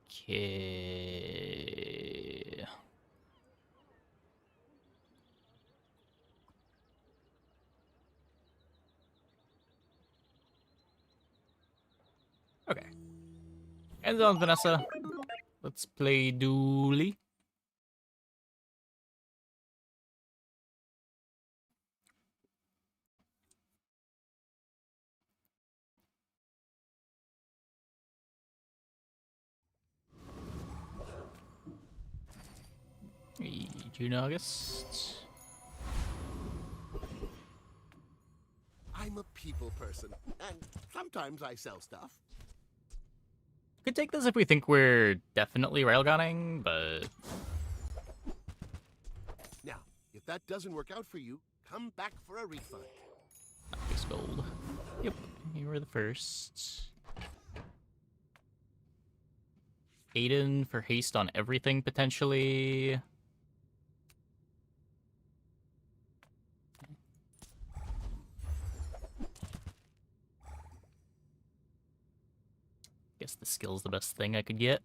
Okay. Okay. And on Vanessa. Let's play Dooley. June, August. I'm a people person, and sometimes I sell stuff. Could take this if we think we're definitely railgunning, but Now, if that doesn't work out for you, come back for a refund. Base gold. Yep, you were the first. Aiden for haste on everything, potentially. Guess the skill's the best thing I could get.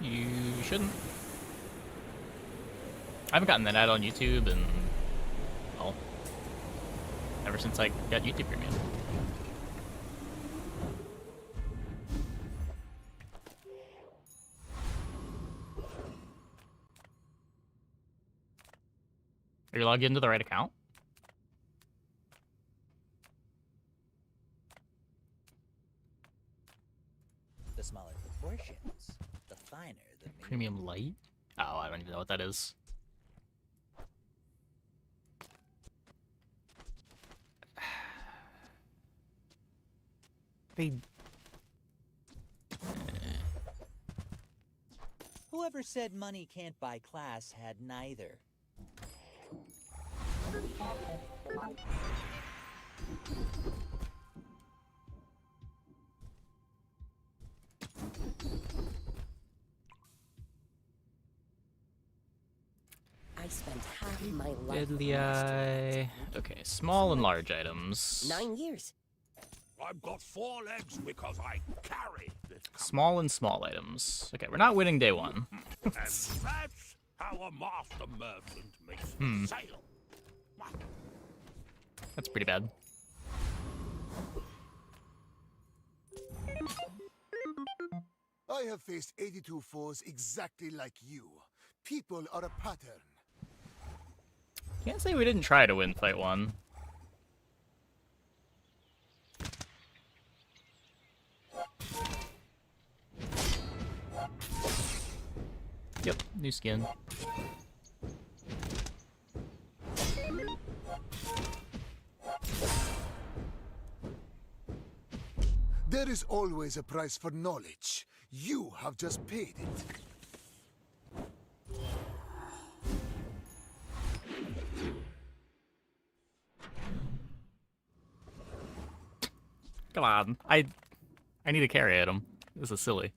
You shouldn't. I haven't gotten that ad on YouTube in, well, ever since I got YouTube Premium. Are you logged into the right account? The smaller proportions, the finer the Premium Light? Oh, I don't even know what that is. They... Whoever said money can't buy class had neither. I spent half my life. Deadly Eye. Okay, small and large items. 9 years. I've got 4 legs because I carry this company. Small and small items. Okay, we're not winning day one. And that's how a master merchant makes sail. That's pretty bad. I have faced 82 foes exactly like you. People are a pattern. Can't say we didn't try to win fight one. Yep, new skin. There is always a price for knowledge. You have just paid it. Come on, I need to carry at him. This is silly.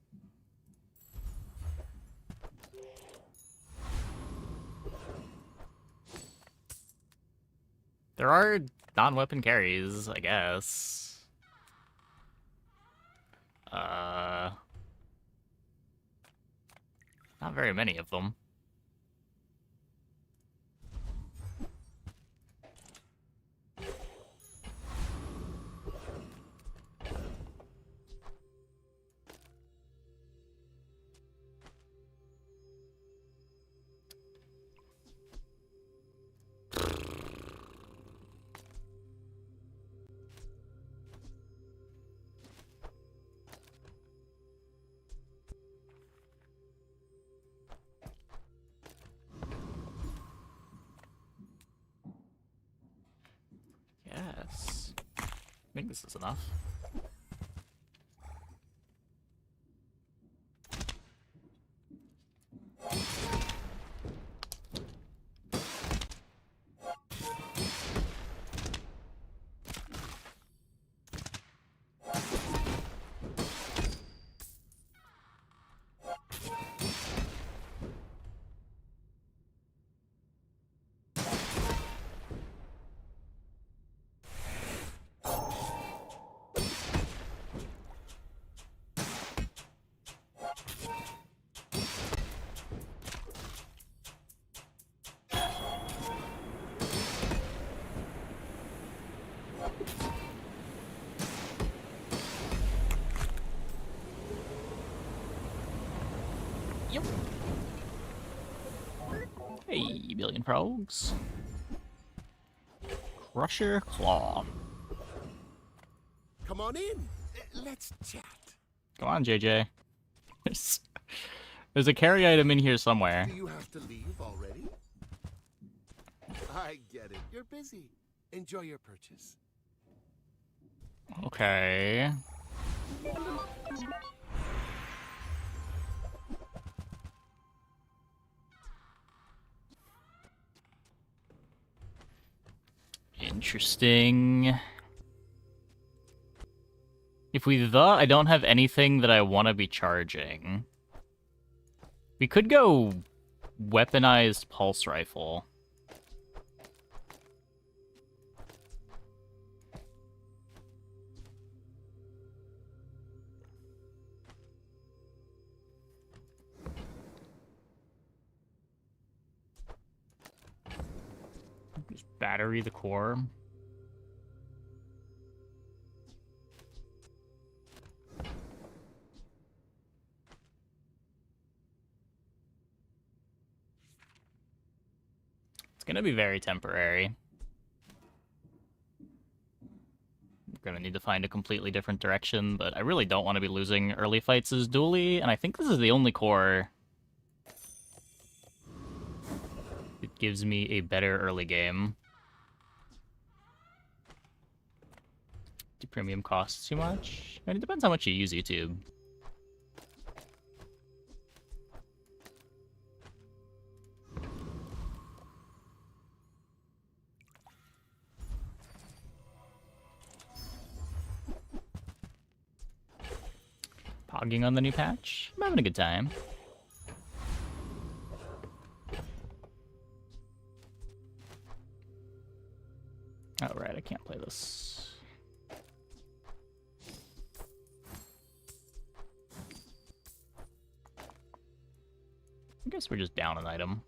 There are non-weapon carries, I guess. Not very many of them. I think this is enough. Yep. Hey, billion frogs. Crusher Claw. Come on in. Let's chat. Come on, JJ. There's a carry item in here somewhere. Do you have to leave already? I get it. You're busy. Enjoy your purchase. Okay. Interesting. If I don't have anything that I want to be charging. We could go weaponized pulse rifle. Just battery the core. It's gonna be very temporary. We're gonna need to find a completely different direction, but I really don't want to be losing early fights as dually, and I think this is the only core that gives me a better early game. Do premium cost too much? I mean, it depends how much you use YouTube. Pogging on the new patch. I'm having a good time. Oh, right, I can't play this. I guess we're just down an item.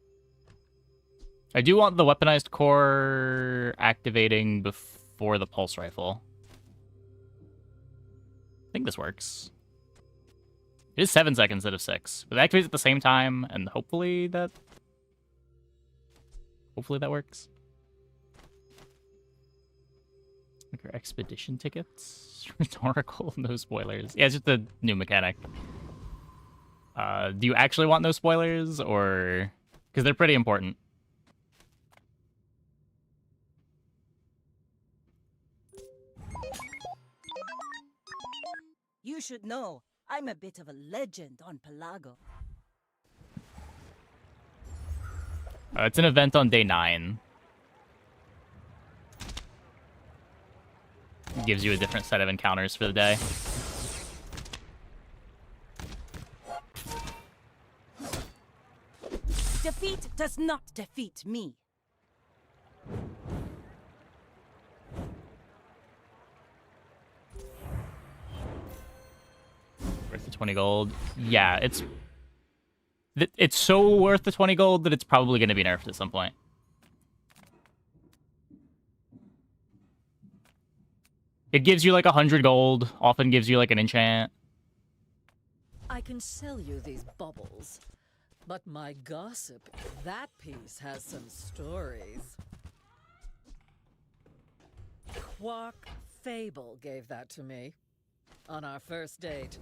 I do want the weaponized core activating before the pulse rifle. I think this works. It is 7 seconds instead of 6. But it activates at the same time, and hopefully that works. Like our expedition tickets? Rhetorical, no spoilers. Yeah, it's just a new mechanic. Do you actually want no spoilers, or... Because they're pretty important. You should know, I'm a bit of a legend on Pelago. It's an event on day 9. It gives you a different set of encounters for the day. Defeat does not defeat me. Worth the 20 gold. Yeah, it's so worth the 20 gold that it's probably going to be nerfed at some point. It gives you like 100 gold, often gives you like an enchant. I can sell you these bubbles, but my gossip, that piece has some stories. Quark Fable gave that to me on our first date.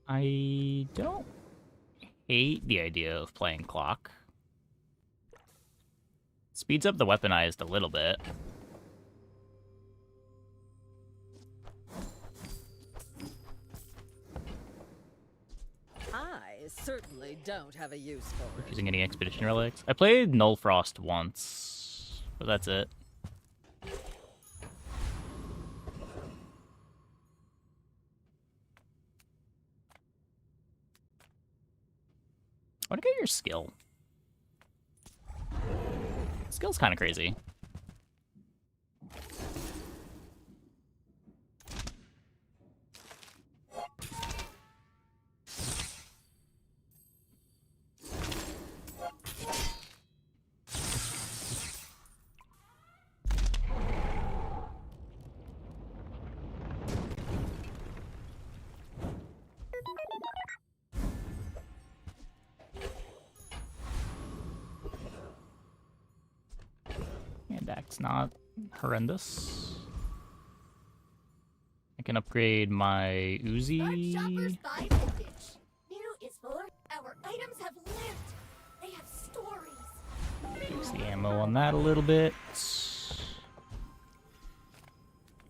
I don't hate the idea of playing clock. Speeds up the weaponized a little bit. I certainly don't have a use for it. Using any expedition relics. I played Nullfrost once, but that's it. I want to get your skill. Skill's kind of crazy. And that's not horrendous. I can upgrade my Uzi. Shoppers buy vintage. New is for our items have lived. They have stories. Use the ammo on that a little bit.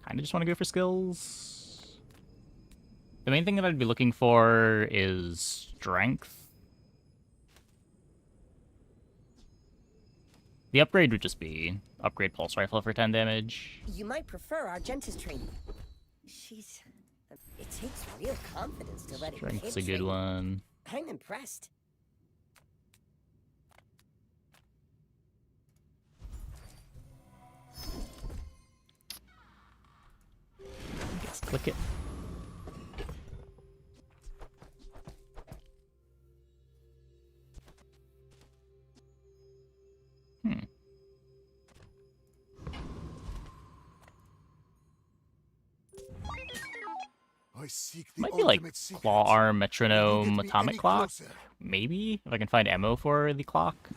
Kinda just want to go for skills. The main thing that I'd be looking for is strength. The upgrade would just be upgrade pulse rifle for 10 damage. You might prefer Argentis training. She's... It takes real confidence to let a kid Strength's a good train. one. I'm impressed. Just click it. I seek the Might be like ultimate secret. claw arm, Will you metronome, get me atomic any clock. closer? Maybe if I can find ammo for the clock.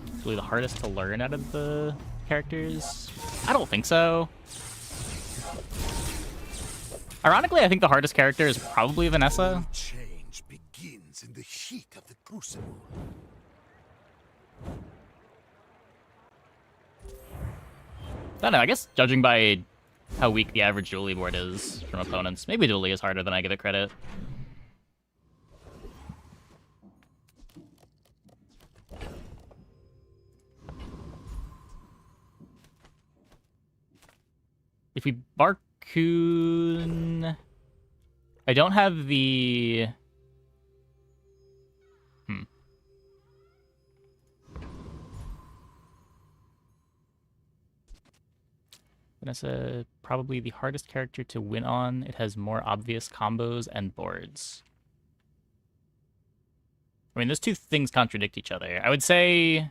It's really the hardest to learn out of the characters. I don't think so. Ironically, I think the hardest character is probably Vanessa. Change begins in the heat of the crucible. I don't know, I guess judging by how weak the average dually board is from opponents, maybe dually is harder than I give it credit. If we Barcoon... I don't have the... Vanessa, probably the hardest character to win on. It has more obvious combos and boards. I mean, those two things contradict each other. I would say...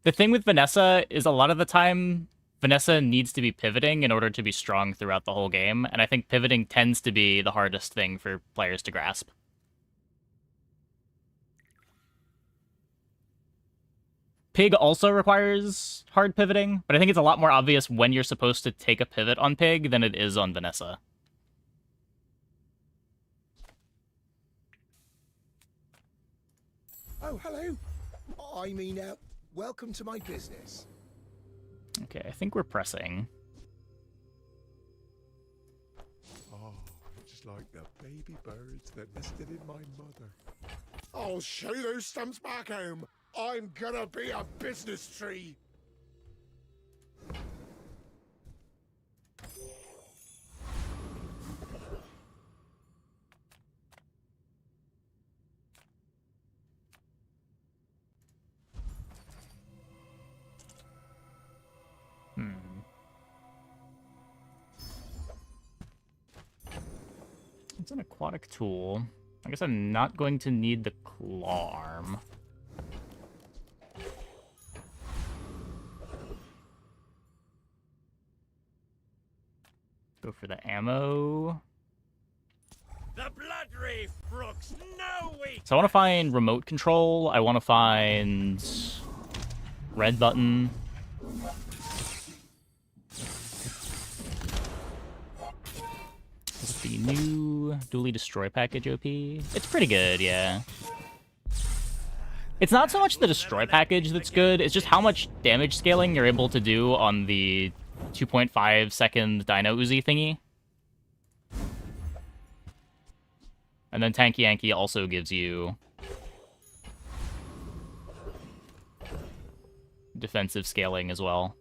The thing with Vanessa is a lot of the time, Vanessa needs to be pivoting in order to be strong throughout the whole game, and I think pivoting tends to be the hardest thing for players to grasp. Pig also requires hard pivoting, but I think it's a lot more obvious when you're supposed to take a pivot on Pig than it is on Vanessa. Oh, hello. I mean, welcome to my business. Okay, I think we're pressing. Oh, just like the baby birds that nested in my mother. I'll show those stumps back home. I'm gonna be a business tree. It's an aquatic tool. I guess I'm not going to need the claw arm. Go for the ammo. The Blood Reef brooks no weak. So I want to find remote control. I want to find red button. The new Dually Destroy package OP? It's pretty good, yeah. It's not so much the Destroy package that's good, it's just how much damage scaling you're able to do on the 2.5 second Dino Uzi thingy. And then Tanky Yankee also gives you defensive scaling as well.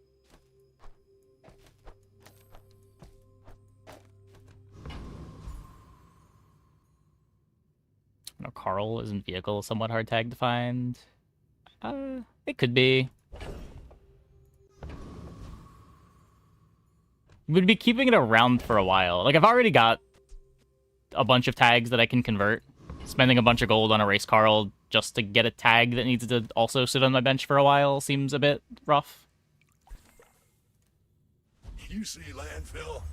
No, Carl isn't vehicle somewhat hard tag to find. It could be. We'd be keeping it around for a while. Like, I've already got a bunch of tags that I can convert. Spending a bunch of gold on a race Carl just to get a tag that needs to also sit on my bench for a while seems a bit rough. You see landfill,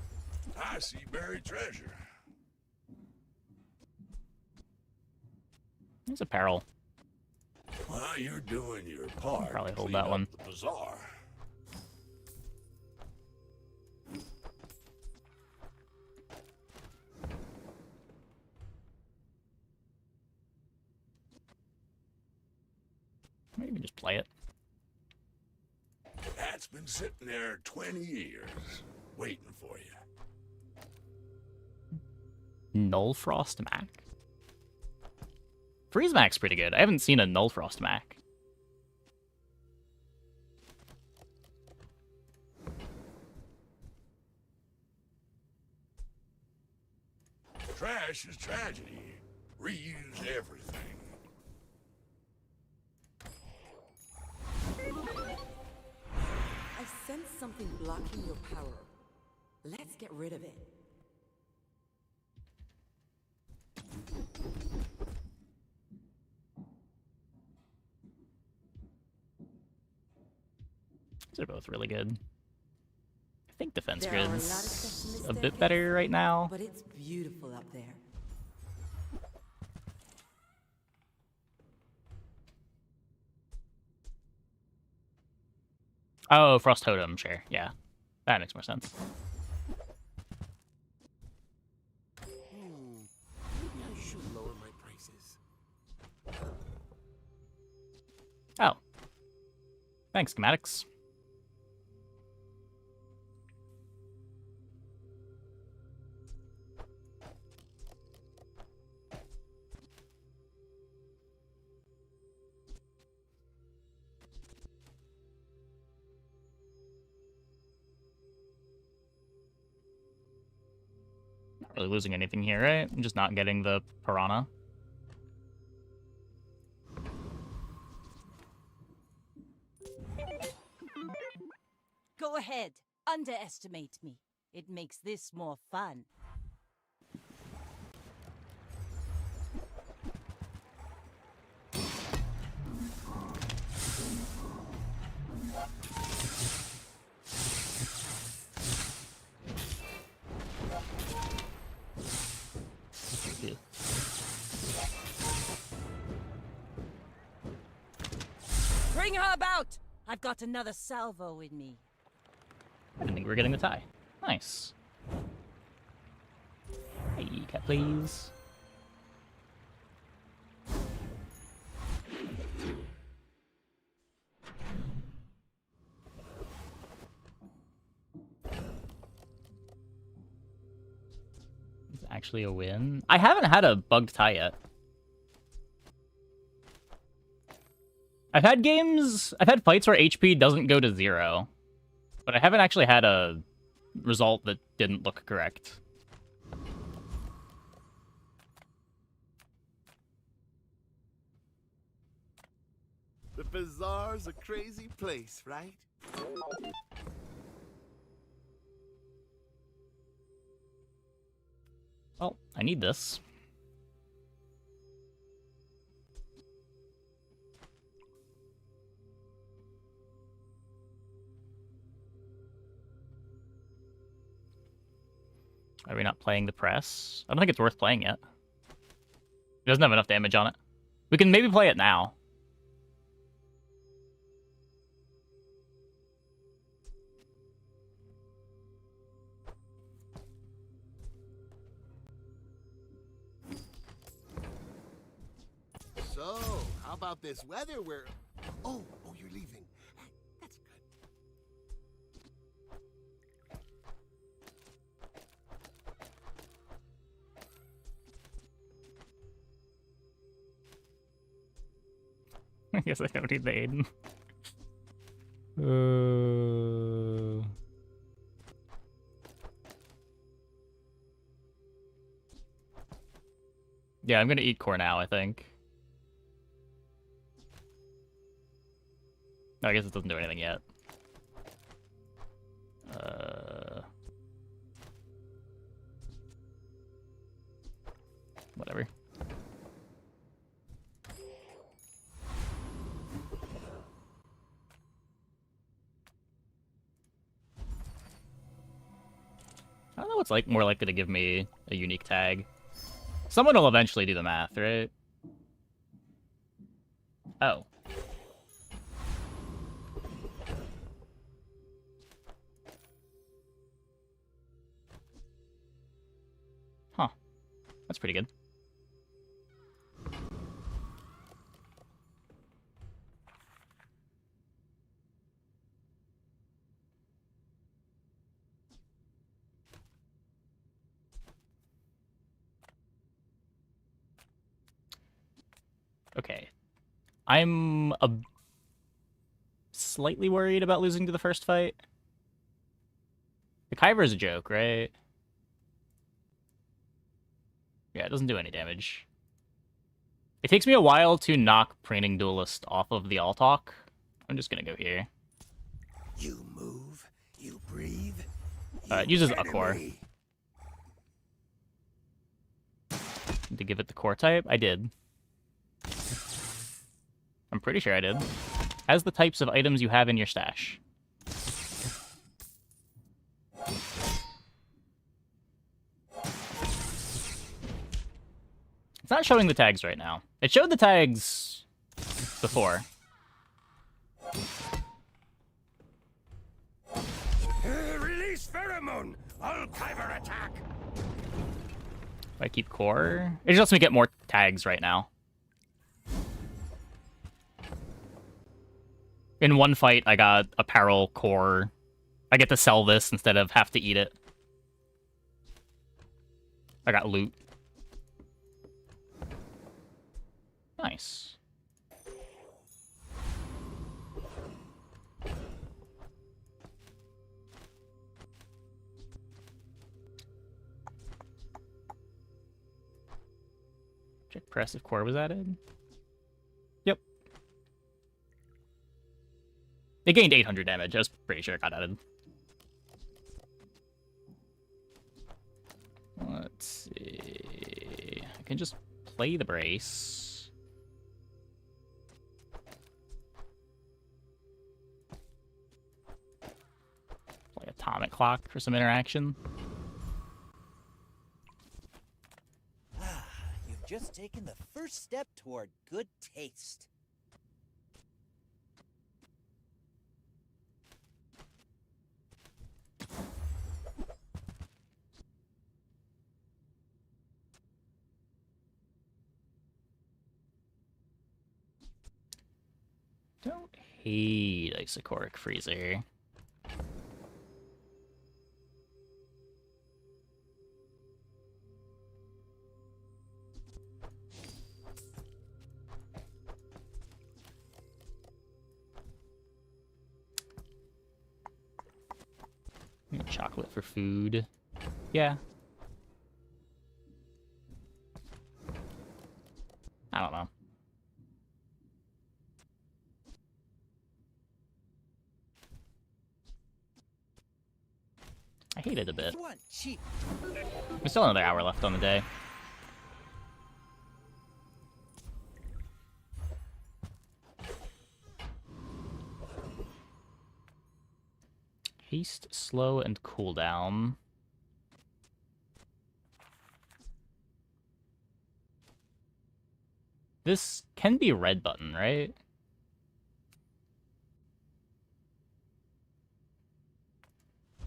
I see buried treasure. There's a peril. Well, you're doing your part. Probably hold Clean that up one. The bazaar. Maybe just play it. That's been sitting there 20 years, waiting for you. Null Frost Mac? Freeze Mac's pretty good. I haven't seen a Null Frost Mac. Trash is tragedy. Reuse everything. I sense something blocking your power. Let's get rid of it. These are both really good. I think Defense There are a lot of Grid's steps in this a bit staircase, better right now. But it's beautiful up there. Oh, Frost Totem, sure. Yeah. That makes more sense. Maybe I should lower my prices. Oh. Thanks, schematics. Not really losing anything here, right? I'm just not getting the Piranha. Go ahead. Underestimate me. It makes this more fun. Yeah. Bring her about! I've got another salvo in me. I didn't think we were getting the tie. Nice. Hey, cat, please. It's actually a win. I haven't had a bugged tie yet. I've had fights where HP doesn't go to 0. But I haven't actually had a result that didn't look correct. The bazaar's a crazy place, right? Well, I need this. Are we not playing the press? I don't think it's worth playing yet. It doesn't have enough damage on it. We can maybe play it now. So, how about this weather where... Oh, you're leaving. That's good. I guess I don't need the Aiden. Yeah, I'm gonna eat core now, I think. No, I guess it doesn't do anything yet. Whatever. I don't know what's like more likely to give me a unique tag. Someone will eventually do the math, right? Oh. Huh. That's pretty good. Okay. I'm slightly worried about losing to the first fight. The Kyver's a joke, right? Yeah, it doesn't do any damage. It takes me a while to knock Preening Duelist off of the Altalk. I'm just gonna go here. You move, you breathe. It uses a core. To give it the core type? I did. I'm pretty sure I did. As the types of items you have in your stash. It's not showing the tags right now. It showed the tags before. Release pheromone! All Kyber attack! If I keep core, it just lets me get more tags right now. In one fight, I got apparel, core. I get to sell this instead of have to eat it. I got loot. Nice. Check press if core was added. Yep. It gained 800 damage. I was pretty sure it got added. Let's see. I can just play the brace. Play Atomic Clock for some interaction. You've just taken the first step toward good taste. Don't hate Isocoric Freezer. Chocolate for food. Yeah. I don't know. I hate it a bit. There's still another hour left on the day. Haste, slow, and cooldown. This can be red button, right?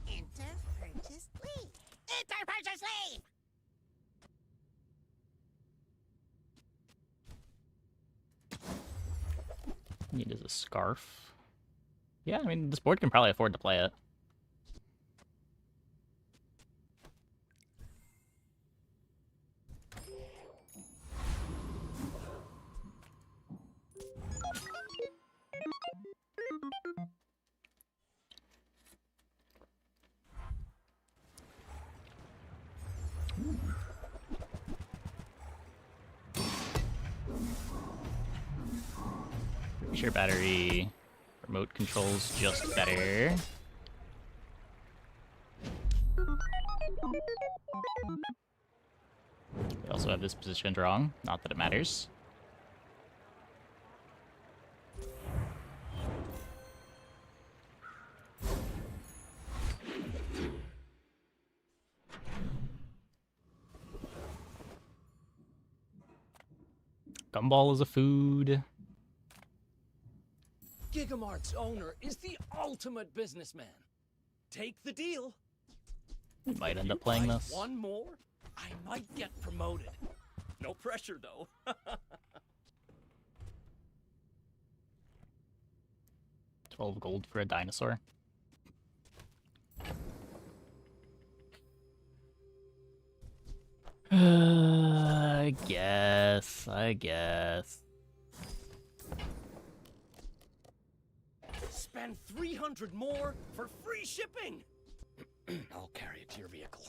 Enter purchase leave. Enter purchase leave. Need is a scarf. Yeah, I mean, this board can probably afford to play it. Pretty sure battery remote controls just better. We also have this positioned wrong, not that it matters. Gumball is a food. Gigamart's owner is the ultimate businessman. Take the deal. We might end up playing this. One more, I might get promoted. No pressure, though. 12 gold for a dinosaur. I guess. Spend 300 more for free shipping. I'll carry it to your vehicle.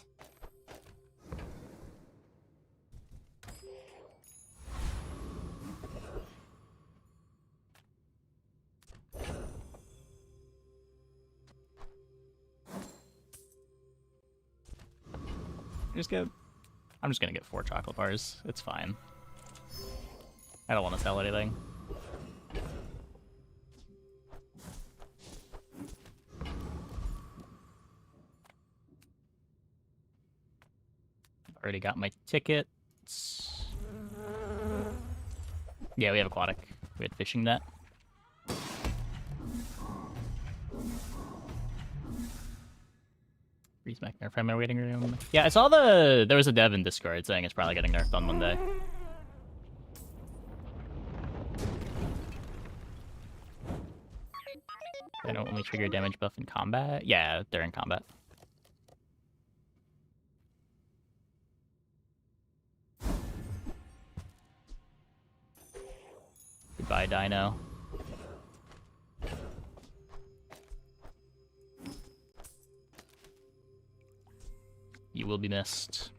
I'm just gonna get 4 chocolate bars. It's fine. I don't want to sell anything. Already got my tickets. Yeah, we have aquatic. We had fishing net. Freeze back nerf from my waiting room. Yeah, I saw there was a dev in Discord saying it's probably getting nerfed on Monday. I don't only trigger damage buff in combat. Yeah, during combat. Goodbye, Dino. You will be missed.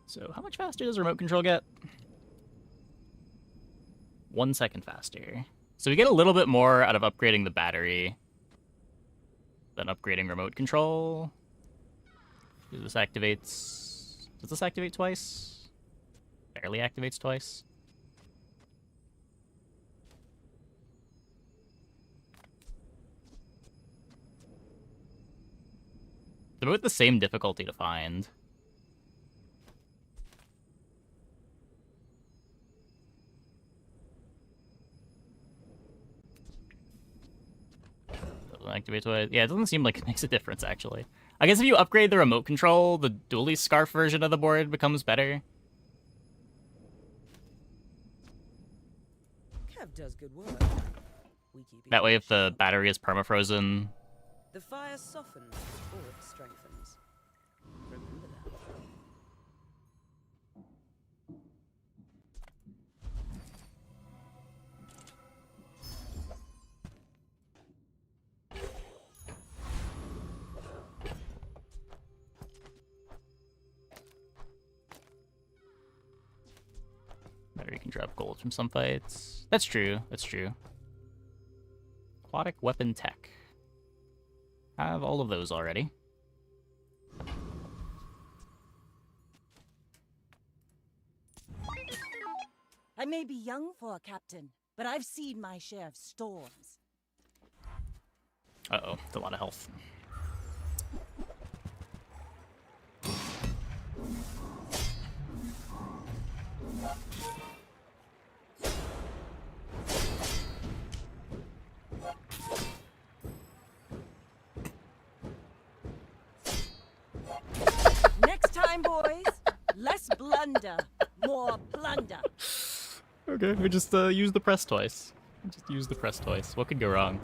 So, how much faster does remote control get? 1 second faster. So we get a little bit more out of upgrading the battery than upgrading remote control. This activates... Does this activate twice? Barely activates twice. They're both the same difficulty to find. Activate twice. Yeah, it doesn't seem like it makes a difference, actually. I guess if you upgrade the remote control, the dually scarf version of the board becomes better. Kev does good work. We keep That way, if the battery is permafrozen... The fire softens, or it strengthens. Remember that. Battery can drop gold from some fights. That's true, that's true. Aquatic weapon tech. Have all of those already. I may be young for a captain, but I've seen my share of storms. Uh-oh, it's a lot of health. Plunder. More plunder. Okay, we just use the press twice. Just use the press twice. What could go wrong?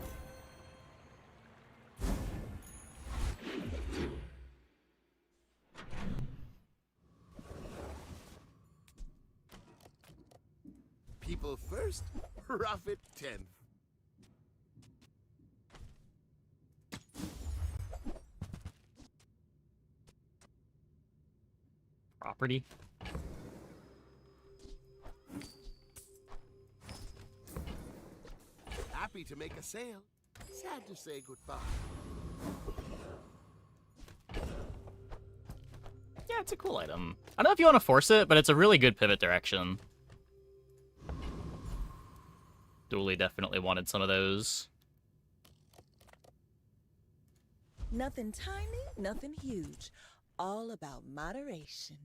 People first, profit 10th. Property. Happy to make a sale. Sad to say goodbye. Yeah, it's a cool item. I don't know if you want to force it, but it's a really good pivot direction. Dooley definitely wanted some of those. Nothing tiny, nothing huge. All about moderation.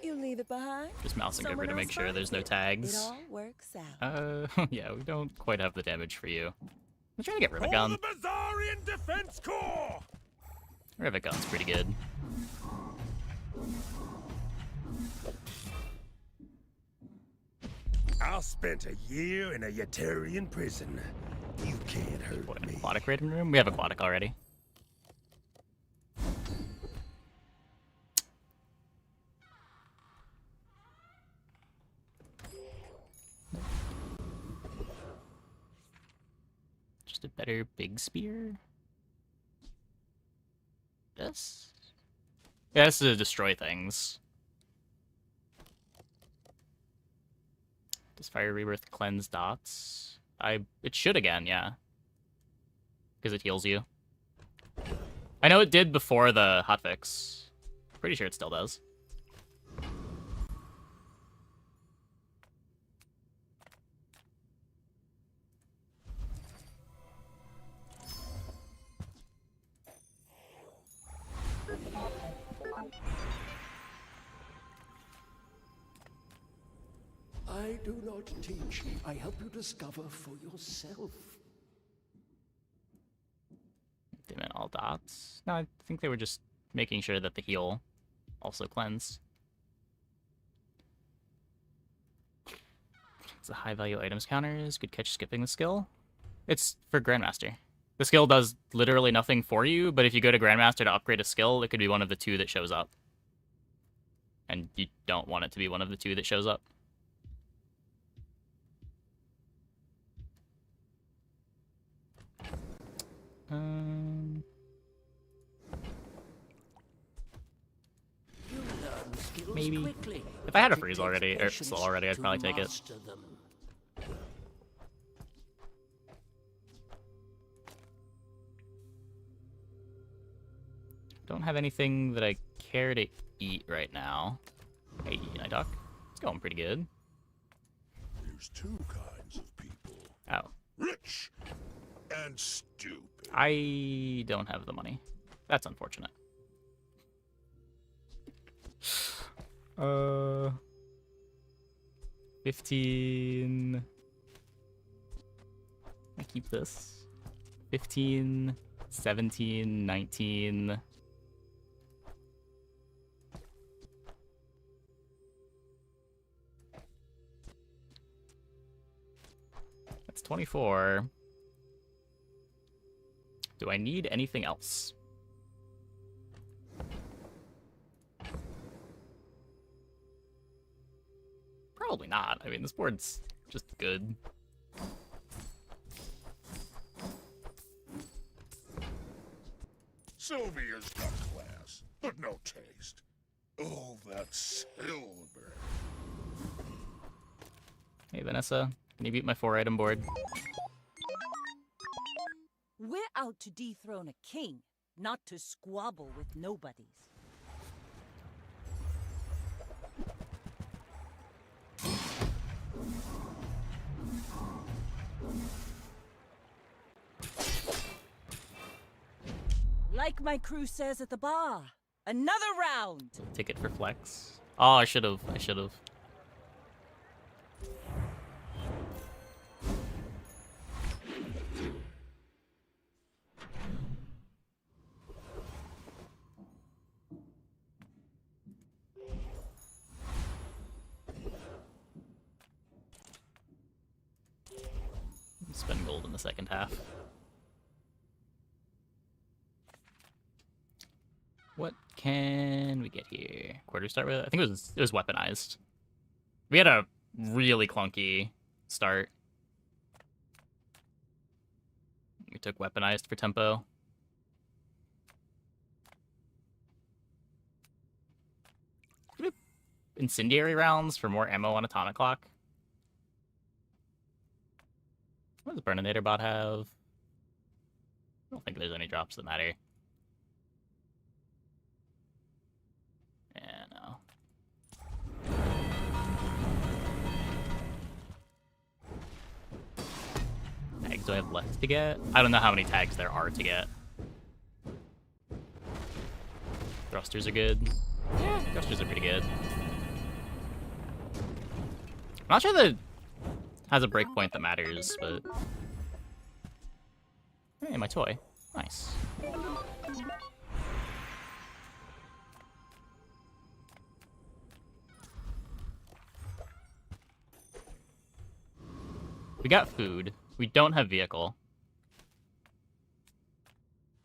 You leave it behind. Just mousing over Someone to else make sure there's no finds it. tags. It all works out. Yeah, we don't quite have the damage for you. I'm trying to get Call Rivet the Bazarian Defense Corps! Rivet Gun's pretty good. I spent a year in a Yetarian prison. You can't hurt What, an me. aquatic raiding room? We have aquatic already. Just a better big spear? This? Yeah, this is to destroy things. Does Fire Rebirth cleanse dots? It should again, yeah. Because it heals you. I know it did before the hotfix. Pretty sure it still does. I do not teach. I help you discover for yourself. They meant all dots? No, I think they were just making sure that the heal also cleanse. It's a high value items counters. Good catch skipping the skill. It's for Grandmaster. The skill does literally nothing for you, but if you go to Grandmaster to upgrade a skill, it could be one of the two that shows up. And you don't want it to be one of the two that shows up. Maybe. If I had a freeze already, or slow already, I'd probably take it. Don't have anything that I care to eat right now. Hey, Night Duck. It's going pretty good. There's two kinds of people. Oh. Rich and stupid. I don't have the money. That's unfortunate. 15. I keep this. 15, 17, 19. That's 24. Do I need anything else? Probably not. I mean, this board's just good. Sylvia's got class, but no taste. Oh, that silver. Hey, Vanessa. Can you beat my 4-item board? We're out to dethrone a king, not to squabble with nobodies. Like my crew says at the bar, another round! Ticket for flex. Oh, I should've. I should've. spend gold in the second half. What can we get here? Where do we start with? I think it was weaponized. We had a really clunky start. We took weaponized for tempo. Incendiary rounds for more ammo on Atomic Clock. What does Burninator bot have? I don't think there's any drops that matter. Yeah, no. Tags do I have left to get? I don't know how many tags there are to get. Thrusters are good. Yeah, thrusters are pretty good. I'm not sure that it has a breakpoint that matters, but... Hey, my toy. Nice. We got food. We don't have vehicle.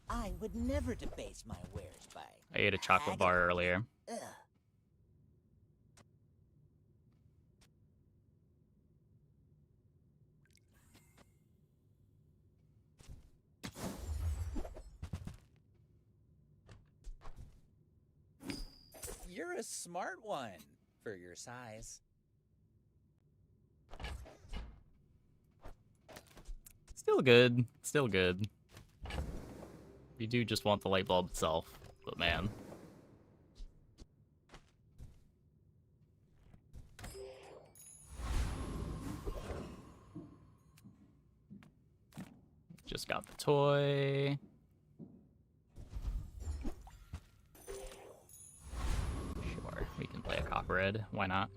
I would never debase my wares by... I ate a chocolate bar earlier. Ugh. You're a smart one for your size. Still good. Still good. We do just want the light bulb itself, but man. Just got the toy. Sure, we can play a Copper Red. Why not?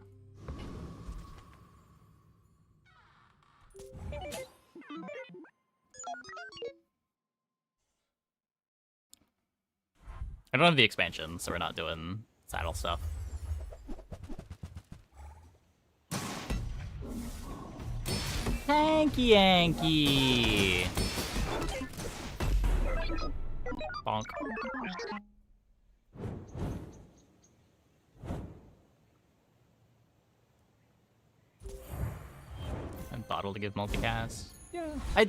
I don't have the expansion, so we're not doing saddle stuff. Hanky Yankee! Bonk. And bottle to give multicast. Yeah. I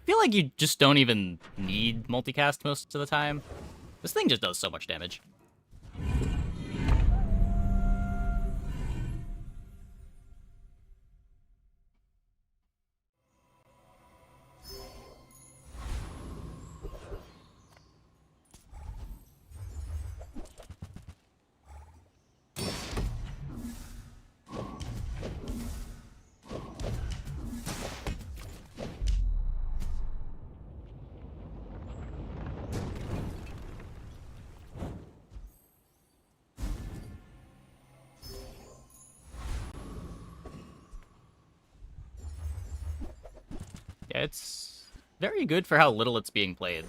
feel like you just don't even need multicast most of the time. This thing just does so much damage. Yeah, it's very good for how little it's being played.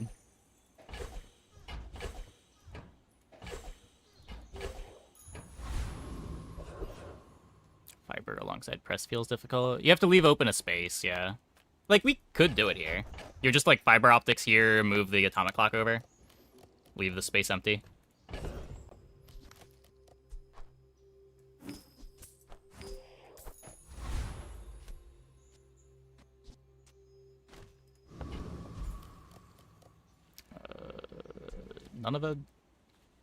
Fiber alongside press feels difficult. You have to leave open a space, yeah. Like, we could do it here. You're just like fiber optics here, move the atomic clock over. Leave the space empty. None of the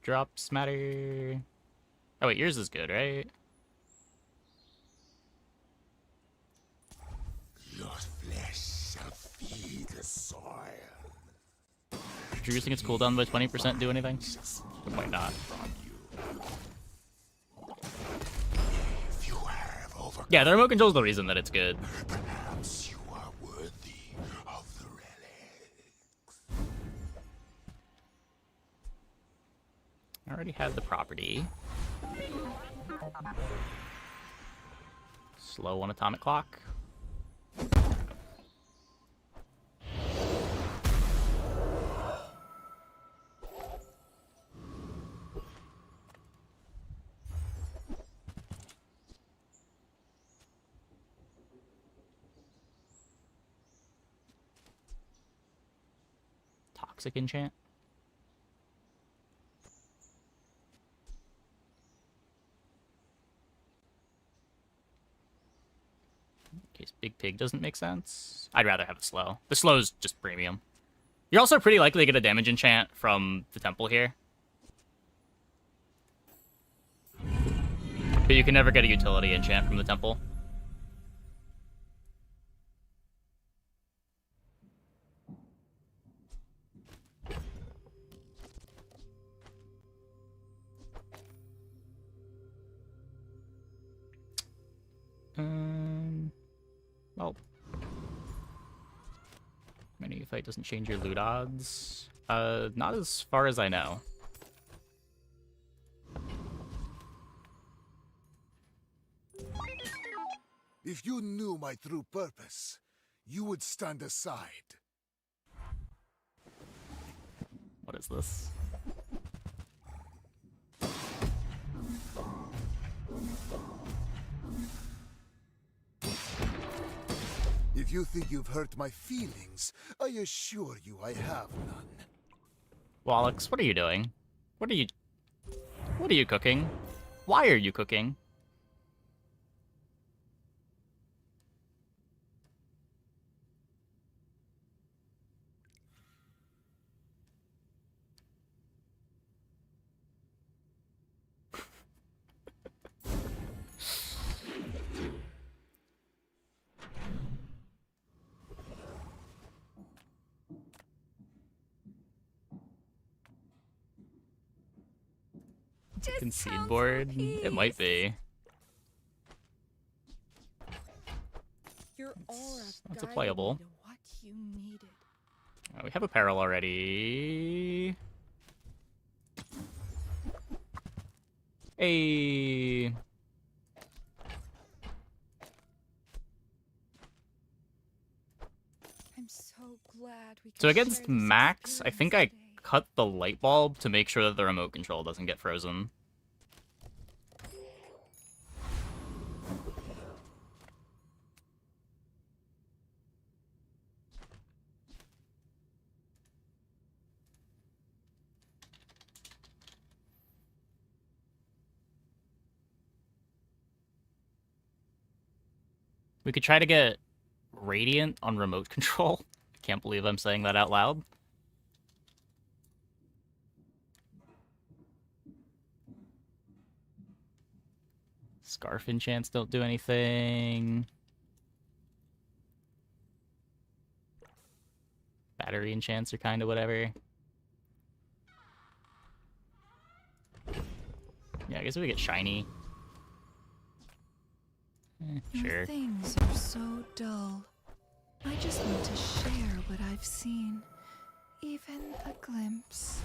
drops matter. Oh wait, yours is good, right? Your flesh shall feed the soil. Did reducing its cooldown by 20% do anything? It might not. If you have over, Yeah, the remote control is the reason that it's good. perhaps you are worthy of the relic. I already have the property. Slow on atomic clock. toxic enchant. In case Big Pig doesn't make sense. I'd rather have a slow. The slow's just premium. You're also pretty likely to get a damage enchant from the temple here. But you can never get a utility enchant from the temple. Well, menu fight doesn't change your loot odds. Not as far as I know. If you knew my true purpose, you would stand aside. What is this? If you think you've hurt my feelings, I assure you I have none. Wallux, what are you doing? What are you cooking? Why are you cooking? Concede board? It might be. Your aura That's a playable. guided me to what you needed. We have a peril already. Hey. I'm so glad we So could against share this Max, I think I experience today. cut the light bulb to make sure that the remote control doesn't get frozen. We could try to get Radiant on remote control. I can't believe I'm saying that out loud. Scarf enchants don't do anything. Battery enchants are kind of whatever. Yeah, I guess we get shiny. Sure. Things are so dull. I just want to share what I've seen. Even a glimpse.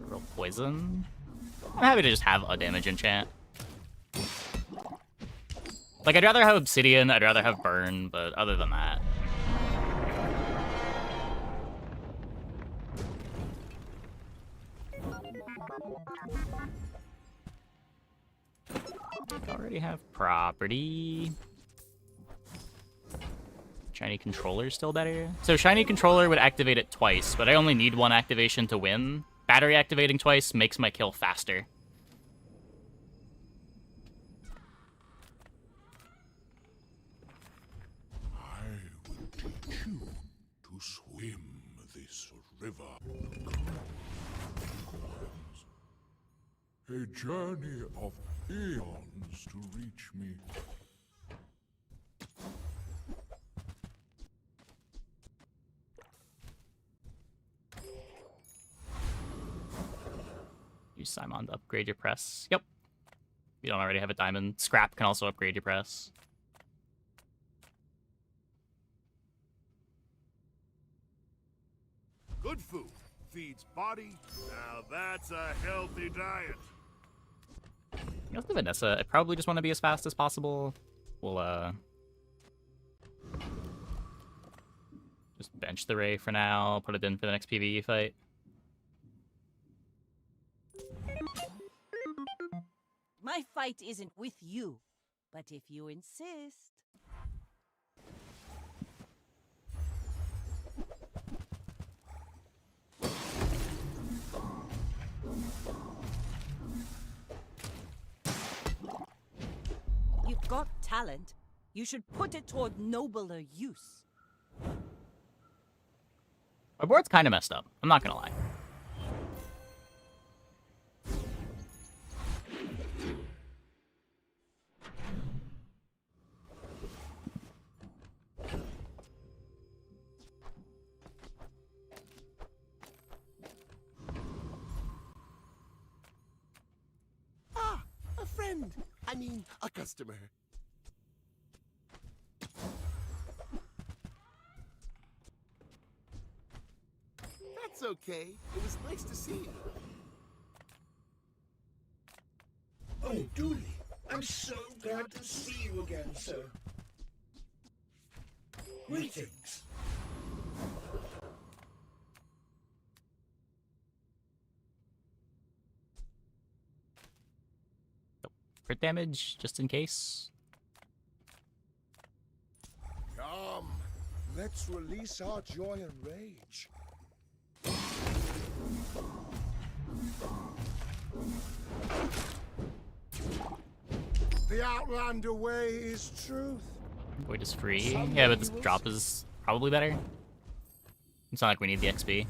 Real poison. I'm happy to just have a damage enchant. Like, I'd rather have Obsidian, I'd rather have Burn, but other than that. I already have property. Shiny Controller's still better. So Shiny Controller would activate it twice, but I only need one activation to win. Battery activating twice makes my kill faster. Swim this river. A journey of eons to reach me. Use Simon to upgrade your press. Yep. If you don't already have a diamond. Scrap can also upgrade your press. Good food feeds body. Now that's a healthy diet. You know, the Vanessa, I probably just want to be as fast as possible. We'll, just bench the Ray for now, put it in for the next PvE fight. My fight isn't with you, but if you insist. You've got talent. You should put it toward nobler use. My board's kind of messed up. I'm not gonna lie. Ah, a friend. I mean, a customer. That's okay. It was nice to see you. Oh, Dooley, I'm so glad to see you again, sir. Greetings. Crit damage, just in case. Come, let's release our joy and rage. The Outlander way is truth. Void is free. Yeah, but this drop is probably better. It's not like we need the XP.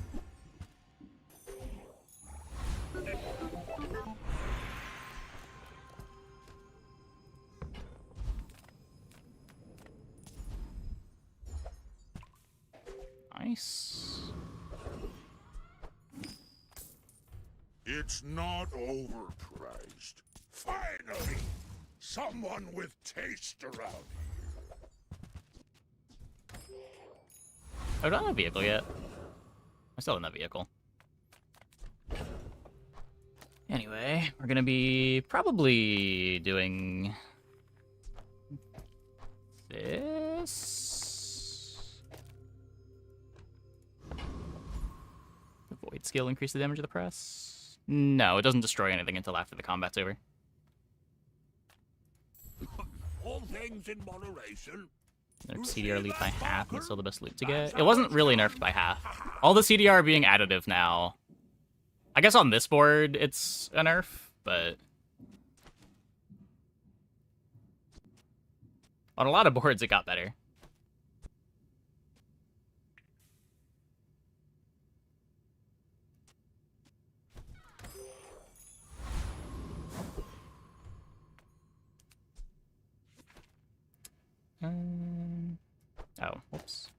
Nice. It's not overpriced. Finally, someone with taste around here. I don't have a vehicle yet. I still don't have a vehicle. Anyway, we're gonna be probably doing this. The void skill increase the damage of the press. No, it doesn't destroy anything until after the combat's over. All things in moderation. Nerf CDR loot by half, and it's still the best loot to get. It wasn't really nerfed by half. All the CDR are being additive now. I guess on this board it's a nerf, but on a lot of boards it got better. Oh, whoops.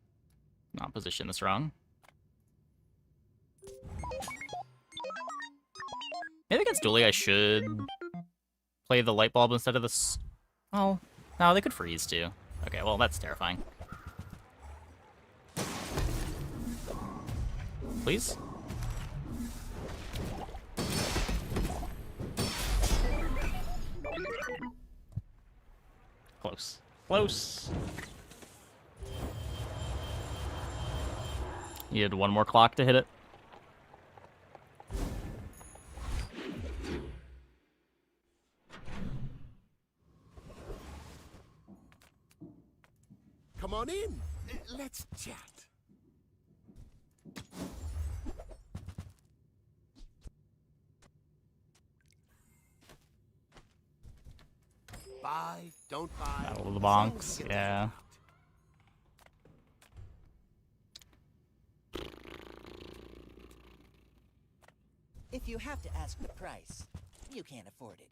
Not position this wrong. Maybe against Dooley I should play the light bulb instead of this. Oh, no, they could freeze too. Okay, well, that's terrifying. Please? Close. Close. You had one more clock to hit it. Come on in. Let's chat. Buy, don't buy. Battle of the Bonks, yeah. If you have to ask the price, you can't afford it.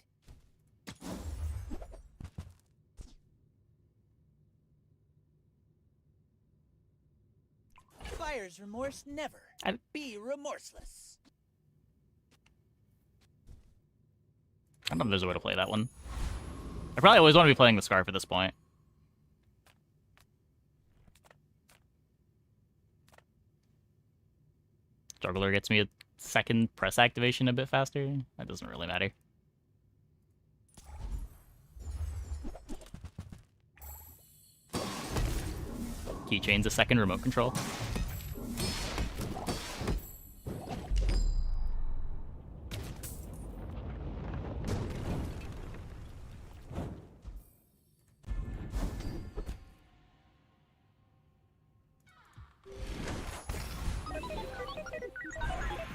Buyer's remorse never. Be remorseless. I don't know if there's a way to play that one. I probably always want to be playing the Scarf at this point. Juggler gets me a second press activation a bit faster. That doesn't really matter. Keychain's a second remote control.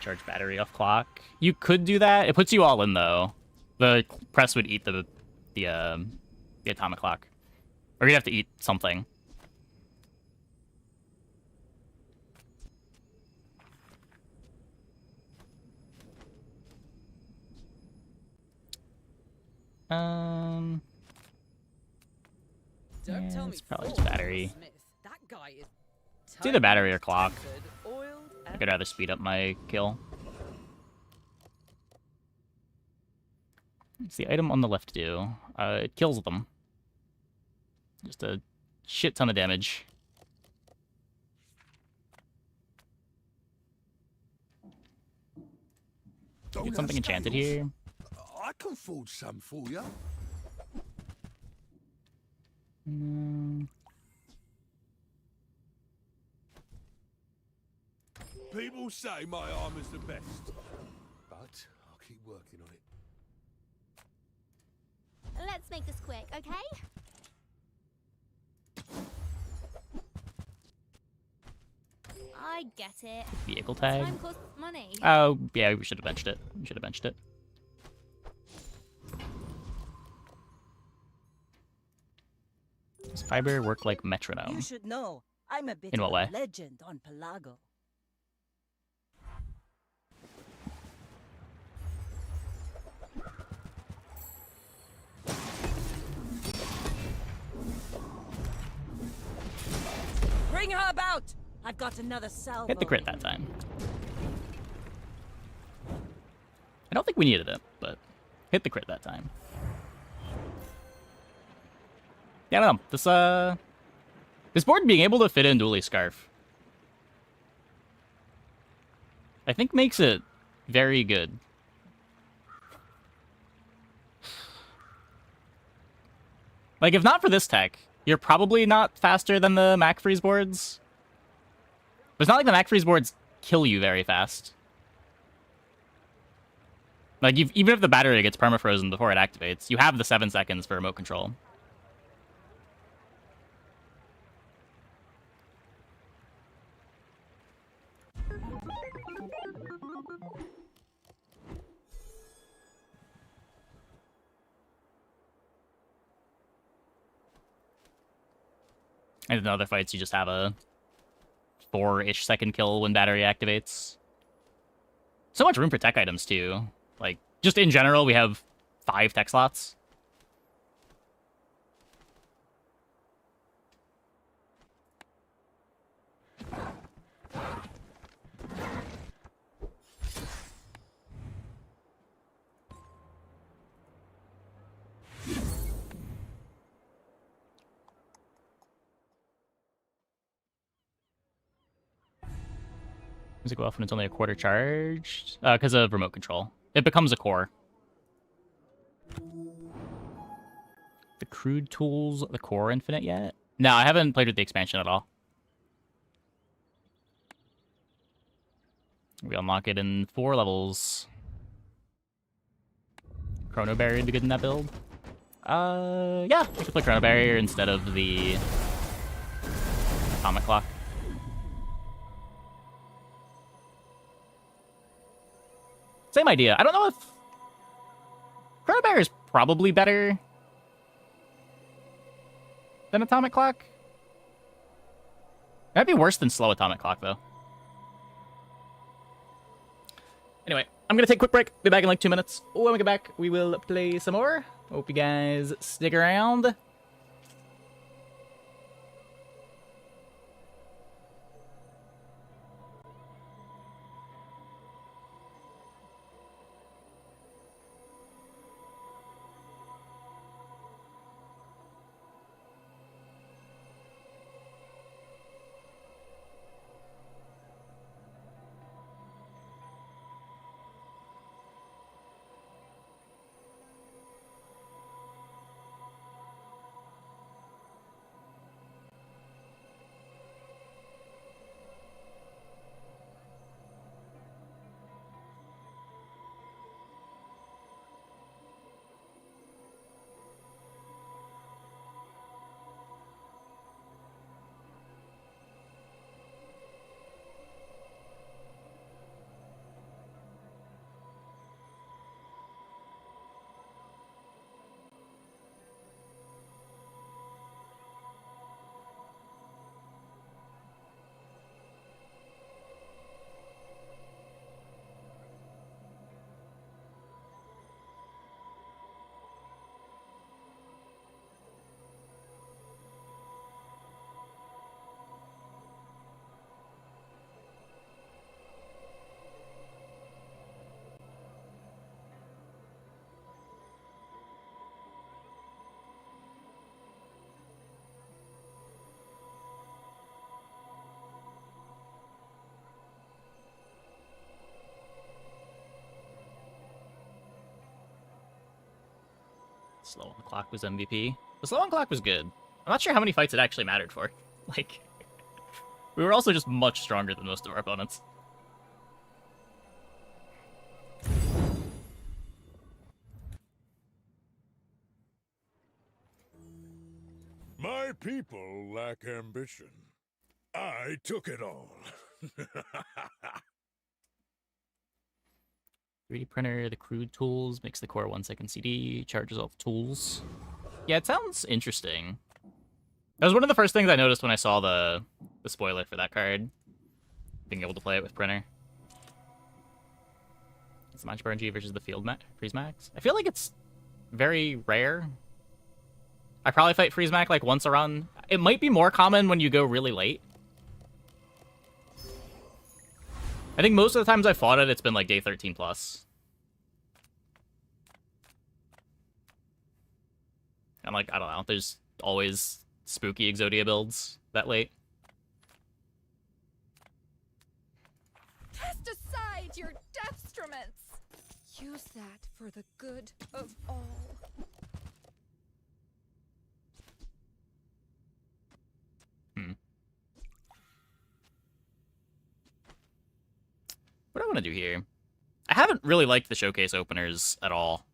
Recharge battery off clock. You could do that. It puts you all in though. The press would eat the atomic clock, or you'd have to eat something. Don't Yeah, tell it's me probably just Ford battery. Smith. That guy is It's either battery or clock. oiled I could rather speed up my kill. What's the item on the left do? It kills them. Just a shit ton of damage. Get something enchanted here. I can forge some for you. People say my armor's the best. But I'll keep working on it. Let's make this quick, okay? I get it. Vehicle tag. Time costs money. Oh, yeah, we should have benched it. We should have benched it. Does fiber work like metronome? You should know, I'm a bit In of what way? a legend on Pelago. Bring her about! I've got another salvo. Hit the crit that time. I don't think we needed it, but hit the crit that time. Yeah, I don't know. This board being able to fit in Dually Scarf, I think makes it very good. Like, if not for this tech, you're probably not faster than the Mac Freeze boards. But it's not like the Mac Freeze boards kill you very fast. Like, even if the battery gets permafrozen before it activates, you have the 7 seconds for remote control. And in other fights, you just have a 4-ish second kill when battery activates. So much room for tech items, too. Like, just in general, we have 5 tech slots. Does it go off when it's only a quarter charged? Because of remote control. It becomes a core. The crude tools, the core infinite yet? No, I haven't played with the expansion at all. We unlock it in 4 levels. Chrono Barrier would be good in that build. Yeah, we could play Chrono Barrier instead of the Atomic Clock. Same idea. I don't know if Chrono Barrier is probably better than Atomic Clock. That'd be worse than Slow Atomic Clock, though. Anyway, I'm gonna take a quick break. Be back in like 2 minutes. When we get back, we will play some more. Hope you guys stick around. Slow on the clock was MVP. The slow on clock was good. I'm not sure how many fights it actually mattered for. Like, we were also just much stronger than most of our opponents. My people lack ambition. I took it all. 3D printer, the crude tools, makes the core 1 second CD, charges all the tools. Yeah, it sounds interesting. That was one of the first things I noticed when I saw the spoiler for that card. Being able to play it with printer. It's the Magic RNG versus the Field Freeze Max. I feel like it's very rare. I probably fight Freeze Mac like once a run. It might be more common when you go really late. I think most of the times I fought it, it's been like day 13 plus. And like, I don't know, there's always spooky Exodia builds that late. Cast aside your deathstruments. Use that for the good of all. What do I want to do here? I haven't really liked the showcase openers at all.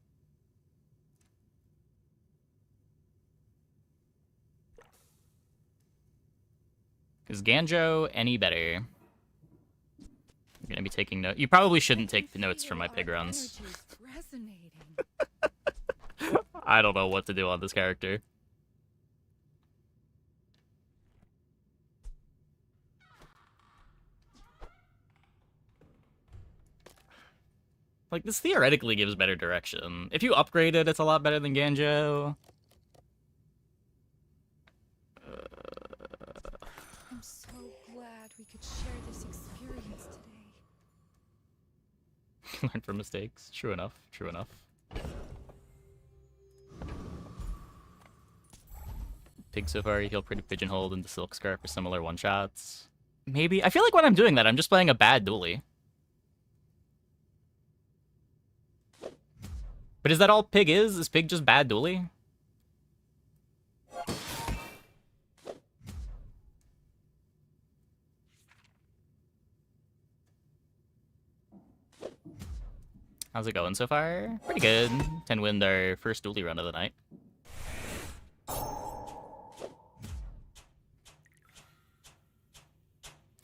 Is Ganjo any better? I'm gonna be taking notes. You probably shouldn't take notes from my pig runs. I don't know what to do on this character. Like, this theoretically gives better direction. If you upgrade it, it's a lot better than Ganjo. I'm so glad we could share this experience today. Learn from mistakes. True enough. True enough. Pig Safari, he'll pretty pigeonholed into Silk Scarf for similar one-shots. Maybe. I feel like when I'm doing that, I'm just playing a bad dually. But is that all Pig is? Is Pig just bad dually? How's it going so far? Pretty good. 10 win our first dually run of the night.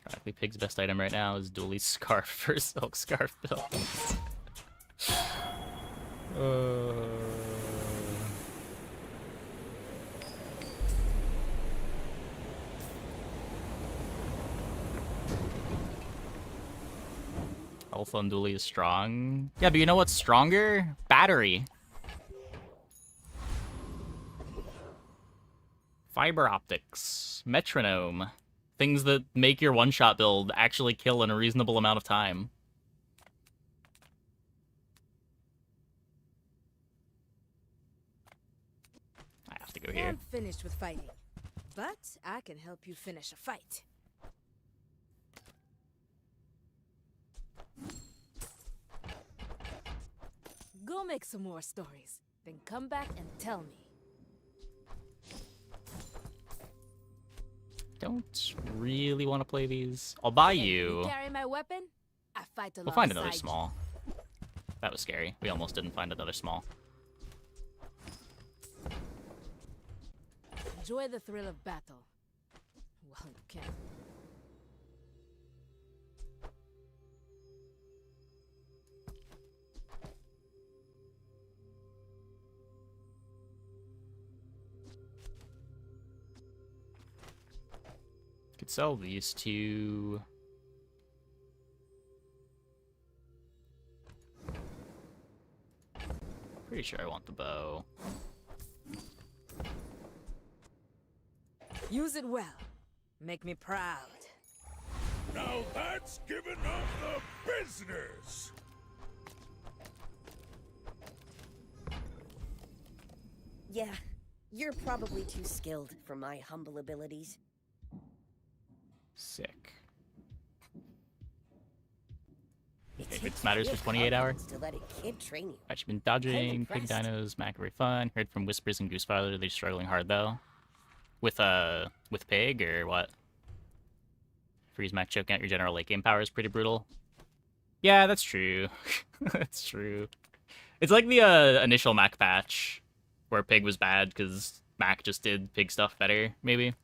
Practically Pig's best item right now is dually Scarf for Silk Scarf build. Alpha on dually is strong. Yeah, but you know what's stronger? Battery. Fiber optics. Metronome. Things that make your one-shot build actually kill in a reasonable amount of time. I have to go here. I'm finished with fighting, but I can help you finish a fight. Go make some more stories, then come back and tell me. Don't really want to play these. I'll buy Hey, you. carry my weapon? I fight We'll find alongside another you. small. That was scary. We almost didn't find another small. Enjoy the thrill of battle. Well, you can. Could sell these two. Pretty sure I want the bow. Use it well. Make me proud. Now that's giving up the business! Yeah, you're probably too skilled for my humble abilities. Sick. It's It It takes matters real for 28 hours. confidence to let a kid train you. I've been dodging, pig impressed. dinos, Macquarie fun. Heard from Whispers and Goosefather they're struggling hard though. With pig or what? Freeze Mac choking out your general late game power is pretty brutal. Yeah, that's true. That's true. It's like the initial Mac patch where pig was bad because Mac just did pig stuff better, maybe.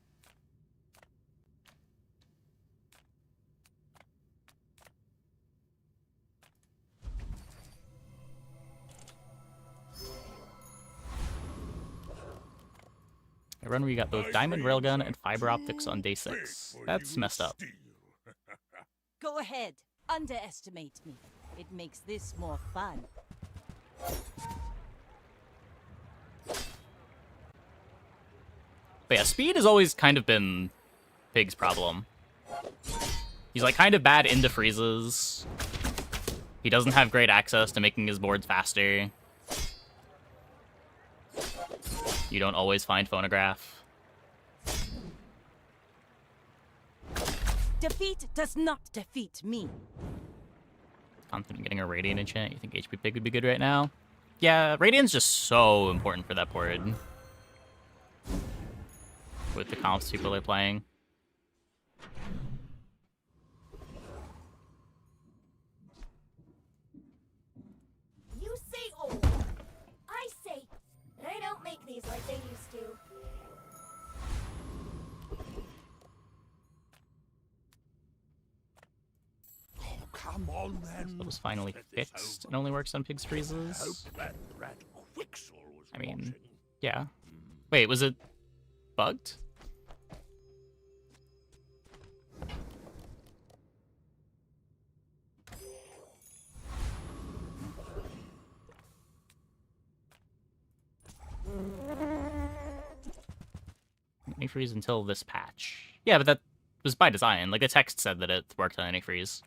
A run where you got both diamond railgun and fiber optics on day 6. That's messed up. Go ahead. Underestimate me. It makes this more fun. But yeah, speed has always kind of been Pig's problem. He's like kind of bad into freezes. He doesn't have great access to making his boards faster. You don't always find phonograph. Defeat does not defeat me. Confident getting a Radiant enchant. You think HP Pig would be good right now? Yeah, Radiant's just so important for that board. With the comps people are playing. You say old. I say they don't make these like they used to. Oh, come on then. That was finally fixed. It only works on Pig's freezes. Hope that rat Quixel was I mean, watching. yeah. Wait, was it bugged? Antifreeze until this patch. Yeah, but that was by design. Like, the text said that it worked on antifreeze.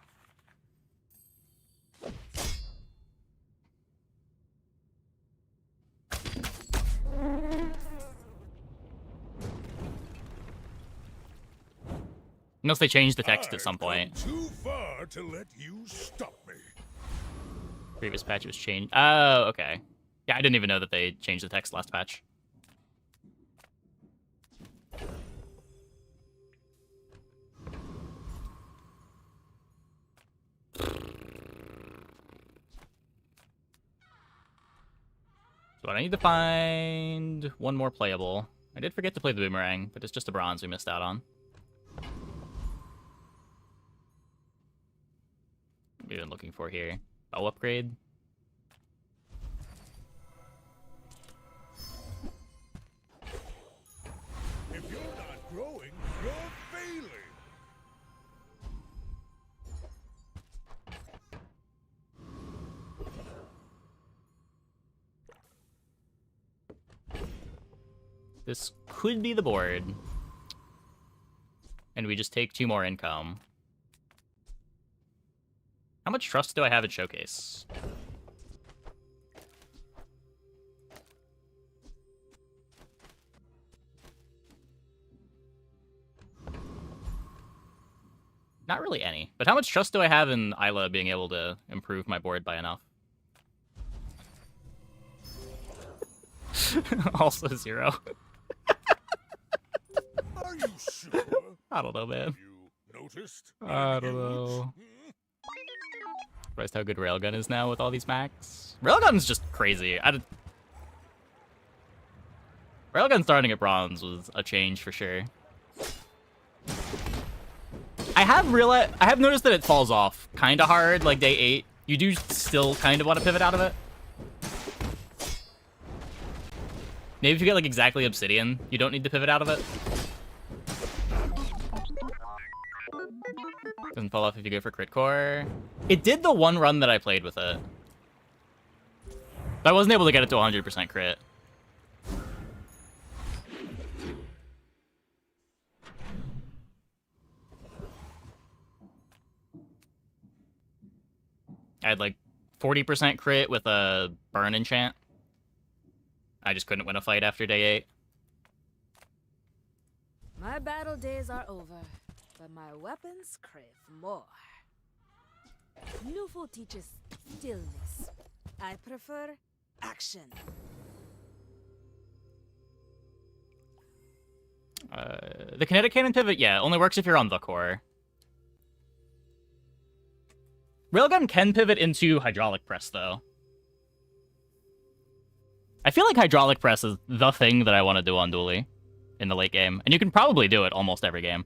Unless they changed the text at some point. Too far to let you stop me. Previous patch was changed. Oh, okay. Yeah, I didn't even know that they changed the text last patch. So I need to find one more playable. I did forget to play the Boomerang, but it's just a bronze we missed out on. What have we been looking for here? Bow upgrade? If you're not growing, you're failing. This could be the board. And we just take 2 more income. How much trust do I have in Showcase? Not really any. But how much trust do I have in Isla being able to improve my board by enough? Also 0. Are you sure? I don't know, man. You noticed? I don't know. Surprised how good Railgun is now with all these Macs. Railgun's just crazy. Railgun starting at bronze was a change for sure. I have noticed that it falls off kind of hard, like day 8. You do still kind of want to pivot out of it. Maybe if you get like exactly Obsidian, you don't need to pivot out of it. Doesn't fall off if you go for crit core. It did the one run that I played with it. But I wasn't able to get it to 100% crit. I had like 40% crit with a burn enchant. I just couldn't win a fight after day 8. My battle days are over, but my weapons crave more. Lufo teaches stillness. I prefer action. The kinetic cannon pivot, yeah, only works if you're on the core. Railgun can pivot into hydraulic press, though. I feel like hydraulic press is the thing that I want to do on Dually in the late game, and you can probably do it almost every game.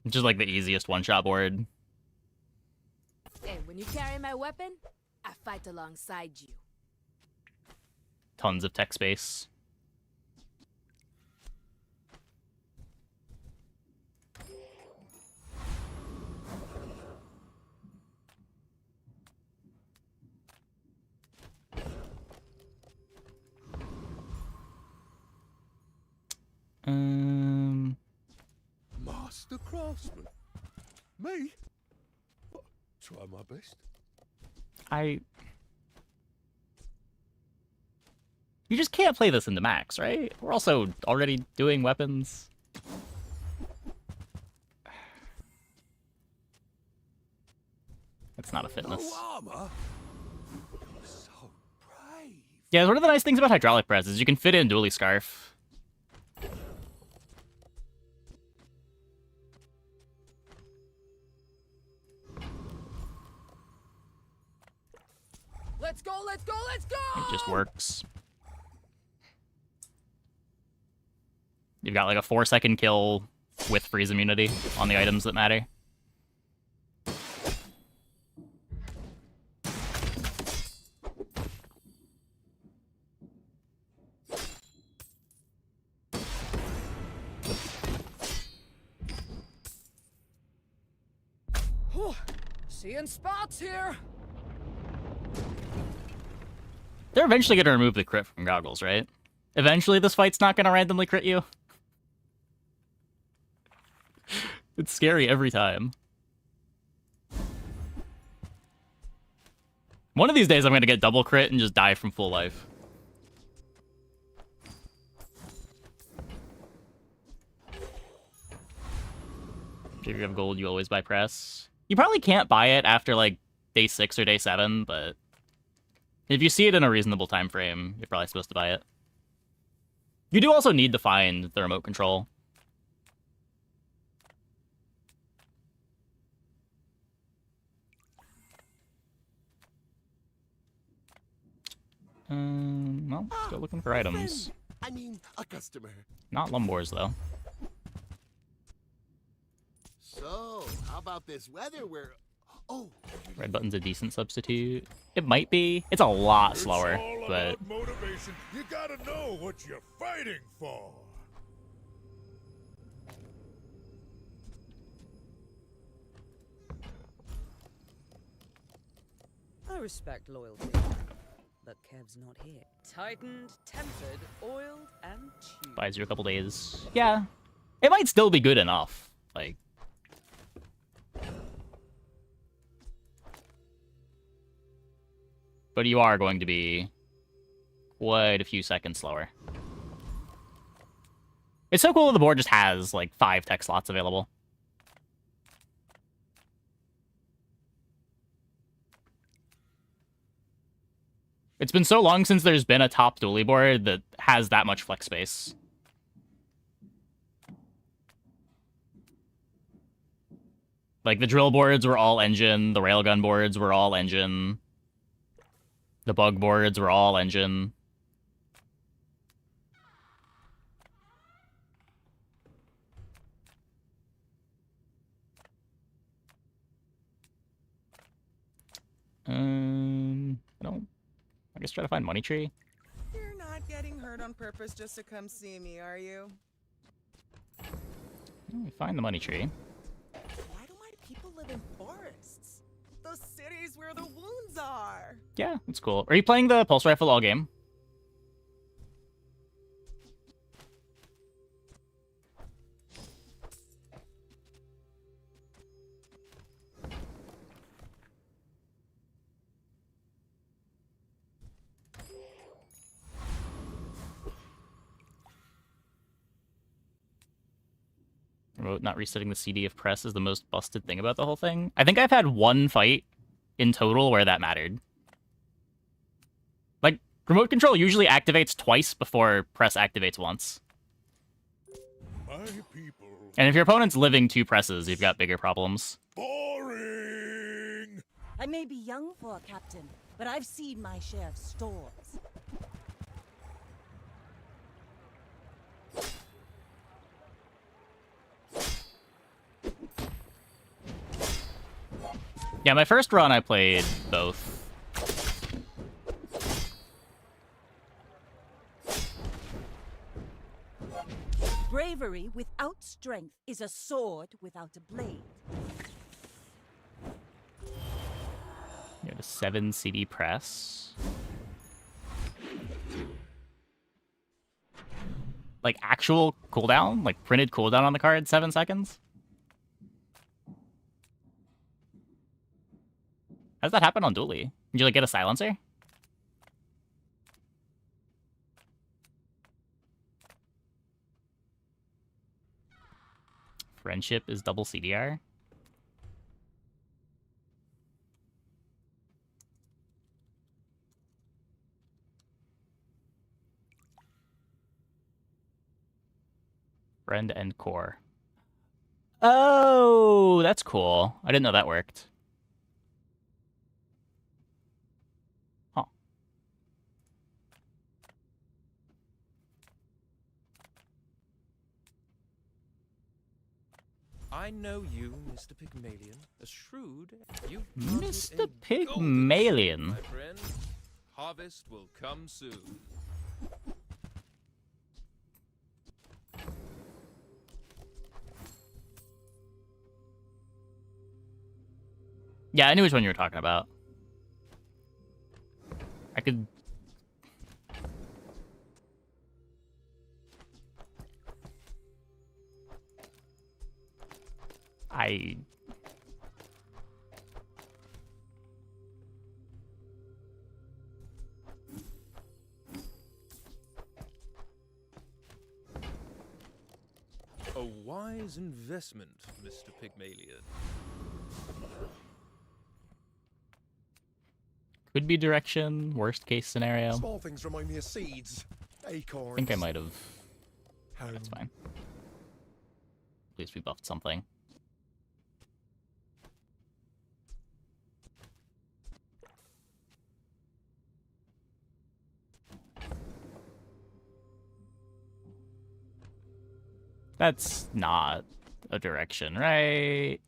It's just like the easiest one-shot board. Hey, when you carry my weapon, I fight alongside you. Tons of tech space. Master craftsman. Me? Try my best. You just can't play this into max, right? We're also already doing weapons. That's not a fitness. No armor? So brave. Yeah, one of the nice things about hydraulic press is you can fit in Dually Scarf. Let's go, let's go, let's go! It just works. You've got like a 4-second kill with freeze immunity on the items that matter. Seeing spots here. They're eventually going to remove the crit from goggles, right? Eventually this fight's not going to randomly crit you. It's scary every time. One of these days I'm going to get double crit and just die from full life. If you have gold, you always buy press. You probably can't buy it after like day 6 or day 7, but if you see it in a reasonable time frame, you're probably supposed to buy it. You do also need to find the remote control. Well, still looking for items. I mean, a customer. Not Lumbors, though. So, how about this weather where... Oh, Red button's a decent substitute. It might be. It's a lot slower, It's all but... about motivation. You gotta know what you're fighting for. I respect loyalty. But Kev's not here. Tightened, tempered, oiled, and tuned. buys you a couple days. Yeah. It might still be good enough. Like... But you are going to be quite a few seconds slower. It's so cool that the board just has, like, 5 tech slots available. It's been so long since there's been a top dually board that has that much flex space. Like, the drill boards were all engine, the railgun boards were all engine, the bug boards were all engine. I guess try to find Money Tree. You're not getting hurt on purpose just to come see me, are you? Find the Money Tree. Why do my people live in forests? Those cities where the wounds are. Yeah, that's cool. Are you playing the pulse rifle all game? Remote not resetting the CD if press is the most busted thing about the whole thing. I think I've had one fight in total where that mattered. Like, remote control usually activates twice before press activates once. My people. And if your opponent's living 2 presses, you've got bigger problems. Boring! I may be young for a captain, but I've seen my share of stores. Yeah, my first run I played both. Bravery without strength is a sword without a blade. You have a 7 CD press. Like actual cooldown? Like printed cooldown on the card, 7 seconds? How does that happen on Dually? Did you like get a silencer? Friendship is double CDR. Friend and core. Oh, that's cool. I didn't know that worked. Huh. I know you, Mr. Pygmalion, as shrewd. You Mr. Pygmalion. my friend. Harvest will come soon. Yeah, I knew which one you were talking about. I could... A wise investment, Mr. Pygmalion. Could be direction, worst case scenario. Small things remind me of seeds. Acorns. I think I might have. Home. That's fine. At least we buffed something. That's not a direction, right?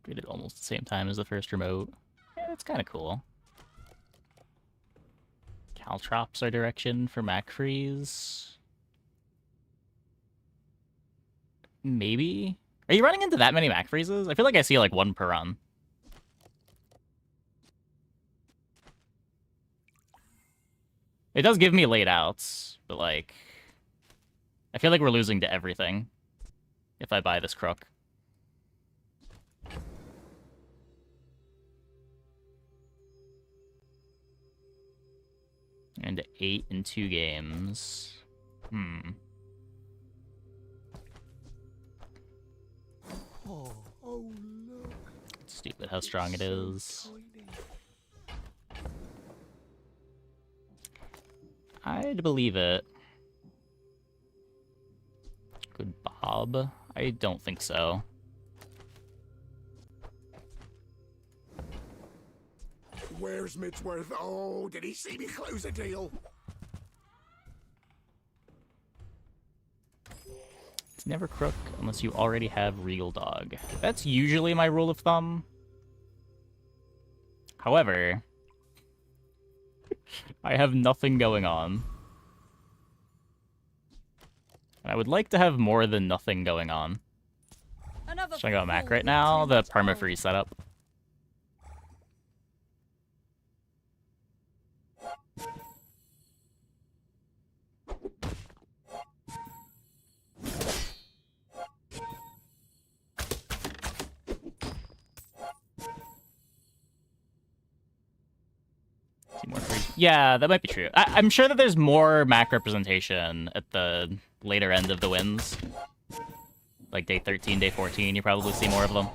Created almost the same time as the first remote. Yeah, that's kind of cool. Caltrops are direction for MacFreeze. Maybe? Are you running into that many MacFreezes? I feel like I see like 1 per run. It does give me late outs, but like... I feel like we're losing to everything if I buy this crook. And 8 in 2 games. Oh, look. It's stupid how strong it is. I'd believe it. Good Bob? I don't think so. Where's Midsworth? Oh, did he see me close a deal? It's never crook unless you already have Regal Dog. That's usually my rule of thumb. However, I have nothing going on. And I would like to have more than nothing going on. Should I go Mac right now? The perma-free setup. Yeah, that might be true. I'm sure that there's more Mac representation at the later end of the wins. Like day 13, day 14, you probably see more of them.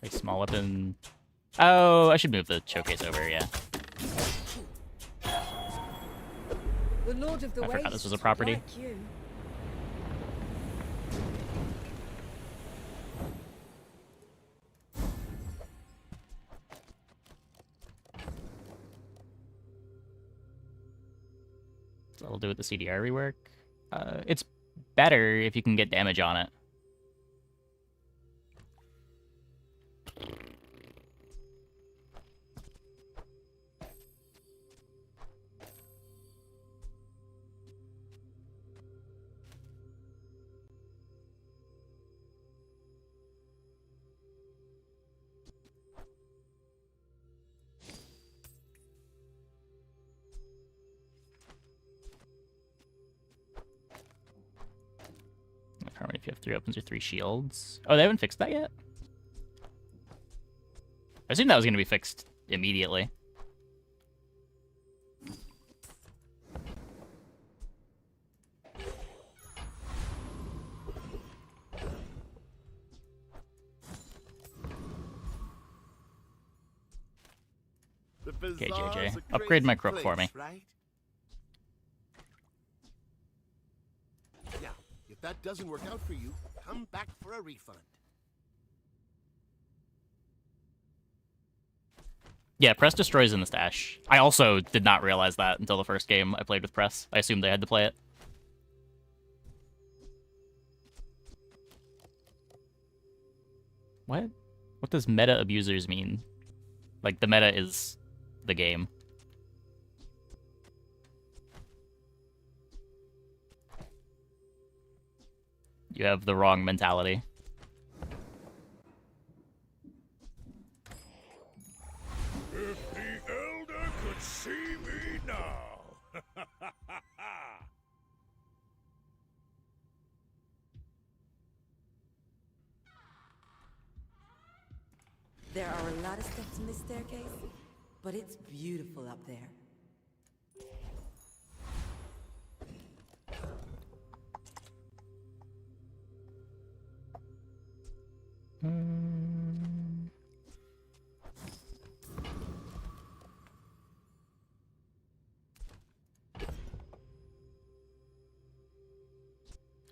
Like small weapon. Oh, I should move the showcase over, yeah. The Lord of the I forgot Waste, this was a property. like you. So I'll do with the CDR rework. It's better if you can get damage on it. Harmony if you have 3 opens or 3 shields. Oh, they haven't fixed that yet? I assumed that was going to be fixed immediately. Okay, JJ. Upgrade my crook for me. Right? Now, if that doesn't work out for you, come back for a refund. Yeah, Press destroys in the stash. I also did not realize that until the first game I played with Press. I assumed they had to play it. What? What does meta abusers mean? Like, the meta is the game. You have the wrong mentality. If the Elder could see me now. There are a lot of steps in this staircase, but it's beautiful up there.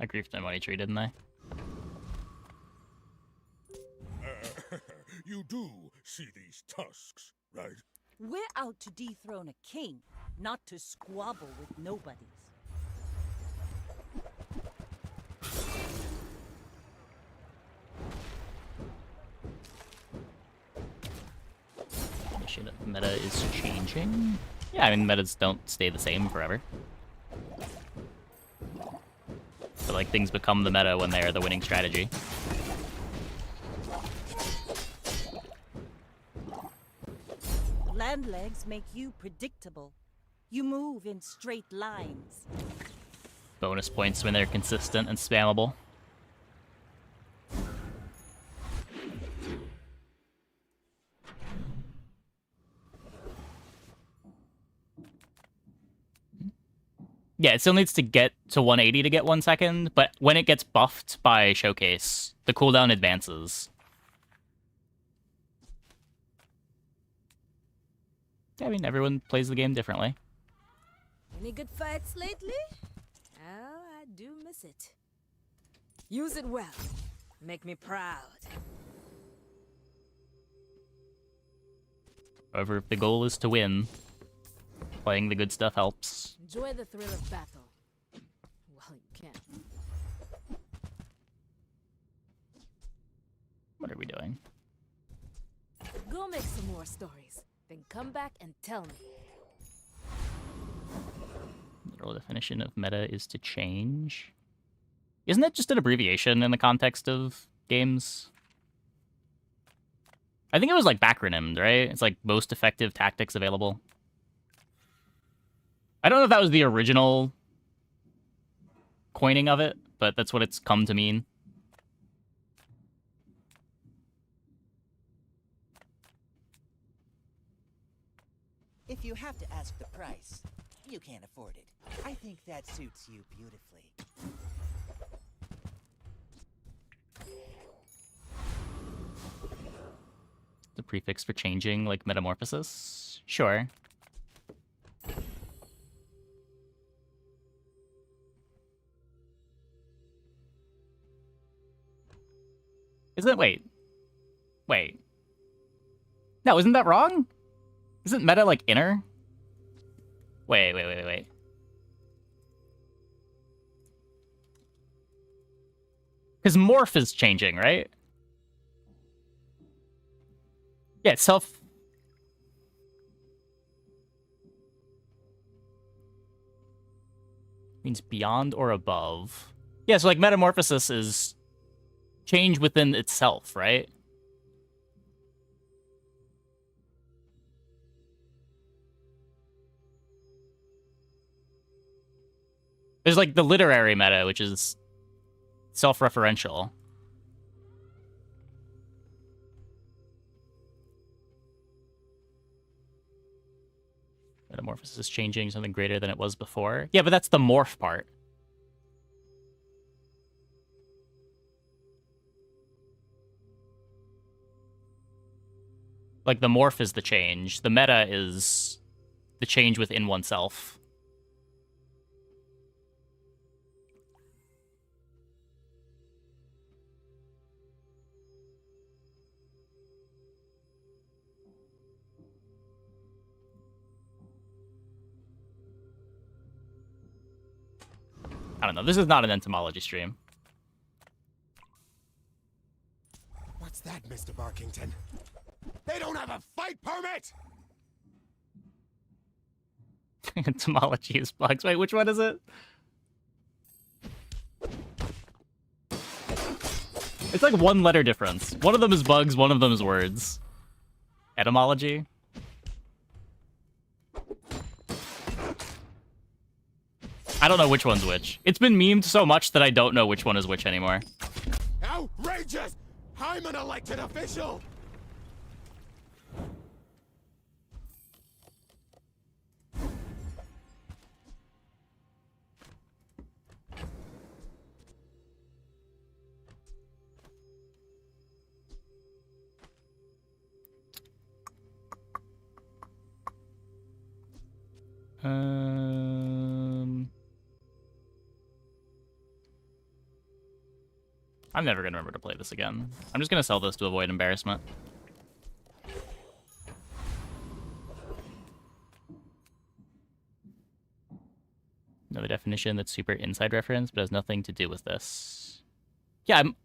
I griefed my money tree, didn't I? You do see these tusks, right? We're out to dethrone a king, not to squabble with nobodies. Meta is changing? Yeah, I mean, metas don't stay the same forever. But, like, things become the meta when they are the winning strategy. Land legs make you predictable. You move in straight lines. Bonus points when they're consistent and spammable. Yeah, it still needs to get to 180 to get 1 second, but when it gets buffed by Showcase, the cooldown advances. Yeah, I mean, everyone plays the game differently. Any good fights lately? Oh, I do miss it. Use it well. Make me proud. However, if the goal is to win, playing the good stuff helps. Enjoy the thrill of battle. Well, you can. What are we doing? Go make some more stories. Then come back and tell me. Literal definition of meta is to change. Isn't that just an abbreviation in the context of games? I think it was like backronymed, right? It's like most effective tactics available. I don't know if that was the original coining of it, but that's what it's come to mean. you have to ask the price, you can't afford it. I think that suits you beautifully. The prefix for changing, like metamorphosis? Sure. Isn't it? Wait. No, isn't that wrong? Isn't meta like inner? Wait. Because morph is changing, right? Yeah, self... means beyond or above. Yeah, so like metamorphosis is change within itself, right? There's like the literary meta, which is self-referential. Metamorphosis is changing something greater than it was before. Yeah, but that's the morph part. Like, the morph is the change. The meta is the change within oneself. I don't know. This is not an entomology stream. What's that, Mr. Barkington? They don't have a fight permit! Entomology is bugs. Wait, which one is it? It's like one letter difference. One of them is bugs, one of them is words. Etymology? I don't know which one's which. It's been memed so much that I don't know which one is which anymore. Outrageous! I'm an elected official! I'm never gonna remember to play this again. I'm just gonna sell this to avoid embarrassment. Another definition that's super inside reference, but has nothing to do with this. Yeah, I'm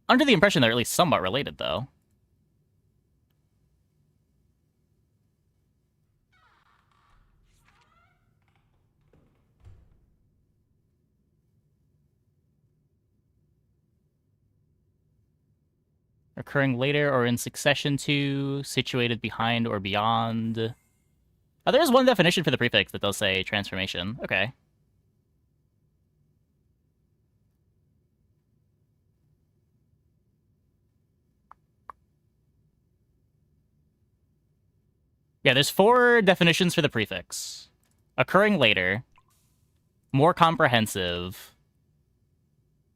under the impression they're at least somewhat related, though. Occurring later or in succession to, situated behind or beyond. Oh, there is one definition for the prefix that does say transformation. Okay. Yeah, there's 4 definitions for the prefix. Occurring later, more comprehensive,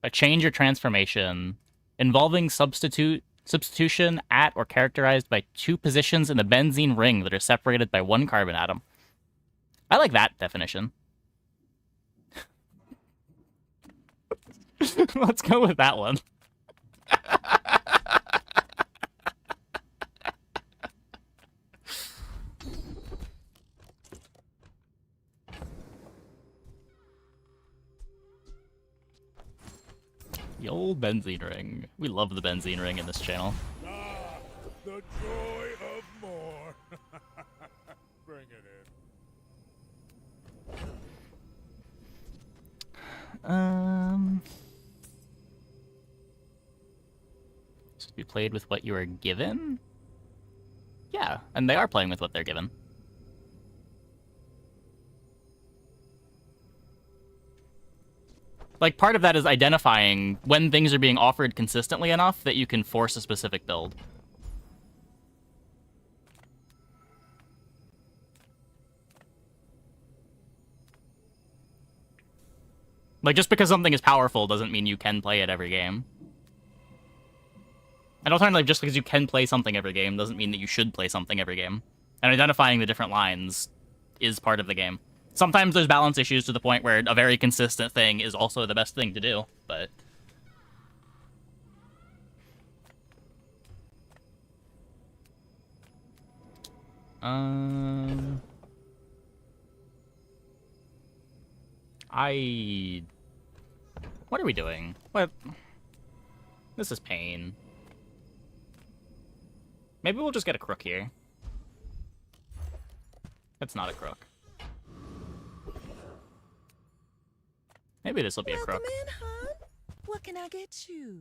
a change or transformation, involving substitution at or characterized by 2 positions in the benzene ring that are separated by 1 carbon atom. I like that definition. Let's go with that one. The old benzene ring. We love the benzene ring in this channel. Ah, the joy of more. Bring it in. So to be played with what you are given? Yeah, and they are playing with what they're given. Like, part of that is identifying when things are being offered consistently enough that you can force a specific build. Like, just because something is powerful doesn't mean you can play it every game. And alternatively, just because you can play something every game doesn't mean that you should play something every game. And identifying the different lines is part of the game. Sometimes there's balance issues to the point where a very consistent thing is also the best thing to do, but... What are we doing? What? This is pain. Maybe we'll just get a crook here. That's not a crook. Maybe this will be a crook. Welcome in, hon. What can I get you?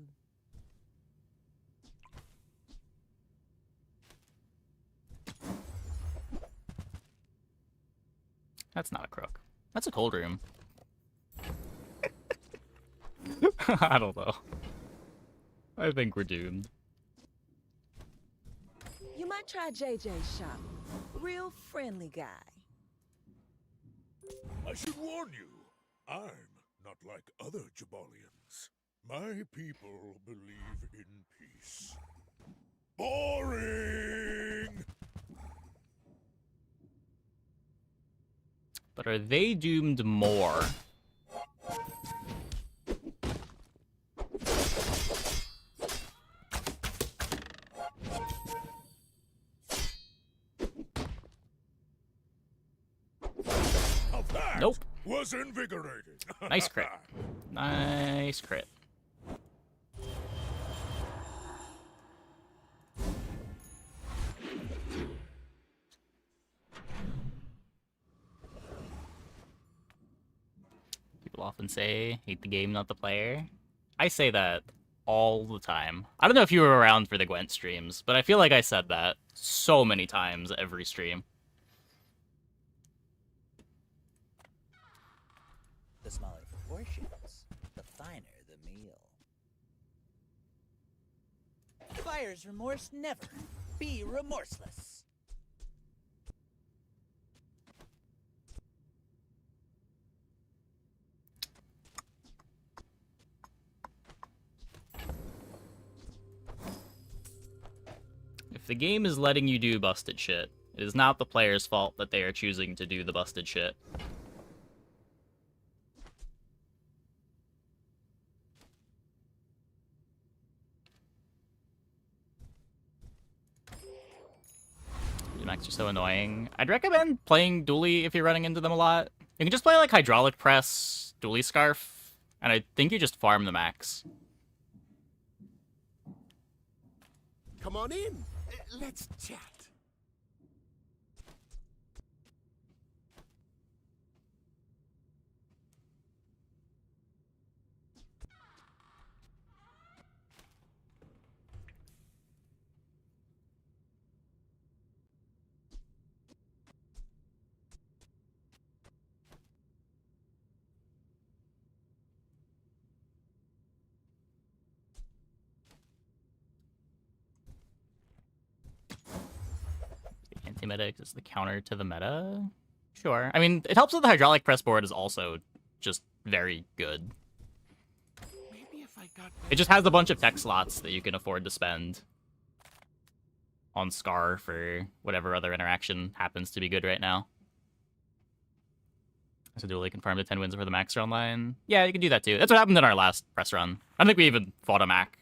That's not a crook. That's a cold room. I don't know. I think we're doomed. You might try JJ's shop. Real friendly guy. I should warn you, I'm not like other Jabalians. My people believe in peace. Boring! But are they doomed more? Nope. Was invigorating. Nice crit. Nice crit. People often say, hate the game, not the player. I say that all the time. I don't know if you were around for the Gwent streams, but I feel like I said that so many times every stream. The smaller the portions, the finer the meal. Buyer's remorse never. Be remorseless. If the game is letting you do busted shit, it is not the player's fault that they are choosing to do the busted shit. Max are so annoying. I'd recommend playing Dually if you're running into them a lot. You can just play like Hydraulic Press, Dually Scarf, and I think you just farm the max. Come on in. Let's chat. Anti-meta is the counter to the meta? Sure. I mean, it helps that the Hydraulic Press board is also just very good. Maybe if I got... It just has a bunch of tech slots that you can afford to spend on Scar for whatever other interaction happens to be good right now. So Dually can farm to 10 wins for the max run line. Yeah, you can do that too. That's what happened in our last press run. I don't think we even fought a Mac.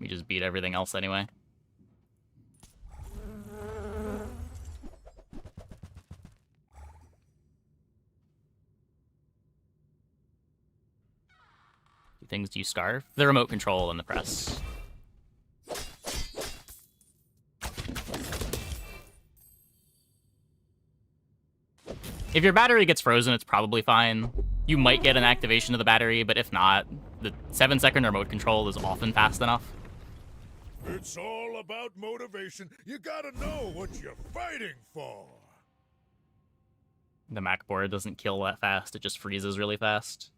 We just beat everything else anyway. Two things do you Scarf? The remote control and the press. If your battery gets frozen, it's probably fine. You might get an activation of the battery, but if not, the 7-second remote control is often fast enough. It's all about motivation. You gotta know what you're fighting for. The Mac board doesn't kill that fast, it just freezes really fast.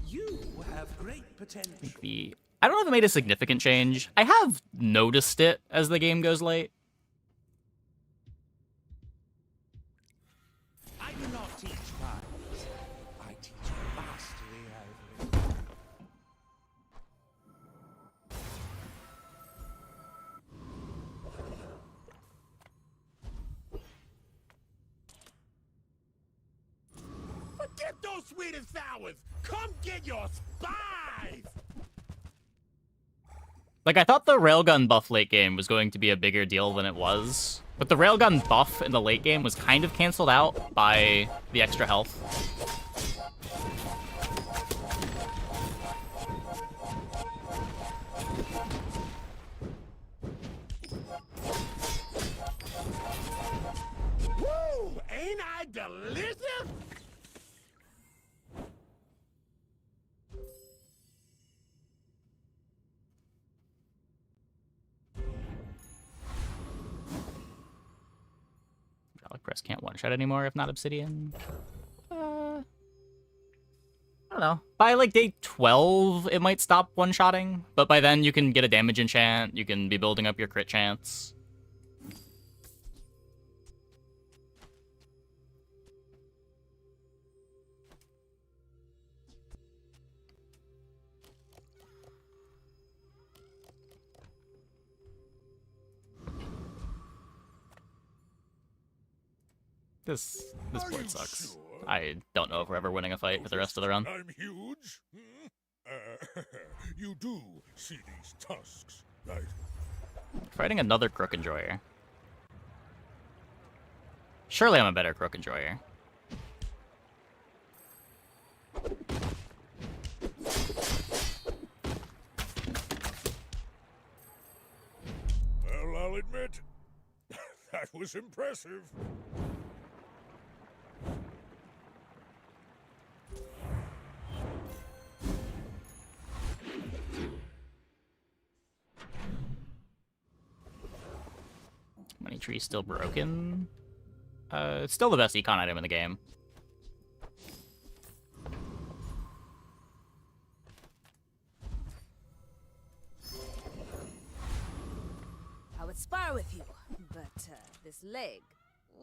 You have great potential. I think the I don't know if it made a significant change. I have noticed it as the game goes late. I do not teach violence. I teach mastery over it. Forget those sweet and sours! Come get your spies! Like, I thought the railgun buff late game was going to be a bigger deal than it was. But the railgun buff in the late game was kind of canceled out by the extra health. Woo! Ain't I delicious? Relic Press can't one-shot anymore if not Obsidian. I don't know. By like day 12, it might stop one-shotting, but by then you can get a damage enchant, you can be building up your crit chance. This board sucks. I don't know if we're ever winning a fight for the rest of the run. I'm huge? You do see these tusks, right? Fighting another Crook Enjoyer. Surely I'm a better Crook Enjoyer. Well, I'll admit, that was impressive. Money Tree still broken. It's still the best econ item in the game. I would spar with you, but this leg.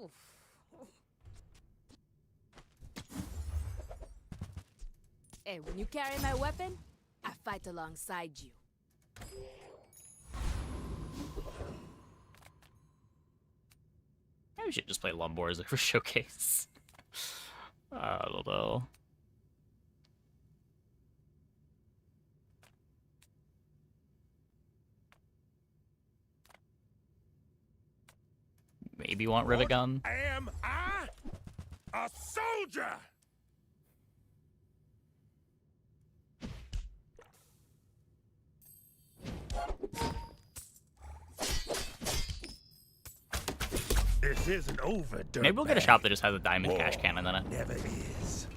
Oof. Hey, when you carry my weapon, I fight alongside you. Maybe we should just play Lumbors over Showcase. I don't know. Maybe want Rivet Gun. Am I a soldier? This isn't over, dirt Maybe we'll get a bag. shop that just has a diamond cash cannon in it. Never is.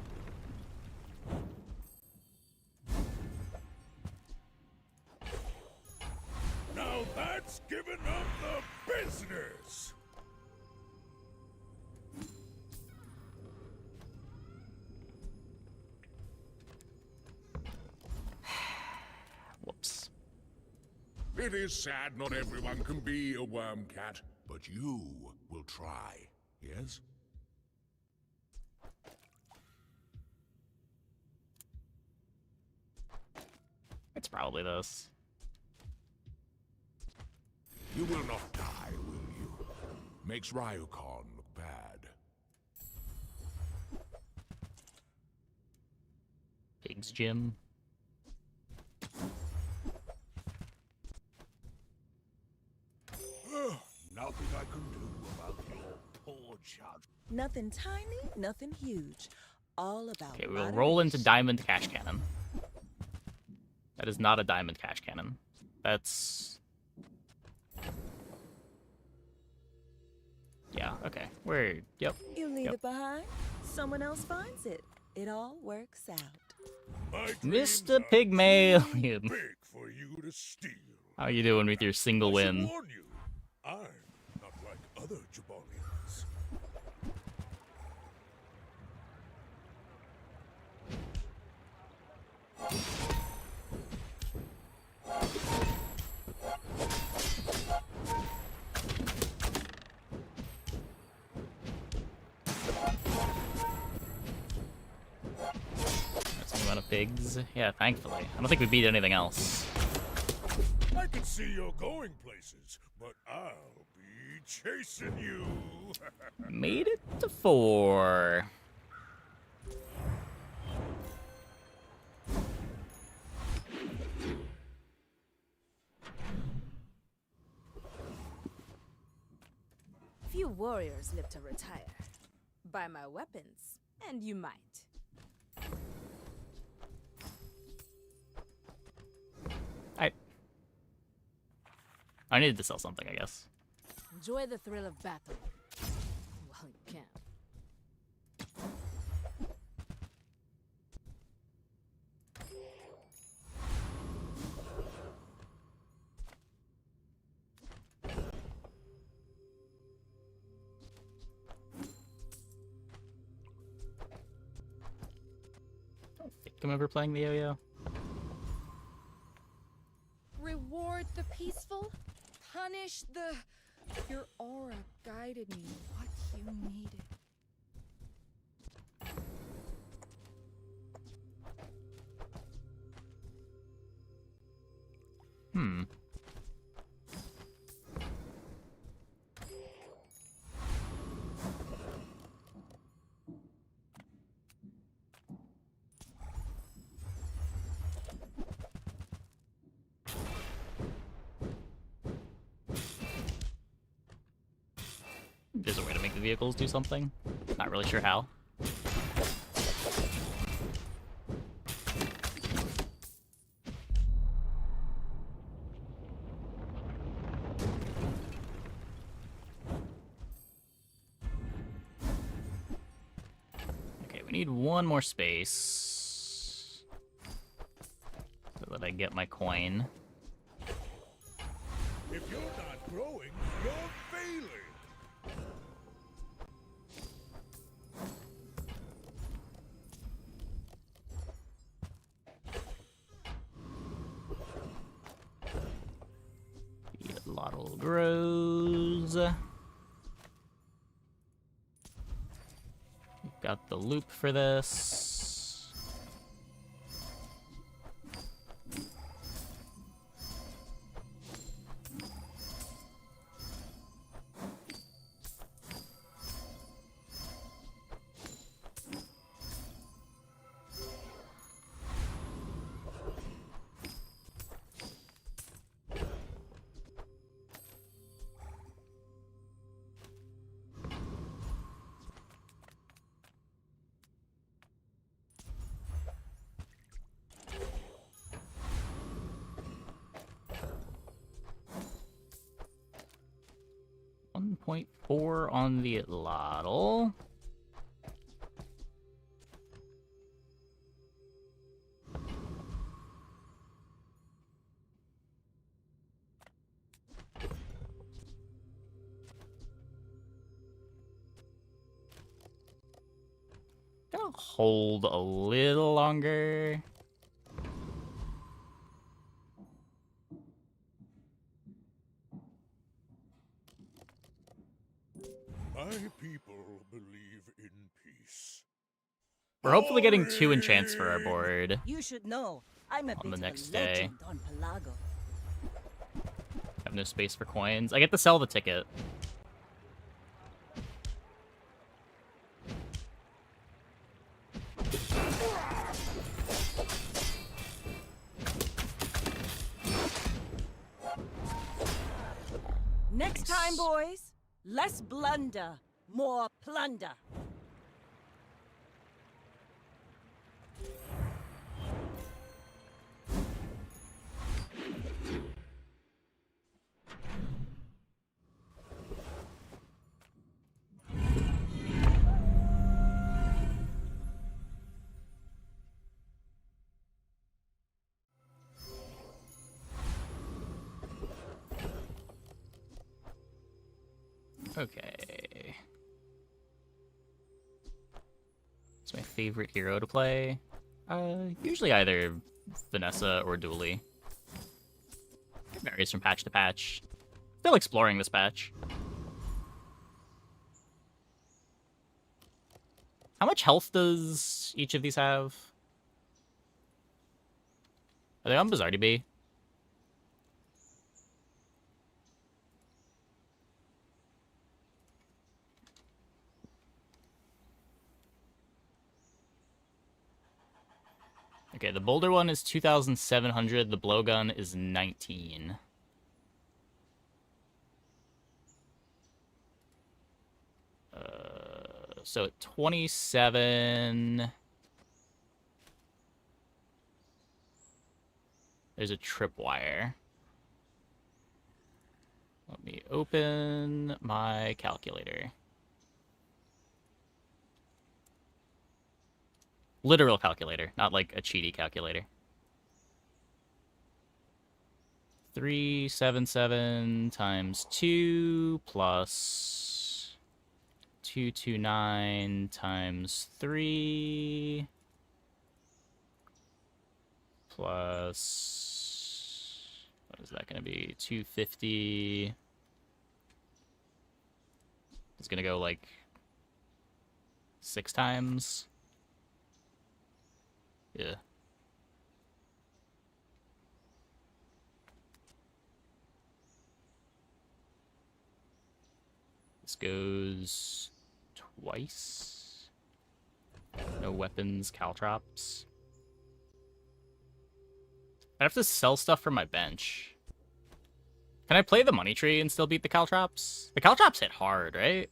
Now that's giving up the business. Whoops. It is sad not everyone can be a worm cat, but you will try, yes? It's probably this. You will not die, will you? Makes Ryukon look bad. Pig's Gym. Nothing I can do about your poor judge. Nothing tiny, nothing huge. All about Okay, we'll roll into Diamond Cash Cannon. That is not a Diamond Cash Cannon. That's... Yeah, okay. We're... Yep. You leave Yep. it behind, someone else finds it. It all works out. Mr. Pygmalion. Big for you to steal. How you doing with your single I should win? warn you, I'm not like other Jabalians. Pigs. Yeah, thankfully. I don't think we beat anything else. I can see you're going places, but I'll be chasing you. Made it to 4. Few warriors live to retire. Buy my weapons, and you might. I needed to sell something, I guess. Enjoy the thrill of battle. While you can. Come over playing the yo-yo. Reward the peaceful, punish the... Your aura guided me what you needed. There's a way to make the vehicles do something. Not really sure how. Okay, we need one more space so that I get my coin. If you're not growing, you're failing. Lottle grows. We've got the loop for this. .4 on the Lottle. Gonna hold a little longer. My people believe in peace. We're hopefully getting 2 enchants for our board You should know, I'm a on bit the of next a day. legend on Pelago. Have no space for coins. I get to sell the ticket. Next time, boys, less blunder, more plunder. Okay. It's my favorite hero to play. Usually either Vanessa or Dooley. It varies from patch to patch. Still exploring this patch. How much health does each of these have? Are they on Bizarre B? Okay, the boulder one is 2,700. The blowgun is 19. So at 27, there's a tripwire. Let me open my calculator. Literal calculator, not like a cheaty calculator. 377 times 2 plus 229 times 3 plus, what is that going to be? 250. It's going to go like 6 times. Yeah. This goes twice. No weapons, caltrops. I have to sell stuff from my bench. Can I play the money tree and still beat the caltrops? The caltrops hit hard, right?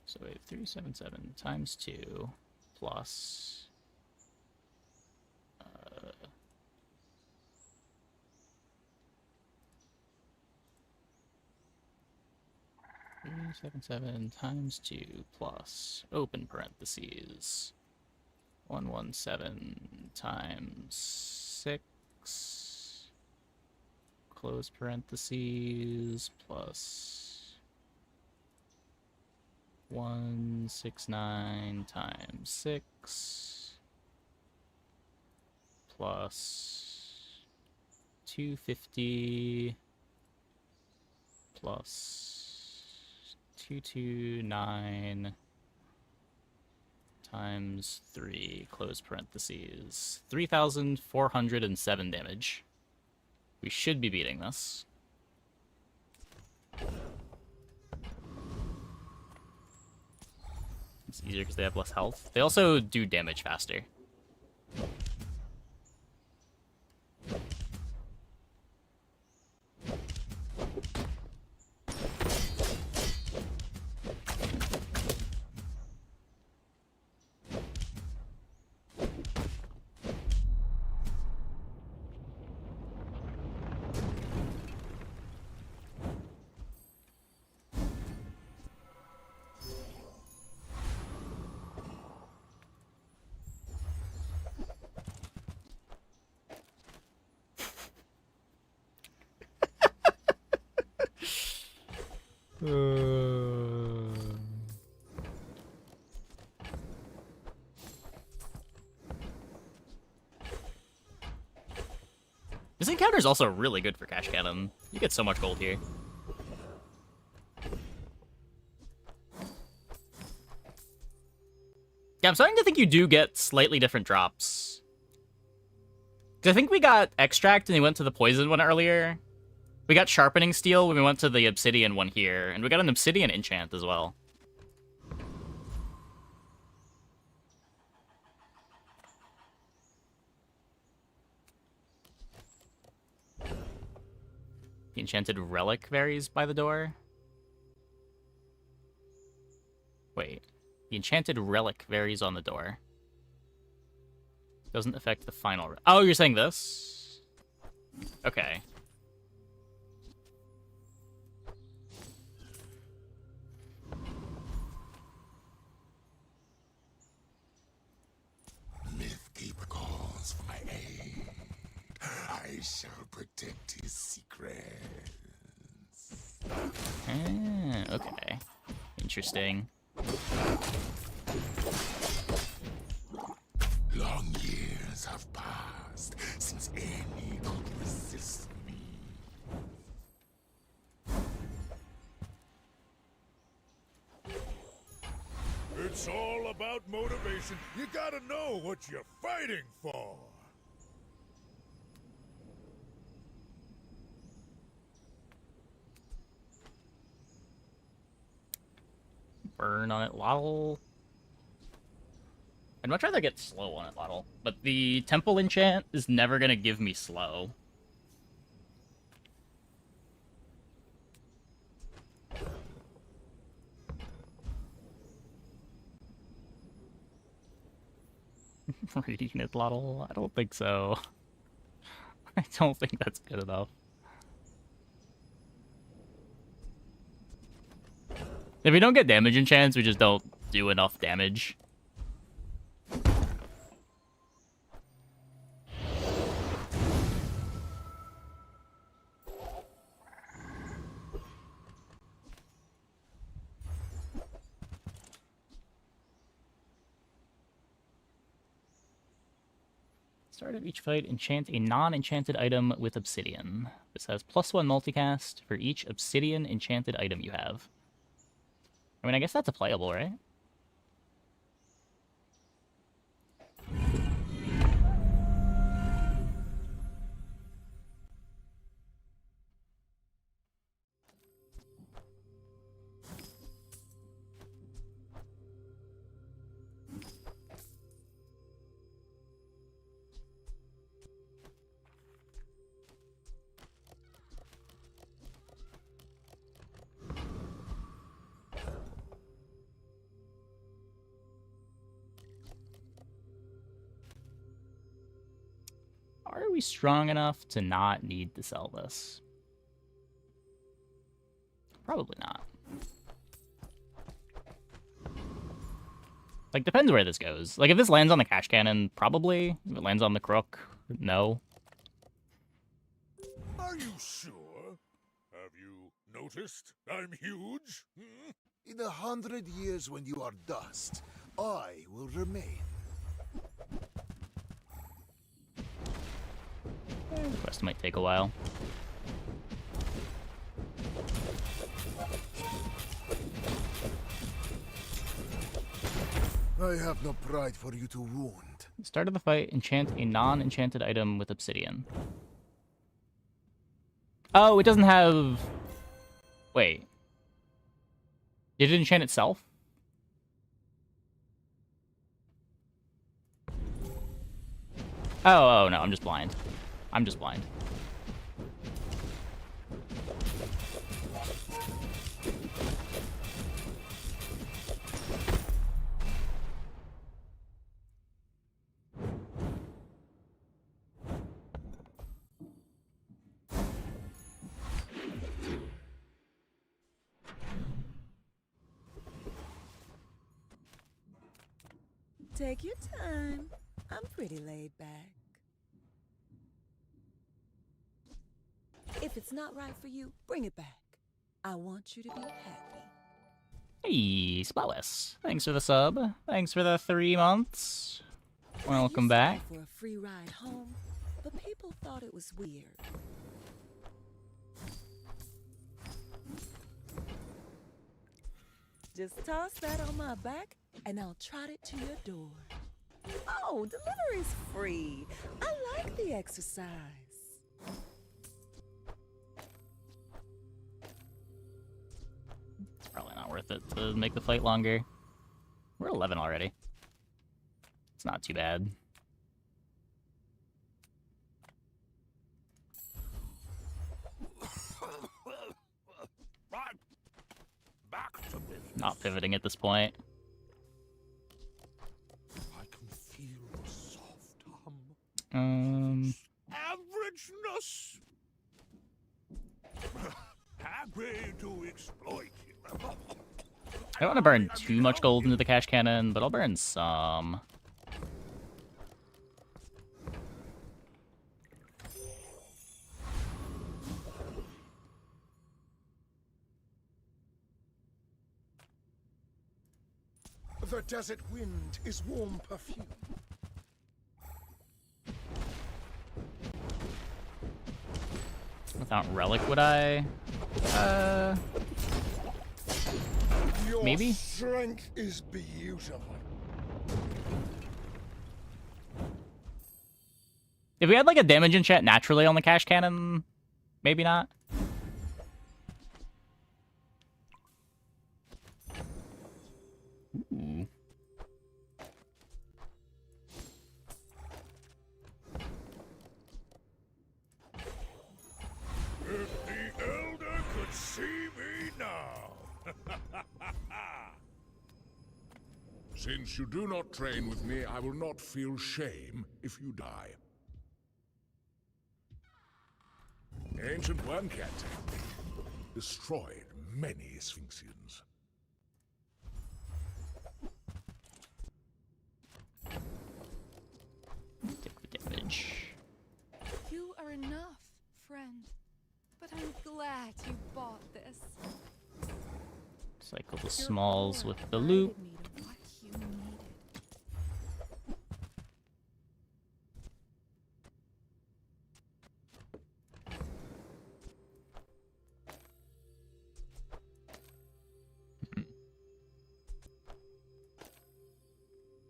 So wait, 377 times 2 plus 377 times 2 plus open parentheses 117 times 6 close parentheses plus 169 times 6 plus 250 plus 229 times 3 close parentheses 3,407 damage. We should be beating this. It's easier because they have less health. They also do damage faster. This encounter is also really good for Cash Cannon. You get so much gold here. Yeah, I'm starting to think you do get slightly different drops. 'Cause I think we got Extract and we went to the Poison one earlier. We got Sharpening Steel when we went to the Obsidian one here. And we got an Obsidian enchant as well. The Enchanted Relic varies by the door. Wait. The Enchanted Relic varies on the door. Doesn't affect the final... Oh, you're saying this? Okay. Mythkeeper calls for my aid. I shall protect his secrets. Okay. Interesting. Long years have passed since any could resist me. It's all about motivation. You gotta know what you're fighting for. Burn on it, lol. I'd much rather get slow on it, lol. But the temple enchant is never gonna give me slow. Reading it, lol. I don't think so. I don't think that's good enough. If we don't get damage enchants, we just don't do enough damage. Start of each fight, enchant a non-enchanted item with obsidian. This has +1 multicast for each obsidian enchanted item you have. I mean, I guess that's a playable, right? Are we strong enough to not need to sell this? Probably not. Like, depends where this goes. Like, if this lands on the cash cannon, probably. If it lands on the crook, no. Are you sure? Have you noticed I'm huge? Hmm? In 100 years when you are dust, I will remain. The quest might take a while. I have no pride for you to wound. Start of the fight, enchant a non-enchanted item with obsidian. Oh, it doesn't have... Wait. Did it enchant itself? Oh, no, I'm just blind. I'm just blind. Take your time. I'm pretty laid back. If it's not right for you, bring it back. I want you to be happy. Hey, Splowess. Thanks for the sub. Thanks for the 3 months. Welcome back. For a free ride home, but people thought it was weird. Just toss that on my back, and I'll trot it to your door. Oh, delivery's free. I like the exercise. It's probably not worth it to make the fight longer. We're 11 already. It's not too bad. Back to business. Not pivoting at this point. I can feel the soft hum. Averageness. Happy to exploit you. I don't want to burn too much gold into the cash cannon, but I'll burn some. The desert wind is warm perfume. Without relic, would I? Your Maybe? strength is beautiful. If we had like a damage enchant naturally on the cash cannon, maybe not. Ooh. If the Elder could see me now! Since you do not train with me, I will not feel shame if you die. Ancient One Cat destroyed many Sphinxians. Take the damage. You are enough, friend. But I'm glad you bought this. Cycle the smalls with the loop. What you needed.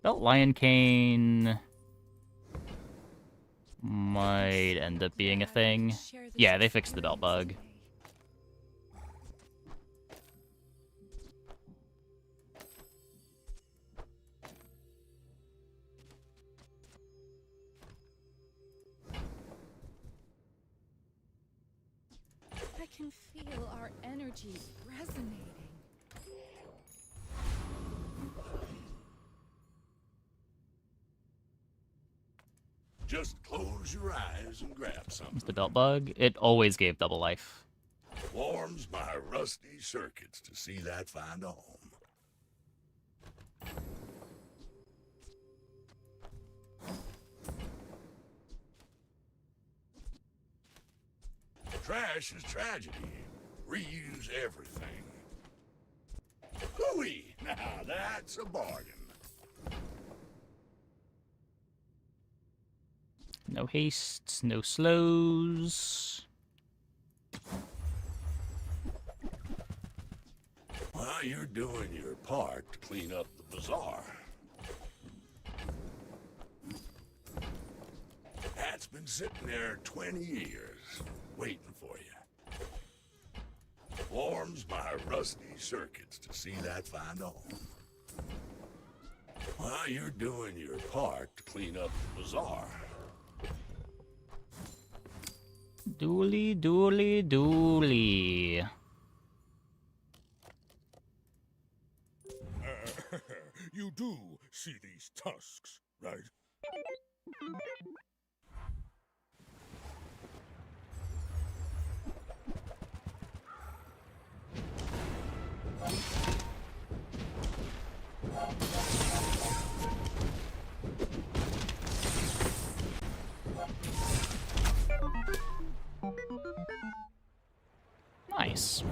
Belt Lion Cane might end up being a thing. Yeah, they fixed the belt bug. I can feel our energies resonating. Just close your eyes and grab something. It's the belt bug. It always gave double life. Warms my rusty circuits to see that find a home. Trash is tragedy. Reuse everything. Hooey! Now that's a bargain. No hastes, no slows. While you're doing your part to clean up the bazaar, that's been sitting there 20 years, waiting for you. Warms my rusty circuits to see that find a home. While you're doing your part to clean up the bazaar, Dooley, dooley, dooley. You do see these tusks, right? Nice.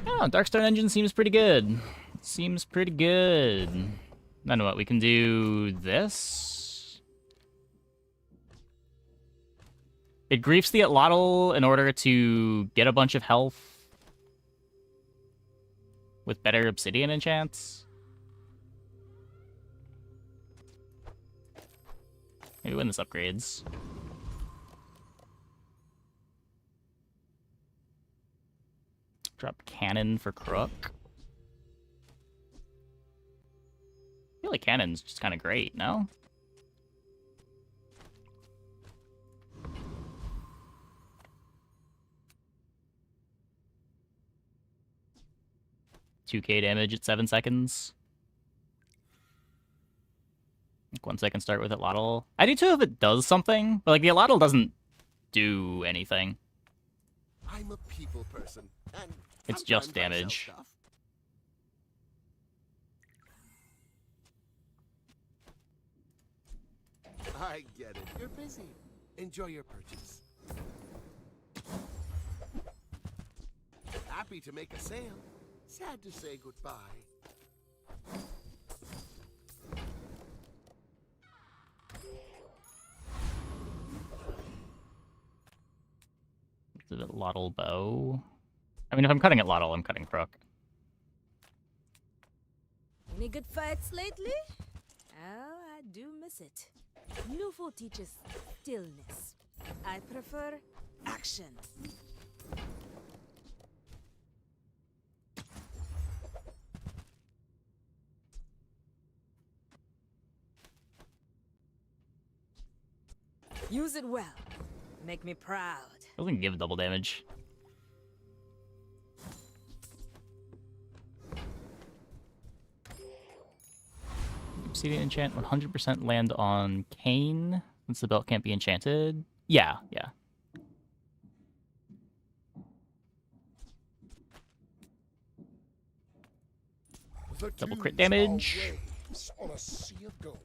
Oh, Darkstone engine seems pretty good. Seems pretty good. Then what? We can do this. It griefs the Atlatl in order to get a bunch of health with better obsidian enchants. Maybe when this upgrades. Drop cannon for Crook. I feel like cannon's just kind of great, no? $2k damage at 7 seconds. Like 1 second start with Atlatl. I do too if it does something, but like the Atlatl doesn't do anything. I'm a people person, and It's just sometimes I sell damage. stuff. I get it. You're busy. Enjoy your purchase. Happy to make a sale. Sad to say goodbye. Is it Lottle Bow? I mean, if I'm cutting at Lottle, I'm cutting Crook. Any good fights lately? Oh, I do miss it. Newfo teaches stillness. I prefer action. Use it well. Make me proud. Doesn't give double damage. Obsidian enchant 100% land on Kain, since the belt can't be enchanted. Yeah. Double crit damage. On a sea of gold.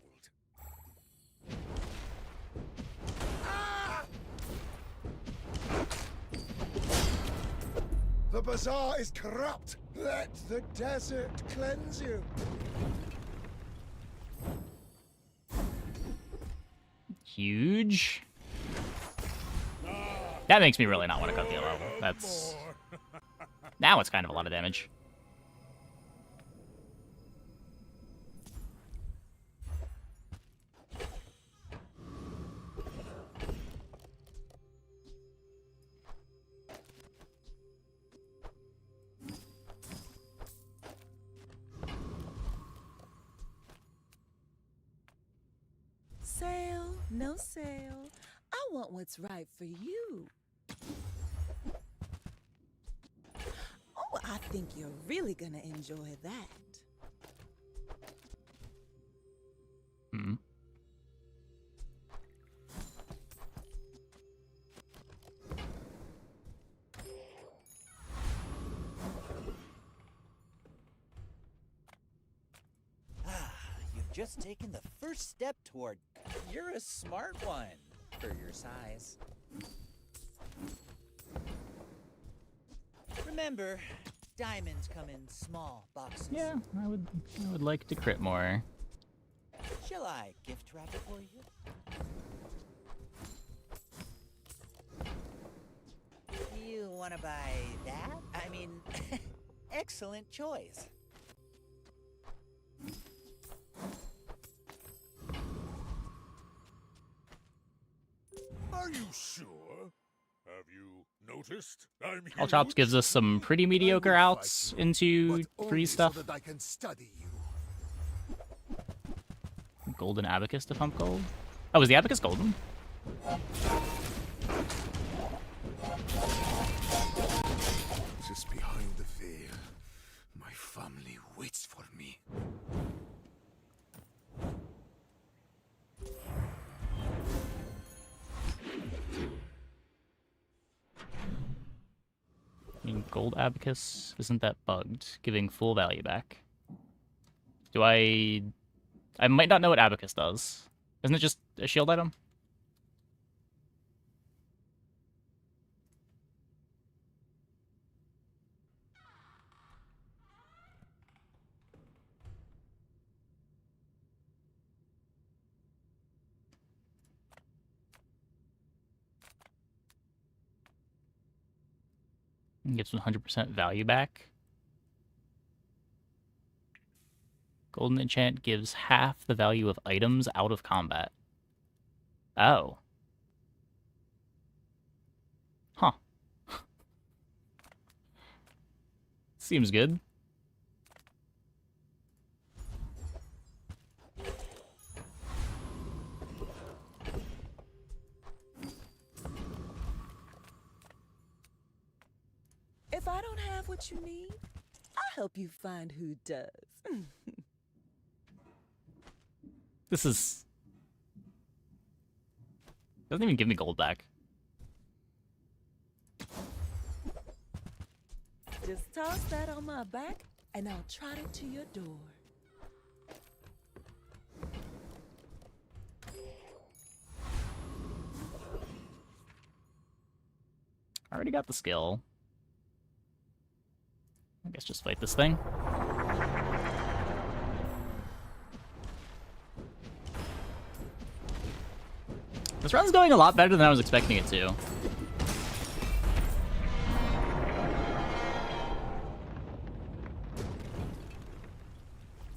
The bazaar is corrupt. Let the desert cleanse you. Huge. That makes me really not want to cut the yellow. That's... Now it's kind of a lot of damage. Sale, no sale. I want what's right for you. Oh, I think you're really gonna enjoy that. Hmm. You've just taken the first step toward... You're a smart one for your size. Remember, diamonds come in small boxes. Yeah, I would like to crit more. Shall I gift wrap it for you? You want to buy that? I mean, excellent choice. Are you sure? Have you noticed? I'm here. All Chops gives us some pretty mediocre outs into free stuff. So that I can study you. Golden Abacus to pump gold? Oh, is the Abacus golden? Just behind the veil, my family waits for me. I mean, gold Abacus, isn't that bugged? Giving full value back. Do I might not know what Abacus does. Isn't it just a shield item? Gives 100% value back. Golden Enchant gives half the value of items out of combat. Oh. Huh. Seems good. If I don't have what you need, I'll help you find who does. This is... Doesn't even give me gold back. Just toss that on my back, and I'll trot it to your door. already got the skill. I guess just fight this thing. This run's going a lot better than I was expecting it to.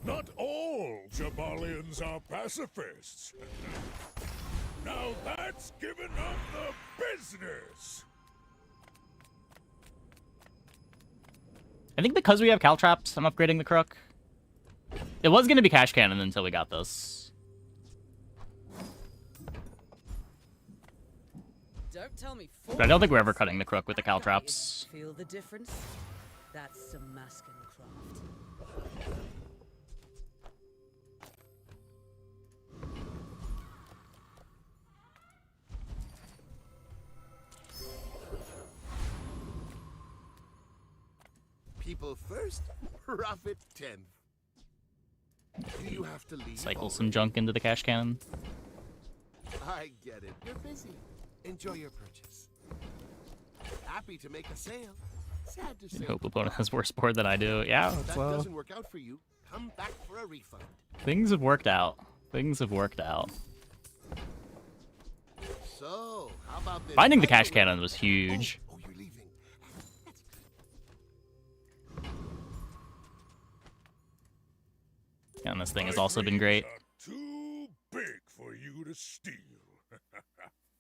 Not all Jabalians are pacifists. Now that's giving up the business. I think because we have Caltrops, I'm upgrading the Crook. It was going to be Cash Cannon until we got this. Don't tell me. But I don't think we're ever cutting the Crook with the Caltrops. Feel the difference? That's Damascan craft. People first, profit 10th. Do you have to leave? Cycle some junk into the Cash Cannon. I get it. You're busy. Enjoy your purchase. Happy to make a sale. Sad to say. I hope opponent has worse board than I do. Yeah, If that doesn't work out for you, come back for a refund. Things have worked out. Things have worked out. So, how about this? Finding the Cash Cannon was huge. Oh, you're leaving. And this thing has also been great. Too big for you to steal.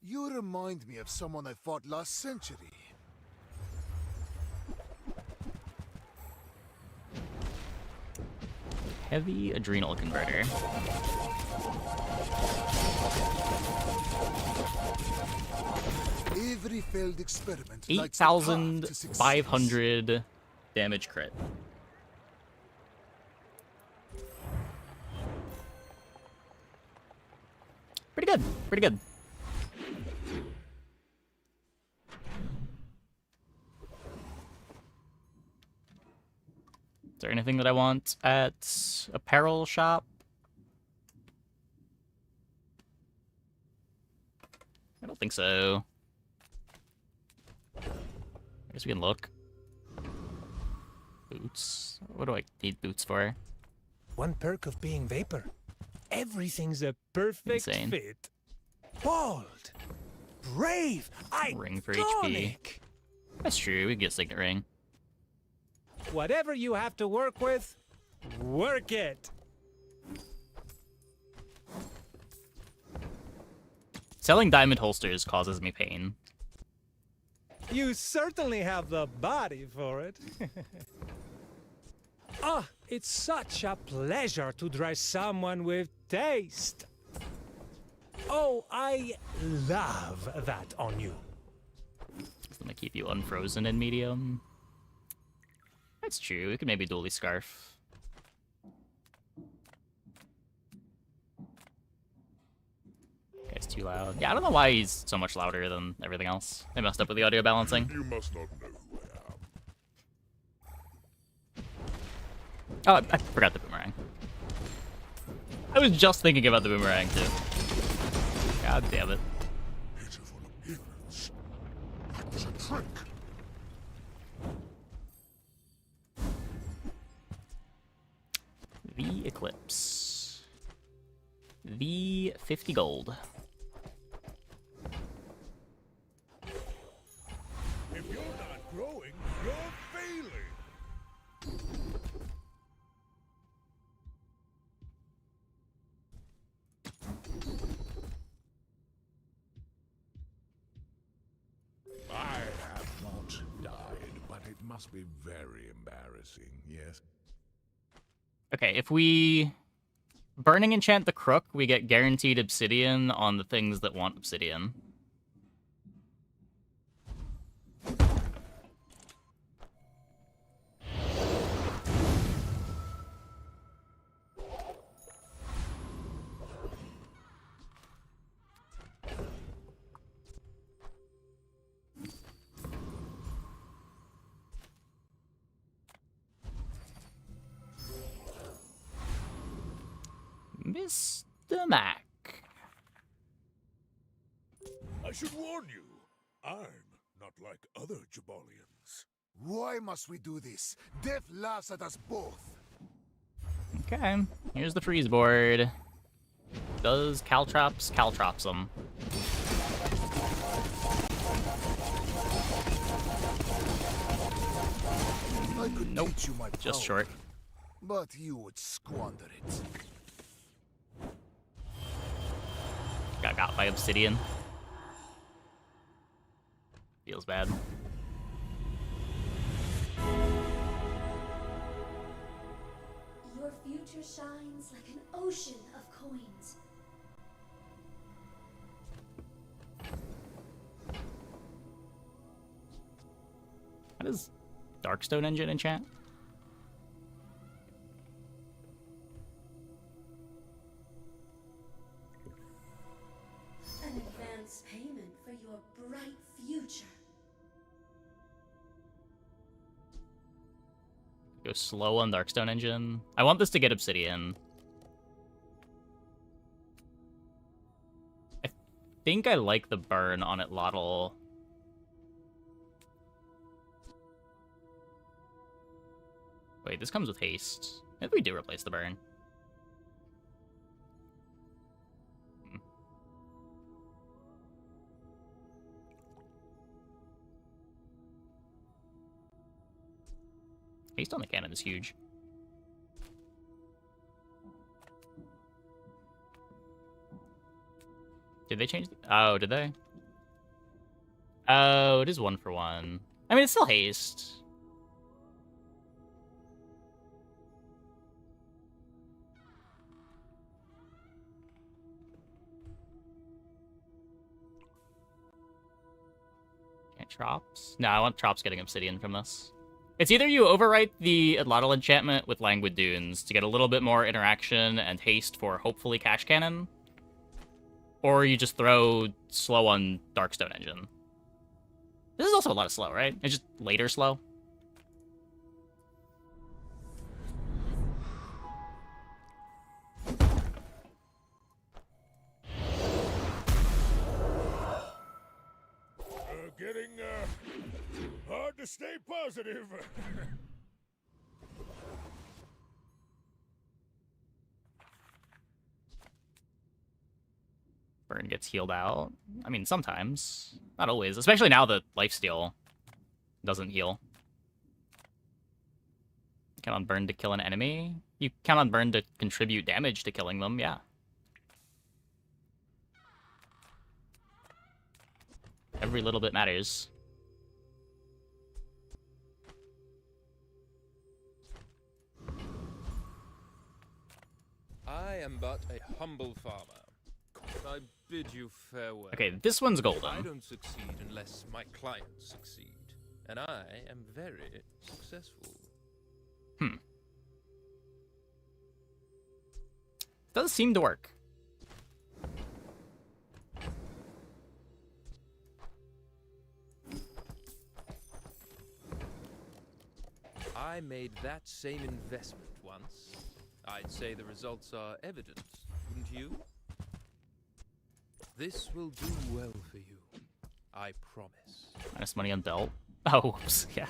You remind me of someone I fought last century. Heavy Adrenal Converter. Every failed experiment. 8,500 damage crit. Pretty good. Pretty good. Is there anything that I want at apparel shop? I don't think so. I guess we can look. Boots. What do I need boots for? One perk of being Vapor. Everything's a perfect Insane. fit. Bold. Brave. Ring for HP. That's true. We can get Signet Ring. Whatever you have to work with, work it. Selling diamond holsters causes me pain. You certainly have the body for it. Ah, it's such a pleasure to dress someone with taste. Oh, I love that on you. It's gonna keep you unfrozen in medium. That's true. We could maybe dually Scarf. Guy's too loud. Yeah, I don't know why he's so much louder than everything else. They messed up with the audio balancing. You must not know who I am. Oh, I forgot the boomerang. I was just thinking about the boomerang, too. God damn it. Pitiful appearance. That was a trick. The Eclipse. The 50 gold. If you're not growing, you're failing. I have not died, but it must be very embarrassing, yes? Okay, if we burning enchant the Crook, we get guaranteed obsidian on the things that want obsidian. Mr. Mac. I should warn you, I'm not like other Jabalians. Why must we do this? Death laughs at us both. Okay, here's the freeze board. Does Caltrops them? I could Nope, teach you my power, just short. but you would squander it. Got by Obsidian. Feels bad. Your future shines like an ocean of coins. How does Darkstone Engine enchant? An advance payment for your bright future. Go slow on Darkstone Engine. I want this to get Obsidian. I think I like the burn on it, Lotl. Wait, this comes with haste. If we do replace the burn. Haste on the cannon is huge. Did they change the... Oh, did they? Oh, it is 1 for 1. I mean, it's still haste. Can't Trops? No, I want Trops getting Obsidian from this. It's either you overwrite the Atlatl enchantment with Languid Dunes to get a little bit more interaction and haste for hopefully Cash Cannon, or you just throw slow on Darkstone Engine. This is also a lot of slow, right? It's just later slow. Getting hard to stay positive. Burn gets healed out. I mean, sometimes. Not always. Especially now that Lifesteal doesn't heal. Count on Burn to kill an enemy? You count on Burn to contribute damage to killing them, yeah. Every little bit matters. I am but a humble farmer. I bid you farewell. Okay, this one's golden. I don't succeed unless my clients succeed. And I am very successful. Does seem to work. I made that same investment once. I'd say the results are evident, wouldn't you? This will do well for you. I promise. Minus money on Delt. Oh, whoops. Yeah.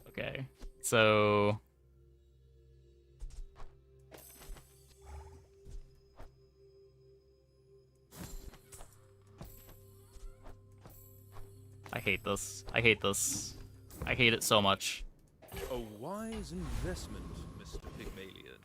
Okay. So... I hate this. I hate this. I hate it so much. A wise investment, Mr. Pygmalion.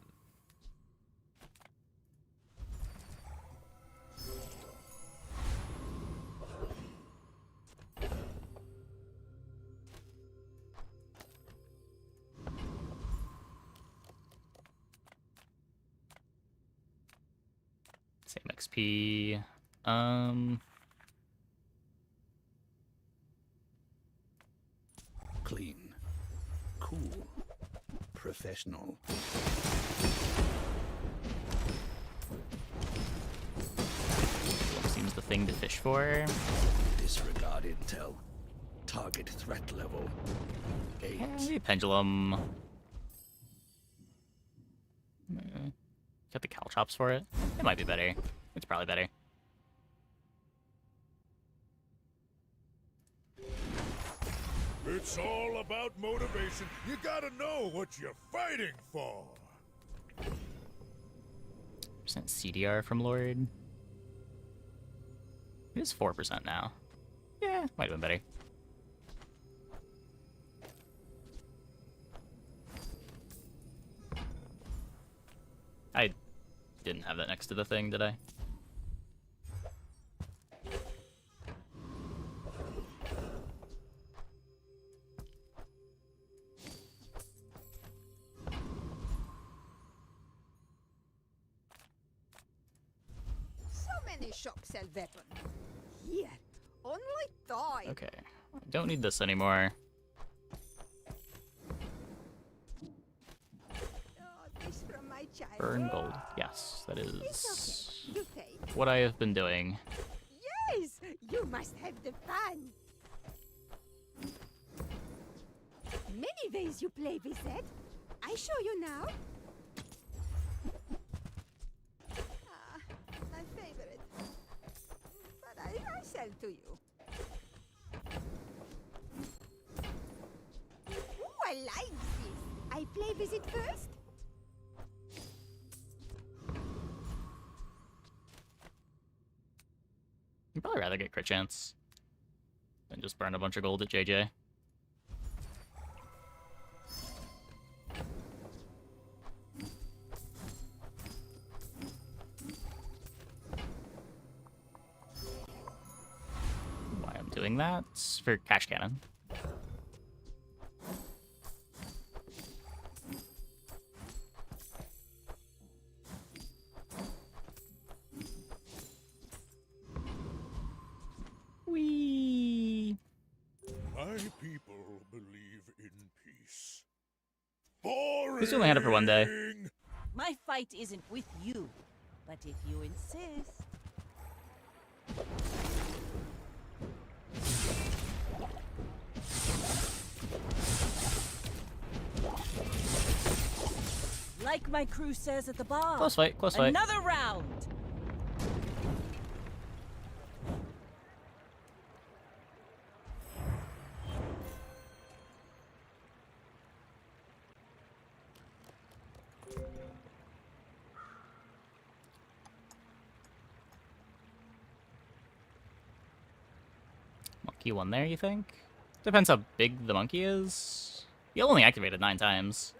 Same XP. Clean. Cool. Professional. Seems the thing to fish for. Disregard intel. Target threat level 8. Maybe Pendulum. Got the Caltrops for it. It might be better. It's probably better. It's all about motivation. You gotta know what you're fighting for. Percent CDR from Lord. It is 4% now. Yeah, might have been better. I didn't have that next to the thing, did I? So many shops sell weapons. Here, only die. Okay. I don't need this anymore. This from my child. Burn gold. Yes, that is You take. what I have been doing. Yes, you must have the fun. Many ways you play with that. I show you now. Ah, my favorite. But I sell to you. Ooh, I like this. I play with it first. I'd probably rather get crit chance than just burn a bunch of gold at JJ. Why I'm doing that? For cash cannon. Whee! My people believe in peace. This only had it for one day. My fight isn't with you, but if you insist. Like my crew says at the bar. Close fight, close fight. Another round. Monkey one there, you think? Depends how big the monkey is. You only activated 9 times.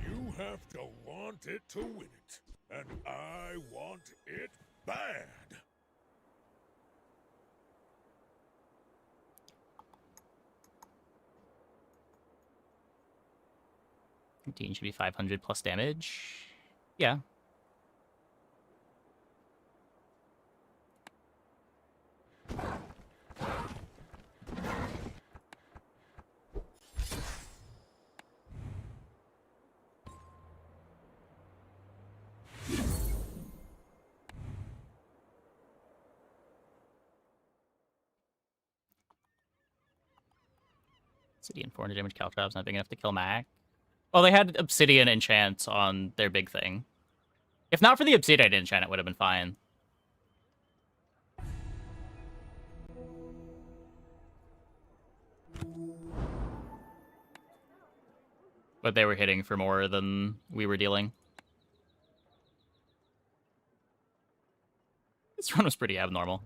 You have to want it to win it. And I want it bad. Dean should be 500 plus damage. Yeah. Obsidian 400 damage Caltrap's not big enough to kill Mac. Well, they had Obsidian enchant on their big thing. If not for the Obsidian enchant, it would have been fine. But they were hitting for more than we were dealing. This run was pretty abnormal.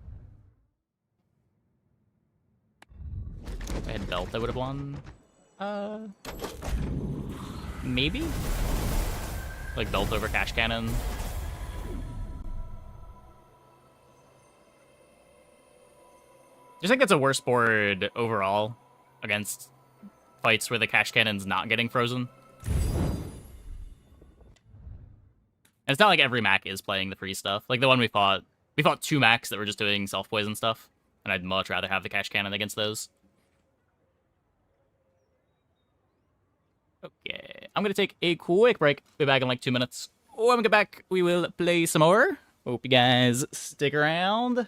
If I had Belt, I would have won. Maybe? Like Belt over Cash Cannon. I just think that's a worse board overall against fights where the Cash Cannon's not getting frozen. And it's not like every Mac is playing the free stuff. Like the one we fought 2 Macs that were just doing self-poison stuff. And I'd much rather have the Cash Cannon against those. Okay, I'm gonna take a quick break. Be back in like 2 minutes. When we get back, we will play some more. Hope you guys stick around.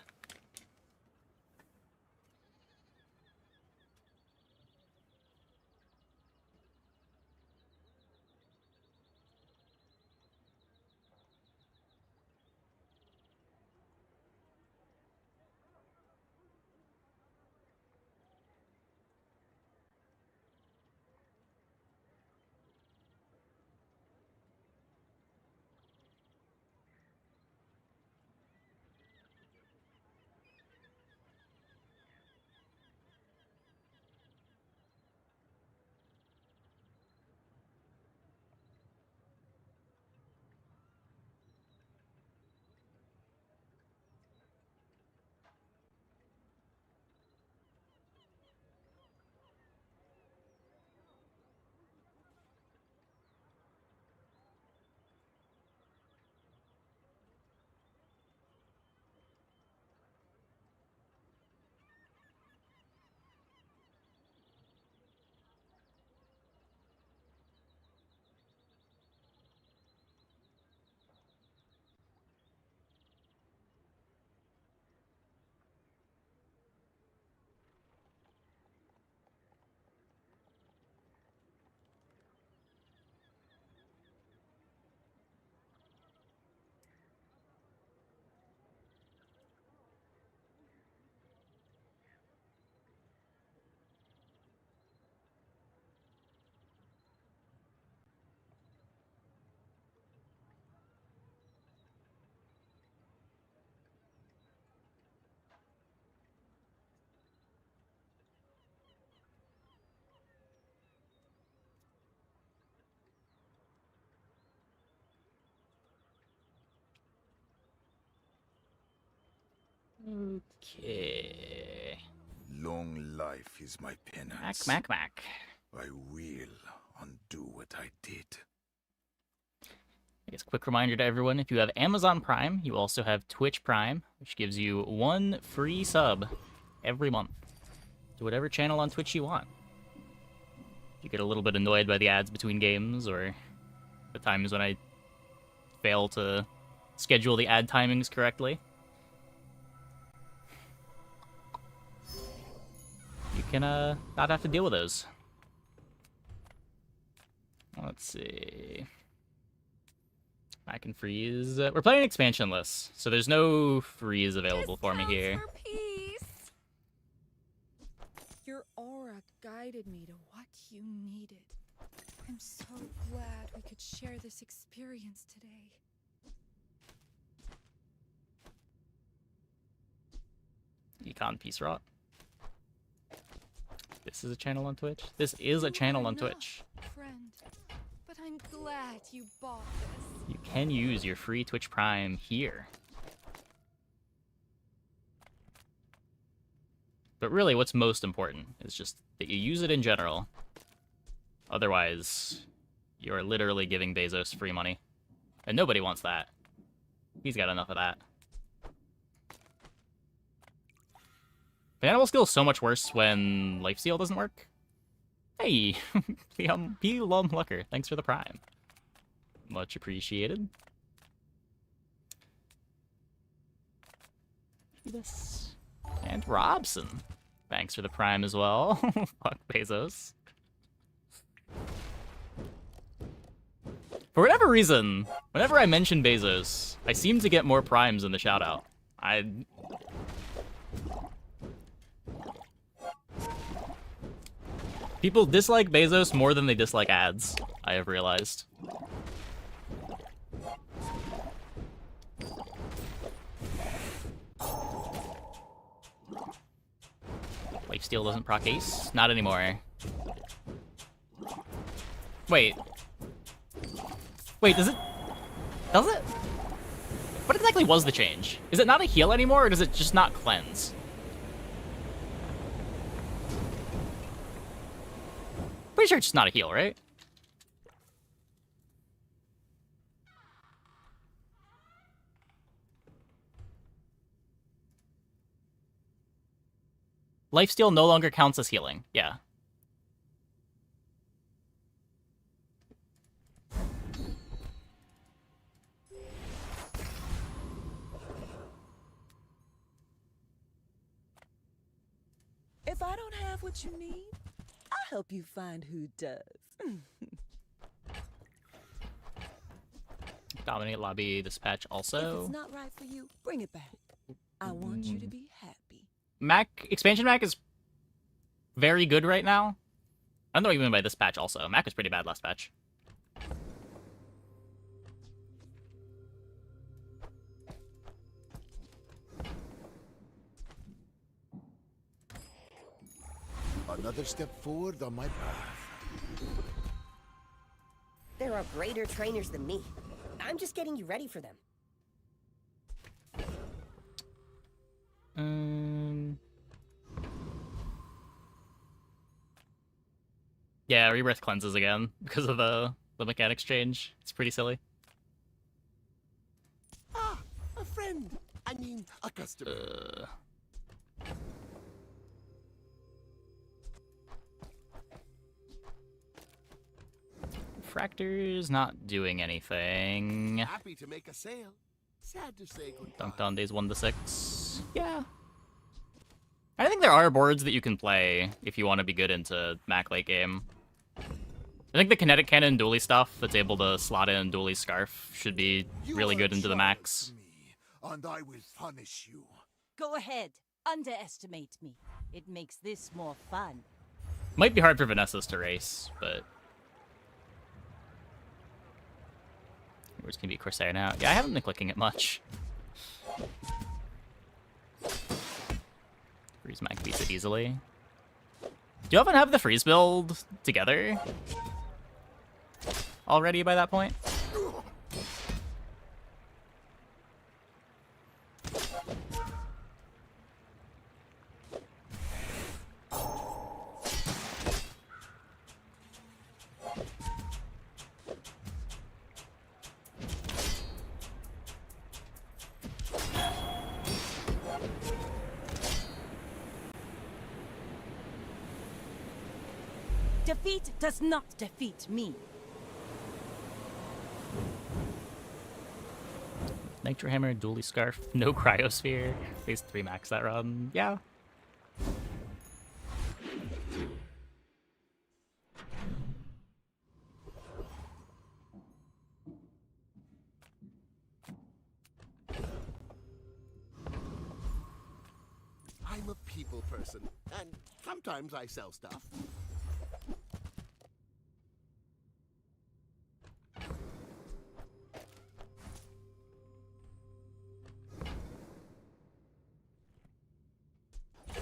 Okay. Long life is my penance. Mac. I will undo what I did. I guess quick reminder to everyone, if you have Amazon Prime, you also have Twitch Prime, which gives you 1 free sub every month to whatever channel on Twitch you want. If you get a little bit annoyed by the ads between games or the times when I fail to schedule the ad timings correctly, you can not have to deal with those. Let's see. I can freeze. We're playing expansionless, so there's no freeze available for me here. For peace. Your aura guided me to what you needed. I'm so glad we could share this experience today. Econ Peace Rot. This is a channel on Twitch? This is a channel on Twitch. Friend, but I'm glad you bought this. You can use your free Twitch Prime here. But really, what's most important is just that you use it in general. Otherwise, you're literally giving Bezos free money. And nobody wants that. He's got enough of that. The animal skill is so much worse when Lifesteal doesn't work. Hey, P. Lom Lucker, thanks for the Prime. Much appreciated. This. And Robson, thanks for the Prime as well. Fuck Bezos. For whatever reason, whenever I mention Bezos, I seem to get more Primes in the shoutout. People dislike Bezos more than they dislike ads, I have realized. Lifesteal doesn't proc Ace? Not anymore. Wait, does it? Does it? What exactly was the change? Is it not a heal anymore, or does it just not cleanse? Pretty sure it's just not a heal, right? Lifesteal no longer counts as healing. Yeah. If I don't have what you need, I'll help you find who does. Dominate lobby dispatch If also. it's not right for you, bring it back. I want you to be happy. Expansion Mac is very good right now. I don't know what you mean by this patch also. Mac was pretty bad last patch. Another step forward on my path. There are greater trainers than me. I'm just getting you ready for them. Yeah, Rebirth cleanses again because of the mechanics change. It's pretty silly. Ah, a friend. I mean, a customer. Fractor's not doing anything. Happy to make a sale. Sad to say goodbye. Dunked on days 1 to 6. Yeah. I think there are boards that you can play if you want to be good into Mac late game. I think the Kinetic Cannon dually stuff that's able to slot in dually Scarf should be really good into the Max. And I will punish you. Go ahead. Underestimate me. It makes this more fun. Might be hard for Vanessa's to race, but... Where's gonna be Corsair now? Yeah, I haven't been clicking it much. Freeze Mac beats it easily. Do you often have the freeze build together already by that point? Defeat does not defeat me. Nitro Hammer, Dually Scarf, no Cryosphere. Phase 3 max that run. Yeah. I'm a people person, and sometimes I sell stuff.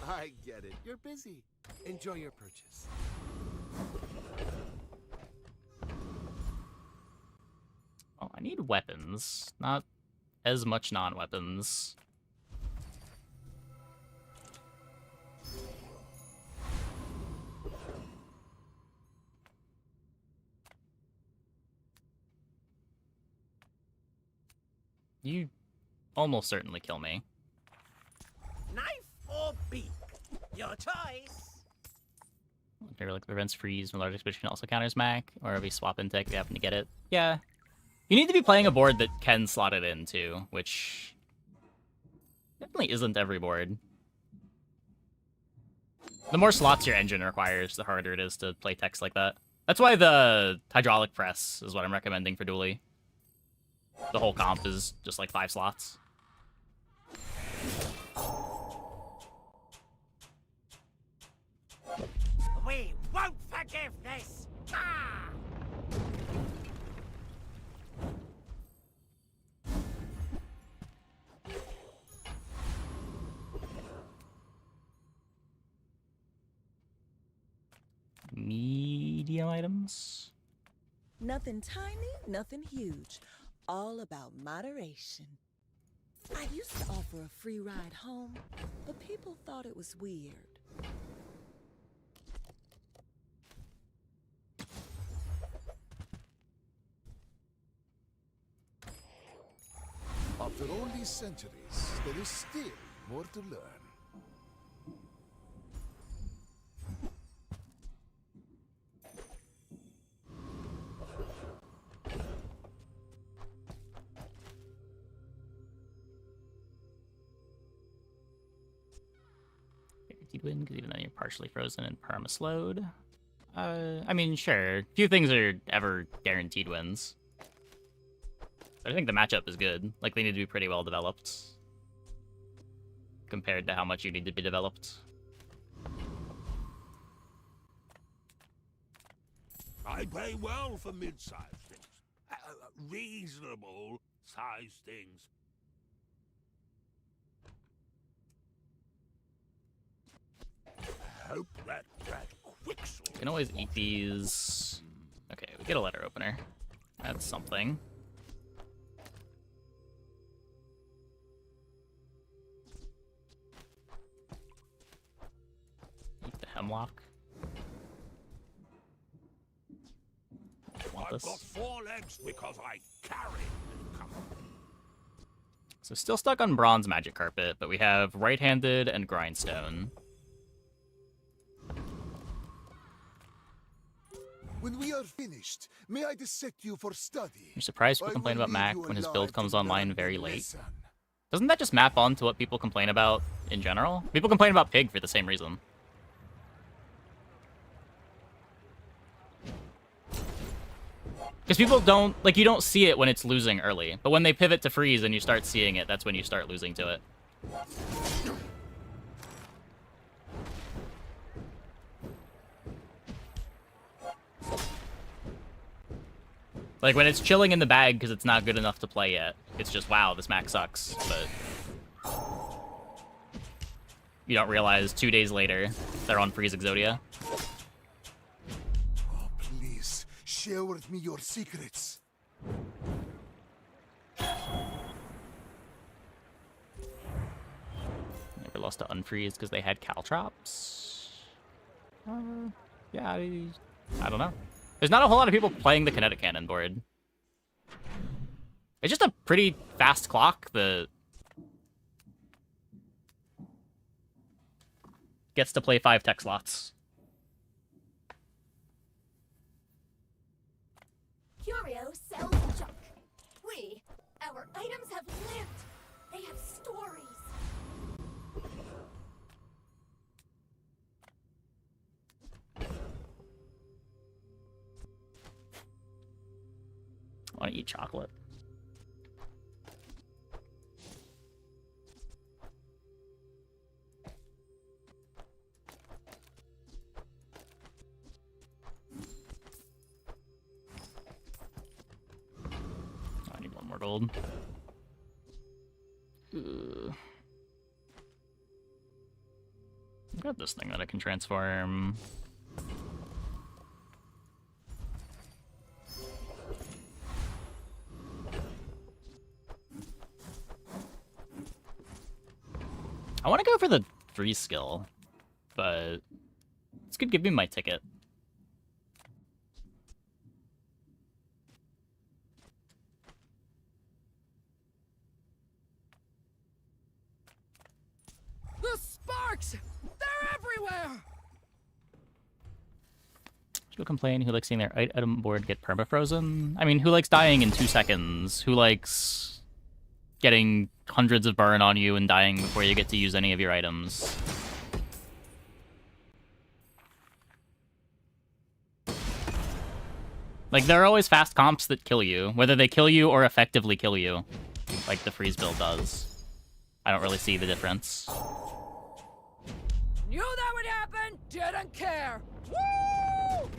I get it. You're busy. Enjoy your purchase. Oh, I need weapons, not as much non-weapons. You almost certainly kill me. Knife or beak? Your choice. Okay, like prevents freeze when large expedition also counters Mac, or if we swap in tech if you happen to get it. Yeah. You need to be playing a board that can slot it in too, which definitely isn't every board. The more slots your engine requires, the harder it is to play text like that. That's why the hydraulic press is what I'm recommending for Dually. The whole comp is just like 5 slots. We won't forgive this! Ah! Medium items? Nothing tiny, nothing huge. All about moderation. I used to offer a free ride home, but people thought it was weird. After all these centuries, there is still more to learn. Guaranteed win, because even then you're partially frozen and perma-slowed. I mean, sure. Few things are ever guaranteed wins. I think the matchup is good. Like, they need to be pretty well developed compared to how much you need to be developed. I pay well for mid-sized things. Reasonable sized things. Hope that Quicksilver. You can always eat these. Okay, we get a letter opener. That's something. Eat the hemlock. Want I've this. got 4 legs because I carry income. So still stuck on bronze magic carpet, but we have right-handed and grindstone. When we are finished, may I dissect you for study? You're surprised people complain about Mac when his build comes online very late. Doesn't that just map on to what people complain about in general? People complain about Pig for the same reason. Because people don't, like, you don't see it when it's losing early. But when they pivot to freeze and you start seeing it, that's when you start losing to it. Like, when it's chilling in the bag because it's not good enough to play yet, it's just, wow, this Mac sucks. But you don't realize 2 days later they're on Freeze Exodia. Please, share with me your secrets. Never lost to Unfreeze because they had Caltrops. Yeah, I don't know. There's not a whole lot of people playing the Kinetic Cannon board. It's just a pretty fast clock that gets to play 5 tech slots. items have lived. They have stories. I want to eat chocolate. I need one more gold. I've got this thing that I can transform. I want to go for the freeze skill, but this could give me my ticket. The sparks! They're everywhere! People complain who likes seeing their item board get permafrozen. I mean, who likes dying in 2 seconds? Who likes getting hundreds of burn on you and dying before you get to use any of your items? Like, there are always fast comps that kill you, whether they kill you or effectively kill you, like the freeze build does. I don't really see the difference. Knew that would happen, didn't care. Woo!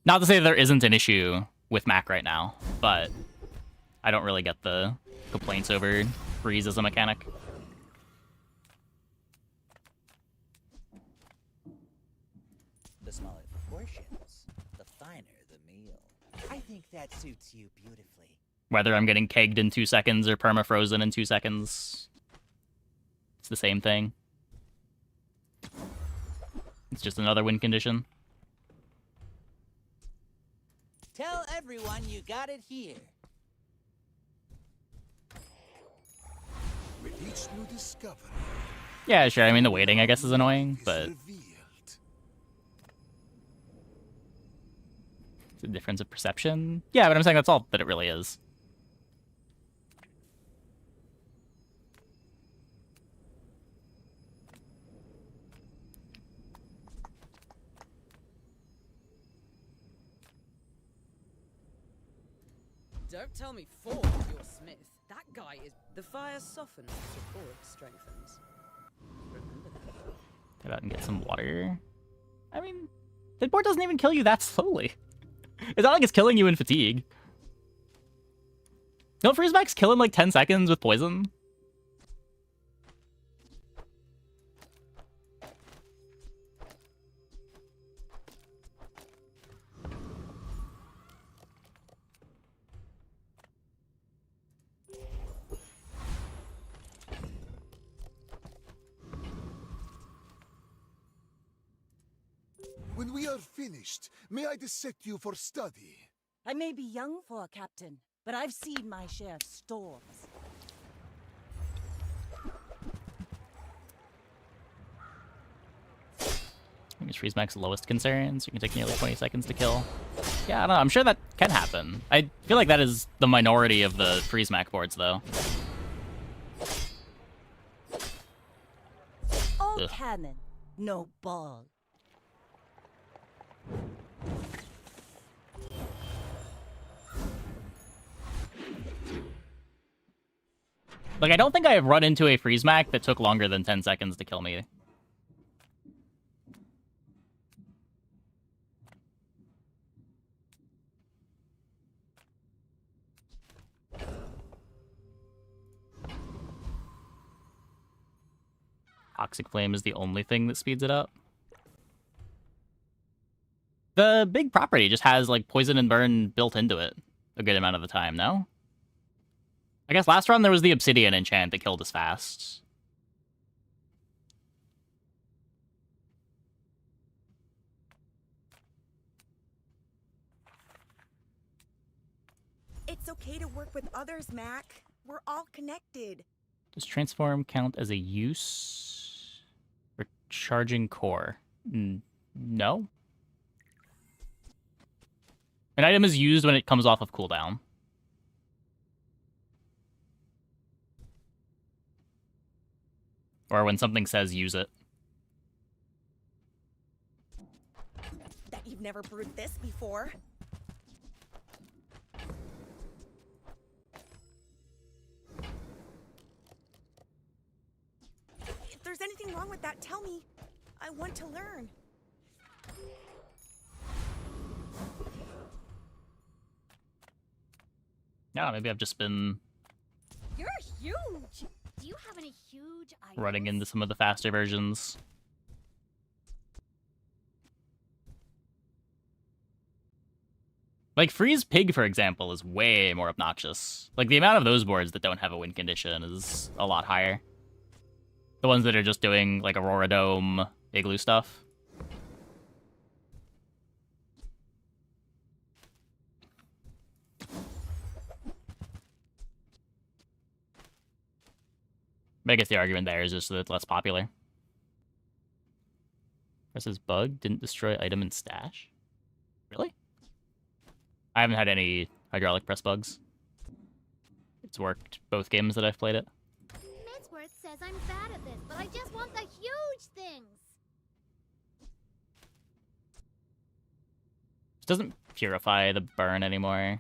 Not to say there isn't an issue with Mac right now, but I don't really get the complaints over freeze as a mechanic. The smaller the portions, the finer the meal. I think that suits you beautifully. Whether I'm getting kegged in 2 seconds or permafrozen in 2 seconds, it's the same thing. It's just another win condition. Tell everyone you got it here. With each new discovery, Yeah, sure. I mean, the waiting, I guess, is annoying, but it's a difference of perception. Yeah, but I'm saying that's all that it really is. Don't tell me Ford you're Smith. That guy is... The fire softens, support strengthens. Remember that. Get out and get some water. I mean, the board doesn't even kill you that slowly. It's not like it's killing you in fatigue. Don't freezebacks kill in like 10 seconds with poison? when we are finished, may I dissect you for study? I may be young for a captain, but I've seen my share of storms. I think Freeze Mac's lowest concerns. You can take nearly 20 seconds to kill. Yeah, I don't know. I'm sure that can happen. I feel like that is the minority of the Freeze Mac boards, though. All Ugh. cannon, no ball. Like, I don't think I have run into a Freeze Mac that took longer than 10 seconds to kill me. Toxic Flame is the only thing that speeds it up. The big property just has, like, Poison and Burn built into it a good amount of the time, no? I guess last run there was the Obsidian enchant that killed us fast. It's okay to work with others, Mac. We're all connected. Does Transform count as a use? Recharging Core? No? An item is used when it comes off of cooldown. Or when something says use it. That you've never brewed this before. If there's anything wrong with that, tell me. I want to learn. Yeah, maybe I've just been You're huge. Do you have any huge ideas? running into some of the faster versions. Like, Freeze Pig, for example, is way more obnoxious. Like, the amount of those boards that don't have a win condition is a lot higher. The ones that are just doing, like, Aurora Dome, Igloo stuff. But I guess the argument there is just that it's less popular. Versus bug didn't destroy item and stash? Really? I haven't had any hydraulic press bugs. It's worked both games that I've played it. Midsworth says I'm bad at this, but I just want the huge things. It doesn't purify the burn anymore.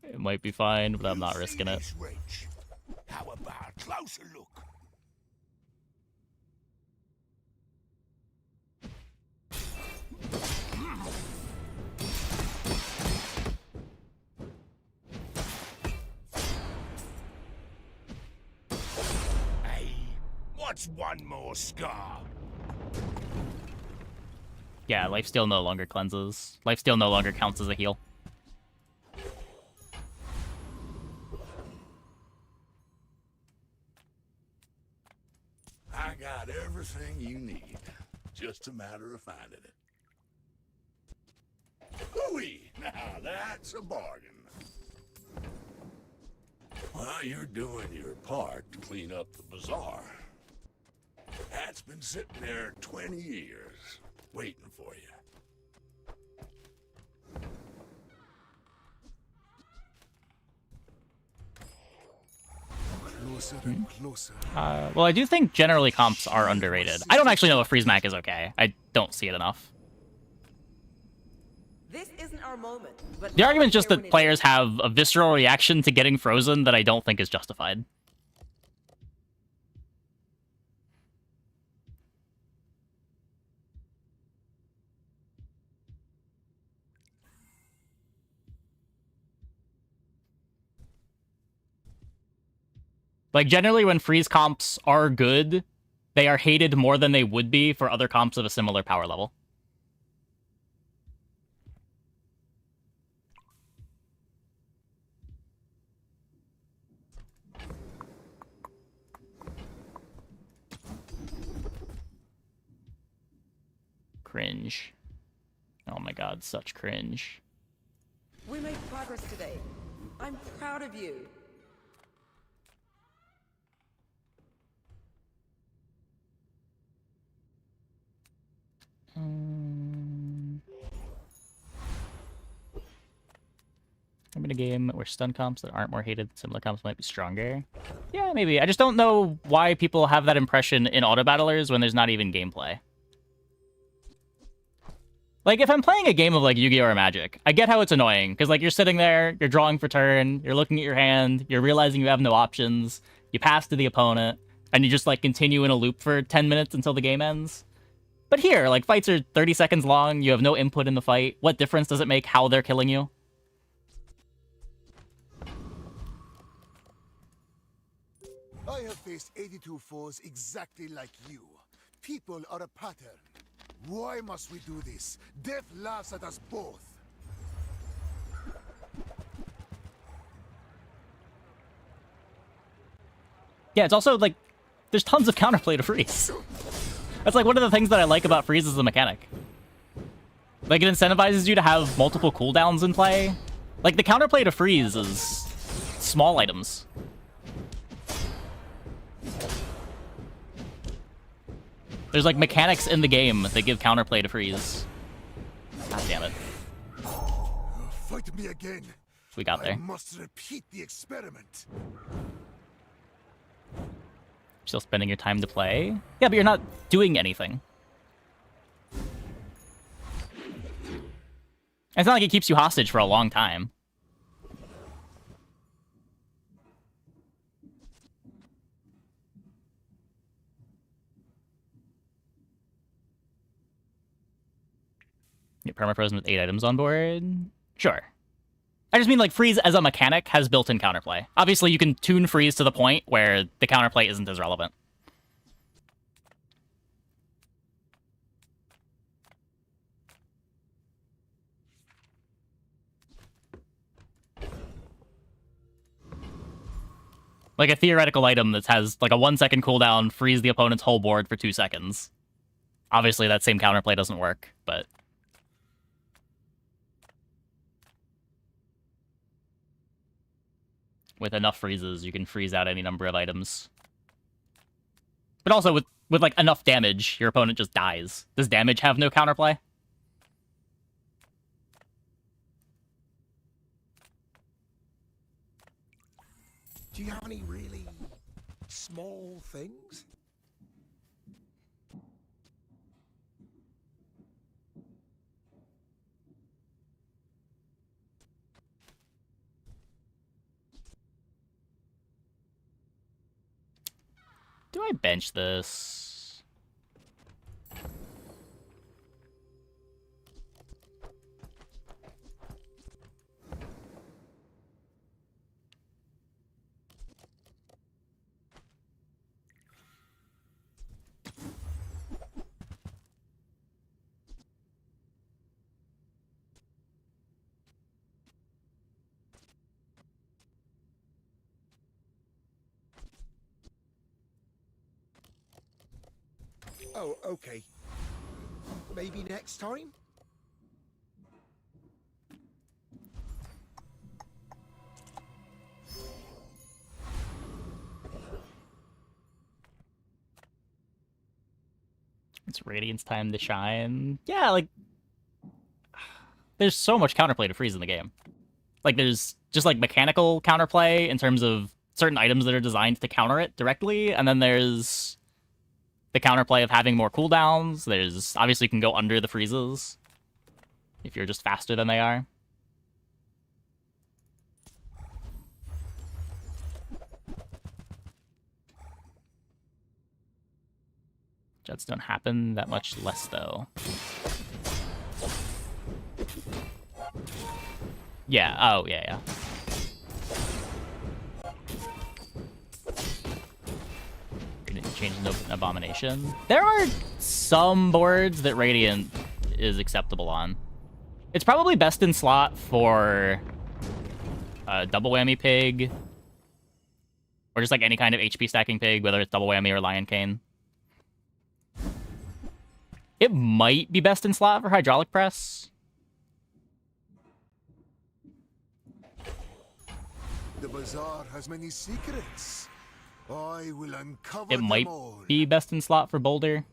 It might be fine, but I'm not risking it. How about a closer look? Hey, what's one more scar? Yeah, Lifesteal no longer cleanses. Lifesteal no longer counts as a heal. I got everything you need. Just a matter of finding it. Hooey! Now that's a bargain. Well, you're doing your part to clean up the bazaar. That's been sitting there 20 years, waiting for you. Closer and closer. Well, I do think generally comps are underrated. I don't actually know if Freeze Mac is okay. I don't see it enough. This isn't our moment, but The argument is just that players have a visceral reaction to getting frozen that I don't think is justified. Like, generally when freeze comps are good, they are hated more than they would be for other comps of a similar power level. Cringe. Oh my god, such cringe. we made progress today. I'm proud of you. I'm in a game where stun comps that aren't more hated, similar comps might be stronger. Yeah, maybe. I just don't know why people have that impression in auto battlers when there's not even gameplay. Like, if I'm playing a game of, like, Yu-Gi-Oh! Or Magic, I get how it's annoying, because, like, you're sitting there, you're drawing for turn, you're looking at your hand, you're realizing you have no options, you pass to the opponent, and you just, like, continue in a loop for 10 minutes until the game ends. But here, like, fights are 30 seconds long, you have no input in the fight. What difference does it make how they're killing you? I have faced 82 foes exactly like you. People are a pattern. Why must we do this? Death laughs at us both. Yeah, it's also, like, there's tons of counterplay to freeze. That's, like, one of the things that I like about freeze as a mechanic. Like, it incentivizes you to have multiple cooldowns in play. Like, the counterplay to freeze is small items. There's, like, mechanics in the game that give counterplay to freeze. God damn it. Fight me again. We got I there. must repeat the experiment. Still spending your time to play? Yeah, but you're not doing anything. It's not like it keeps you hostage for a long time. Get permafrozen with 8 items on board? Sure. I just mean, like, freeze as a mechanic has built-in counterplay. Obviously, you can tune freeze to the point where the counterplay isn't as relevant. Like a theoretical item that has, like, a 1-second cooldown, freeze the opponent's whole board for 2 seconds. Obviously, that same counterplay doesn't work, but... with enough freezes, you can freeze out any number of items. But also, with like, enough damage, your opponent just dies. Does damage have no counterplay? Do you have any really small things? Do I bench this? Oh, okay. Maybe next time? It's Radiant's time to shine. Yeah, like... there's so much counterplay to freeze in the game. Like, there's just, like, mechanical counterplay in terms of certain items that are designed to counter it directly, and then there's the counterplay of having more cooldowns. There's... obviously, you can go under the freezes if you're just faster than they are. Jets don't happen that much less, though. Yeah, oh, yeah. Change no abomination. There are some boards that Radiant is acceptable on. It's probably best in slot for double whammy pig, or just like any kind of HP stacking pig, whether it's double whammy or Lion Cane. It might be best in slot for hydraulic press. The bazaar has many secrets. I will uncover It them might all. be best in slot for Boulder.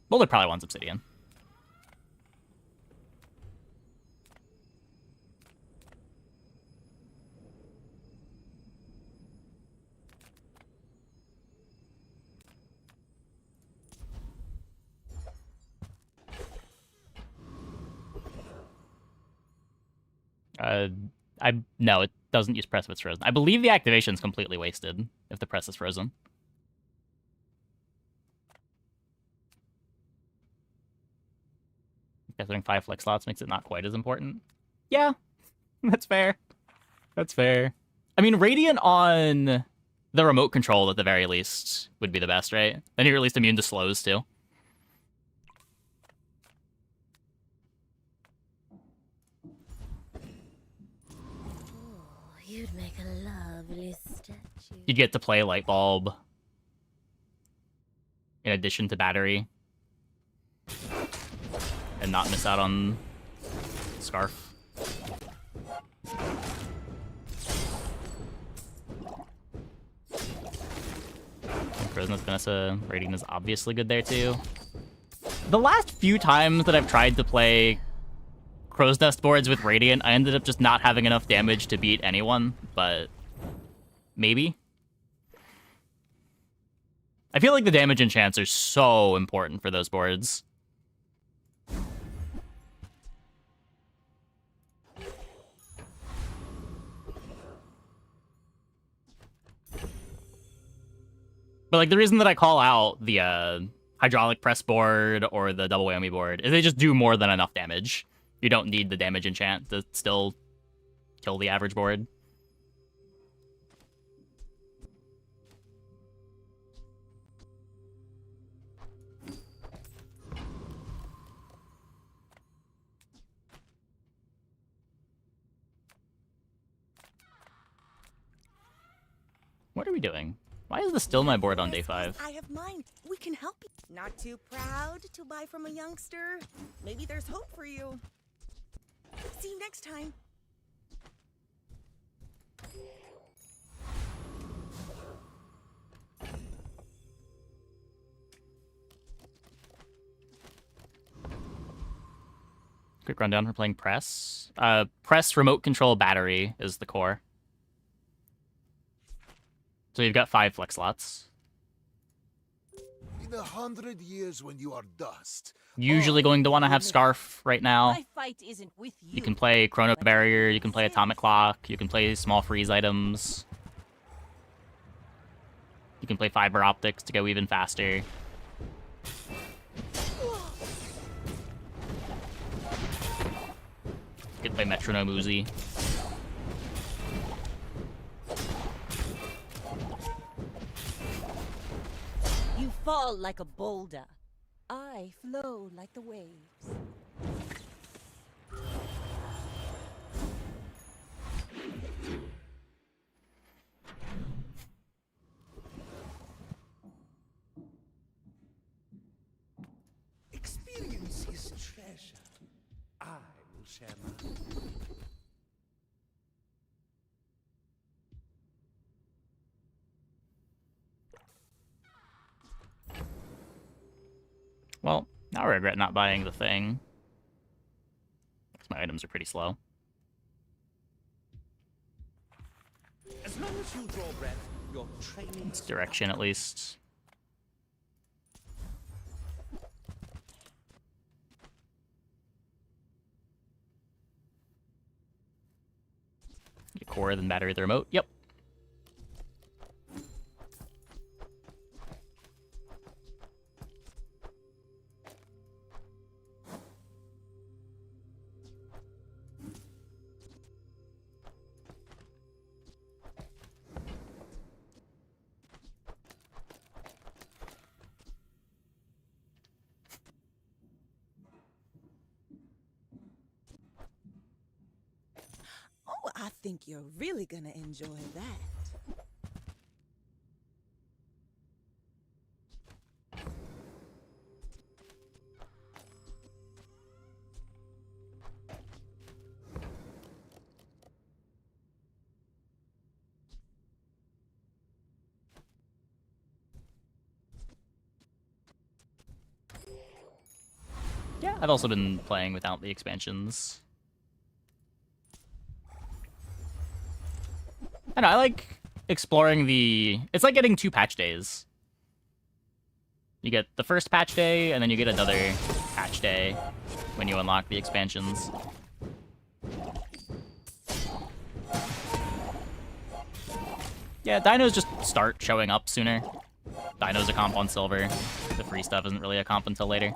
Boulder probably wants Obsidian. No, it doesn't use press if it's frozen. I believe the activation's completely wasted if the press is frozen. Gathering 5 flex slots makes it not quite as important. Yeah, that's fair. That's fair. I mean, Radiant on the remote control at the very least would be the best, right? Then you're at least immune to slows too. You'd make a lovely statue. You'd get to play Light Bulb in addition to Battery. And not miss out on Scarf. Charisma's Vanessa Radiant is obviously good there too. The last few times that I've tried to play Crow's Nest boards with Radiant, I ended up just not having enough damage to beat anyone, but maybe. I feel like the damage enchants are so important for those boards. But like the reason that I call out the hydraulic press board or the double whammy board is they just do more than enough damage. You don't need the damage enchant to still kill the average board. What are we doing? Why is this still my board on day 5? I have mine. We can help you. Not too proud to buy from a youngster. Maybe there's hope for you. See you next time. Quick rundown for playing Press. Press remote control battery is the core. So you've got 5 flex slots. In 100 years when you are dust. Usually going to want to have Scarf right now. My fight isn't with you. You can play Chrono Barrier, you can play Atomic Clock, you can play small freeze items. You can play Fiber Optics to go even faster. You can play Metronome Uzi. You fall like a boulder. I flow like the waves. Experience is treasure. I will share mine. Well, now I regret not buying the thing. Because my items are pretty slow. As long as you draw breath, your training. It's direction at least. Get core, then battery, the remote. Yep. Oh, I think you're really gonna enjoy that. Yeah, I've also been playing without the expansions. I don't know, I like exploring the... It's like getting 2 patch days. You get the first patch day, and then you get another patch day when you unlock the expansions. Yeah, dinos just start showing up sooner. Dino's a comp on silver. The free stuff isn't really a comp until later.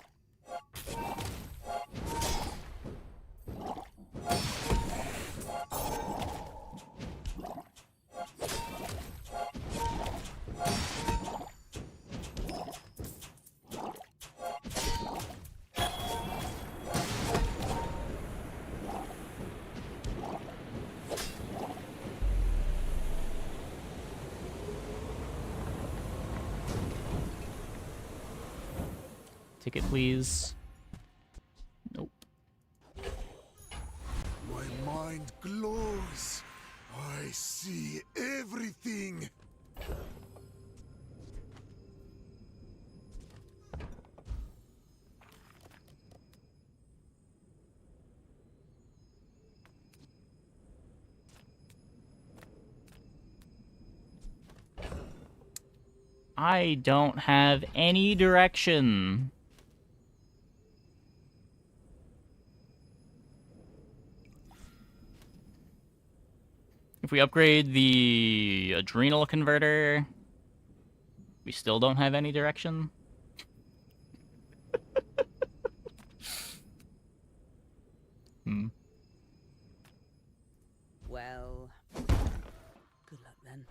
Ticket, please. Nope. My mind glows. I see everything. I don't have any direction. If we upgrade the adrenal converter, we still don't have any direction. Well, good luck then.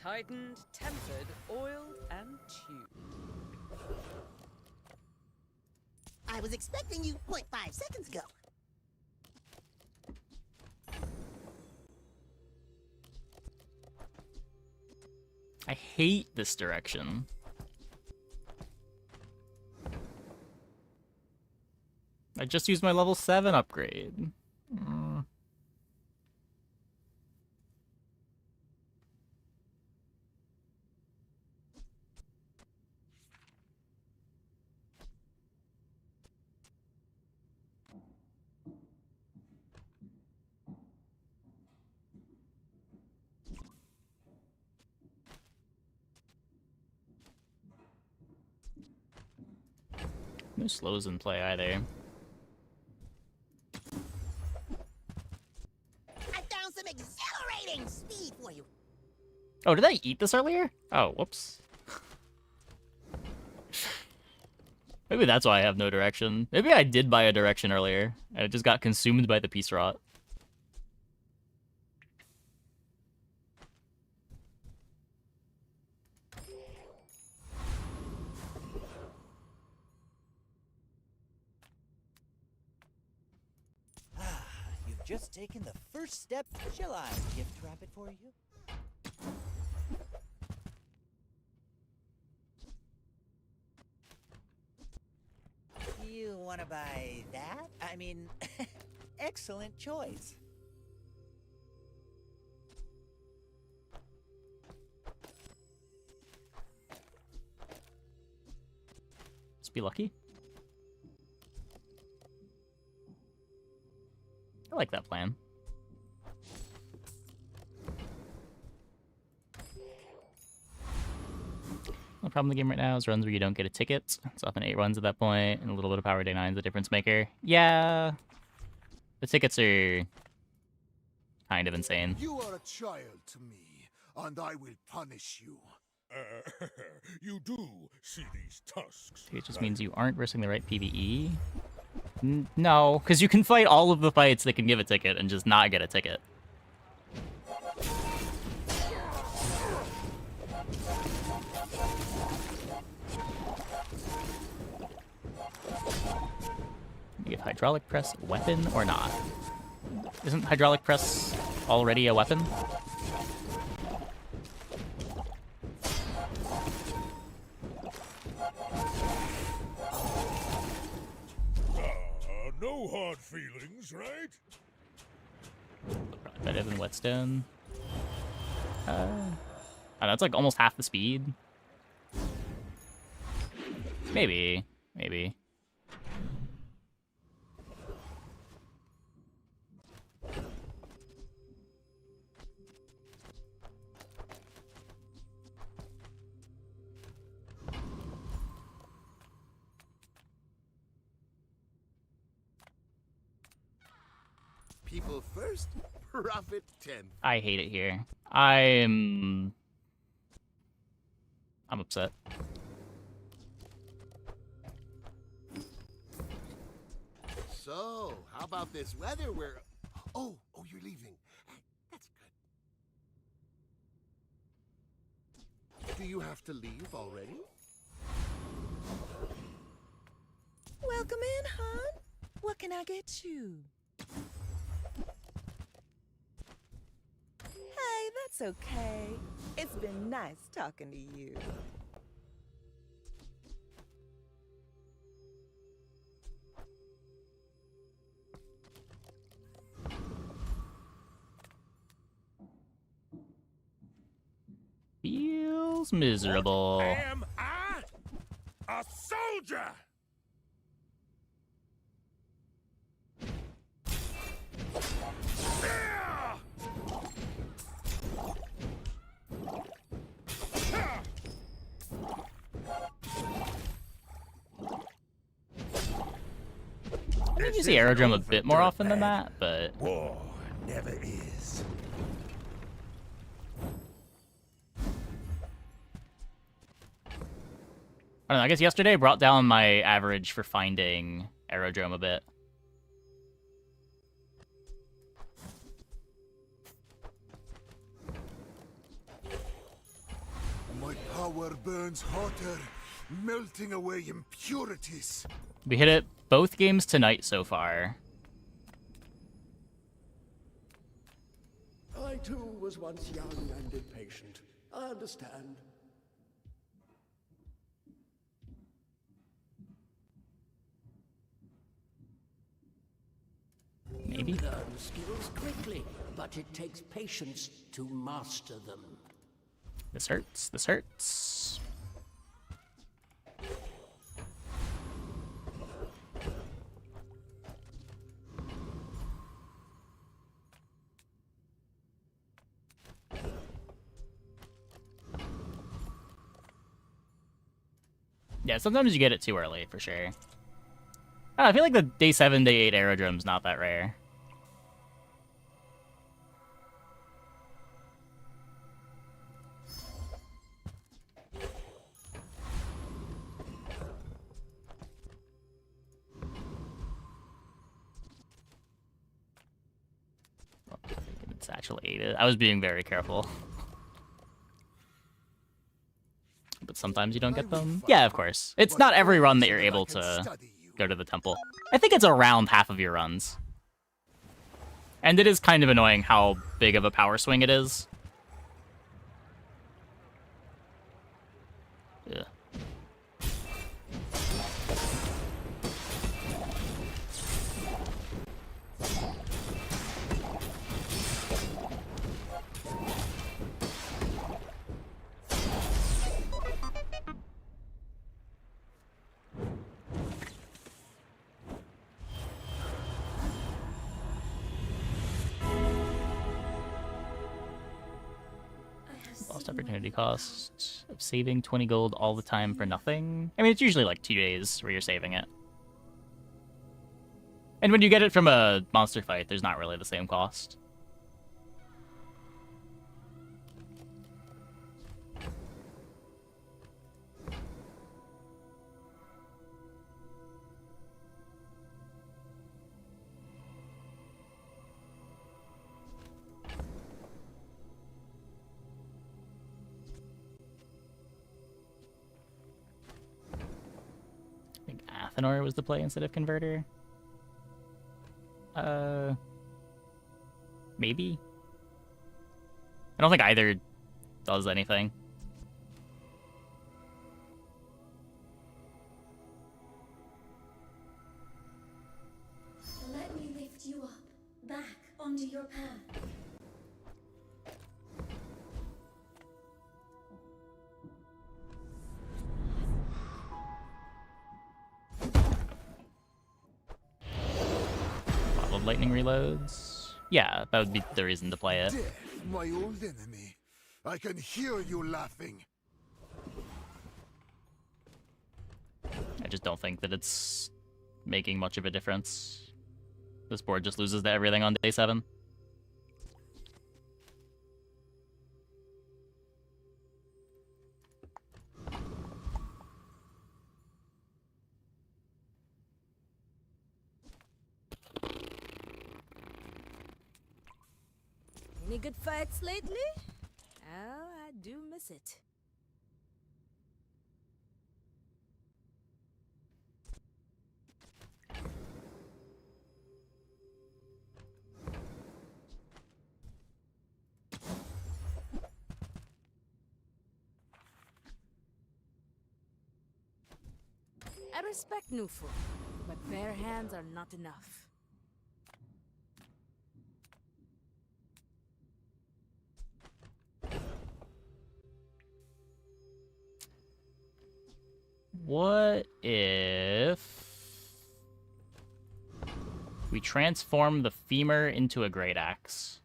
Tightened, tempered, oiled, and tuned. I was expecting you 0.5 seconds ago. I hate this direction. I just used my level 7 upgrade. No slows in play either. I found some exhilarating speed for you. Oh, did I eat this earlier? Oh, whoops. Maybe that's why I have no direction. Maybe I did buy a direction earlier, and it just got consumed by the peace rot. You've just taken the first step. Shall I gift wrap it for you? You want to buy that? I mean, excellent choice. Let's be lucky. I like that plan. The problem in the game right now is runs where you don't get a ticket. It's often 8 runs at that point, and a little bit of power day 9 is the difference maker. Yeah, the tickets are kind of insane. You are a child to me, and I will punish you. You do see these tusks. It just means you aren't versing the right PvE. No, because you can fight all of the fights that can give a ticket and just not get a ticket. Give hydraulic press a weapon or not? Isn't hydraulic press already a weapon? No hard feelings, right? Probably better than Whetstone. I don't know, it's like almost half the speed. Maybe. Maybe. People first, profit 10. I hate it here. I'm upset. So, how about this weather where... Oh, you're leaving. That's good. Do you have to leave already? Welcome in, hon. What can I get you? Hey, that's okay. It's been nice talking to you. Feels miserable. Am I a soldier? think you see Aerodrome a bit more often than that, but... War never is. I don't know, I guess yesterday brought down my average for finding Aerodrome a bit. My power burns hotter, melting away impurities. We hit it both games tonight so far. I too was once young and impatient. I understand. Maybe. You learn skills quickly, but it takes patience to master them. This hurts. This hurts. Yeah, sometimes you get it too early, for sure. I don't know, I feel like the day 7, day 8 Aerodrome's not that rare. It's actually 8. I was being very careful. But sometimes you don't get them. Yeah, of course. It's not every run that you're able to go to the temple. I think it's around half of your runs. And it is kind of annoying how big of a power swing it is. Yeah. Lost opportunity cost of saving 20 gold all the time for nothing. I mean, it's usually like 2 days where you're saving it. And when you get it from a monster fight, there's not really the same cost. Athenor was the play instead of Converter. Maybe? I don't think either does anything. Let me lift you up, back onto your path. Lightning reloads. Yeah, that would be the reason to play it. Death, my old enemy. I can hear you laughing. I just don't think that it's making much of a difference. This board just loses to everything on day 7. Any good fights lately? Oh, I do miss it. I respect Nufu, but bare hands are not enough. What if we transform the femur into a great axe?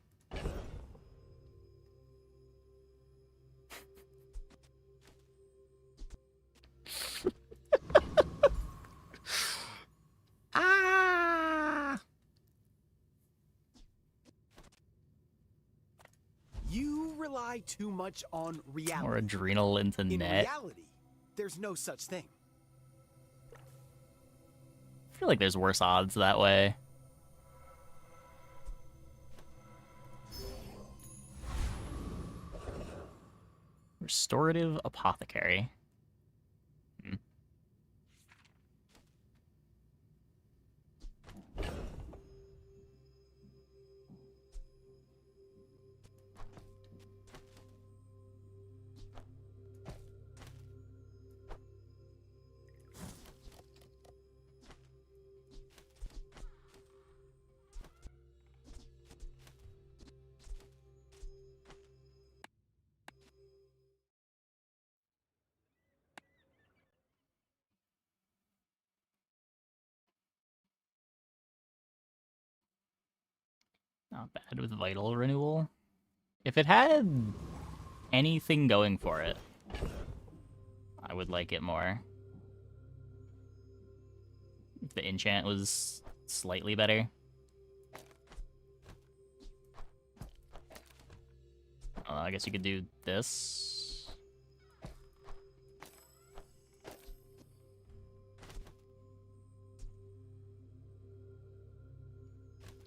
rely too much on reality. Or adrenal into In net. reality, there's no such thing. I feel like there's worse odds that way. Restorative Apothecary. Hmm. Not bad with Vital Renewal. If it had anything going for it, I would like it more. If the enchant was slightly better. I guess you could do this.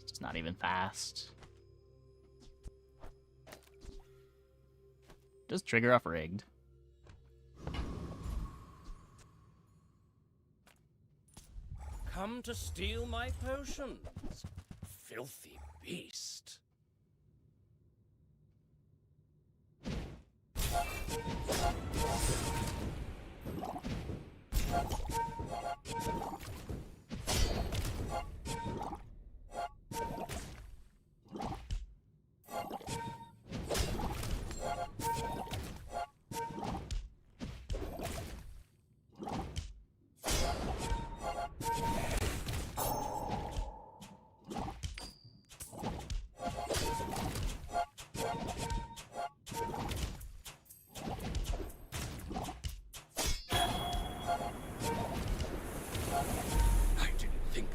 It's not even fast. Just trigger off rigged. Come to steal my potions, filthy beast.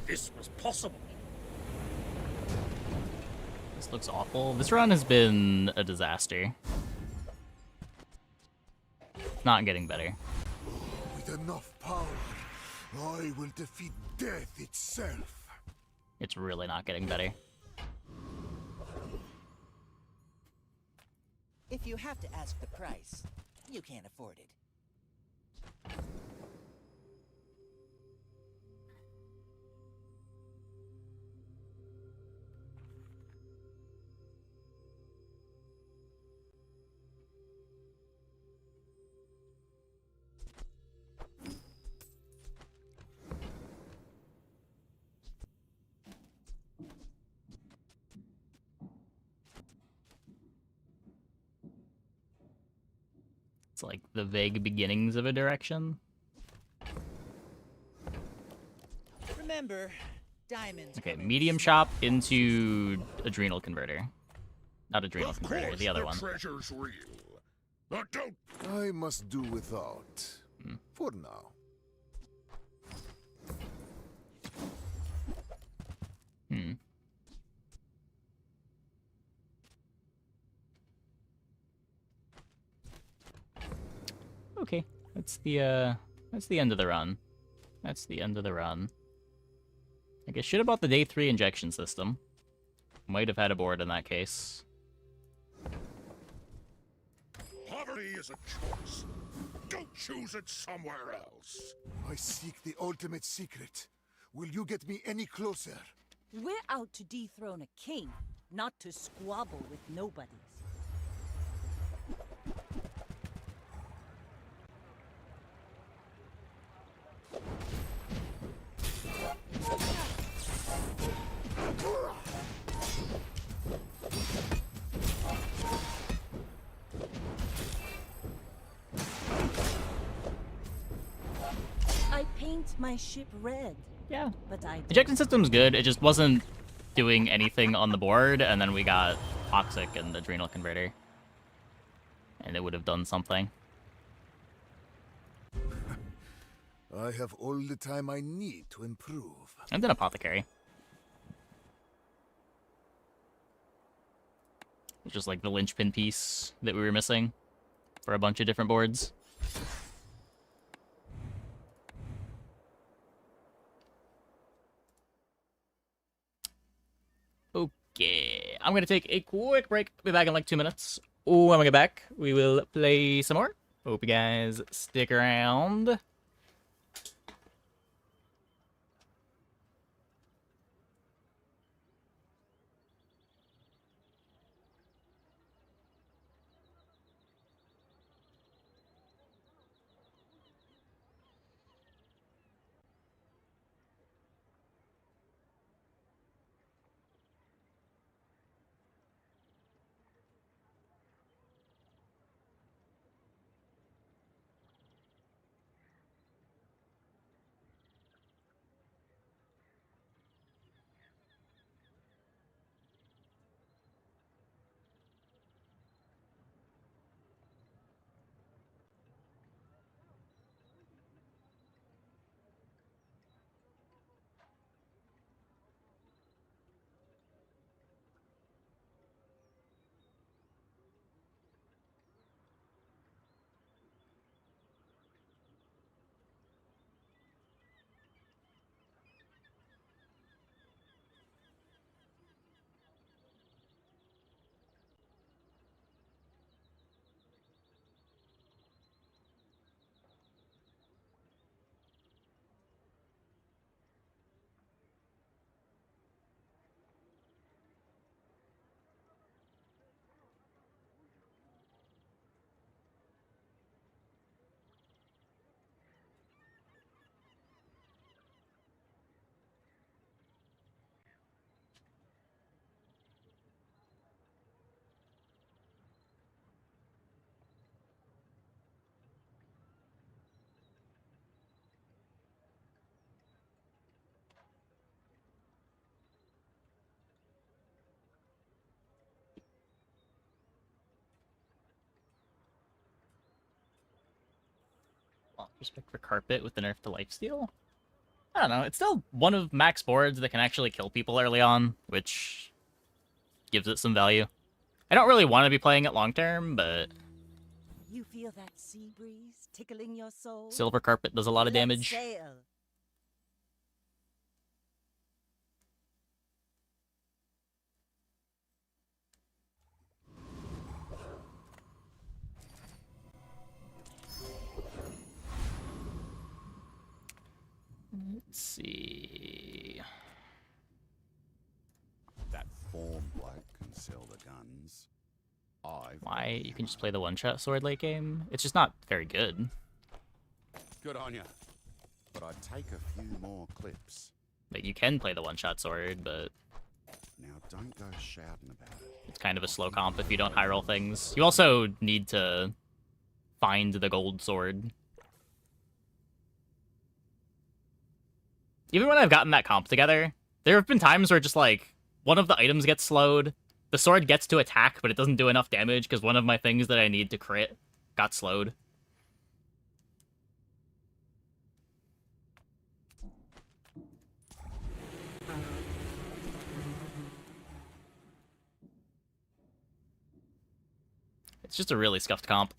This was possible. This looks awful. This run has been a disaster. Not getting better. With enough power, I will defeat death itself. It's really not getting better. If you have to ask the price, you can't afford it. It's like the vague beginnings of a direction. Remember, diamonds. Okay, medium shop into adrenal converter. Not adrenal converter, the other one. Treasure's real. But don't. I must do without. For now. Okay, that's the end of the run. That's the end of the run. I guess should have bought the day 3 injection system. Might have had a board in that case. Poverty is a choice. Don't choose it somewhere else. I seek the ultimate secret. Will you get me any closer? We're out to dethrone a king, not to squabble with nobodies. I paint my ship red. Yeah. But I Ejection system's good, it just wasn't doing anything on the board, and then we got Toxic and Adrenal Converter. And it would have done something. I have all the time I need to improve. And then Apothecary. which is like the linchpin piece that we were missing for a bunch of different boards. Okay, I'm gonna take a quick break. Be back in like 2 minutes. Oh, when we get back, we will play some more. Hope you guys stick around. Respect for carpet with the nerf to lifesteal? I don't know, it's still one of max boards that can actually kill people early on, which gives it some value. I don't really want to be playing it long term, but You feel that sea breeze tickling your soul? silver carpet does a lot of Let's damage. sail. Let's see. That form bloke can sell the guns. Why? You can just play the one-shot sword late game? It's just not very good. Good on you. But I'd take a few more clips. Like, you can play the one-shot sword, but Now don't go shouting about it. it's kind of a slow comp if you don't high roll things. You also need to find the gold sword. Even when I've gotten that comp together, there have been times where just like one of the items gets slowed, the sword gets to attack, but it doesn't do enough damage because one of my things that I need to crit got slowed. It's just a really scuffed comp.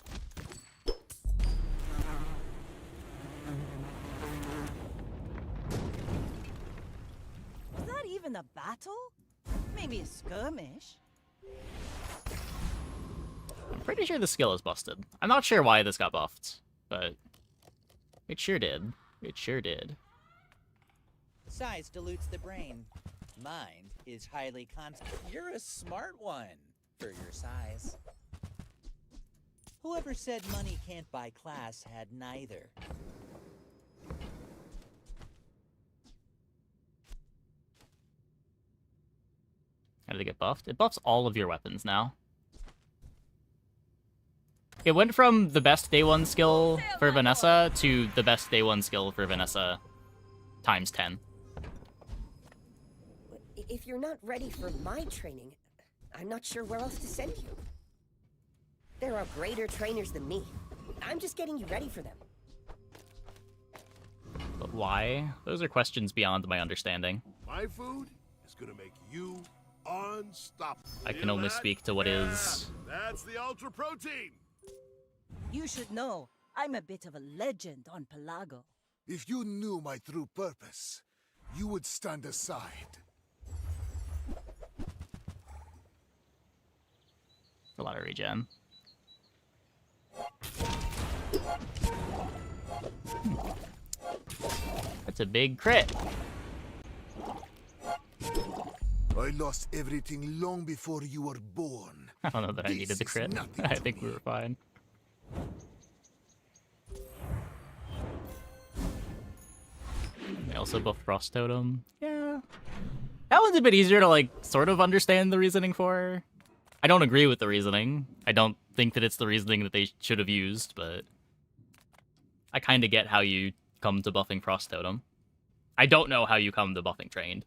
Was that even a battle? Maybe a skirmish? I'm pretty sure the skill is busted. I'm not sure why this got buffed, but it sure did. It sure did. Size dilutes the brain. Mind is highly constant. You're a smart one for your size. Whoever said money can't buy class had neither. How did it get buffed? It buffs all of your weapons now. It went from the best day 1 skill for Vanessa to the best day 1 skill for Vanessa times 10. If you're not ready for my training, I'm not sure where else to send you. There are greater trainers than me. I'm just getting you ready for them. But why? Those are questions beyond my understanding. My food is gonna make you unstoppable. I can only speak to what is. That's the ultra protein. You should know, I'm a bit of a legend on Pelago. If you knew my true purpose, you would stand aside. A lot of regen. That's a big crit. I lost everything long before you were born. I don't know that I needed the crit. I think we were fine. They also buff Frost Totem. Yeah. That one's a bit easier to, like, sort of understand the reasoning for. I don't agree with the reasoning. I don't think that it's the reasoning that they should have used, but I kind of get how you come to buffing Frost Totem. I don't know how you come to buffing Trained.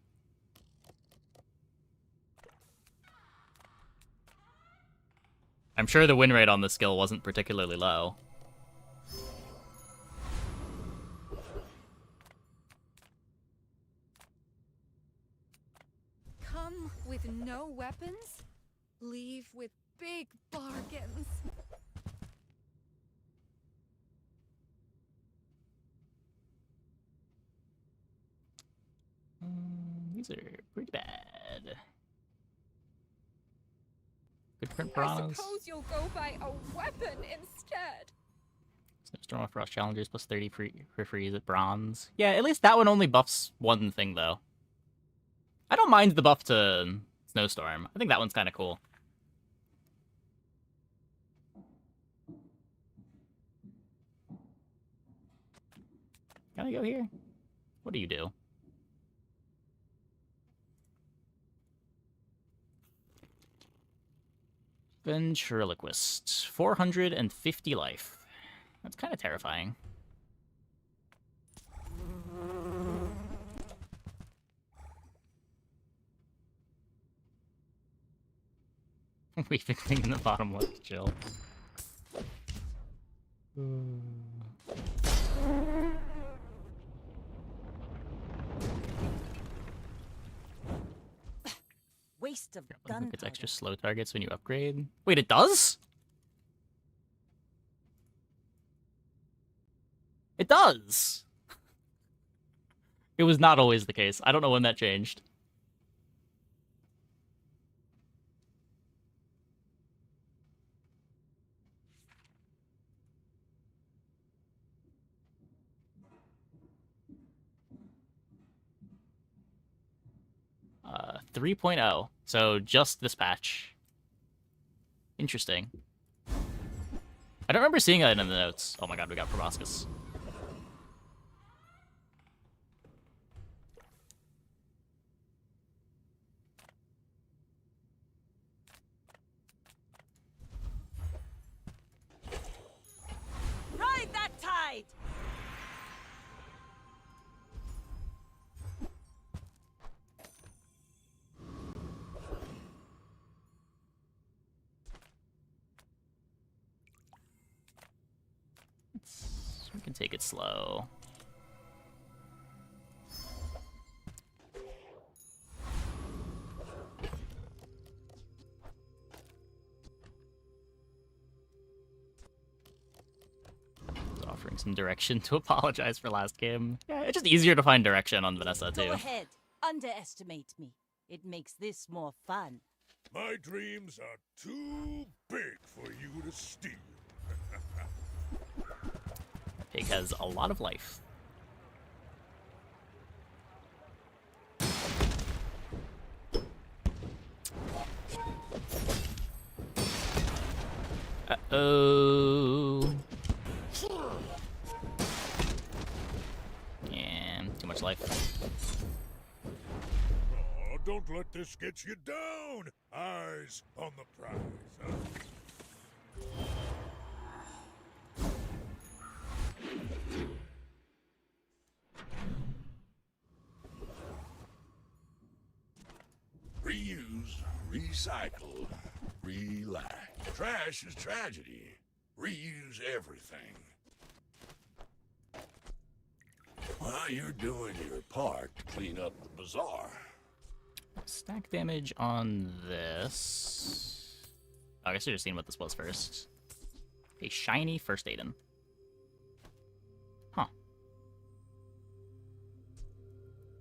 I'm sure the win rate on this skill wasn't particularly low. Come with no weapons, leave with big bargains. These are pretty bad. Good print I bronze. suppose you'll go by a weapon instead. Storm of Frost Challengers plus 30 for free. Is it bronze? Yeah, at least that one only buffs one thing, though. I don't mind the buff to Snowstorm. I think that one's kind of cool. Can I go here? What do you do? Ventriloquist. 450 life. That's kind of terrifying. Weeping thing in the bottom left, chill. Waste of It gun. gets extra slow targets when you upgrade. Wait, it does? It does! It was not always the case. I don't know when that changed. Uh, 3.0. So just this patch. Interesting. I don't remember seeing that in the notes. Oh my god, we got Proboscis. Ride that tide! We can take it slow. Offering some direction to apologize for last game. Yeah, it's just easier to find direction on Vanessa too. Go ahead. Underestimate me. It makes this more fun. My dreams are too big for you to steal. Pig has a lot of life. Uh-oh. Yeah, too much life. Oh, don't let this get you down. Eyes on the prize, huh? Reuse, recycle, relax. Trash is tragedy. Reuse everything. Well, you're doing your part to clean up the bazaar. Stack damage on this. Oh, I guess I should have seen what this was first. A shiny First Aiden. Huh.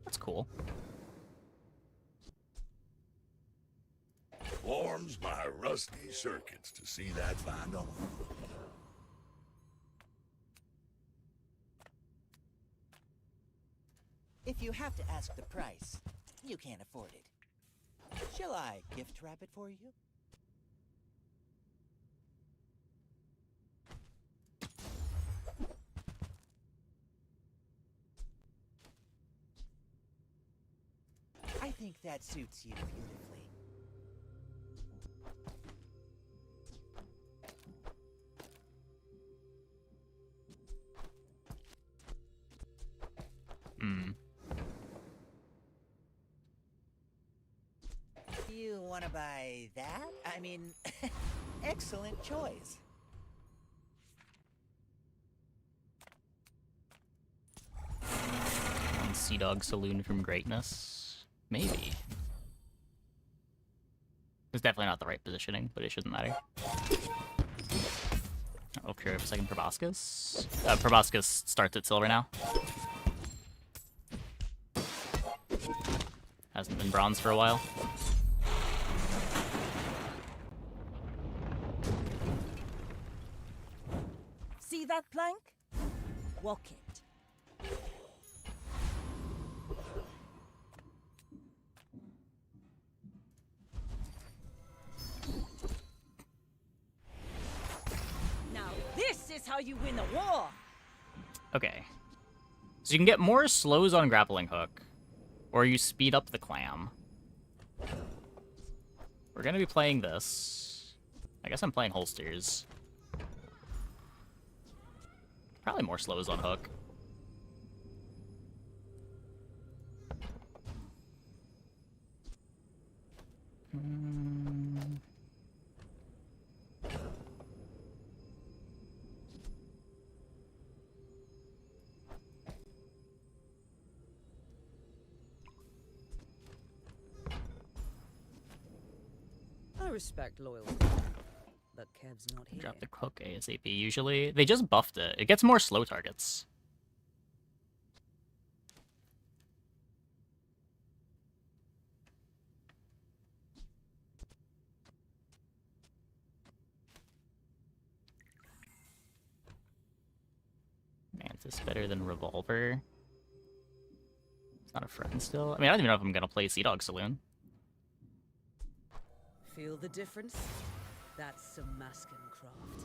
That's cool. Warms my rusty circuits to see that find off. If you have to ask the price, you can't afford it. Shall I gift wrap it for you? I think that suits you beautifully. Hmm. You want to buy that? I mean, excellent choice. One Sea Dog Saloon from Greatness? Maybe. It's definitely not the right positioning, but it shouldn't matter. I'll cure for a second Proboscis. Proboscis starts at silver now. Hasn't been bronze for a while. See that plank? Walk it. Now this is how you win a war! Okay. So you can get more slows on Grappling Hook, or you speed up the clam. We're gonna be playing this. I guess I'm playing holsters. Probably more slows on Hook. I respect loyalty, but Kev's not here. Drop the Hook ASAP usually. They just buffed it. It gets more slow targets. Mantis better than Revolver. It's not a friend still. I mean, I don't even know if I'm gonna play Sea Dog Saloon. Feel the difference? That's some masking craft.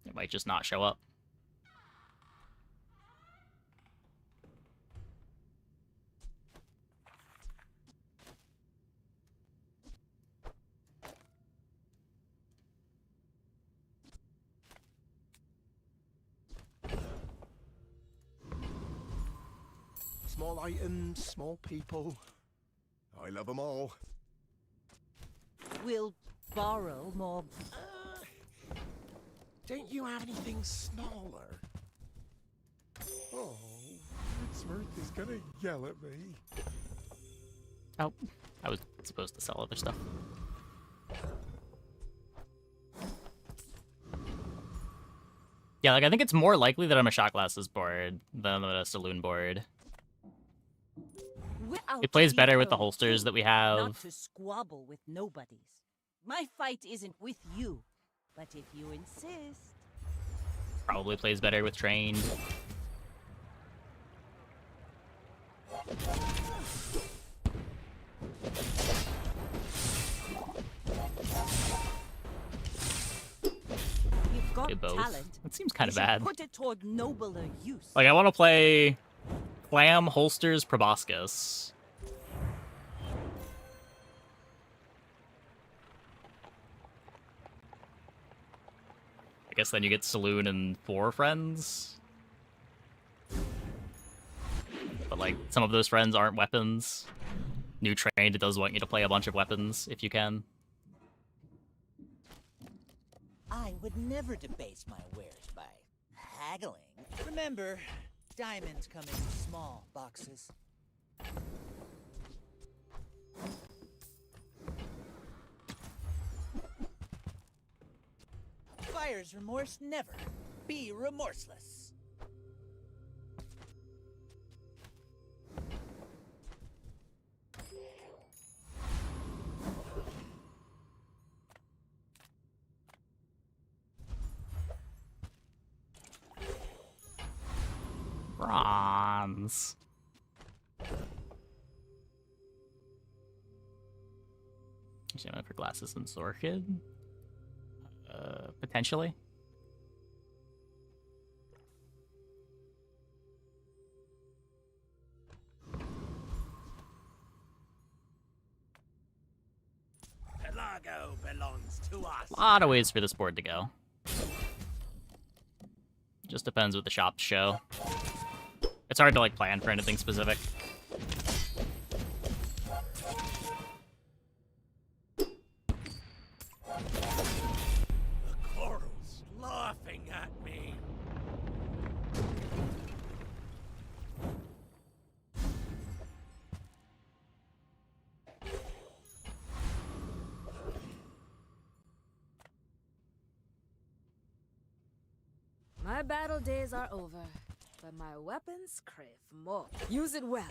It might just not show up. Small items, small people. I love them all. We'll borrow more. Don't you have anything smaller? Oh, Woodsworth is gonna yell at me. Oh, I was supposed to sell other stuff. Yeah, like I think it's more likely that I'm a Shot Glasses board than a Saloon board. It plays better with the holsters that we have. Not to squabble with nobodies. My fight isn't with you, but if you insist. Probably plays better with trained. You've got both. talent. That seems kind of You should bad. Put it toward nobler use. Like I want to play Clam, Holsters, Proboscis. I guess then you get Saloon and 4 friends. But like, some of those friends aren't weapons. New Trained, it does want you to play a bunch of weapons, if you can. I would never debase my wares by haggling. Remember, diamonds come in small boxes. Buyer's remorse never. Be remorseless. Bronze. Actually, for glasses and Zorkid. Potentially. Pelago belongs to us. A lot of ways for this board to go. Just depends what the shops show. It's hard to like plan for anything specific. The coral's laughing at me. My battle days are over, but my weapons crave more. Use it well.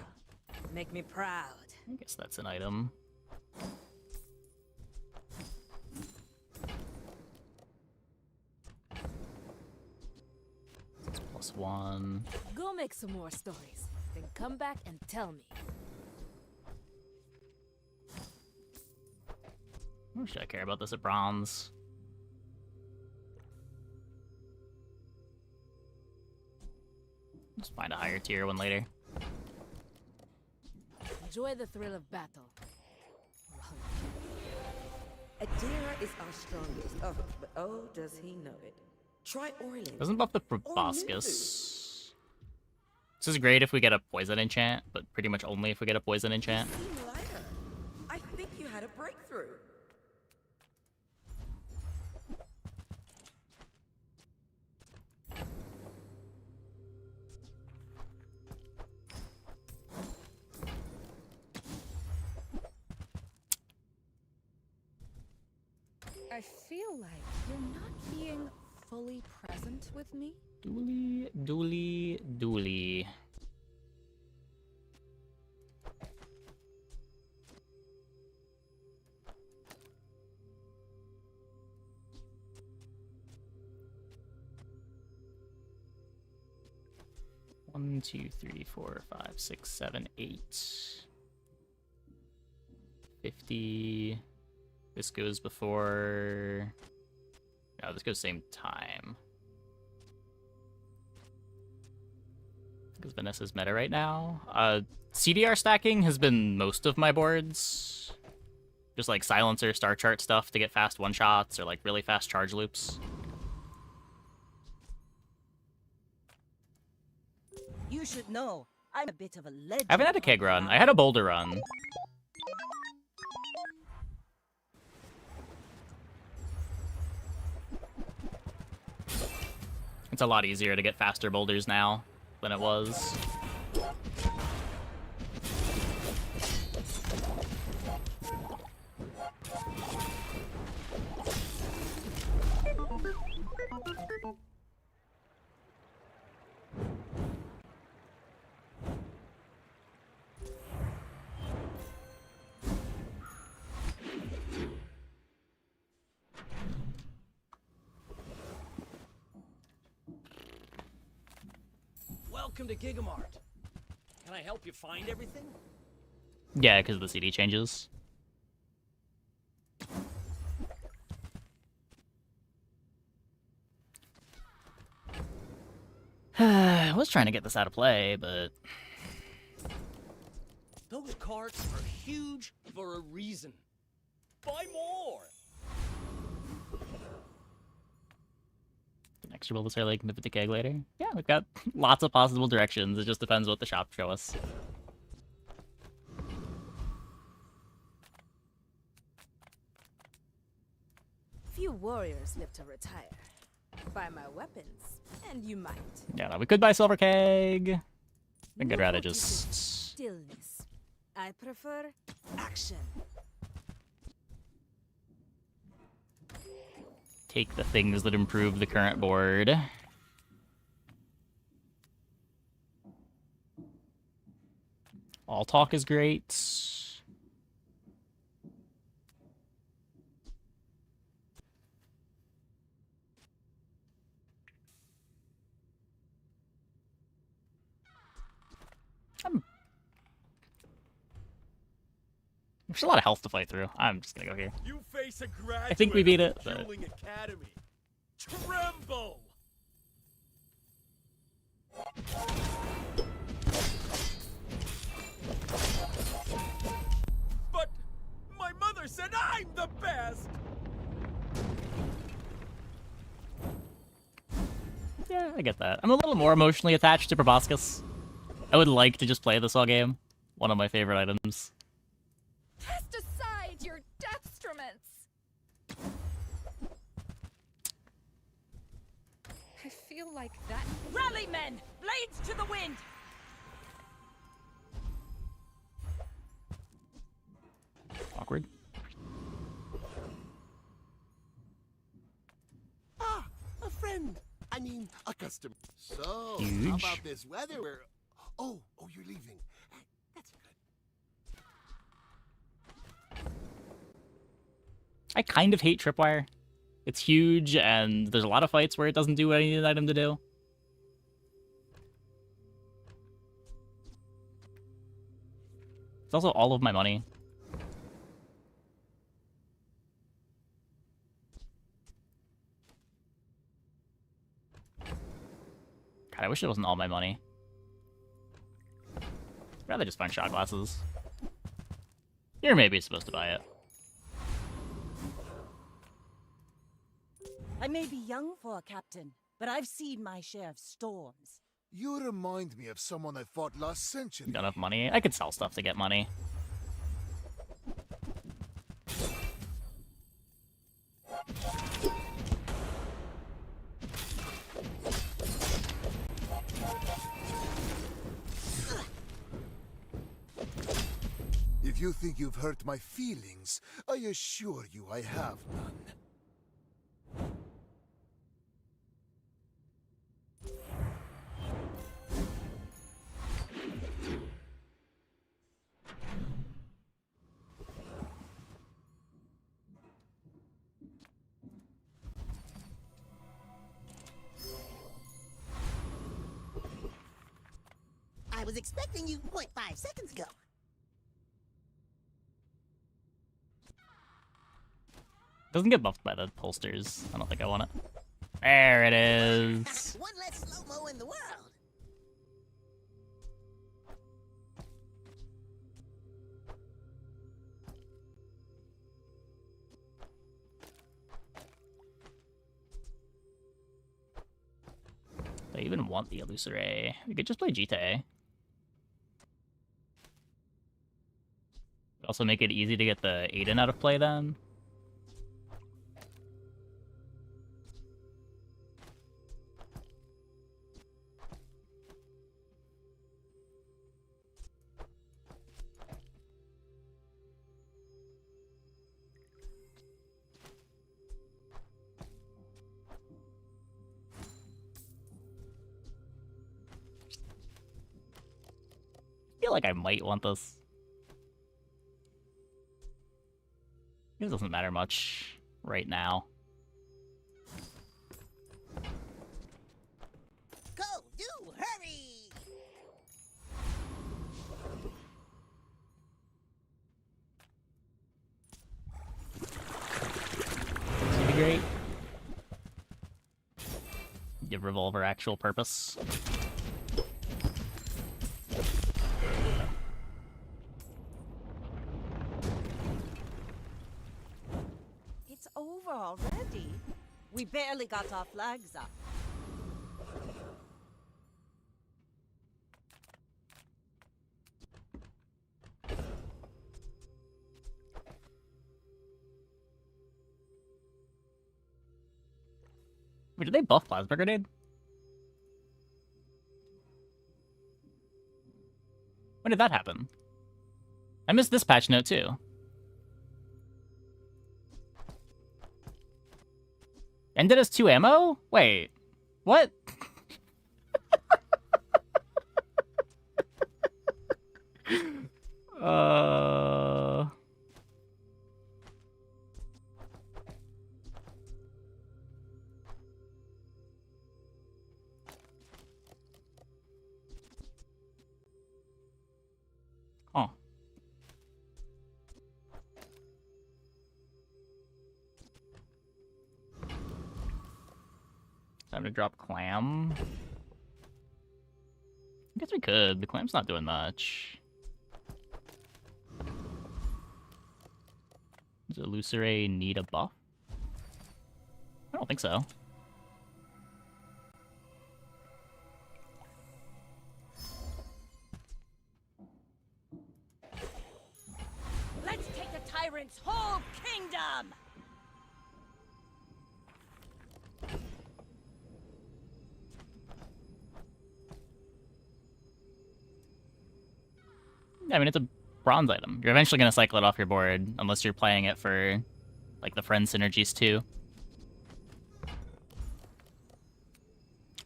Make me proud. I guess that's an item. It's +1. Go make some more stories, then come back and tell me. Why should I care about this at bronze? Just find a higher tier one later. Enjoy the thrill of battle. Adira is our strongest, but oh, does he know it. Try Orlin. Doesn't buff the proboscis. This is great if we get a poison enchant, but pretty much only if we get a poison enchant. You seem lighter. I think you had a breakthrough. I feel like you're not being fully present with me. Dooley, dooley, dooley. One, 2, 3, 4, 5, 6, 7, 8. 50. This goes before... No, this goes same time. Because Vanessa's meta right now. CDR stacking has been most of my boards. Just like silencer, star chart stuff to get fast one-shots or like really fast charge loops. You should know, I'm a bit of a legend. I haven't had a keg run. I had a boulder run. It's a lot easier to get faster boulders now than it was. Welcome to Gigamart. Can I help you find everything? Yeah, because of the CD changes. I was trying to get this out of play, but... Those carts are huge for a reason. Buy more! Extra builders are like move it to keg later. Yeah, we've got lots of possible directions. It just depends what the shop show us. Few warriors live to retire. Buy my weapons, and you might. Yeah, no, we could buy silver keg. I think I'd rather just... Stillness. I prefer action. take the things that improve the current board. All talk is great. There's a lot of health to fight through. I'm just gonna go here. You face a graduate I think we beat it, of but... Dueling Academy. Tremble! But my mother said I'm the best! Yeah, I get that. I'm a little more emotionally attached to Proboscis. I would like to just play this all game. One of my favorite items. Cast aside your deathstruments! I feel like that. Rally, men! Blades to the wind! Awkward. Ah, a friend. I mean, a customer. So, how Huge. about this weather? Oh, you're leaving. That's good. I kind of hate Tripwire. It's huge, and there's a lot of fights where it doesn't do what I need an item to do. It's also all of my money. God, I wish it wasn't all my money. I'd rather just find shot glasses. You're maybe supposed to buy it. I may be young for a captain, but I've seen my share of storms. You remind me of someone I fought last century. Got enough money. I could sell stuff to get money. If you think you've hurt my feelings, I assure you I have none. I was expecting you 0.5 seconds ago. Doesn't get buffed by the holsters. I don't think I want it. There it is. One less slow-mo in the world. Do I even want the Illusoray? We could just play GTA. Also make it easy to get the Aiden out of play then. I feel like I might want this. It doesn't matter much right now. Go, do, hurry! This would be great. Give Revolver actual purpose. It's over already. We barely got our flags up. Wait, did they buff Plasma Grenade? When did that happen? I missed this patch note, too. And it has 2 ammo? Wait. What? Huh. Time to drop clam. I guess we could. The clam's not doing much. Does Illusory need a buff? I don't think so. Let's take the tyrant's whole kingdom! I mean, it's a bronze item. You're eventually going to cycle it off your board, unless you're playing it for, like, the friend synergies, too.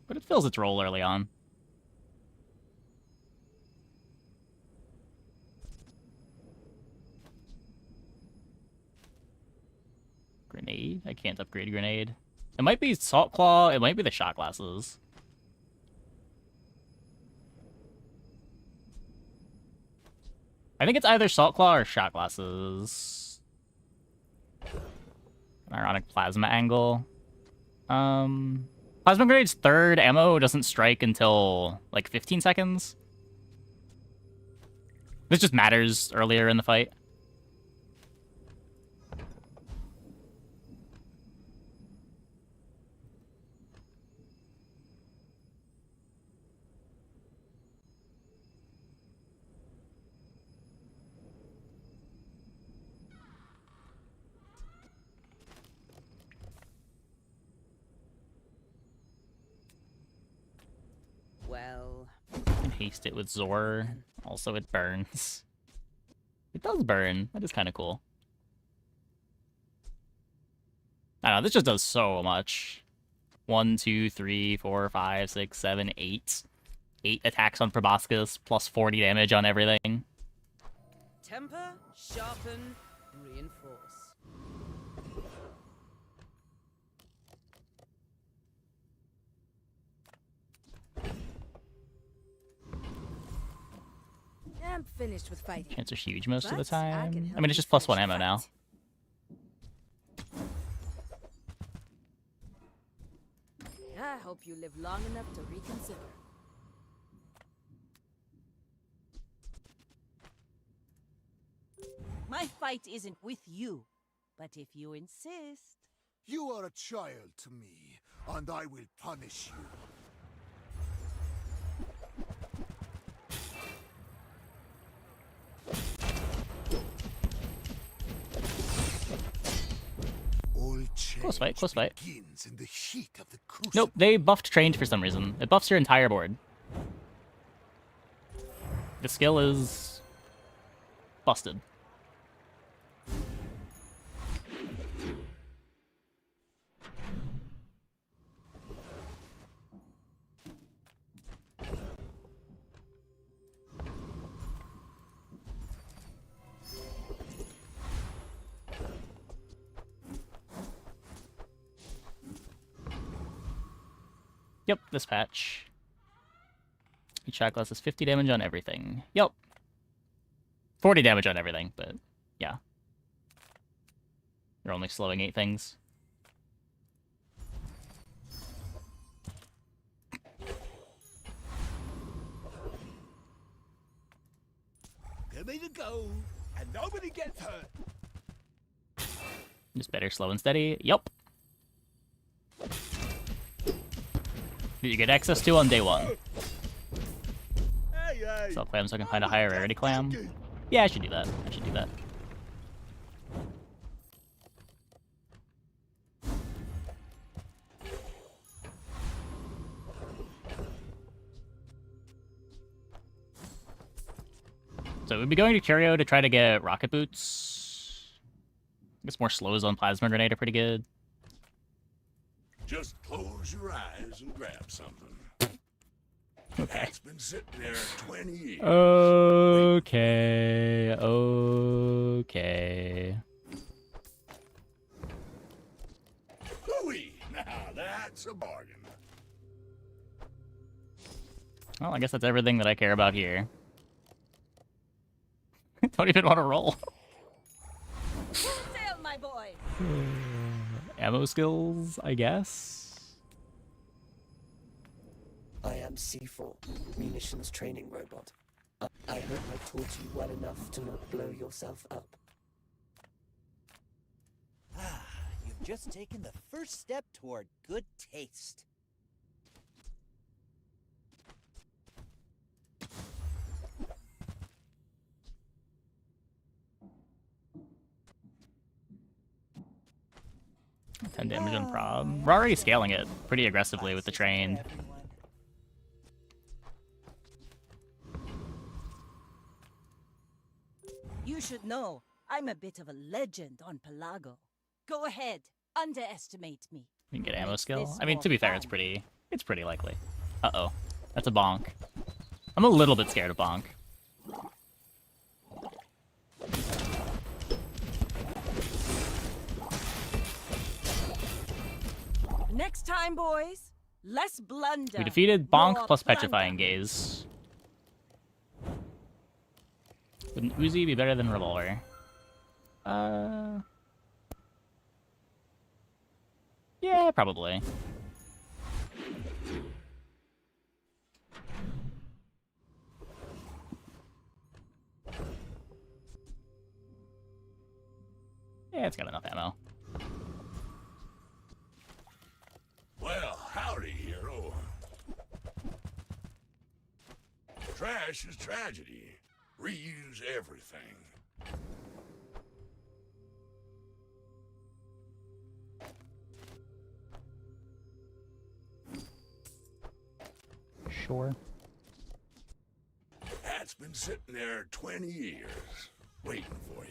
But it fills its role early on. Grenade? I can't upgrade grenade. It might be Salt Claw, it might be the shot glasses. I think it's either Salt Claw or shot glasses. An ironic plasma angle. Plasma Grenade's third ammo doesn't strike until like 15 seconds. This just matters earlier in the fight. Well, And haste it with Zor. Also, it burns. It does burn. That is kind of cool. I don't know, this just does so much. 1, 2, 3, 4, 5, 6, 7, 8. 8 attacks on Proboscis, plus 40 damage on everything. Temper, sharpen, reinforce. I'm finished with fighting. Chances are huge most of the But I time. can I help mean, it's you just plus finish 1 the ammo now. fight. I hope you live long enough to reconsider. My fight isn't with you, but if you insist... You are a child to me, and I will punish you. Close fight, close fight. Begins in the heat of the crucible. Nope, they buffed trained for some reason. It buffs your entire board. The skill is busted. Yep, this patch. Each shot glass is 50 damage on everything. Yep. 40 damage on everything, but yeah. You're only slowing 8 things. Give me the gold, and nobody gets hurt. Just better slow and steady. Yup. You get access to on day 1. Sell clams so I can find a higher rarity clam. Yeah, I should do that. I should do that. So we'd be going to Curio to try to get rocket boots. I guess more slows on Plasma Grenade are pretty good. Just close your eyes and grab something. Okay. That's been sitting there 20 years. Okay. Okay. Hooey! Now that's a bargain. Well, I guess that's everything that I care about here. Don't even want to roll. Sail, my boy. Ammo skills, I guess. I am C4, munitions training robot. I hope I taught you well enough to not blow yourself up. Ah, you've just taken the first step toward good taste. $10 damage on prob. We're already scaling it pretty aggressively with the train. You should know, I'm a bit of a legend on Pelago. Go ahead, underestimate me. We can get ammo Makes skill. this I mean, more to be fair, fun. it's pretty likely. Uh-oh. That's a bonk. I'm a little bit scared of bonk. Next time, boys, less blunder. We defeated bonk more plus plunder. petrifying gaze. Would an Uzi be better than revolver? Yeah, probably. Yeah, it's got enough ammo. Well, howdy, hero. Trash is tragedy. Reuse everything. Sure. That's been sitting there 20 years, waiting for you.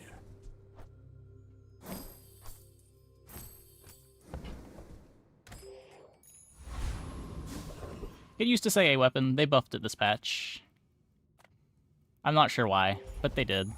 It used to say a weapon. They buffed it this patch. I'm not sure why, but they did.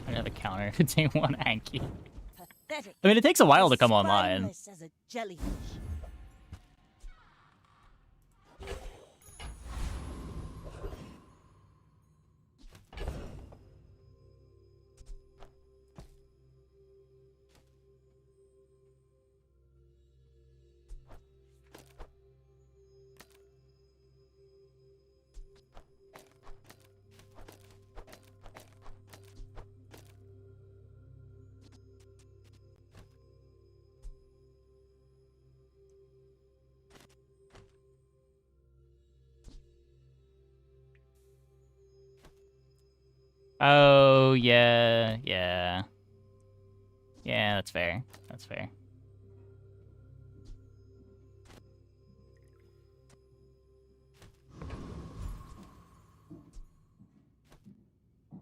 I have a counter to day one Anki. Pathetic. I mean, it takes a while to come As online. spineless as a jellyfish. Oh, yeah, yeah. Yeah, that's fair. That's fair.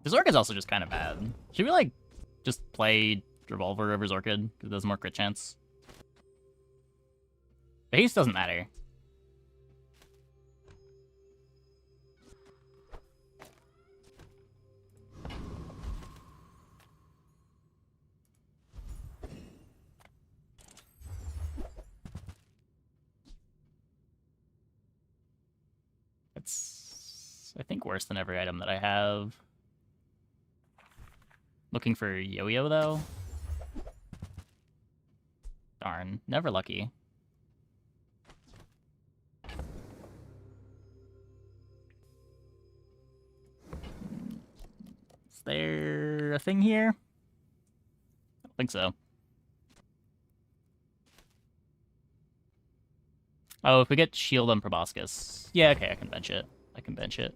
Zorkid's also just kind of bad. Should we, like, just play Revolver over Zorkid? Because it does more crit chance. The haste doesn't matter. It's, I think, worse than every item that I have. Looking for Yo-Yo, though? Darn, never lucky. Is there a thing here? I don't think so. Oh, if we get shield on Proboscis. Yeah, okay, I can bench it. I can bench it.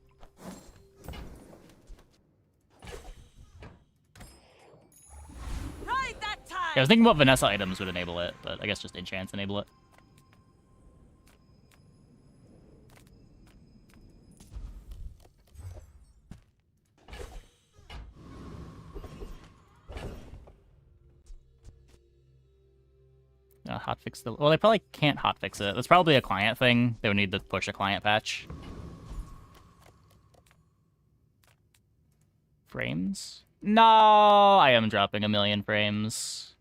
I was thinking about Vanessa items would enable it, but I guess just enchants enable it. Hotfix the... Well, they probably can't hotfix it. That's probably a client thing. They would need to push a client patch. Frames? No, I am dropping 1,000,000 frames.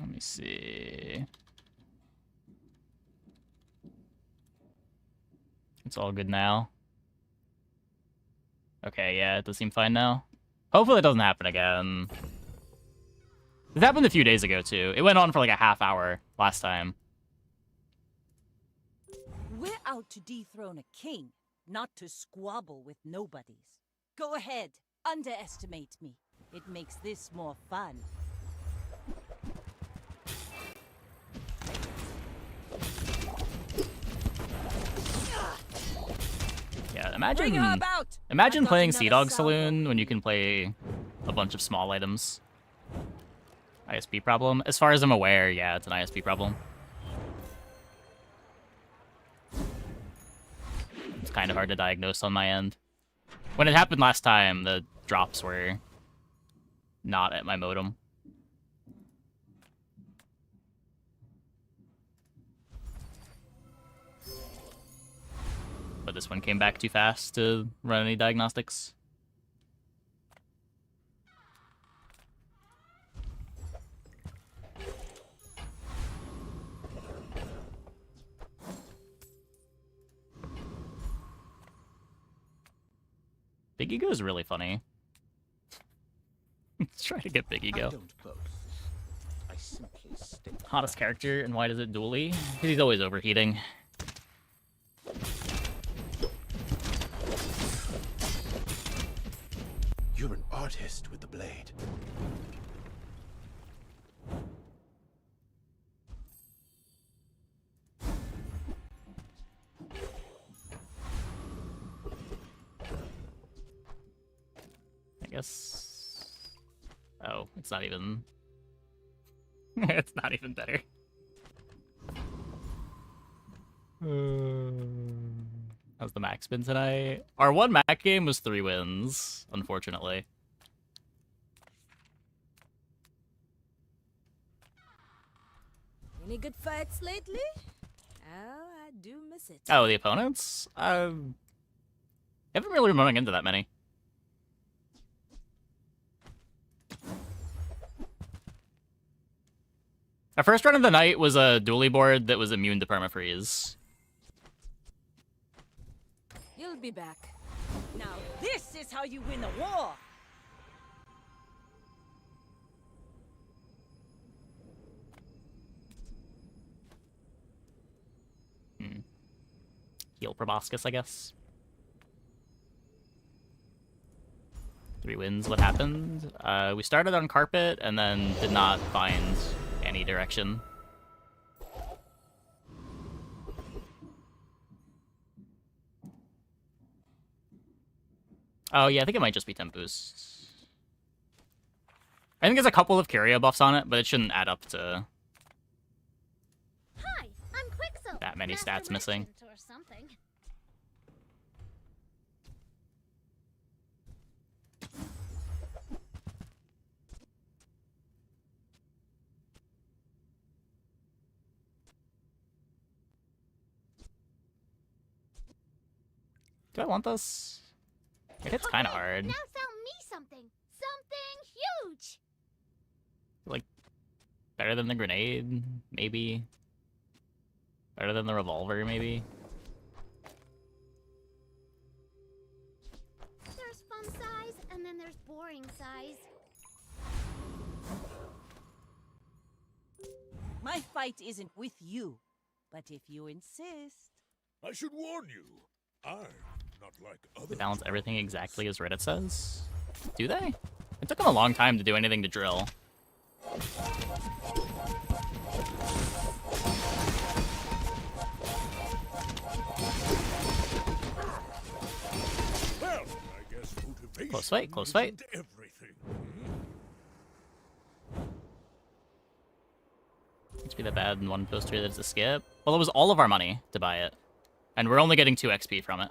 Let me see. It's all good now. Okay, yeah, it does seem fine now. Hopefully it doesn't happen again. This happened a few days ago, too. It went on for like a half hour last time. We're out to dethrone a king, not to squabble with nobodies. Go ahead, underestimate me. It makes this more fun. Yeah, imagine playing Sea Dog Saloon when you can play a bunch of small items. ISP problem? As far as I'm aware, yeah, it's an ISP problem. It's kind of hard to diagnose on my end. When it happened last time, the drops were not at my modem. But this one came back too fast to run any diagnostics. Big Ego is really funny. Let's try to get Big Ego. I simply state Hottest character, and why does it dually? Because he's always overheating. You're an artist with the blade. I guess... Oh, it's not even... it's not even better. How's the max been tonight? Our one Mac game was 3 wins, unfortunately. Any good fights lately? Oh, I do miss it. Oh, the opponents? Haven't really been running into that many. Our first run of the night was a dually board that was immune to permafreeze. You'll be back. Now this is how you win a war! Heal Proboscis, I guess. 3 wins, what happened? We started on carpet and then did not find any direction. Oh yeah, I think it might just be temp boosts. I think there's a couple of curio buffs on it, but it shouldn't add up to Hi, I'm Quixel. that many Master stats missing. Merchant or something. Do I want this? It hits kind of hard. Now sell me something. Something huge. Like, better than the grenade, maybe. Better than the revolver, maybe. There's fun size, and then there's boring size. My fight isn't with you, but if you insist. I should warn you, I'm not like They others. balance everything exactly as Reddit says. Do they? It took them a long time to do anything to drill. Well, I guess motivation Close fight, close fight. isn't everything. Must be that bad in one poster that it's a skip. Well, it was all of our money to buy it. And we're only getting 2 XP from it.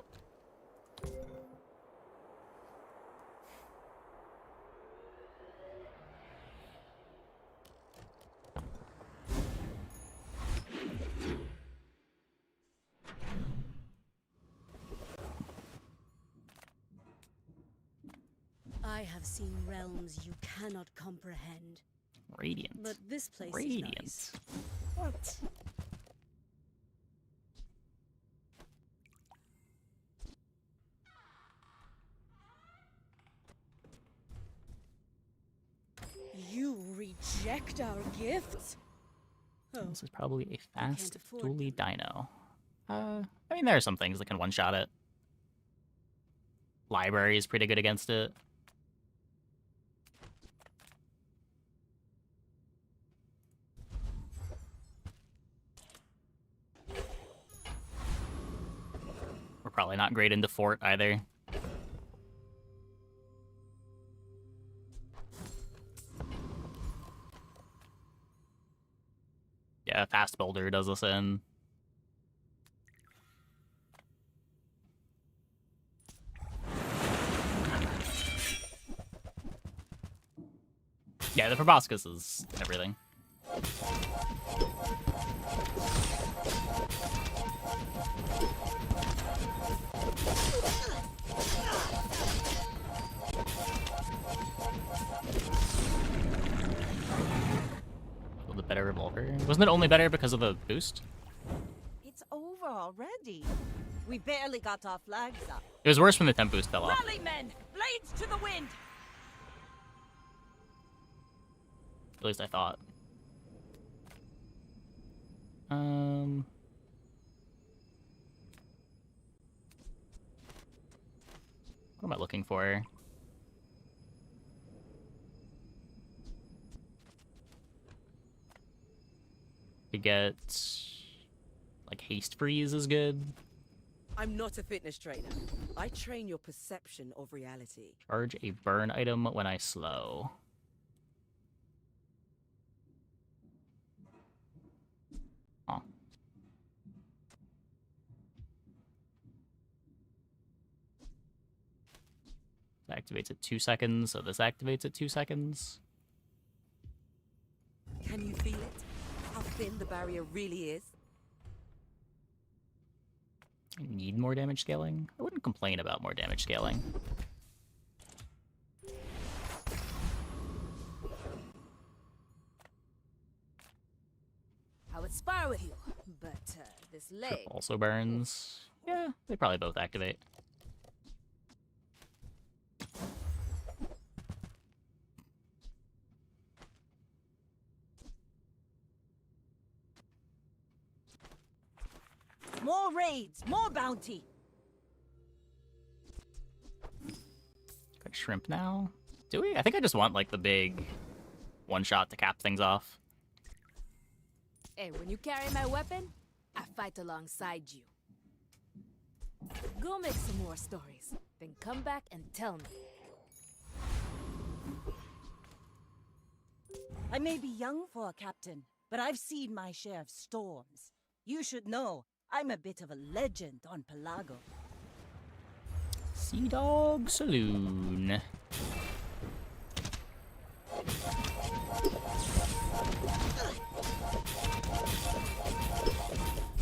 I have seen realms you cannot comprehend. Radiant. But this place Radiant. is nice. What? You reject our gifts? Oh, This is probably a fast afford dually dino. I mean, there are some things that can one-shot it. Library is pretty good against it. We're probably not great into fort either. Yeah, fast boulder does us in. Yeah, the proboscis is everything. A little better revolver. Wasn't it only better because of the boost? It's over already. We barely got our flags up. It was worse when the temp boost fell off. Rally, men! Blades to the wind! At least I thought. What am I looking for? To get like haste freeze is good. I'm not a fitness trainer. I train your perception of reality. Charge a burn item when I slow. Huh. This activates at 2 seconds, so this activates at 2 seconds. Can you feel it? How thin the barrier really is? I need more damage scaling. I wouldn't complain about more damage scaling. I would spar with you, but this leg. Trip also burns. Yeah, they probably both activate. More raids, more bounty. Got shrimp now. Do we? I think I just want like the big one shot to cap things off. Hey, when you carry my weapon, I fight alongside you. Go make some more stories, then come back and tell me. I may be young for a captain, but I've seen my share of storms. You should know, I'm a bit of a legend on Pelago. Sea Dog Saloon.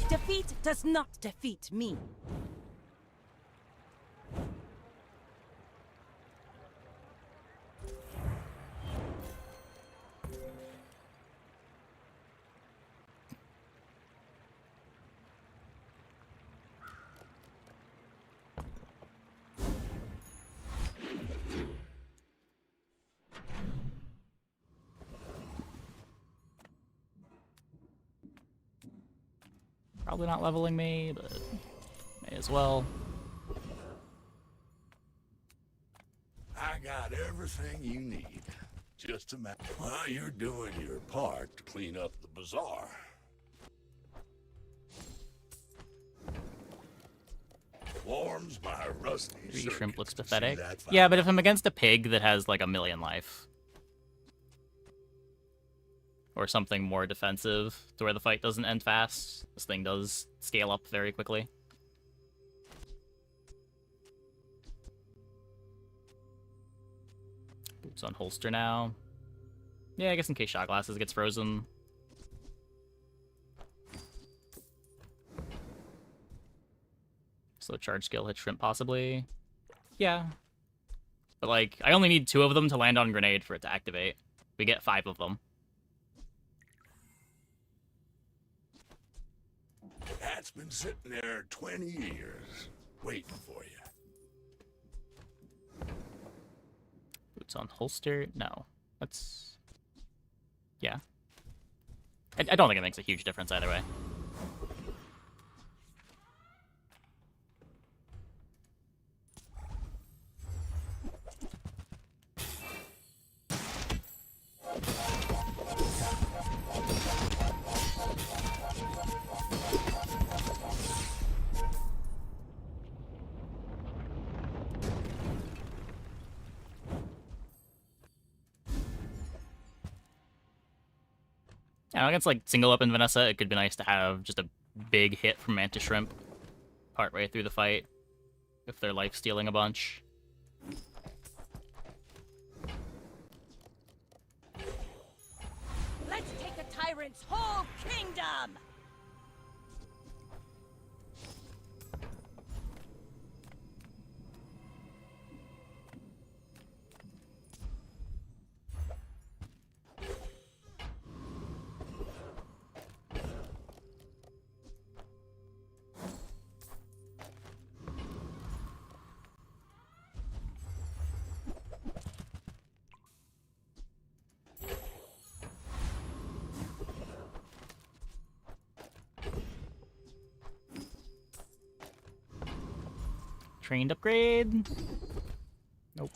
Defeat does not defeat me. Probably not leveling me, but may as well. I got everything you need. Just a matter. Well, you're doing your part to clean up the bazaar. Warms my rusty Three shrimp looks circuits to see pathetic. that Yeah, but if I'm against a pig that has like 1,000,000 life, or something more defensive to where the fight doesn't end fast, this thing does scale up very quickly. Boots on holster now. Yeah, I guess in case shot glasses gets frozen. Slow charge skill hit shrimp possibly. Yeah. But like, I only need 2 of them to land on grenade for it to activate. We get 5 of them. That's been sitting there 20 years, waiting for you. Boots on holster? No. That's... Yeah. I don't think it makes a huge difference either way. Yeah, against like single up in Vanessa, it could be nice to have just a big hit from Mantis Shrimp partway through the fight if they're life stealing a bunch. Let's take the tyrant's whole kingdom! Trained upgrade? Nope.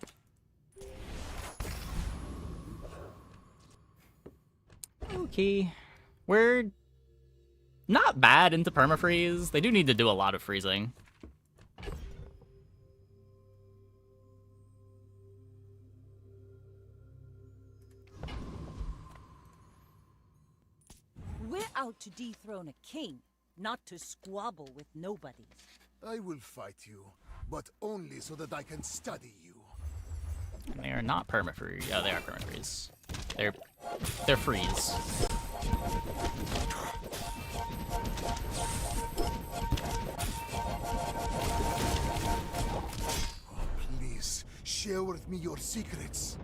Okay. We're not bad into permafreeze. They do need to do a lot of freezing. We're out to dethrone a king, not to squabble with nobodies. I will fight you, but only so that I can study you. They are not permafreeze. Oh, they are permafreeze. They're freeze. Please, share with me your secrets.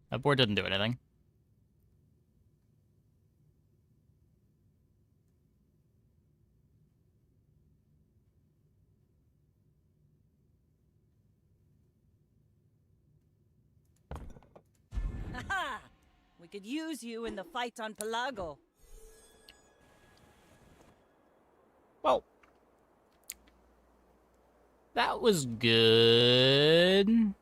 That board didn't do anything. Aha! We could use you in the fight on Pelago. Well, that was good.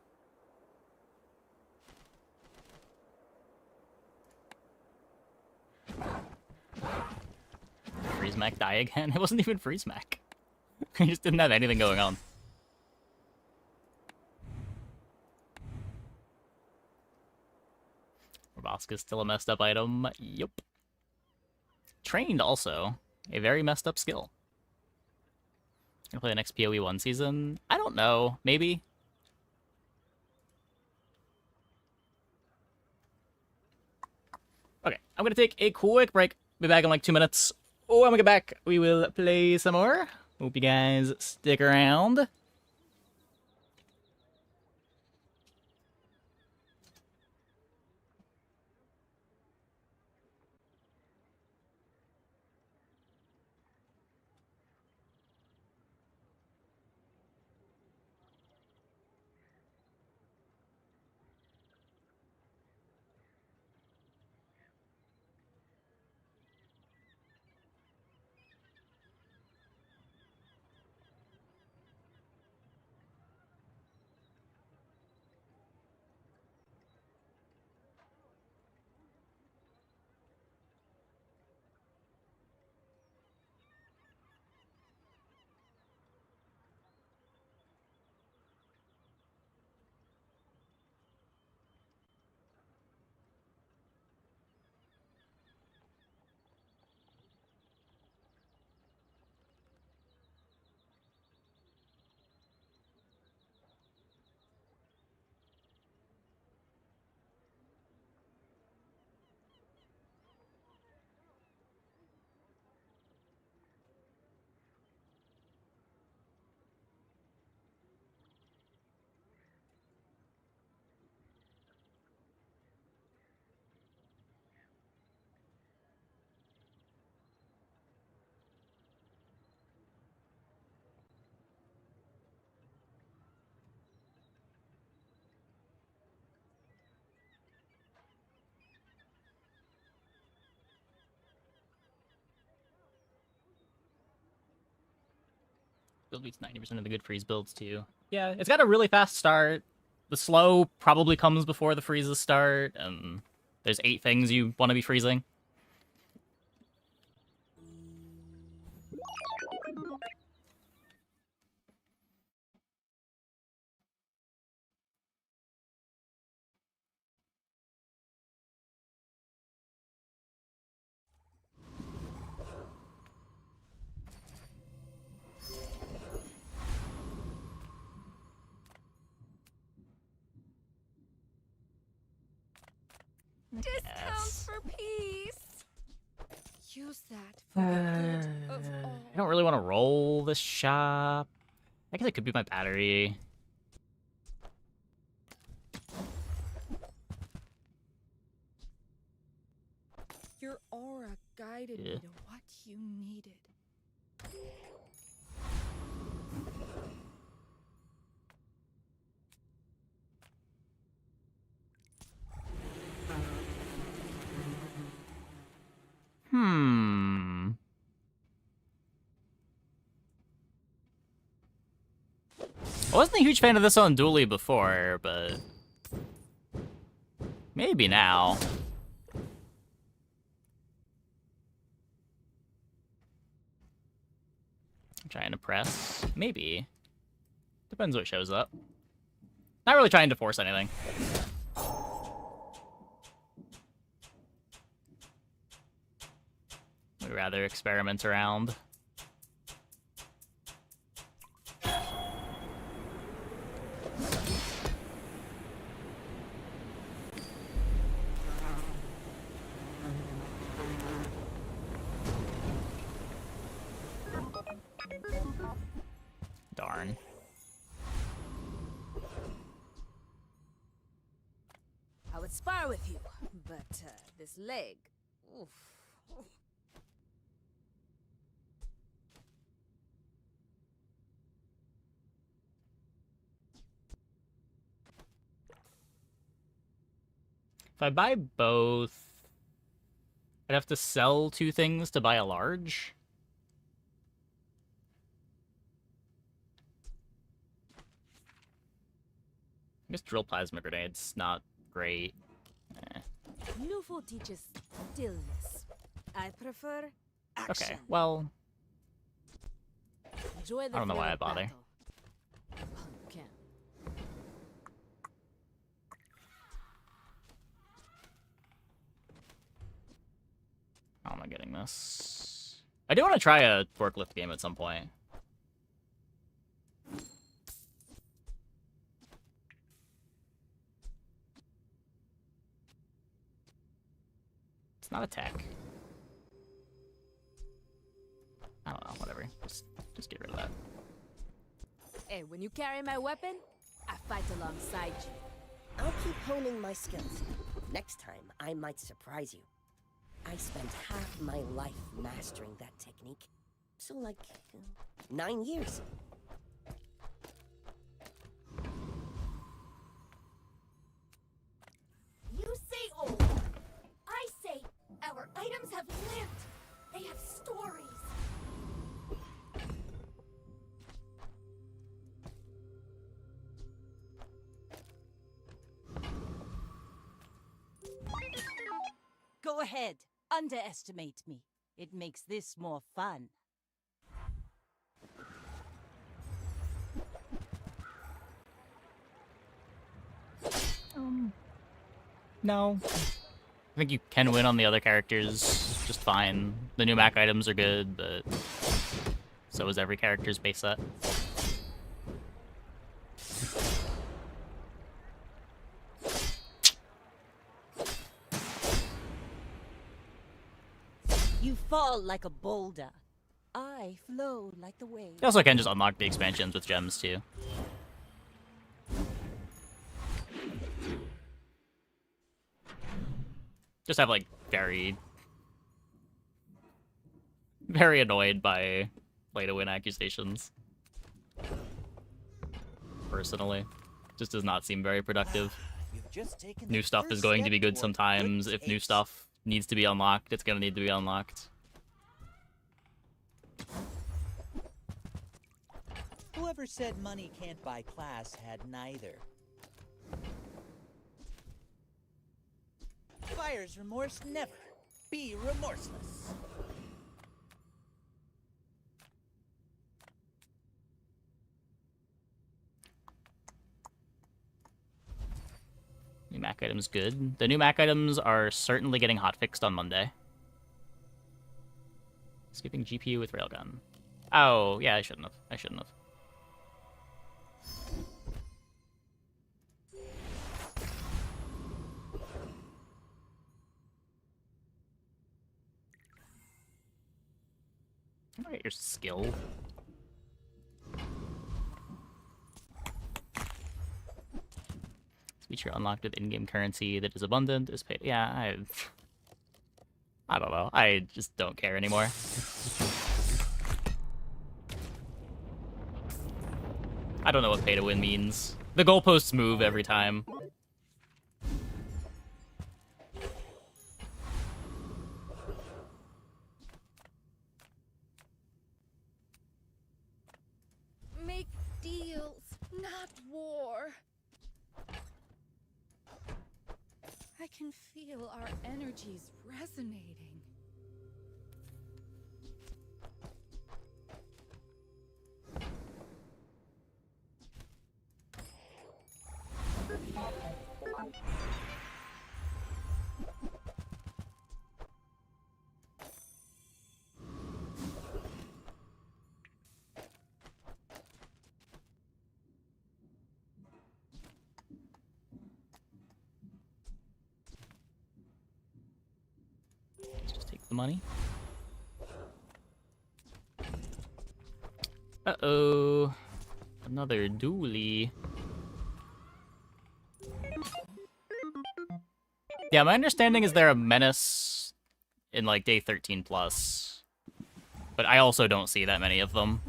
Freeze Mac die again? It wasn't even Freeze Mac. He just didn't have anything going on. Roboska's still a messed up item. Yup. Trained also. A very messed up skill. Gonna play the next PoE 1 season? I don't know. Maybe. Okay, I'm gonna take a quick break. Be back in like 2 minutes. Oh, when we get back, we will play some more. Hope you guys stick around. Build beats 90% of the good freeze builds, too. Yeah, it's got a really fast start. The slow probably comes before the freezes start, and there's 8 things you want to be freezing. Discounts for peace. Use that for the good of all. I don't really want to roll this shop. I guess it could be my battery. Your aura guided me to what you needed. I wasn't a huge fan of this on Dually before, but maybe now. I'm trying to press. Maybe. Depends what shows up. Not really trying to force anything. We'd rather experiment around. Darn. I would spar with you, but this leg. Oof. If I buy both, I'd have to sell 2 things to buy a large. I guess drill plasma grenades, not great. Newful teaches stillness. I prefer action. Okay, well, Enjoy the I don't know why thrill I of bother. battle. Well, you can. How am I getting this? I do want to try a forklift game at some point. It's not a tech. I don't know, whatever. Just get rid of that. Hey, when you carry my weapon, I fight alongside you. I'll keep honing my skills. Next time, I might surprise you. I spent half my life mastering that technique. So, like, 9 years. You say old. I say our items have lived. They have stories. Go ahead. Underestimate me. It makes this more fun. No. I think you can win on the other characters just fine. The new Mac items are good, but so is every character's base set. You fall like a boulder. I flow like the wave. You also can just unlock the expansions with gems too. Just have like very annoyed by play to win accusations. Personally, just does not seem very productive. New stuff is going to be good sometimes. If new stuff needs to be unlocked, it's gonna need to be unlocked. Whoever said money can't buy class had neither. Buyer's remorse never. Be remorseless. New Mac items good. The new Mac items are certainly getting hotfixed on Monday. Skipping GPU with Railgun. Oh, yeah, I shouldn't have. I shouldn't have. Can I get your skill? Feature unlocked with in-game currency that is abundant is paid. Yeah, I don't know. I just don't care anymore. I don't know what pay to win means. The goalposts move every time. Make deals, not war. I can feel our energies resonating. Just take the money. Uh-oh. Another dually. Yeah, my understanding is they're a menace in, like, day 13 plus. But I also don't see that many of them.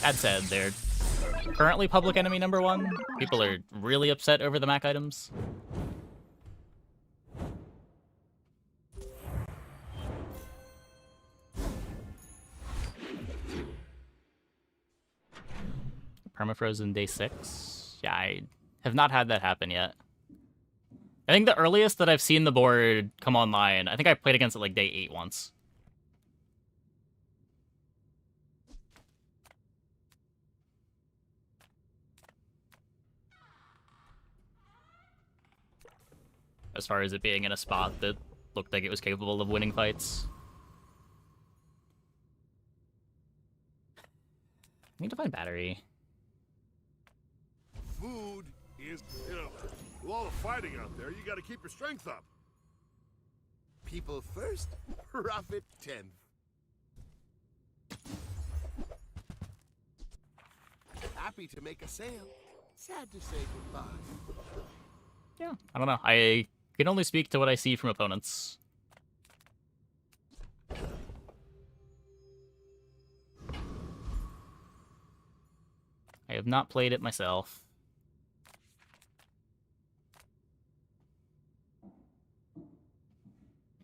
That said, they're currently public enemy #1. People are really upset over the Mac items. Permafrozen day 6. Yeah, I have not had that happen yet. I think the earliest that I've seen the board come online, I think I played against it like day 8 once. As far as it being in a spot that looked like it was capable of winning fights. I need to find battery. Food is, with all the fighting out there, you gotta keep your strength up. People first, profit 10th. Happy to make a sale. Sad to say goodbye. Yeah, I don't know. I can only speak to what I see from opponents. I have not played it myself.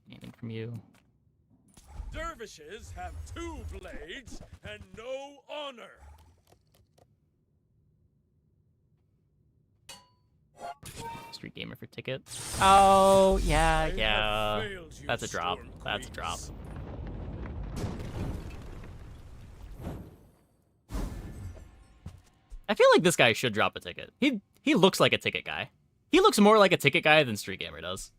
Anything from you? Dervishes have 2 blades and no honor. Street Gamer for ticket. Oh, yeah. That's a drop. That's a drop. I feel like this guy should drop a ticket. He looks like a ticket guy. He looks more like a ticket guy than Street Gamer does.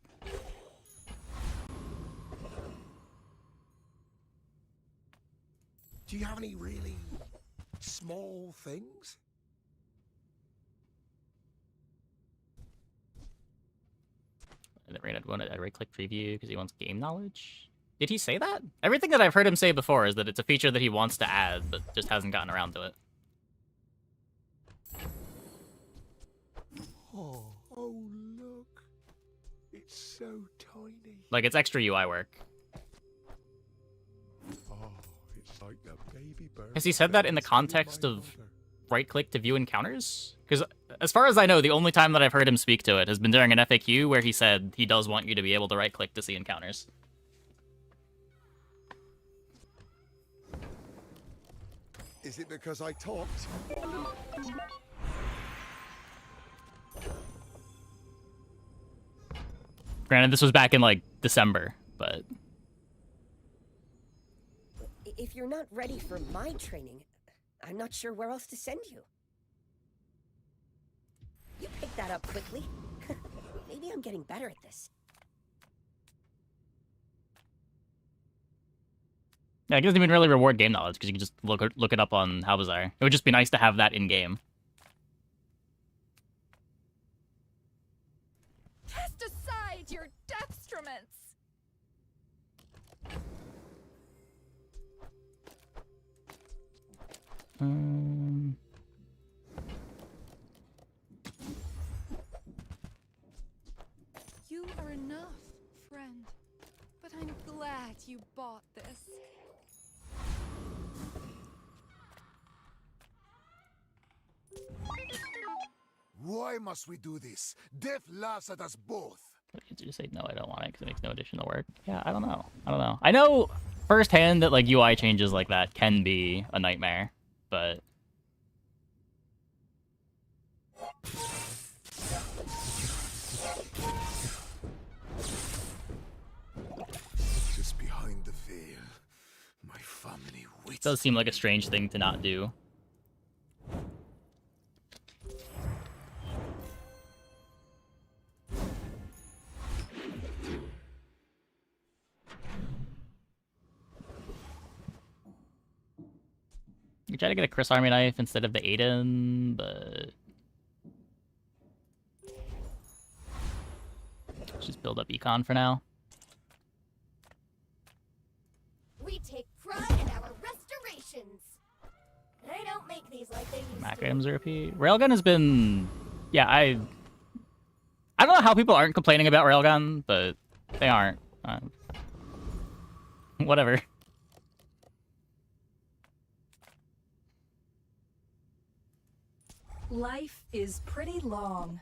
Do you have any really small things? And then Raynard wanted a right-click preview because he wants game knowledge. Did he say that? Everything that I've heard him say before is that it's a feature that he wants to add, but just hasn't gotten around to it. Oh, look. It's so tiny. Like, it's extra UI work. Oh, it's like a baby bird. Has he said that in the context of right-click to view encounters? Because as far as I know, the only time that I've heard him speak to it has been during an FAQ where he said he does want you to be able to right-click to see encounters. Is it because I talked? Granted, this was back in, like, December, but... If you're not ready for my training, I'm not sure where else to send you. You picked that up quickly. Maybe I'm getting better at this. Yeah, it doesn't even really reward game knowledge, because you can just look it up on Halbazar. It would just be nice to have that in-game. Cast aside your dextroments! You are enough, friend. But I'm glad you bought this. Why must we do this? Death laughs at us both. You just say, no, I don't want it, because it makes no additional work. Yeah, I don't know. I know firsthand that, like, UI changes like that can be a nightmare, but... Just behind the veil, my family waits. It does seem like a strange thing to not do. You try to get a Chris Army knife instead of the Aiden, but... Let's just build up Econ for now. We take pride in our restorations. They don't make these like they used Mac to. items are OP. Railgun has been... Yeah, I don't know how people aren't complaining about Railgun, but they aren't. Whatever. Life is pretty long.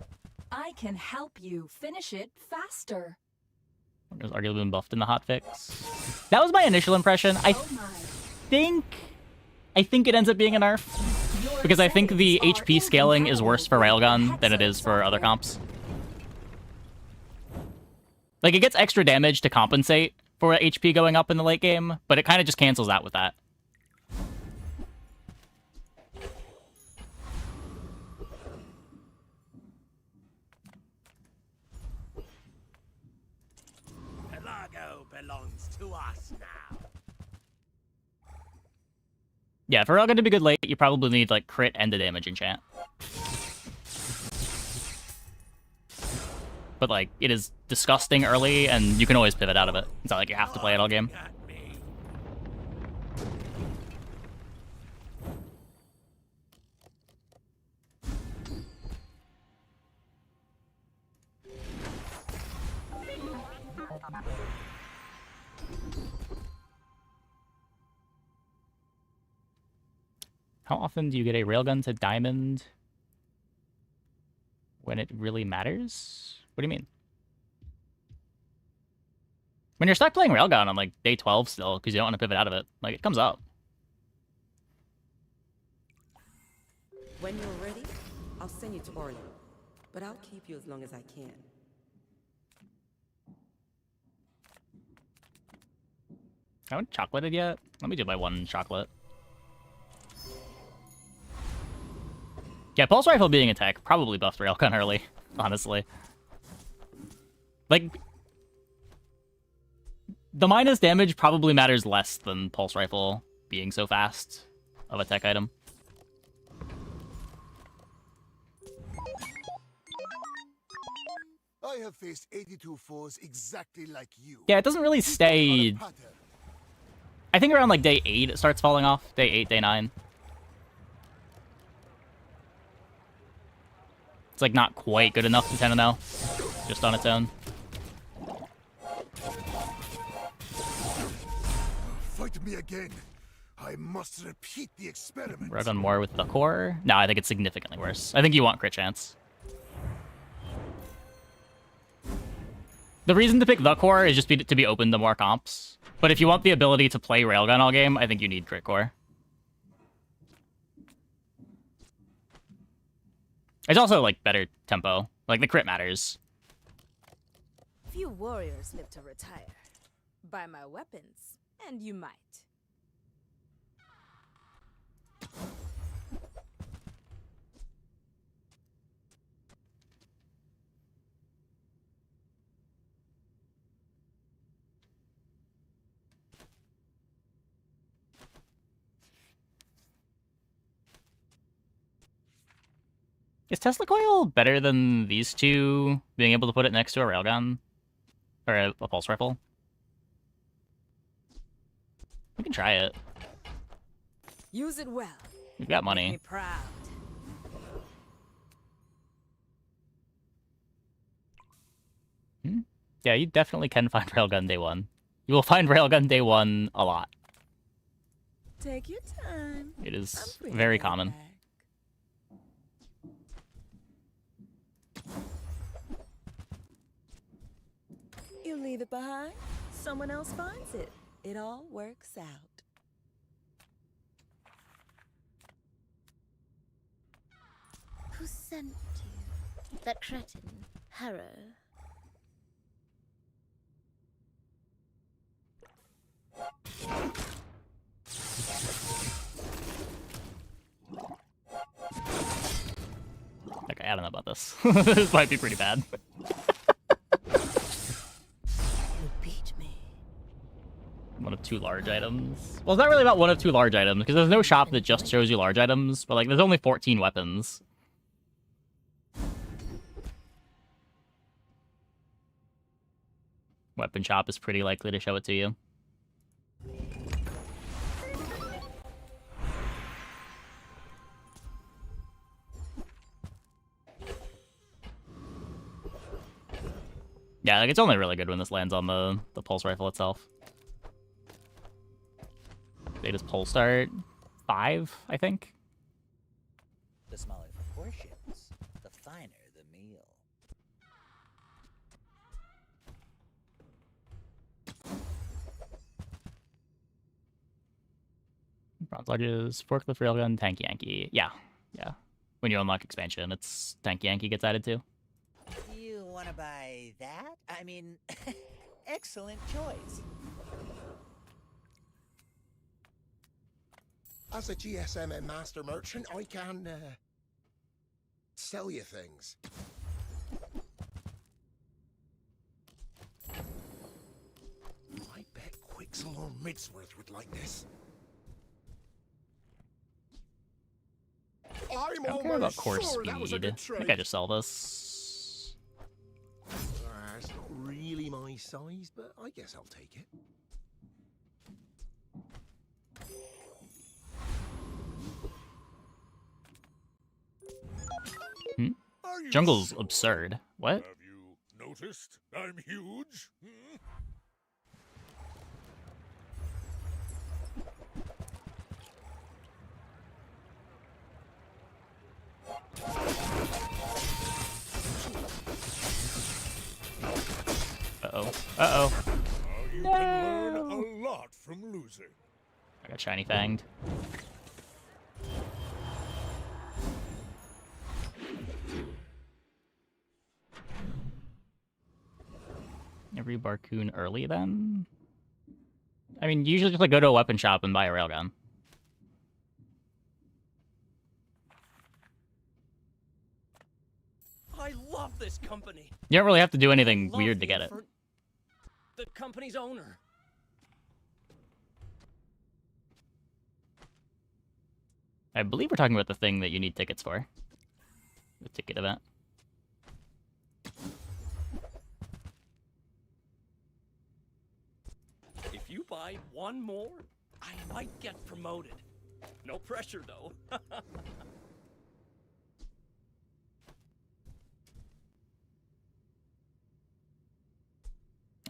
I can help you finish it faster. There's arguably been buffed in the hotfix. That was my initial impression. I think it ends up being a nerf. Because I think the HP scaling is worse for Railgun than it is for other comps. Like, it gets extra damage to compensate for HP going up in the late game, but it kind of just cancels out with that. Pelago belongs to us now. Yeah, for Railgun to be good late, you probably need, like, crit and a damage enchant. But, like, it is disgusting early, and you can always pivot out of it. It's not like you have to play it all game. How often do you get a Railgun to Diamond when it really matters? What do you mean? When you're stuck playing Railgun on, like, day 12 still, because you don't want to pivot out of it, like, it comes up. When you're ready, I'll send you to Orlin. But I'll keep you as long as I can. I haven't chocolated yet. Let me do my one chocolate. Yeah, Pulse Rifle being a tech probably buffed Railgun early, honestly. Like, the minus damage probably matters less than Pulse Rifle being so fast of a tech item. I have faced 82 foes exactly like you. Yeah, it doesn't really stay... I think around, like, day 8 it starts falling off. Day 8, day 9. It's, like, not quite good enough to 10-0, just on its own. Fight me again. I must repeat the experiment. Railgun more with the core? No, I think it's significantly worse. I think you want crit chance. The reason to pick the core is just to be open to more comps. But if you want the ability to play Railgun all game, I think you need crit core. It's also, like, better tempo. Like, the crit matters. Few warriors live to retire. Buy my weapons, and you might. Is Tesla Coil better than these two, being able to put it next to a railgun? Or a pulse rifle? We can try it. Use it well. We've got Make money. me proud. Yeah, you definitely can find Railgun Day 1. You will find Railgun Day 1 a lot. Take your time. It is very common. You leave it behind, someone else finds it. It all works out. Who sent you? That cretin, Harrow. Okay, I don't know about this. This might be pretty bad. One of two large items. Well, it's not really about one of two large items, because there's no shop that just shows you large items, but like there's only 14 weapons. Weapon shop is pretty likely to show it to you. Yeah, like it's only really good when this lands on the pulse rifle itself. Beta's pulse start 5, I think. The smaller the portions, the finer the meal. Bronze Lodges, Forklift Railgun, Tank Yankee. Yeah, yeah. When you unlock expansion, it's Tank Yankee gets added too. You want to buy that? I mean, excellent choice. As a GSM and master merchant, I can sell you things. I bet Quixel or Midsworth would like this. I don't care about core speed. I think I just sell this. It's not really my size, but I guess I'll take it. Jungle's absurd. What? Have you noticed I'm huge? Uh-oh. Uh-oh. You can learn a lot from losing. I got shiny fanged. Every Barcoon early then? I mean, usually just like go to a weapon shop and buy a railgun. I love this company. You don't really have to do anything weird to get it. The company's owner. I believe we're talking about the thing that you need tickets for. The ticket event. If you buy one more, I might get promoted. No pressure, though.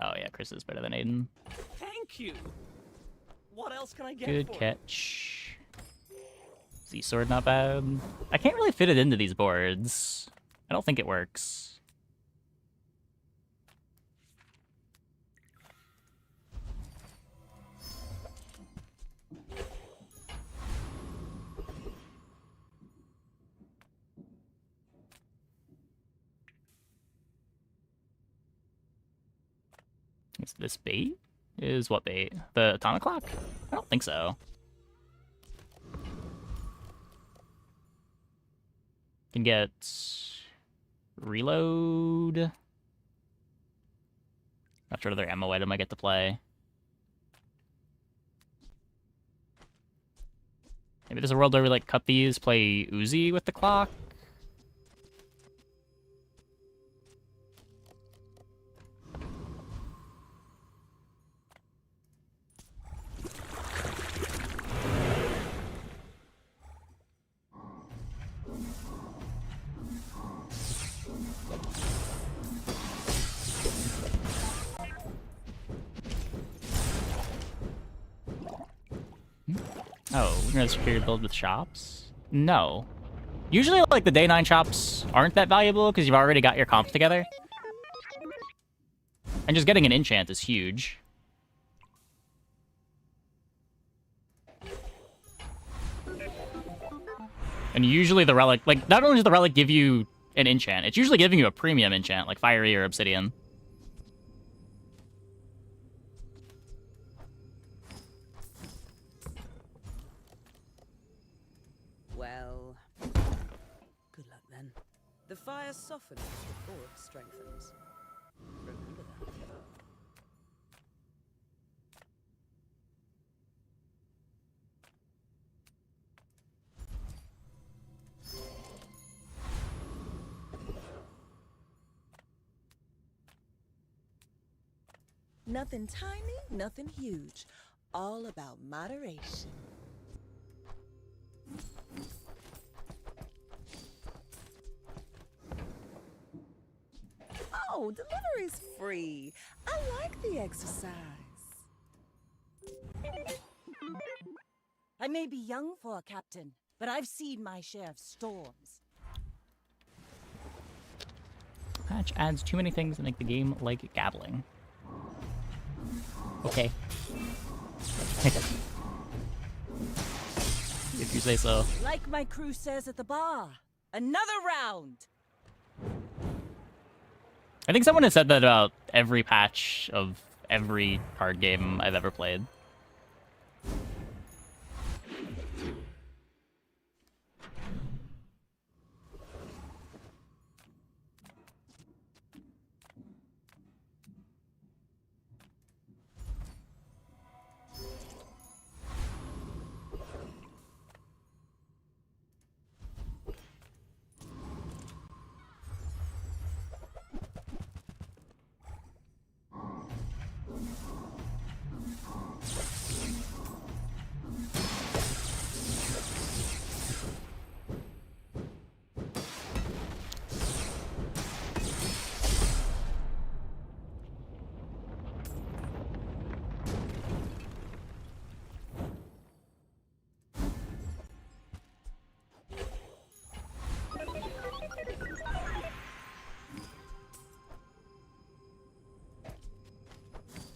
Oh yeah, Chris is better than Aiden. Thank you. What else can I get Good for it? catch. Z-sword not bad. I can't really fit it into these boards. I don't think it works. Is this bait? Is what bait? The atomic clock? I don't think so. Can get reload. Not sure other ammo item I get to play. Maybe there's a world where we like cut these, play Uzi with the clock. Oh, we're gonna secure build with shops? No. Usually, like, the day 9 shops aren't that valuable because you've already got your comps together. And just getting an enchant is huge. And usually the relic, like, not only does the relic give you an enchant, it's usually giving you a premium enchant, like Fiery or Obsidian. Well, good luck then. The fire softens before it strengthens. Remember that. Nothing tiny, nothing huge. All about moderation. Oh, delivery's free. I like the exercise. I may be young for a captain, but I've seen my share of storms. Patch adds too many things that make the game like gabbling. Okay. If you say so. Like my crew says at the bar, another round. I think someone has said that about every patch of every card game I've ever played.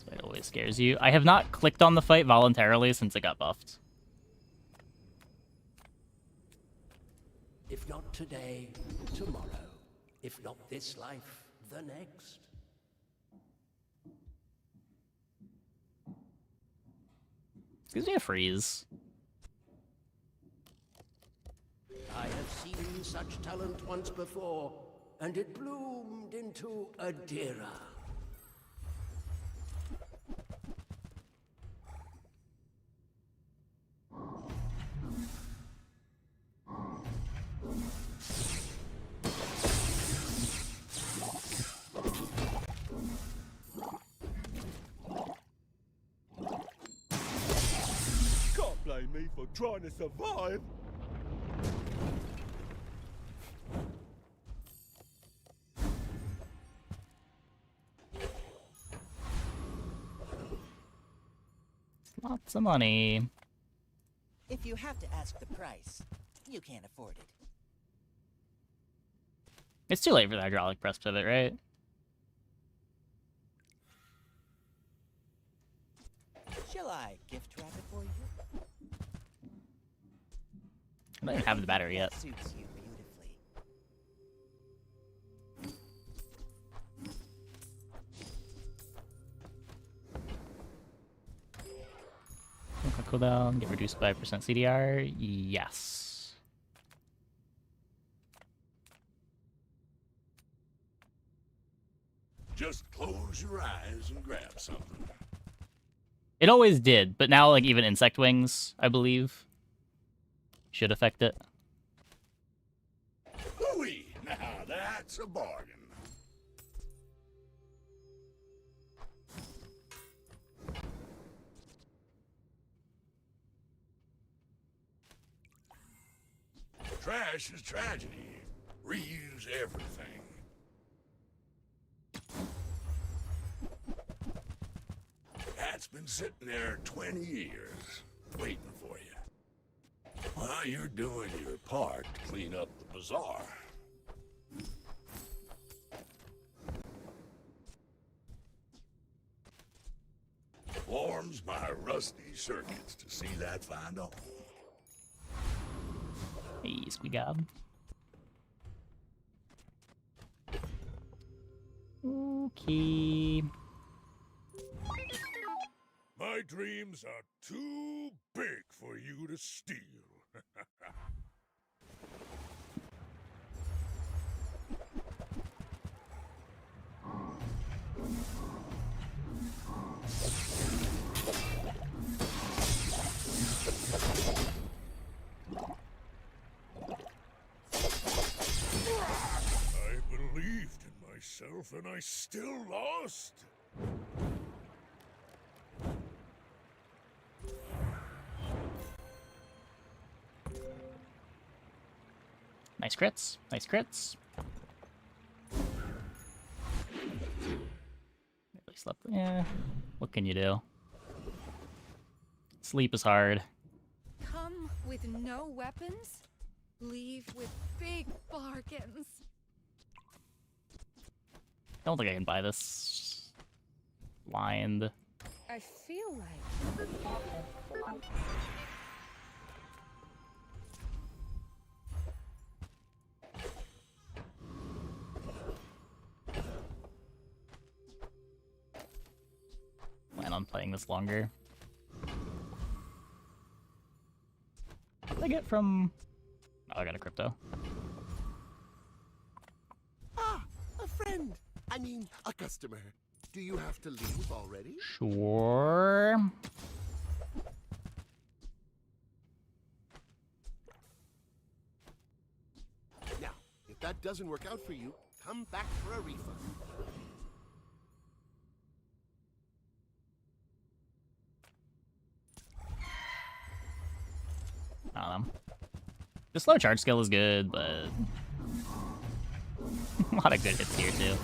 It always scares you. I have not clicked on the fight voluntarily since it got buffed. If not today, tomorrow. If not this life, the next. Gives me a freeze. I have seen such talent once before, and it bloomed into Adira. Can't blame me for trying to survive. Lots of money. If you have to ask the price, you can't afford it. It's too late for the hydraulic press pivot, right? Shall I gift wrap it for you? I don't even have the battery yet. That suits you beautifully. Cooldown, get reduced by % CDR. Yes. Just close your eyes and grab something. It always did, but now like even insect wings, I believe, should affect it. Ooh-wee! Now that's a bargain. Trash is tragedy. Reuse everything. That's been sitting there 20 years, waiting for you. While you're doing your part to clean up the bazaar. Warms my rusty circuits to see that find a home. Hey, Squeagob. Okay. My dreams are too big for you to steal. I believed in myself and I still lost. Nice crits. Nice crits. Really slept. Yeah. What can you do? Sleep is hard. Come with no weapons, leave with big bargains. Don't think I can buy this. Blind. I feel like... Plan on playing this longer. What did I get from... Oh, I got a crypto. Ah, a friend. I mean, a customer. Do you have to leave already? Sure. Now, if that doesn't work out for you, come back for a refund. I don't know. The slow charge skill is good, but a lot of good hits here too.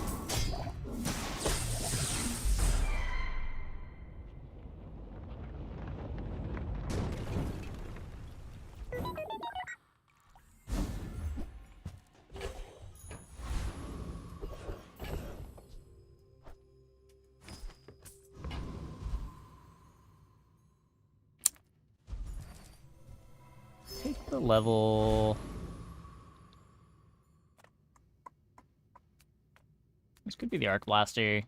Take the level. This could be the Arc Blaster.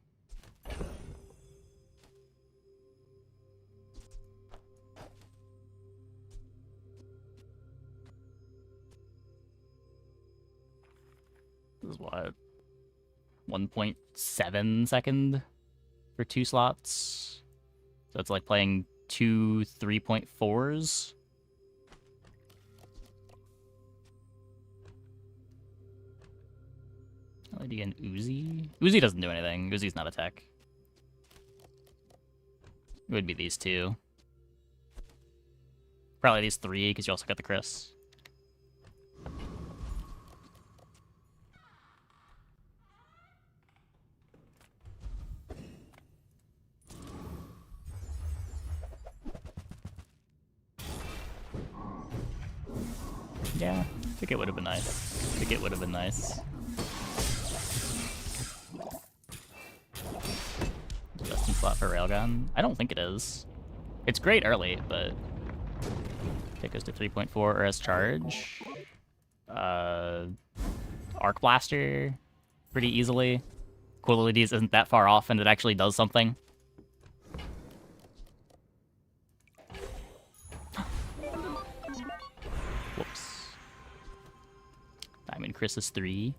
This is what? 1.7 second for 2 slots. So it's like playing 2 3.4s. LED and Uzi? Uzi doesn't do anything. Uzi's not a tech. It would be these two. Probably these 3, because you also got the Chris. Yeah, I think it would have been nice. I think it would have been nice. Justin slot for Railgun? I don't think it is. It's great early, but it goes to 3.4 or as charge. Arc Blaster, pretty easily. Qualities isn't that far off, and it actually does something. Whoops. Diamond Chris is 3.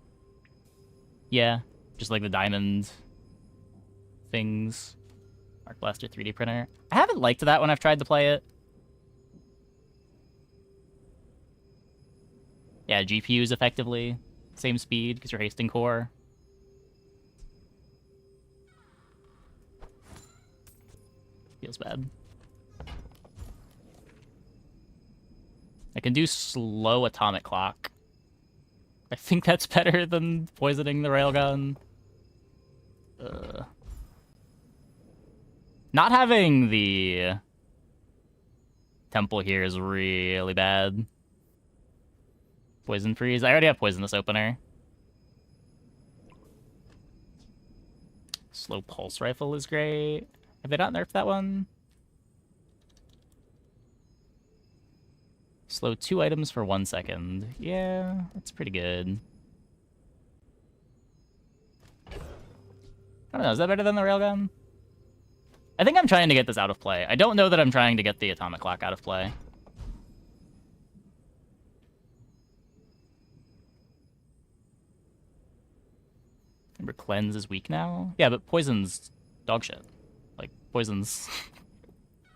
Yeah, just like the diamond things. Arc Blaster 3D printer. I haven't liked that when I've tried to play it. Yeah, GPUs effectively. Same speed, because you're hasting core. Feels bad. I can do slow atomic clock. I think that's better than poisoning the railgun. Not having the temple here is really bad. Poison freeze. I already have poisonous opener. Slow pulse rifle is great. Have they not nerfed that one? Slow 2 items for 1 second. Yeah, that's pretty good. I don't know, is that better than the railgun? I think I'm trying to get this out of play. I don't know that I'm trying to get the atomic clock out of play. Remember, cleanse is weak now? Yeah, but poison's dog shit. Like, poison's...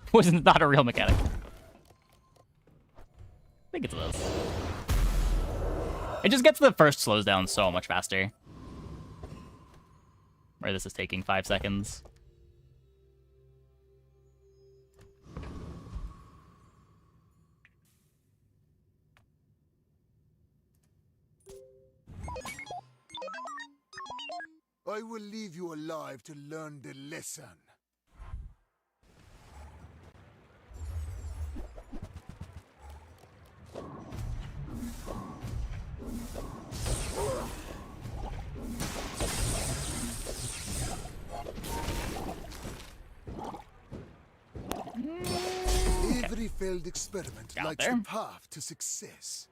poison's not a real mechanic. I think it's this. It just gets the first slows down so much faster. Where this is taking 5 seconds. I will leave you alive to learn the lesson. Every failed experiment lights the path to success.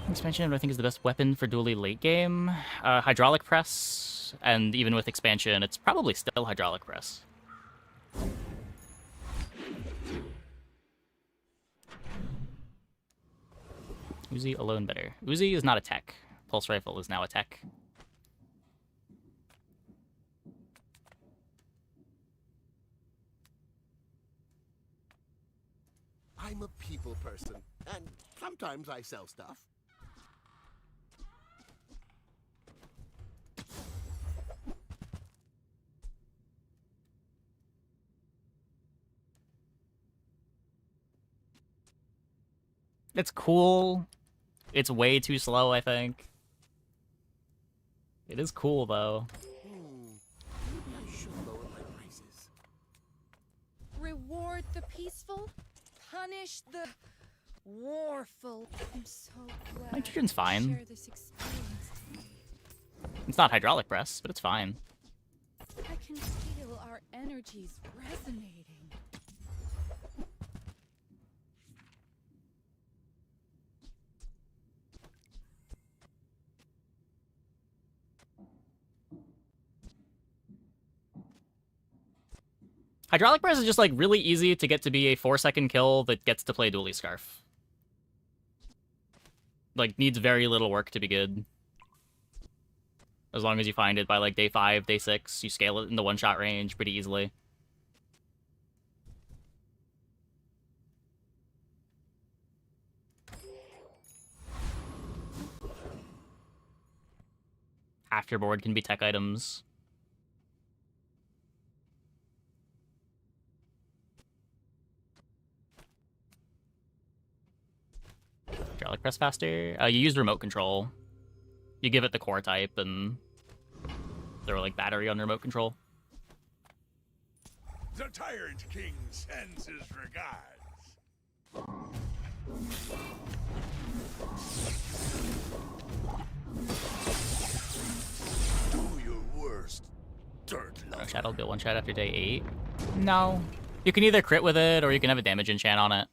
Expansion, I think, is the best weapon for dually late game. Hydraulic press, and even with expansion, it's probably still hydraulic press. Uzi alone better. Uzi is not a tech. Pulse rifle is now a tech. I'm a people person, and sometimes I sell stuff. It's cool. It's way too slow, I think. It is cool, though. Maybe I should lower my prices. Reward the peaceful, punish the warful. I'm so glad Nitrogen's fine. to share this experience. It's not hydraulic press, but it's fine. I can feel our energies resonating. Hydraulic press is just like really easy to get to be a 4-second kill that gets to play dually scarf. Like, needs very little work to be good. As long as you find it by like day 5, day 6, you scale it into one-shot range pretty easily. Afterboard can be tech items. Hydraulic press faster. You use remote control. You give it the core type and throw like battery on remote control. The Tyrant King sends his regards. Do your worst, dirt lover. Shadow'll be one shot after day 8. No. You can either crit with it, or you can have a damage enchant on it.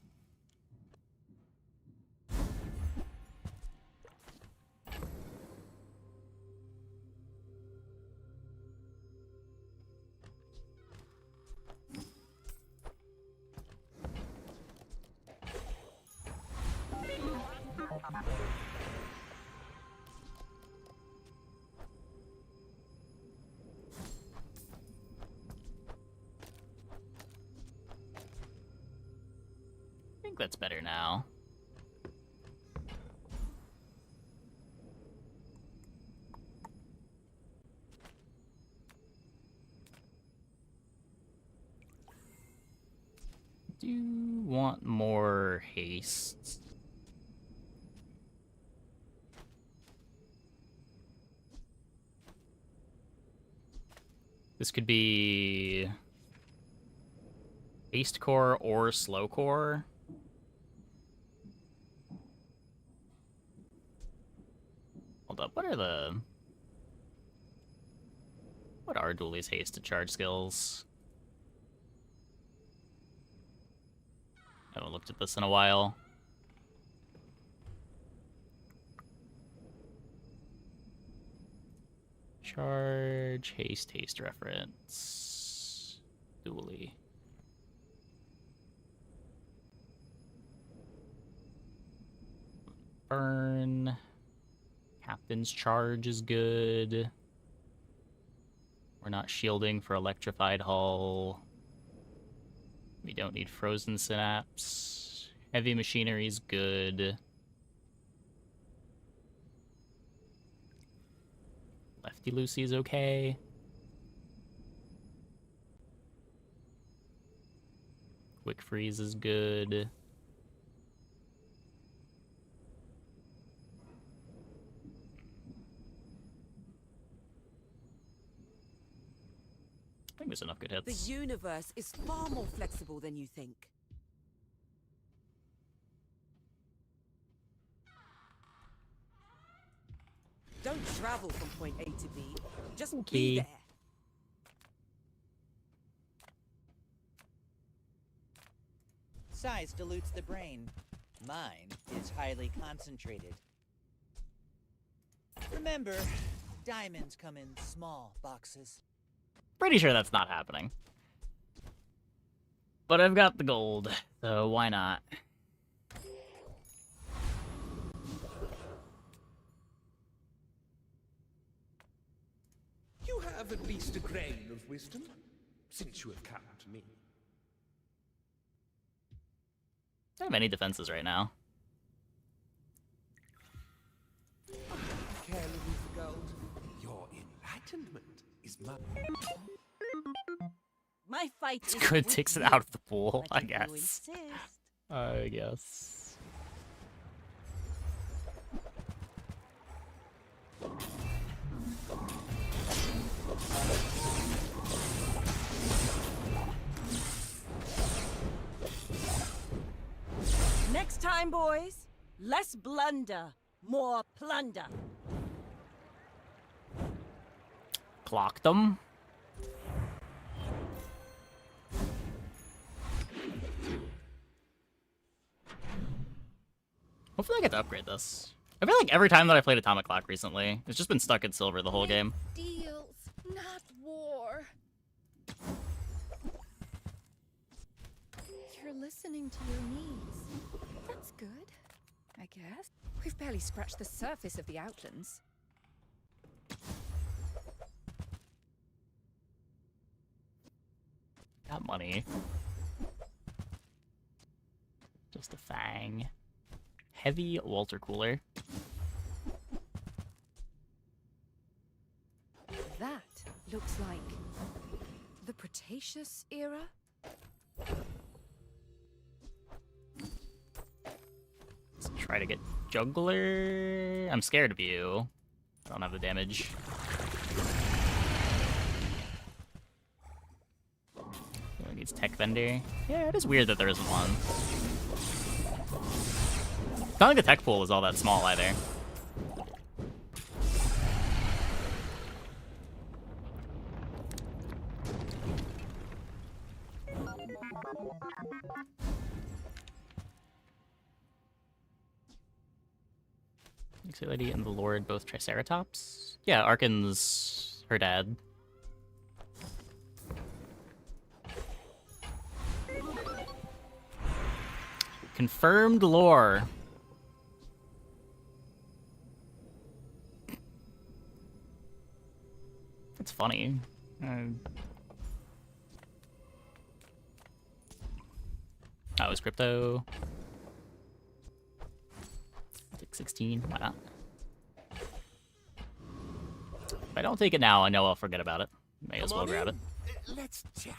I think that's better now. Do want more haste. This could be haste core or slow core. Hold up, what are Dooley's haste to charge skills? I haven't looked at this in a while. Charge, haste reference. Dooley. Burn. Captain's charge is good. We're not shielding for electrified hull. We don't need frozen synapse. Heavy machinery's good. Lefty Lucy's okay. Quick freeze is good. I think there's enough good hits. The universe is far more flexible than you think. Don't travel from point A to B. Just be there. Size dilutes the brain. Mine is highly concentrated. Remember, diamonds come in small boxes. Pretty sure that's not happening. But I've got the gold, so why not? You have at least a grain of wisdom, since you have come to me. I don't have any defenses right now. Care little for gold. Your enlightenment is my... My fight It's is good, with takes it you, out of the pool, but I if you guess. insist. I guess. Next time, boys, less blunder, more plunder. Clocked them. Hopefully I get to upgrade this. I feel like every time that I played Atomic Clock recently, it's just been stuck in silver the whole game. Deals, not war. You're listening to your needs. That's good, I guess. We've barely scratched the surface of the Outlands. Got money. Just a fang. Heavy Walter Cooler. That looks like the Cretaceous era. Let's try to get Juggler. I'm scared of you. I don't have the damage. needs tech vendor. Yeah, it is weird that there isn't one. It's not like the tech pool is all that small either. Exit Lady and the Lord both Triceratops? Yeah, Arkin's her dad. Confirmed lore. That's funny. That was crypto. I'll take 16. Why not? If I don't take it now, I know I'll forget about it. May as well grab it. Let's chat.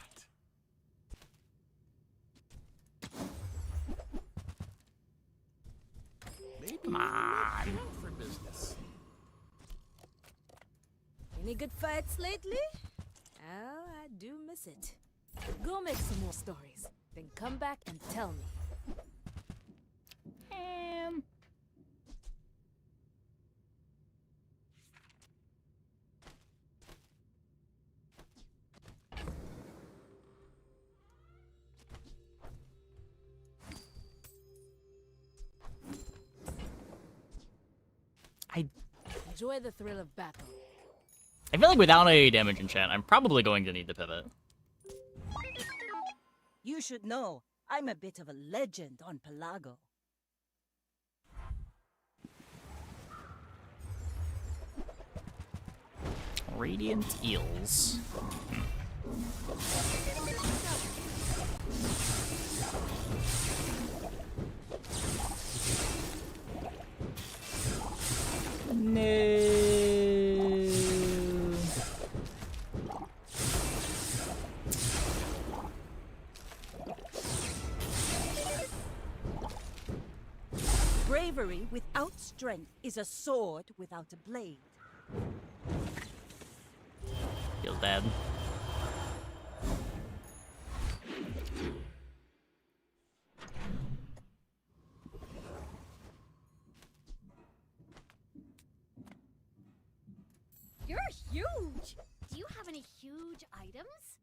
Maybe Come on. for business. Any good fights lately? Oh, I do miss it. Go make some more stories, then come back and tell me. Enjoy the thrill of battle. I feel like without a damage enchant, I'm probably going to need to pivot. You should know, I'm a bit of a legend on Pelago. Radiant Eels. No. Bravery without strength is a sword without a blade. Feels bad. You're huge! Do you have any huge items?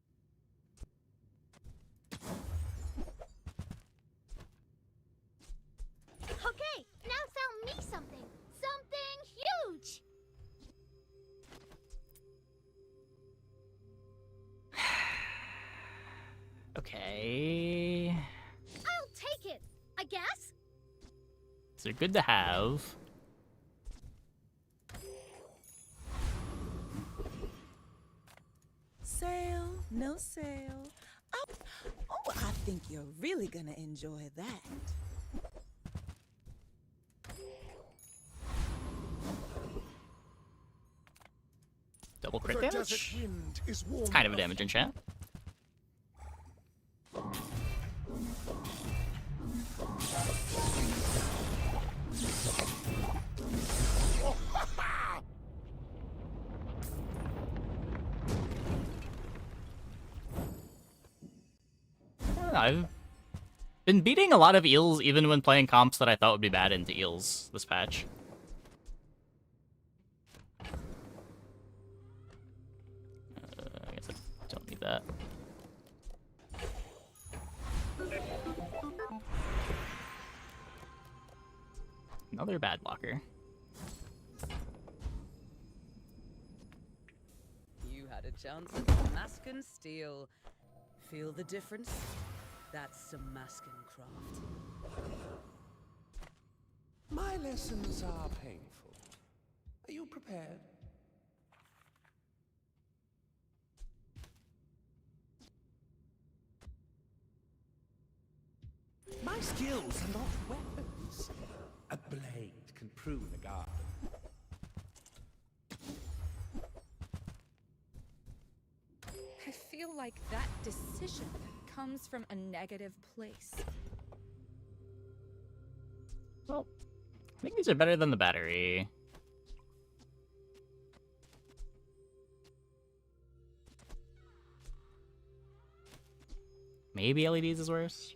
Okay, now sell me something! Something huge! Okay. I'll take it, I guess. So good to have. Sale, no sale. Oh, I think you're really gonna enjoy that. Double crit The damage? desert wind is warm It's kind of a enough. damage enchant. I don't know, I've been beating a lot of eels even when playing comps that I thought would be bad into eels this patch. I guess I don't need that. Another bad blocker. You had a chance at Samascan steel. Feel the difference? That's Samascan craft. My lessons are painful. Are you prepared? My skills are not weapons. A blade can prune a garden. I feel like that decision comes from a negative place. Well, I think these are better than the battery. Maybe LEDs is worse.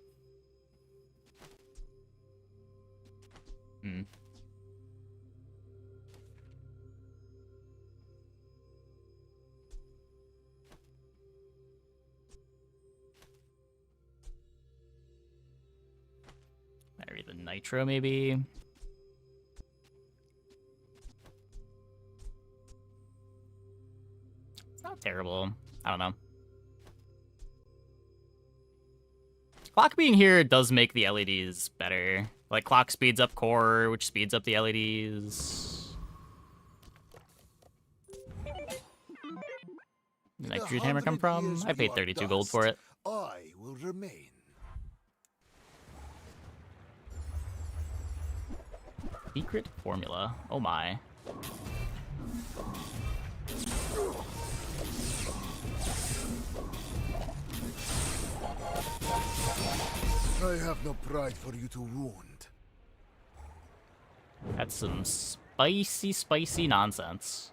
Hmm. Maybe the nitro, maybe. It's not terrible. I don't know. Clock being here does make the LEDs better. Like, clock speeds up core, which speeds up the LEDs. The nitrogen hammer come from? I paid 32 gold for it. I will remain. Secret formula. Oh my. I have no pride for you to wound. That's some spicy, spicy nonsense.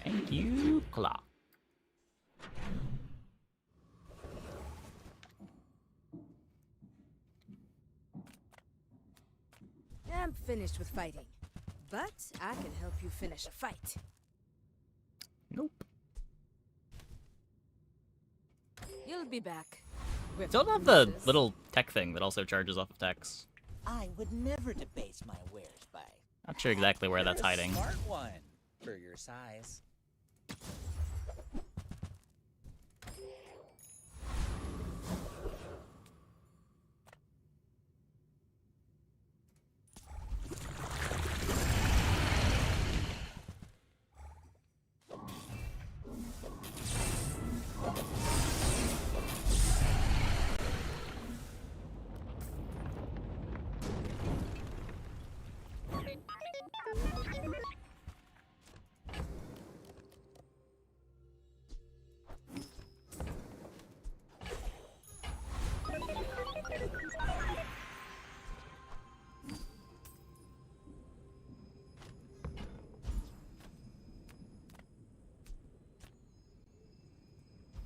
Thank you, clock. I'm finished with fighting, but I can help you finish a fight. Nope. You'll be back. Still don't have the little tech thing that also charges off of techs. I would never debase my wares by. Not sure exactly where that's You're a hiding. Smart one for your size.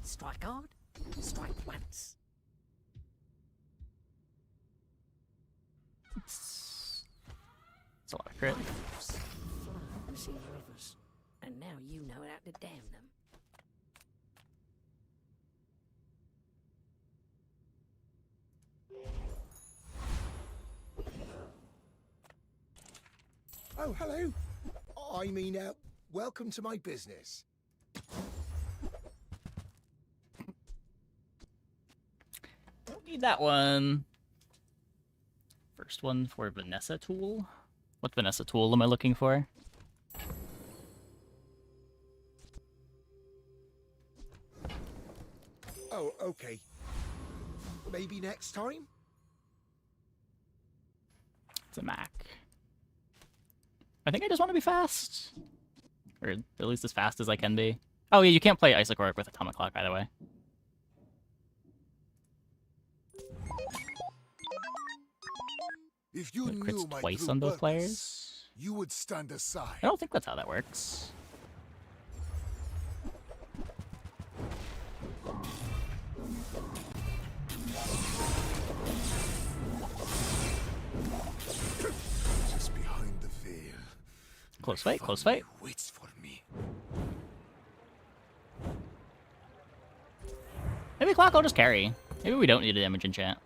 Strike hard, strike once. It's a lot of crit. Fly unseen rivers, and now you know how to dam them. Oh, hello. I mean, welcome to my business. Don't need that one. First one for Vanessa tool. What Vanessa tool am I looking for? Oh, okay. Maybe next time? It's a Mac. I think I just want to be fast. Or at least as fast as I can be. Oh yeah, you can't play Isocoric with Atomic Clock, by the way. If you It knew crits my twice true on both purpose, players. you would stand aside. I don't think that's how that works. Just behind the veil. Close fight, close fight. Waits for me. Maybe Clock will just carry. Maybe we don't need a damage enchant.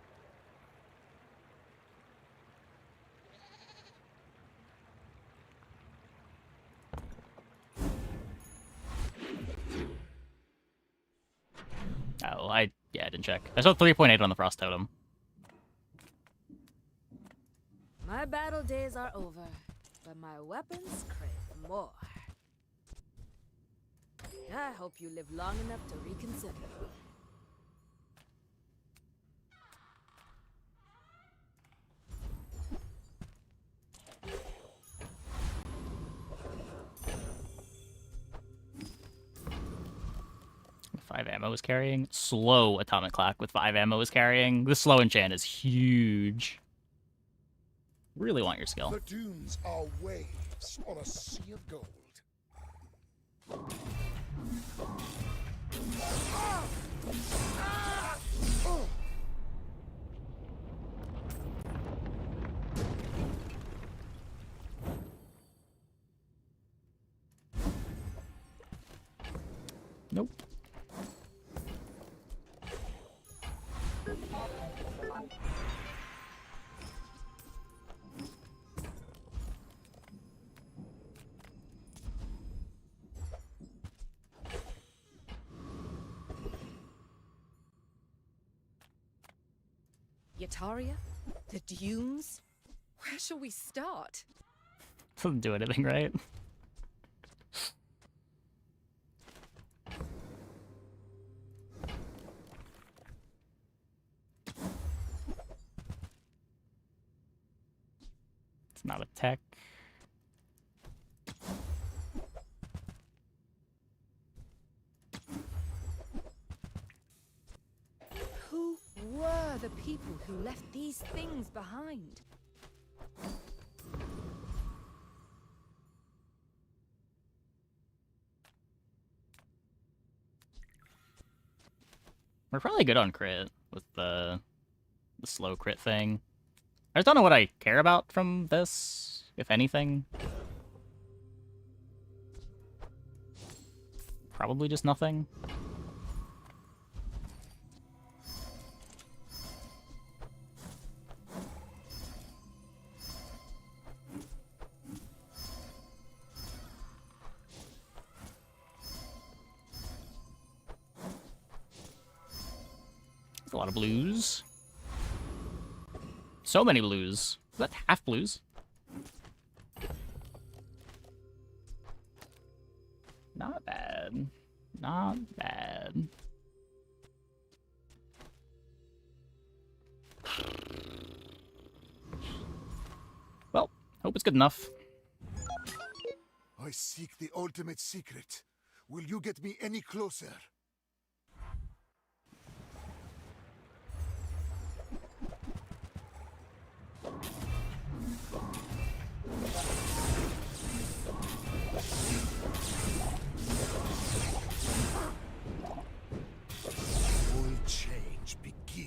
Oh, I didn't check. I saw 3.8 on the Frost Totem. My battle days are over, but my weapons crave more. I hope you live long enough to reconsider. 5 ammo is carrying. Slow Atomic Clock with 5 ammo is carrying. This slow enchant is huge. Really want your skill. The dunes are waves on a sea of gold. Nope. Yataria? The dunes? Where shall we start? Doesn't do anything right. It's not a tech. Who were the people who left these things behind? We're probably good on crit with the slow crit thing. I just don't know what I care about from this, if anything. Probably just nothing. There's a lot of blues. So many blues. Is that half blues? Not bad. Not bad. Well, hope it's good enough. I seek the ultimate secret. Will you get me any closer?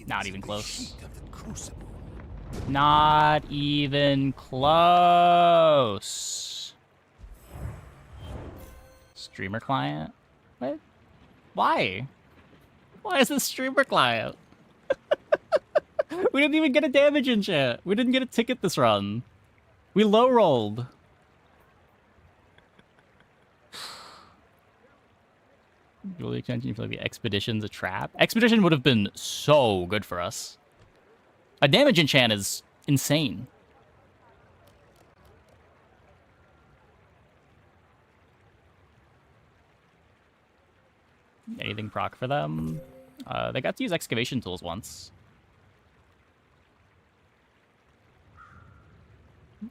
Not even close. Not even close. Streamer client? What? Why? Why is this streamer client? We didn't even get a damage enchant. We didn't get a ticket this run. We low rolled. Really extension, you feel like the Expedition's a trap? Expedition would have been so good for us. A damage enchant is insane. Anything proc for them? They got to use excavation tools once.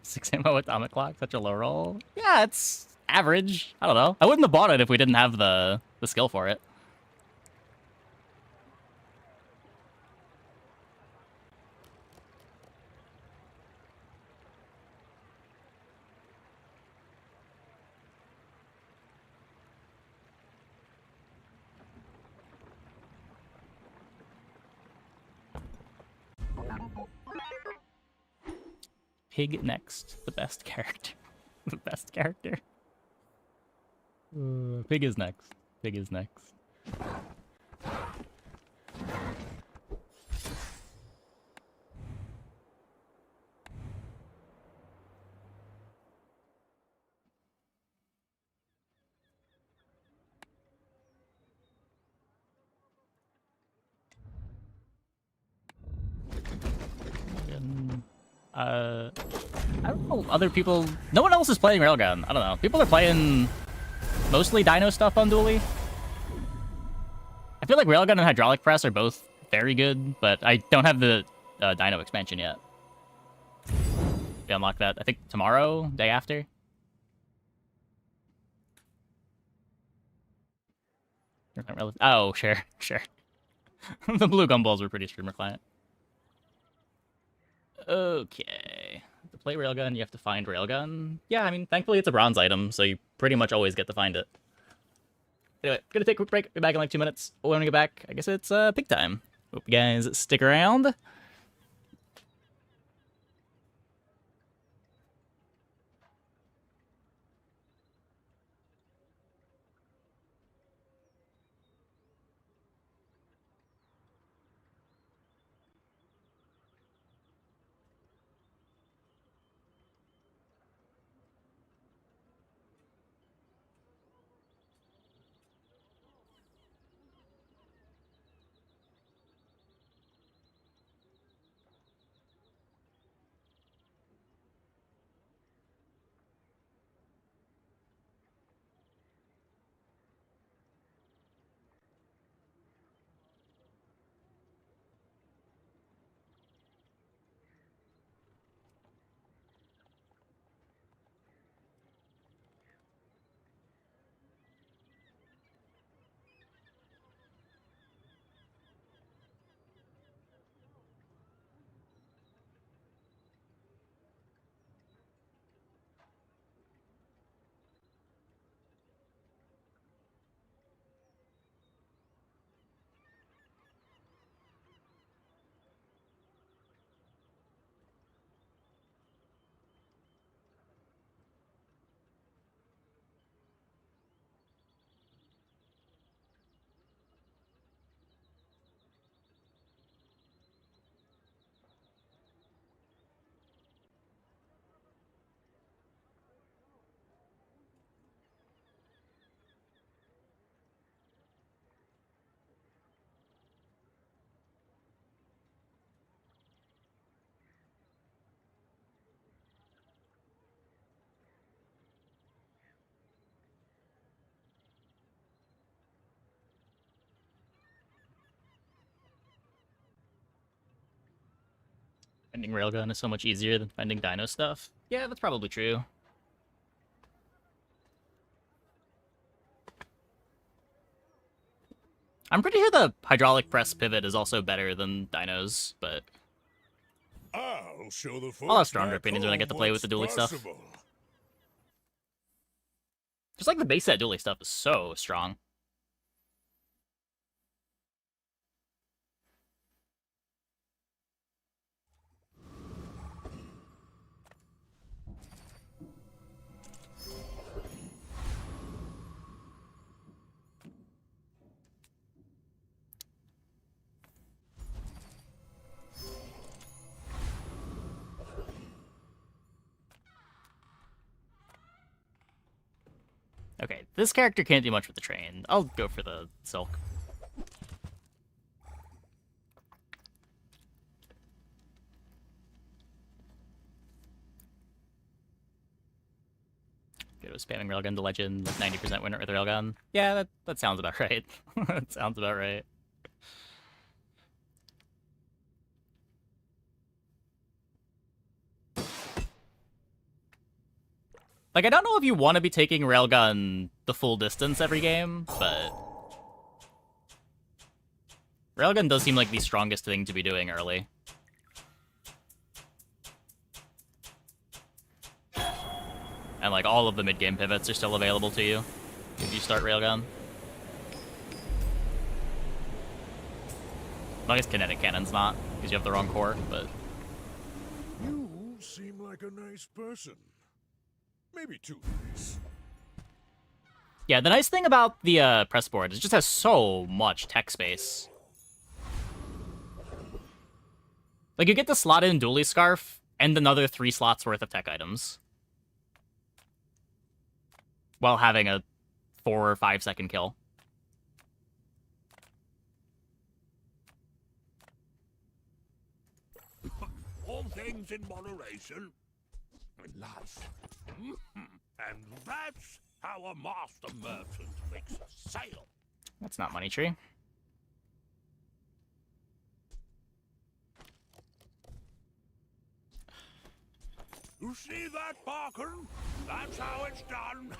6 ammo Atomic Clock, such a low roll. Yeah, it's average. I don't know. I wouldn't have bought it if we didn't have the skill for it. Pig next. The best character. The best character. Pig is next. Pig is next. I don't know, other people... No one else is playing Railgun. I don't know. People are playing mostly Dino stuff on Dually. I feel like Railgun and Hydraulic Press are both very good, but I don't have the Dino expansion yet. We unlock that, I think, tomorrow, day after. Oh, sure, sure. The blue gumballs were pretty streamer client. Okay. To play Railgun, you have to find Railgun. Yeah, I mean, thankfully it's a bronze item, so you pretty much always get to find it. Anyway, gonna take a quick break. Be back in like 2 minutes. When we get back, I guess it's pig time. Hope you guys stick around. Finding Railgun is so much easier than finding dino stuff. Yeah, that's probably true. I'm pretty sure the hydraulic press pivot is also better than dinos, but I'll show the I'll have stronger opinions when I get to play with the dually stuff. Just like the base set dually stuff is so strong. Okay, this character can't do much with the train. I'll go for the silk. Go to spamming Railgun to Legend, like 90% winner with Railgun. Yeah, that sounds about right. That sounds about right. Like, I don't know if you want to be taking Railgun the full distance every game, but Railgun does seem like the strongest thing to be doing early. And, like, all of the mid-game pivots are still available to you if you start Railgun. As long as Kinetic Cannon's not, because you have the wrong core, but... You seem like a nice person. Maybe too nice. Yeah, the nice thing about the press board is it just has so much tech space. Like, you get to slot in Dually Scarf and another 3 slots worth of tech items, while having a 4 or 5 second kill. All things in moderation. In life. And that's how a master merchant makes a sale. That's not Money Tree. You see that, Barker? That's how it's done.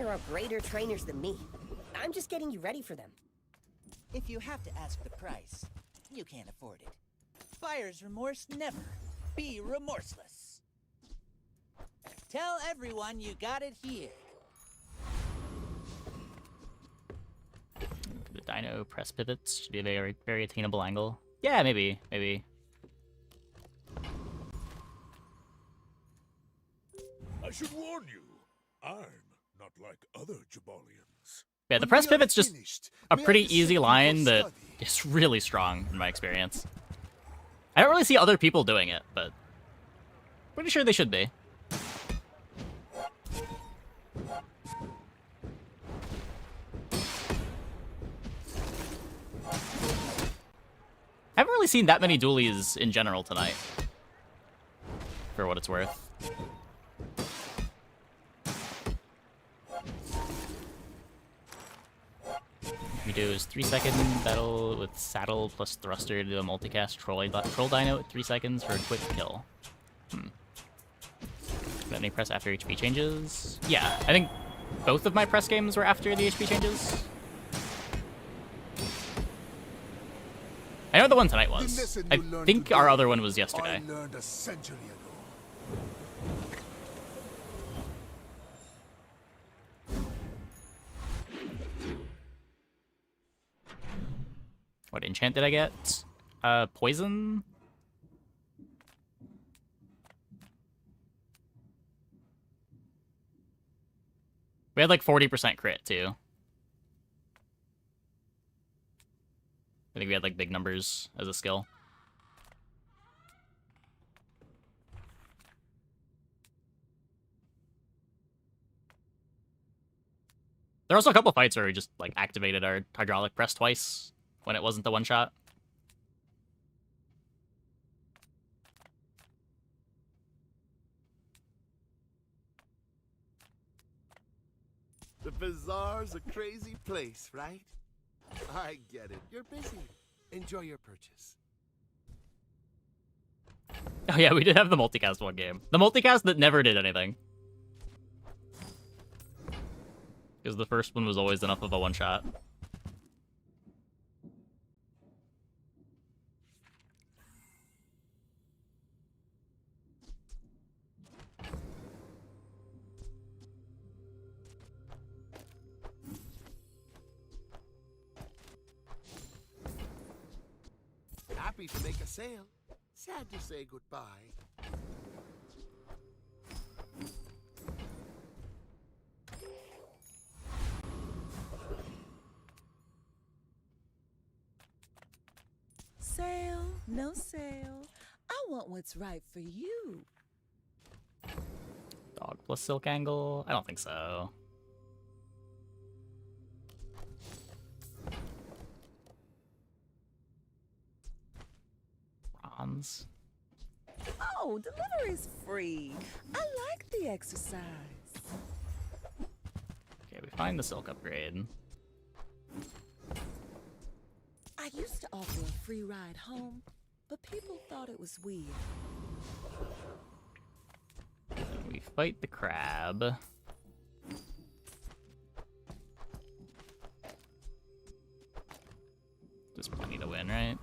there are greater trainers than me. I'm just getting you ready for them. If you have to ask the price, you can't afford it. Buyer's remorse never. Be remorseless. Tell everyone you got it here. The dino press pivots should be a very, very attainable angle. Yeah, maybe. I should warn you, I'm not like other Jabalians. Yeah, the press pivot's just a pretty easy line that is really strong in my experience. I don't really see other people doing it, but pretty sure they should be. I haven't really seen that many dualies in general tonight, for what it's worth. We do is 3-second battle with saddle plus thruster to a multicast troll dino at 3 seconds for a quick kill. Got any press after HP changes? Yeah, I think both of my press games were after the HP changes. I know the one tonight was. I think our other one was yesterday. I learned a century ago. What enchant did I get? Poison? We had like 40% crit too. I think we had like big numbers as a skill. There were also a couple fights where we just like activated our hydraulic press twice when it wasn't the one shot. The bazaar's a crazy place, right? I get it. You're busy. Enjoy your purchase. Oh yeah, we did have the multicast one game. The multicast that never did anything. Because the first one was always enough of a one-shot. Happy to make a sale. Sad to say goodbye. Sale, no sale. I want what's right for you. Dog plus silk angle? I don't think so. Bronze. Oh, delivery's free. I like the exercise. Okay, we find the silk upgrade. I used to offer a free ride home, but people thought it was weird. We fight the crab. There's plenty to win, right?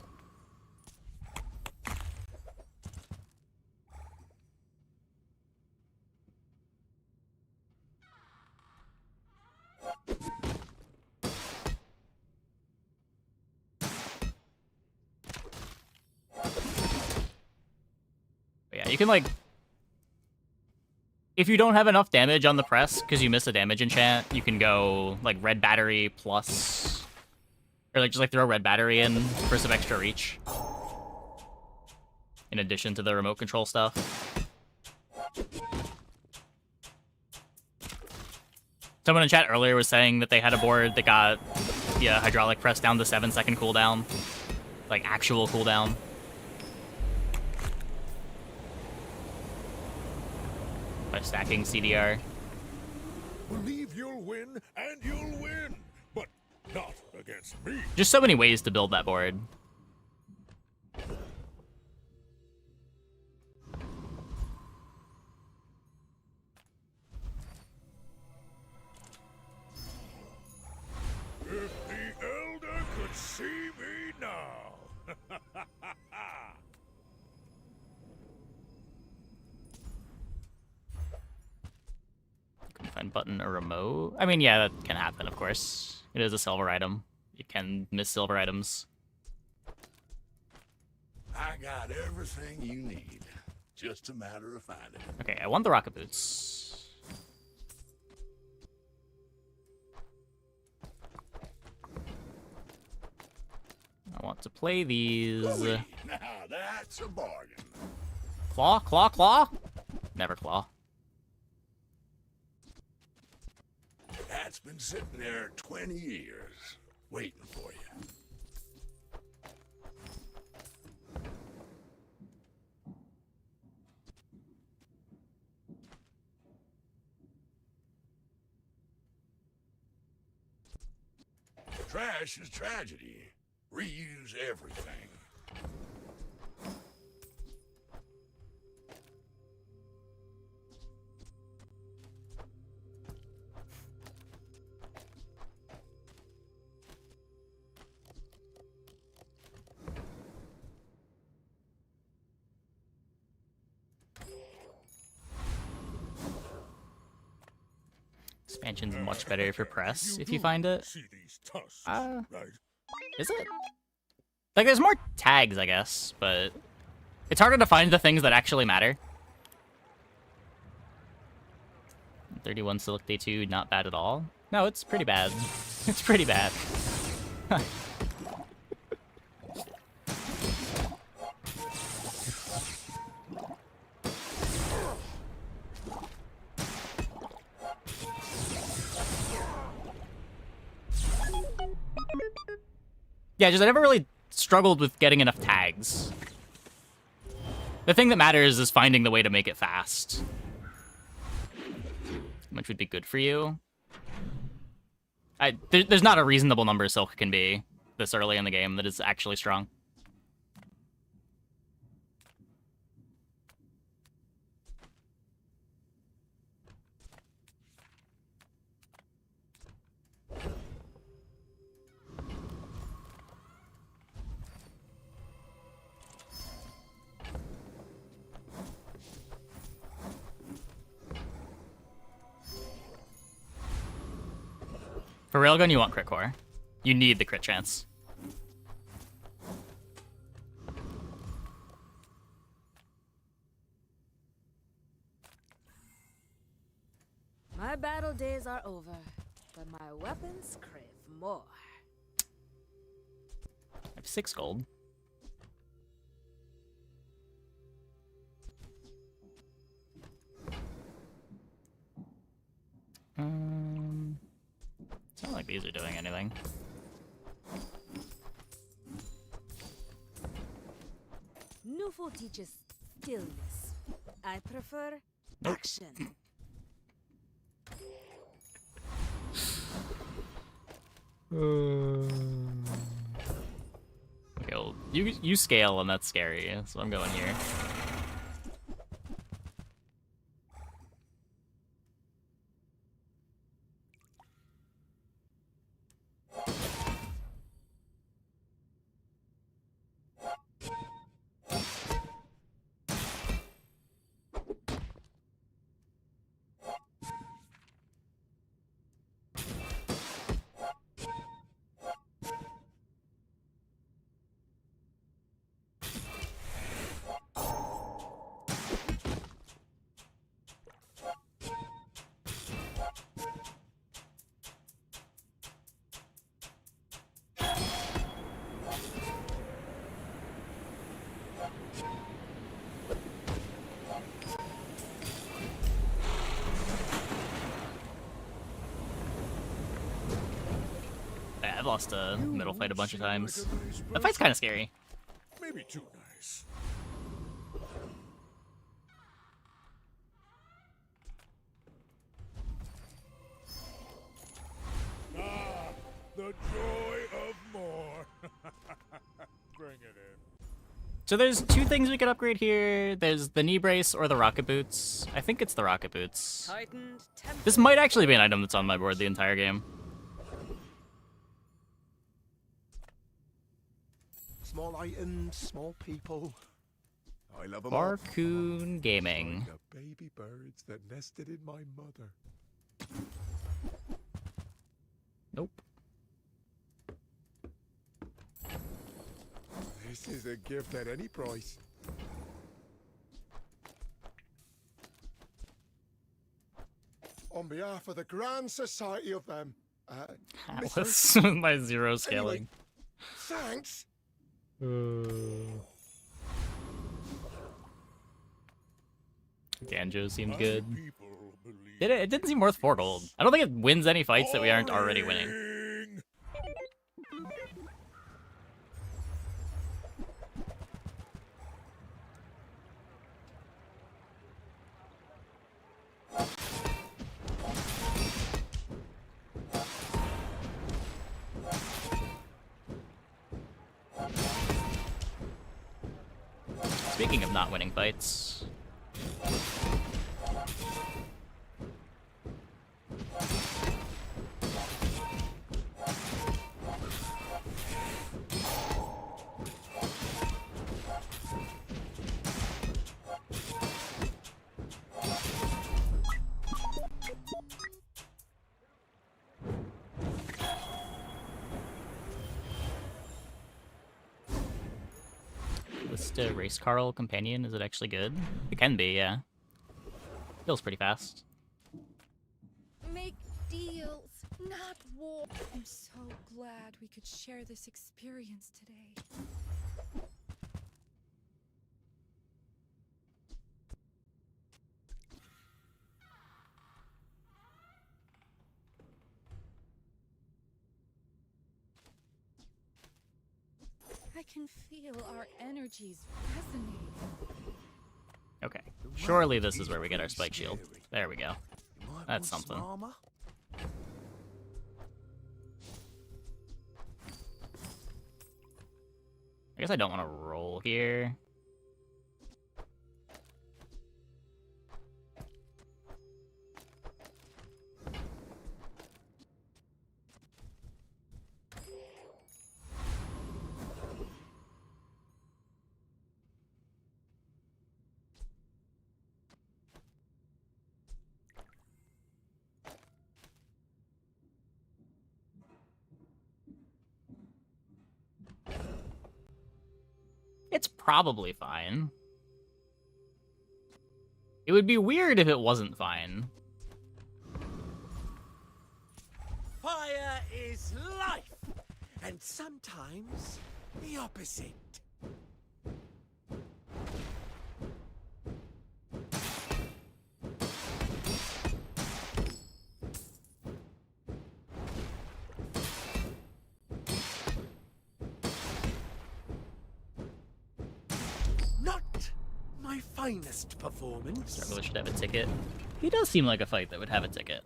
But yeah, you can like... If you don't have enough damage on the press because you miss a damage enchant, you can go like red battery plus, or like just like throw red battery in for some extra reach. In addition to the remote control stuff. Someone in chat earlier was saying that they had a board that got hydraulic press down to 7-second cooldown, like actual cooldown. By stacking CDR. Believe you'll win, and you'll win, but not against me. Just so many ways to build that board. button a remote? I mean, yeah, that can happen, of course. It is a silver item. You can miss silver items. I got everything you need. Just a matter of finding it. Okay, I want the rocket boots. I want to play these. Now that's a bargain. Claw, claw, claw? Never claw. That's been sitting there 20 years, waiting for you. Trash is tragedy. Reuse everything. Expansion's much better for press if you find it. Is it? Like, there's more tags, I guess, but it's harder to find the things that actually matter. 31 Silk Day 2, not bad at all. No, it's pretty bad. It's pretty bad. Yeah, just I never really struggled with getting enough tags. The thing that matters is finding the way to make it fast. Which would be good for you. There's not a reasonable number Silk can be this early in the game that is actually strong. For Railgun, you want crit core. You need the crit chance. My battle days are over, but my weapons crave more. I have 6 gold. It's not like these are doing anything. Newful teaches stillness. I prefer action. Okay, well, you scale and that's scary, so I'm going here. I've lost a middle fight a bunch of times. That fight's kind of scary. Maybe too nice. Ah, the joy of more. Bring it in. So there's 2 things we could upgrade here. There's the knee brace or the rocket boots. I think it's the rocket boots. This might actually be an item that's on my board the entire game. Small items, small people. I love them Barcoon Gaming. The baby birds that nested in my mother. This is a gift at any price. On behalf of the Grand Society of Atlas, my zero scaling. Thanks. Ganjo seemed good. It didn't seem worth 4 gold. I don't think it wins any fights that we aren't already winning. Speaking of not winning fights. Race Carl companion, is it actually good? It can be, yeah. Feels pretty fast. Make deals, not war. I'm so glad we could share this experience today. I can feel our energies resonating. Okay. Surely this is where we get our spike shield. There we go. That's something. I guess I don't want to roll here. It's probably fine. It would be weird if it wasn't fine. Fire is life, and sometimes the opposite. Finest performance. Starvilla should have a ticket. He does seem like a fight that would have a ticket.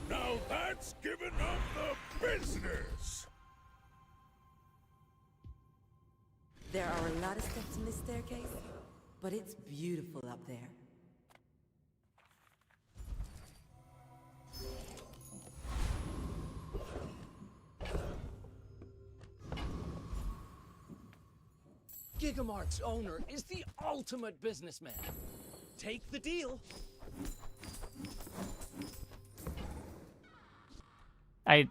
Now that's giving up the business. There are a lot of steps in this staircase, but it's beautiful up there. Gigamart's owner is the ultimate businessman. Take the deal. I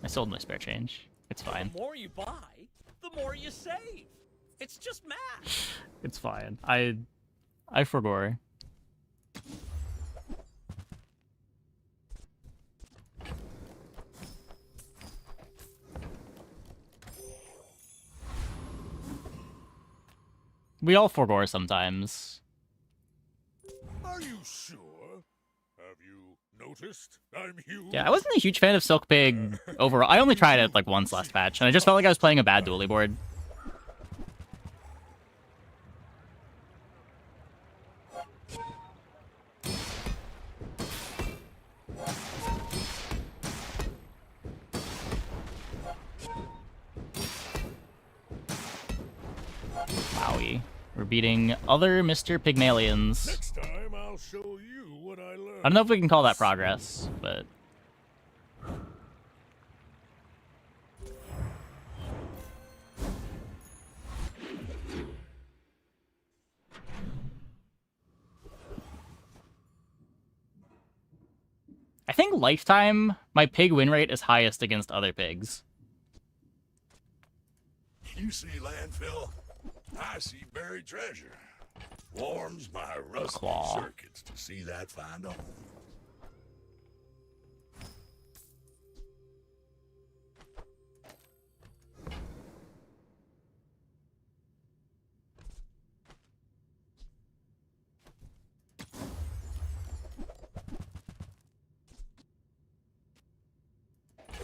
sold my spare change. It's fine. The more you buy, the more you save. It's just math. It's fine. I forgot. We all forgot sometimes. Are you sure? Have you noticed? I'm huge. Yeah, I wasn't a huge fan of Silk Pig overall. I only tried it like once last patch, and I just felt like I was playing a bad dually board. Wowie. We're beating other Mr. Pygmalions. Next time I'll show you what I learned. I don't know if we can call that progress, but... I think lifetime, my pig win rate is highest against other pigs. You see landfill, I see buried treasure. Warms my rusty Claw. circuits to see that find a home.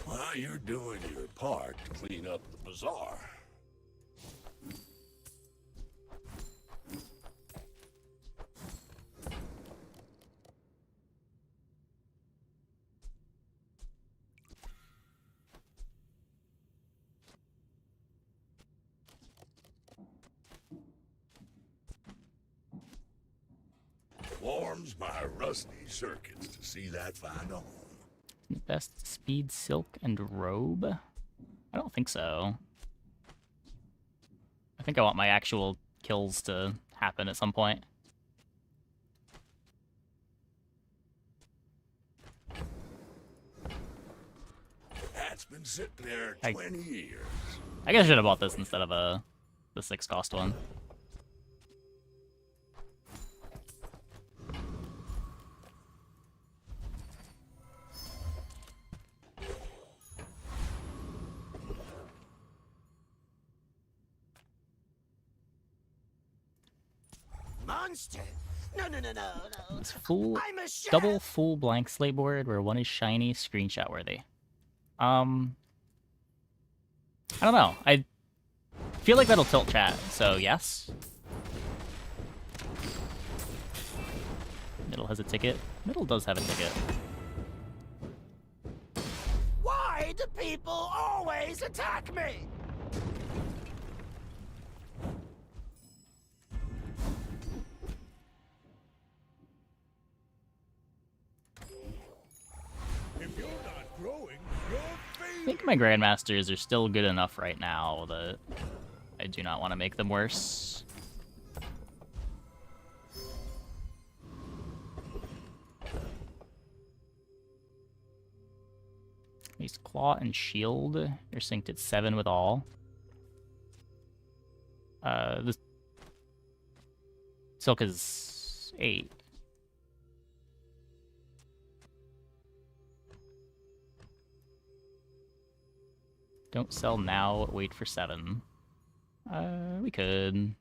While you're doing your part to clean up the bazaar, warms my rusty circuits to see that find a home. Best speed, silk, and robe? I don't think so. I think I want my actual kills to happen at some point. That's been sitting there 20 years. I guess I should have bought this instead of the 6 cost one. Monster! No, no, no, no, no. It's full, I'm a chef! double full blank slate board where one is shiny, screenshot worthy. I don't know. I feel like that'll tilt chat, so yes. Middle has a ticket. Middle does have a ticket. Why do people always attack me? If you're not growing, you're I think my Grandmasters are still good enough right now that I do not want to make them worse. He's Claw and Shield. You're synced at 7 with all. The Silk is 8. Don't sell now, wait for 7. We could.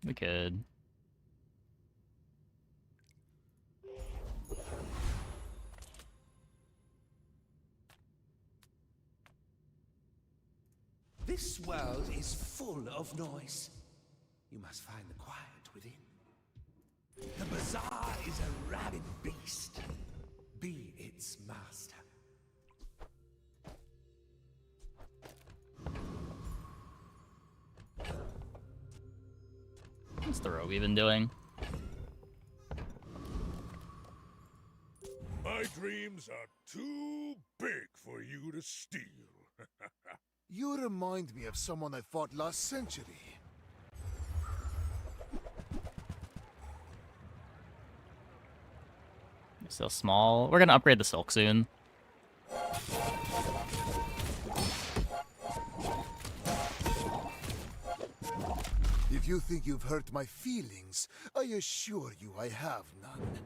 This world is full of noise. You must find the quiet within. The bazaar is a rabid beast. Be its master. What's the robe even doing? My dreams are too big for you to steal. You remind me of someone I fought last century. So small. We're gonna upgrade the Silk soon. If you think you've hurt my feelings, I assure you I have none.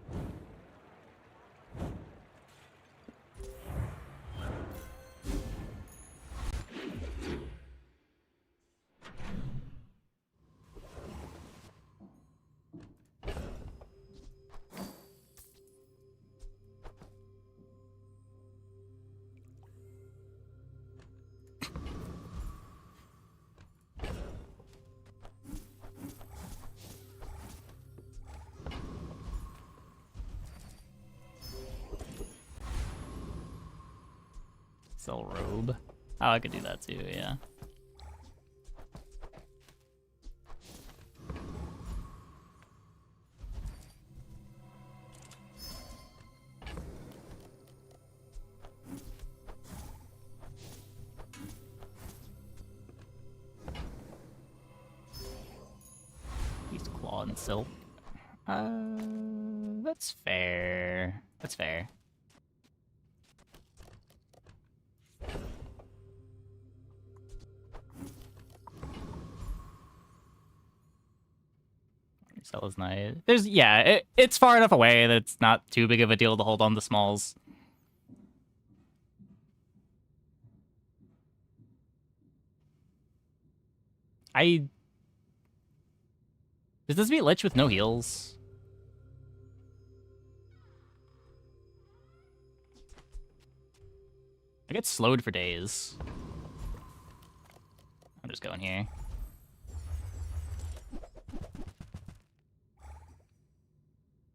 Sell robe. Oh, I could do that too, yeah. He's Claw and Silk. That's fair. That's fair. Stella's Knight. There's, yeah, it's far enough away that it's not too big of a deal to hold on to smalls. Does this beat Lich with no heals? I get slowed for days. I'm just going here.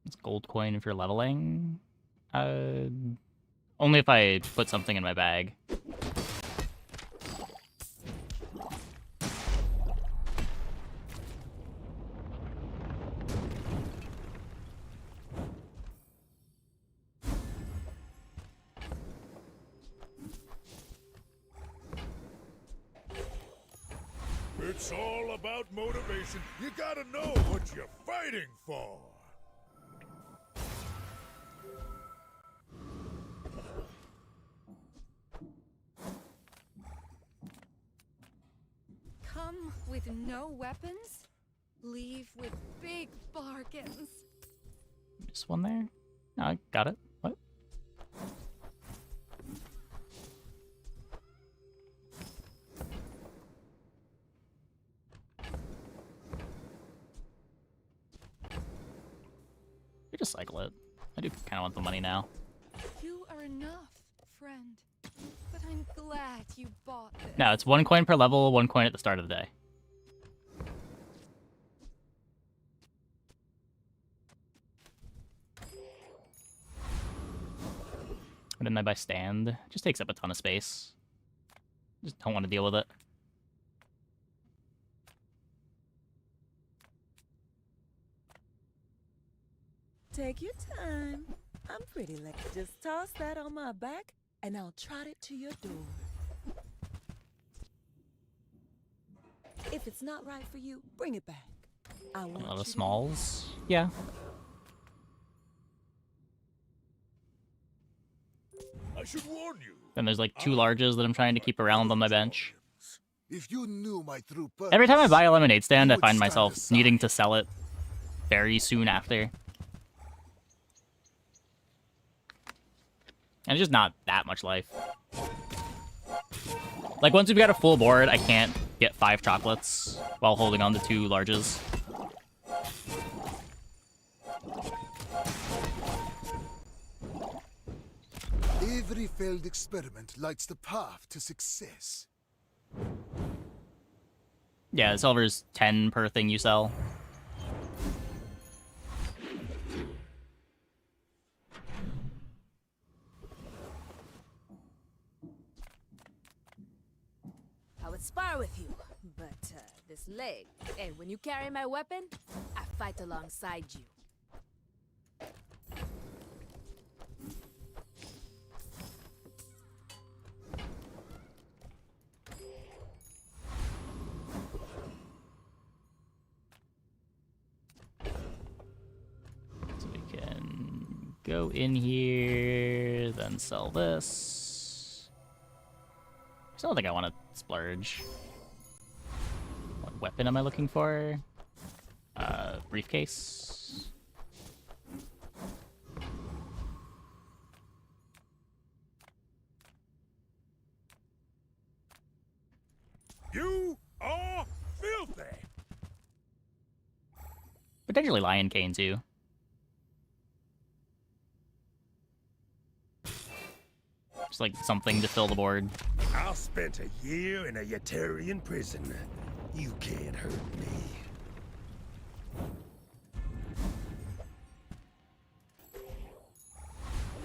It's gold coin if you're leveling. Only if I put something in my bag. It's all about motivation. You gotta know what you're fighting for. Come with no weapons, leave with big bargains. Just one there? No, I got it. What? We just cycle it. I do kind of want the money now. You are enough, friend. But I'm glad you bought this. No, it's 1 coin per level, 1 coin at the start of the day. What didn't I buy stand? It just takes up a ton of space. Just don't want to deal with it. Take your time. I'm pretty lucky. Just toss that on my back, and I'll trot it to your door. If it's not right for you, bring it back. I want A lot you of to- smalls. Yeah. I should warn you. Then there's like 2 larges that I'm trying to keep around on my bench. If you knew my true purpose, Every time I buy a lemonade stand, I would find stand myself aside. needing to sell it very soon after. And it's just not that much life. Like, once we've got a full board, I can't get 5 chocolates while holding on to 2 larges. Every failed experiment lights the path to success. Yeah, silver's 10 per thing you sell. I would spar with you, but this leg. Hey, when you carry my weapon, I fight alongside you. So we can go in here, then sell this. I still don't think I want to splurge. What weapon am I looking for? Briefcase. You are filthy. Potentially Lion Cane too. Just like something to fill the board. I spent a year in a Yetarian prison. You can't hurt me.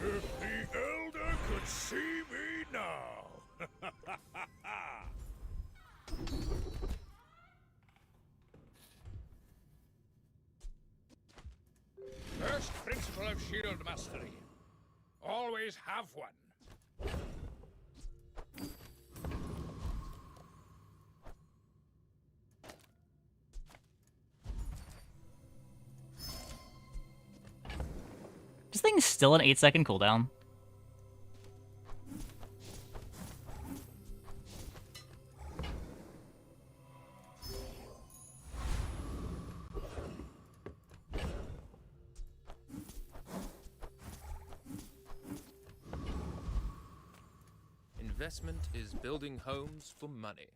If the Elder could see me now. First principle of shield mastery. Always have one. This thing's still an 8-second cooldown. investment is building homes for money.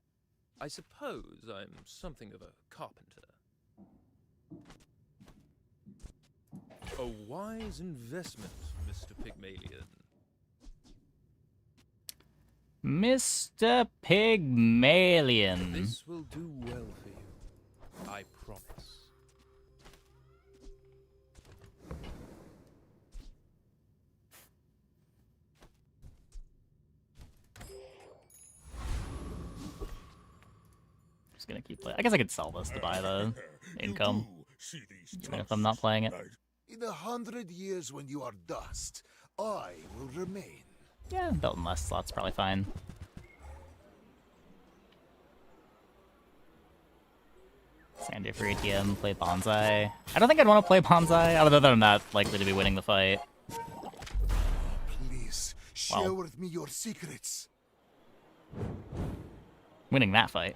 I suppose I'm something of a carpenter. A wise investment, Mr. Pygmalion. Mr. Pygmalion. This will do well for you. I promise. Just gonna keep playing. I guess I could sell this to buy the income, even if I'm not playing it. In 100 years when you are dust, I will remain. Yeah, belt and less slots probably fine. Sandy for ATM, play Bonsai. I don't think I'd want to play Bonsai, other than I'm not likely to be winning the fight. Please, share with me your secrets. Winning that fight.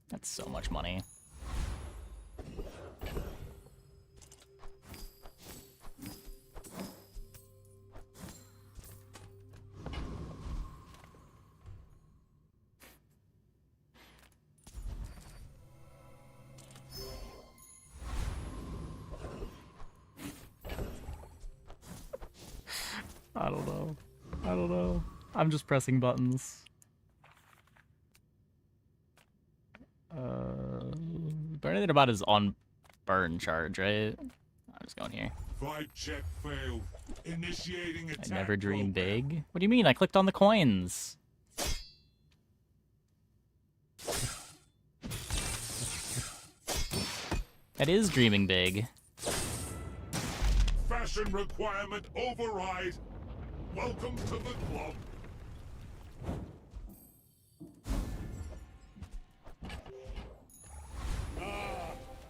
That's so much money. I don't know. I don't know. I'm just pressing buttons. Burning Bot is on burn charge, right? I'm just going here. Fight check failed. Initiating attack. I never dream big. What do you mean? I clicked on the coins. That is dreaming big. Fashion requirement override. Welcome to the club.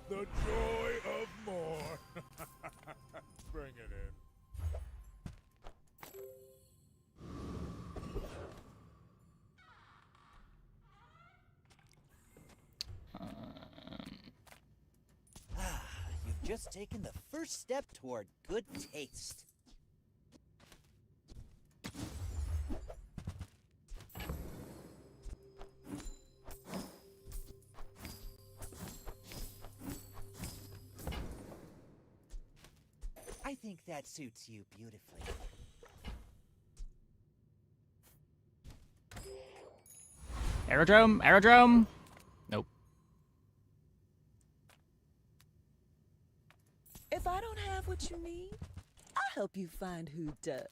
The joy of more. Bring it in. You've just taken the first step toward good taste. I think that suits you beautifully. Aerodrome? Aerodrome? Nope. If I don't have what you need, I'll help you find who does.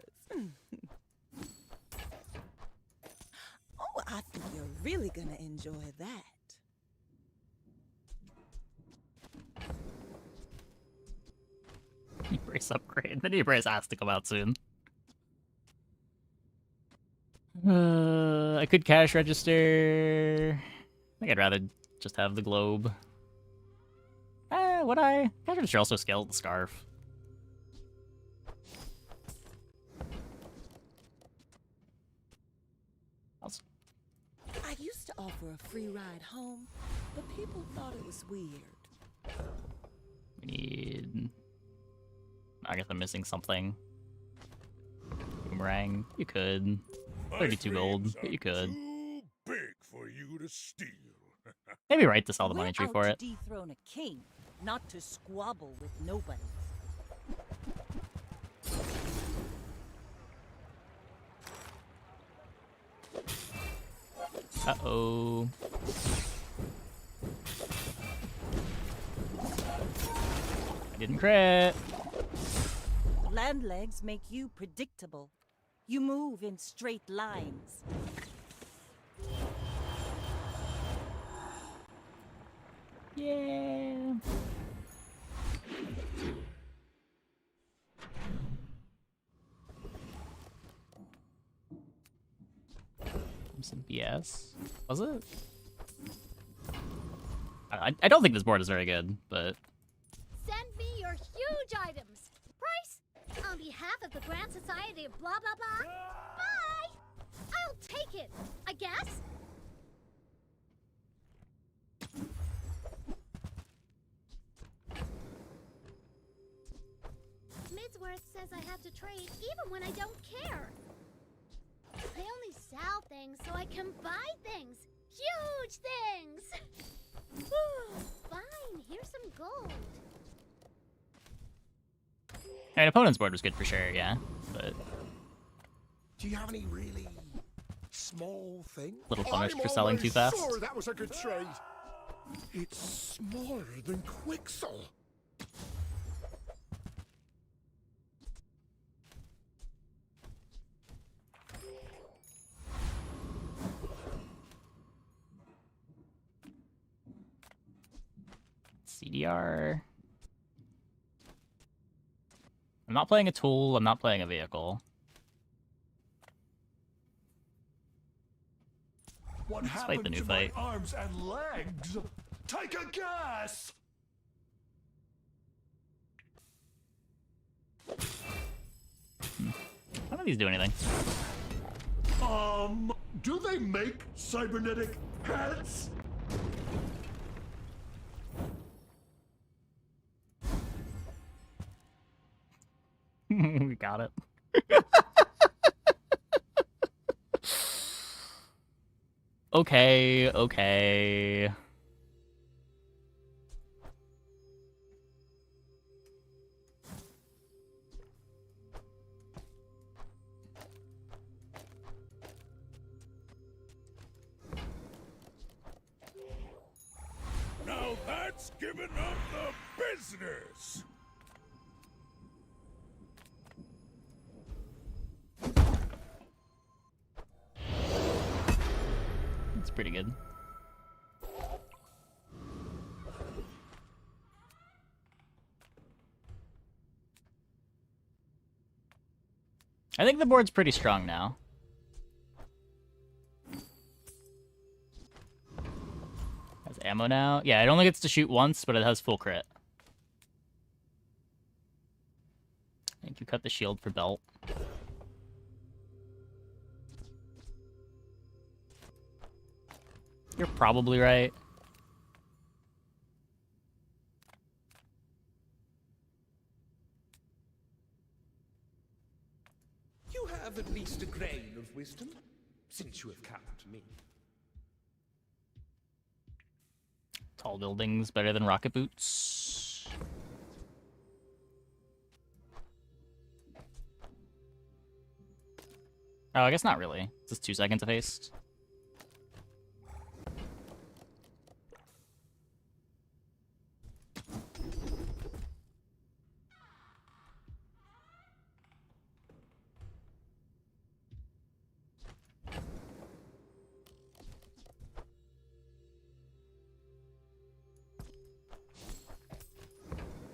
Oh, I think you're really gonna enjoy that. Brace upgrade. The new brace has to come out soon. I could cash register. I think I'd rather just have the globe. Would I? Cash register also scaled the scarf. I used to offer a free ride home, but people thought it was weird. We need... I guess I'm missing something. Boomerang. You could. 32 gold, but you could. Too big for you to steal. Maybe right to sell the We're money tree out for to it. dethrone a king, not to squabble with nobody. Uh-oh. I didn't crit. Land legs make you predictable. You move in straight lines. Yeah. Some BS. Was it? I don't think this board is very good, but Send me your huge items. Price on behalf of the Grand Society of blah blah blah? Bye! I'll take it, I guess. Midsworth says I have to trade even when I don't care. I only sell things so I can buy things. Huge things! Fine, here's some gold. An opponent's board was good for sure, yeah. But Do you have any really small things? little punished for selling too fast. Sure, that was a good trade. It's smaller than Quixel. CDR. I'm not playing a tool, I'm not playing a vehicle. What Let's fight happened the new to fight. my arms and legs? Take a guess! None of these do anything. Do they make cybernetic heads? We got it. Okay, okay. Now that's giving up the business! It's pretty good. I think the board's pretty strong now. Has ammo now? Yeah, it only gets to shoot once, but it has full crit. I think you cut the shield for belt. You're probably right. You have at least a grain of wisdom, since you have come to me. Tall buildings better than rocket boots. Oh, I guess not really. It's just 2 seconds of haste.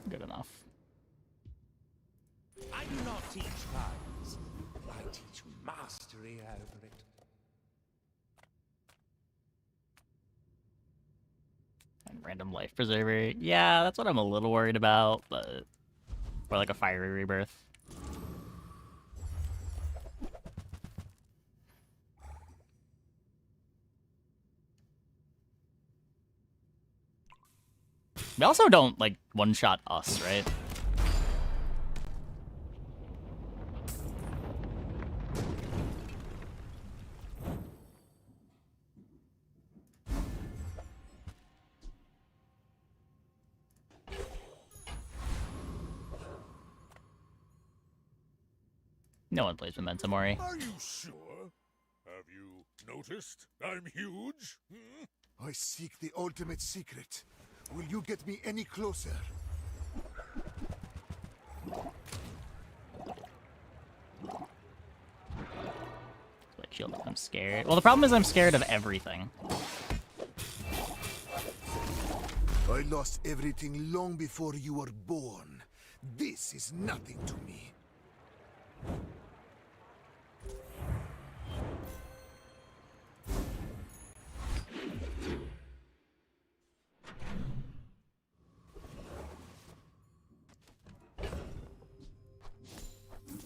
Good enough. I do not teach violence. I teach mastery over it. And random life preserver. Yeah, that's what I'm a little worried about, but... Or like a fiery rebirth. They also don't, like, one-shot us, right? No one plays Memento Mori. Are you sure? Have you noticed I'm huge? Hmm? I seek the ultimate secret. Will you get me any closer? Like shield, I'm scared. Well, the problem is I'm scared of everything. I lost everything long before you were born. This is nothing to me.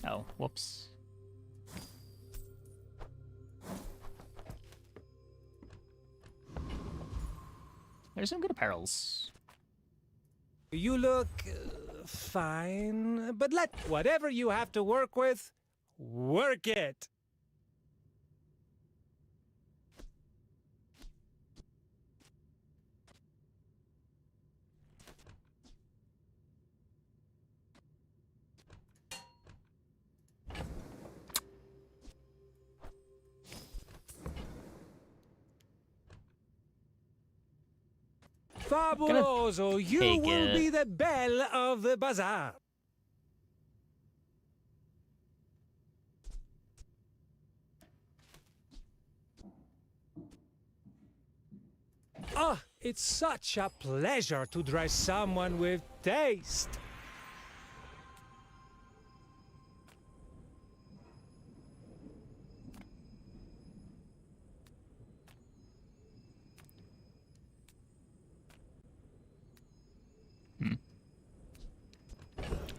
Oh, whoops. There's some good apparels. You look fine, but let whatever you have to work with, work it. Fabuloso, you will be the belle of the bazaar. Ah, it's such a pleasure to dress someone with taste.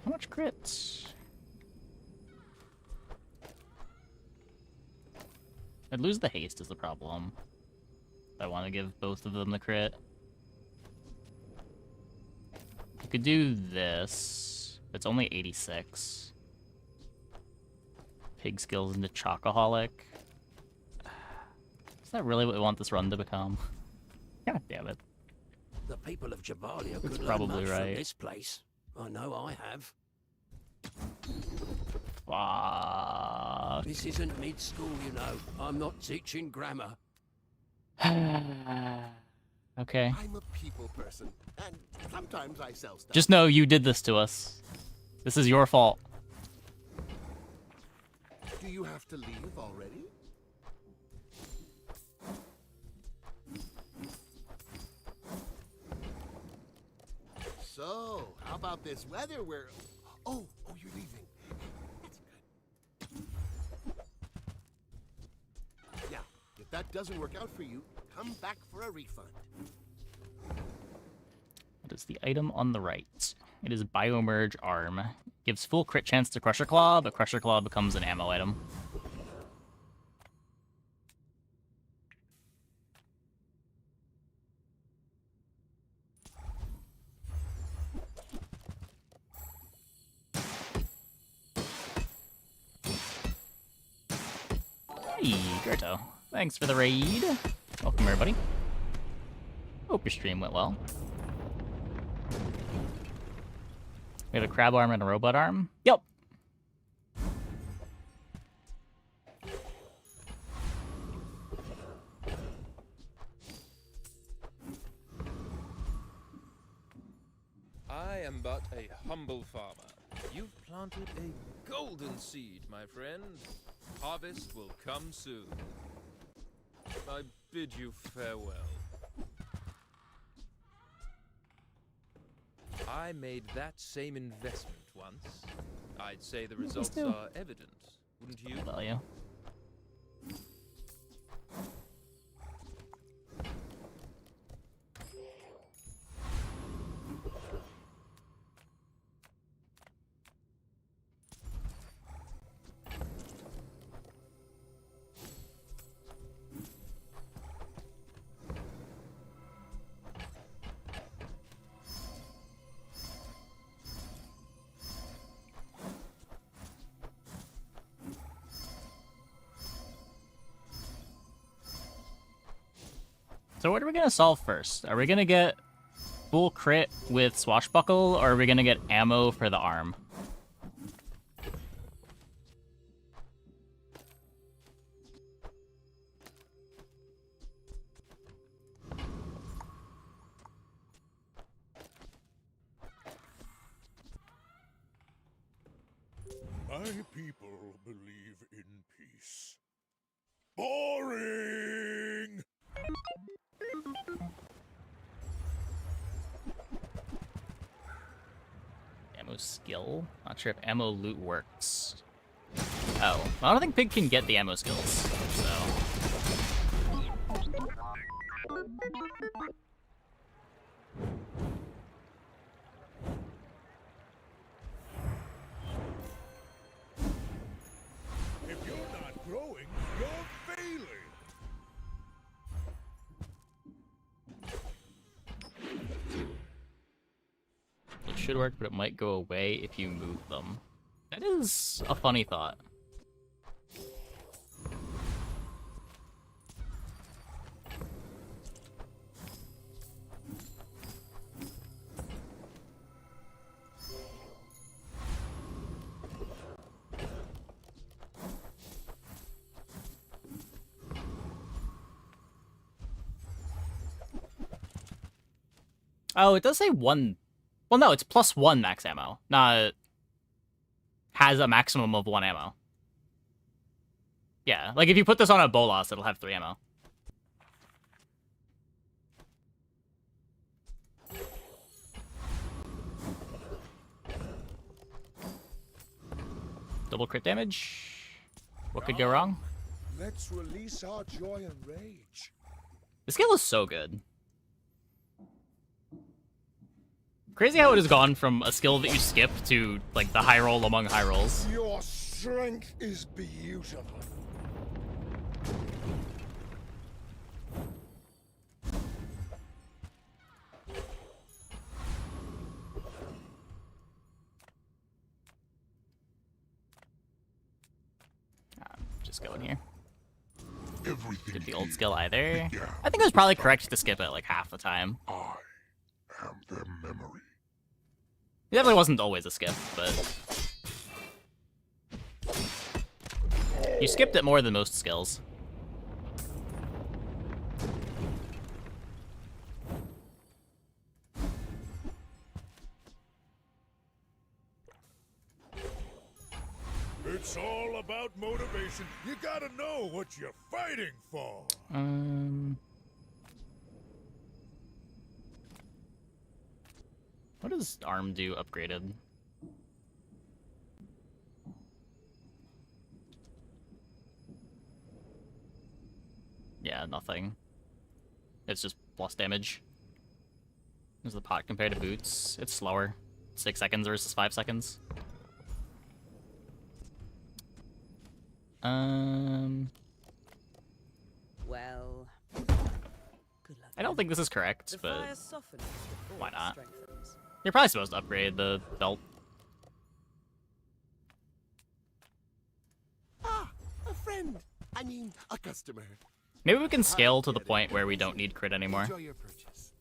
How much crits? I'd lose the haste is the problem. I want to give both of them the crit. You could do this. It's only 86. Pig skills into Chocoholic. Is that really what we want this run to become? God damn it. The people of Jabalia That's could learn probably much right. from this place. I know I have. Fuck. This isn't mid-school, you know. I'm not teaching grammar. Okay. I'm a people person, and sometimes I sell stuff. Just know you did this to us. This is your fault. Do you have to leave already? So, how about this weather where... Oh, you're leaving. That's good. Now, if that doesn't work out for you, come back for a refund. What is the item on the right? It is Biomerge Arm. Gives full crit chance to Crusher Claw, but Crusher Claw becomes an ammo item. Hey, Gerto. Thanks for the raid. Welcome, everybody. Hope your stream went well. We have a crab arm and a robot arm. Yep. I am but a humble farmer. You've planted a golden seed, my friend. Harvest will come soon. I bid you farewell. I made that same investment once. I'd say the results do. are evident, wouldn't you? Value. So what are we gonna solve first? Are we gonna get full crit with Swashbuckle, or are we gonna get ammo for the arm? My people believe in peace. Boring! Ammo skill? Not sure if ammo loot works. Oh, I don't think Pig can get the ammo skills, so... should work, but it might go away if you move them. That is a funny thought. Oh, it does say 1. Well, no, it's +1 max ammo. Not has a maximum of 1 ammo. Yeah, like if you put this on a Bolas, it'll have 3 ammo. Double crit damage. What could go wrong? Let's release our joy and rage. The skill is so good. Crazy how it has gone from a skill that you skip to, like, the high roll among high rolls. Your strength is beautiful. Just going here. Everything Did the old skill either? I think it was probably correct to skip it, like, half the time. I am their memory. It definitely wasn't always a skip, but... You skipped it more than most skills. It's all about motivation. You gotta know what you're fighting for. What does arm do upgraded? Yeah, nothing. It's just plus damage. Is the pot compared to boots? It's slower. 6 seconds versus 5 seconds. Well, I don't think this is correct, the but fire softens before why it not? strengthens. You're probably supposed to upgrade the belt. Ah, a friend. I mean, a customer. Maybe we can scale to the point where we don't need crit anymore. Enjoy your purchase.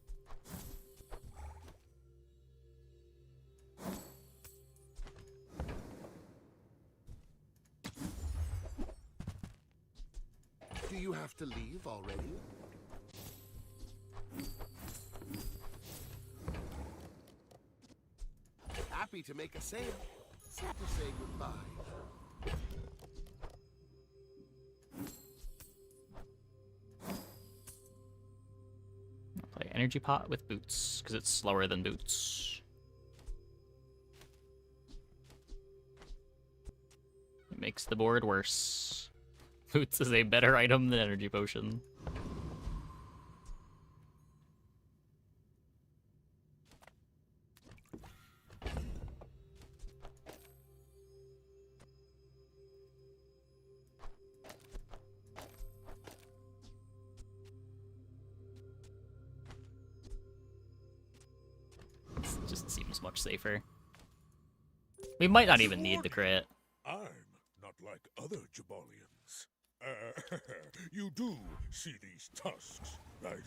Do you have to leave already? Happy to make a sale. Sad to say goodbye. I'll play energy pot with boots because it's slower than boots. It makes the board worse. Boots is a better item than energy potion. This just seems much safer. We might not even need the crit. I'm not like other Jabalians. You do see these tusks, right?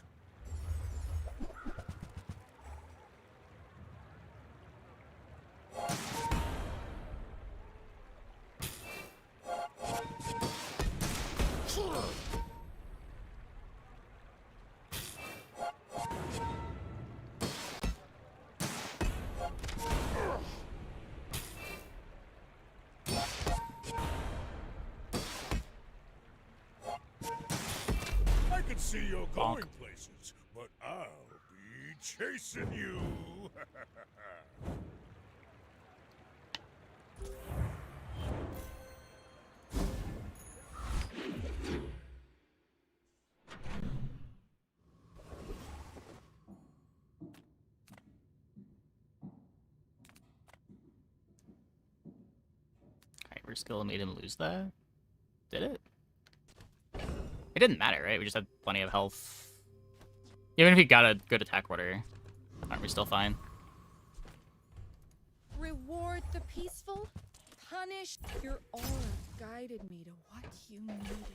I can see you're going places, but I'll be chasing you. Hyper skill made him lose that? Did it? It didn't matter, right? We just had plenty of health. Even if he got a good attack order, aren't we still fine? peaceful, punished. Your aura guided me to what you needed.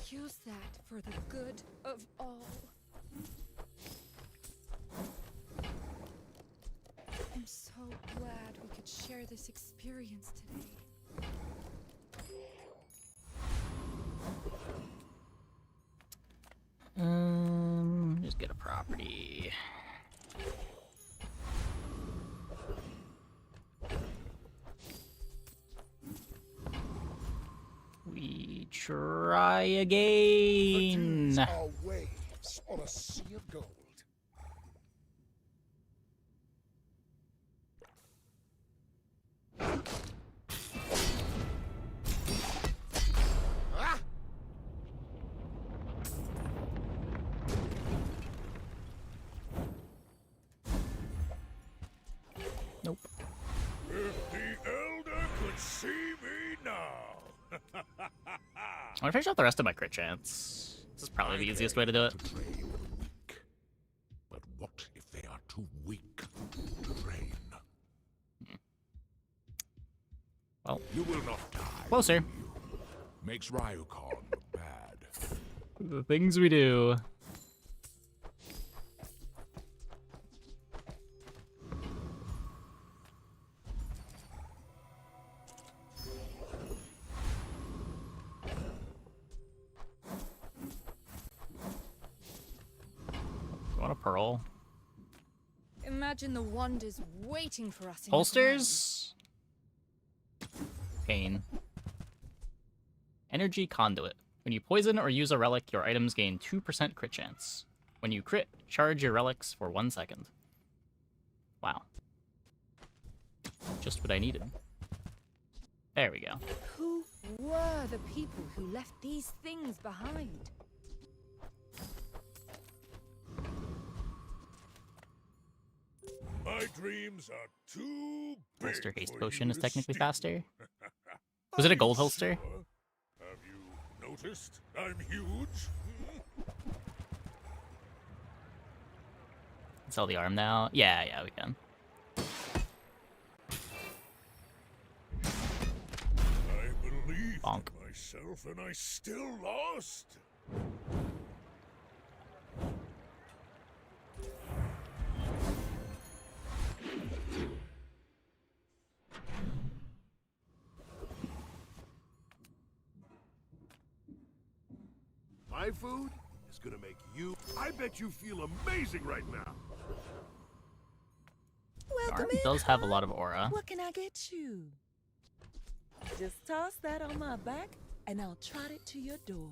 Use that for the good of all. I'm so glad we could share this experience today. Just get a property. We try again. Dunes are waves on a sea of gold. Ah! Nope. If the Elder could see me now. I want to finish out the rest of my crit chance. This is probably the easiest way to do it. But what if they are too weak to train? Well, you will not die. Closer. Makes Ryukan look bad. The things we do. Want a pearl? Imagine the wonders waiting for us in Holsters? Pain. Energy conduit. When you poison or use a relic, your items gain 2% crit chance. When you crit, charge your relics for 1 second. Wow. Just what I needed. There we go. Who were the people who left these things behind? My dreams are too big. Holster haste for potion you is to technically steal. faster. Was it a gold holster? Sure? Have you noticed I'm huge? Sell the arm now? Yeah, we can. I believed Bonk. in myself and I still lost. My food is gonna make you. I bet you feel amazing right now. Welcome Arm in. does have a lot of aura. What can I get you? Just toss that on my back, and I'll trot it to your door.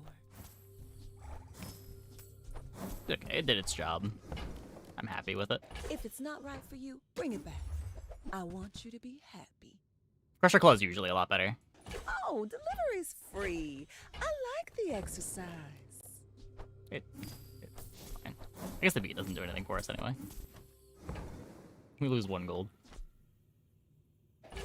Okay, it did its job. I'm happy with it. If it's not right for you, bring it back. I want you to be happy. Crusher Claw is usually a lot better. Oh, delivery's free. I like the exercise. It's fine. I guess the beat doesn't do anything for us anyway. We lose 1 gold.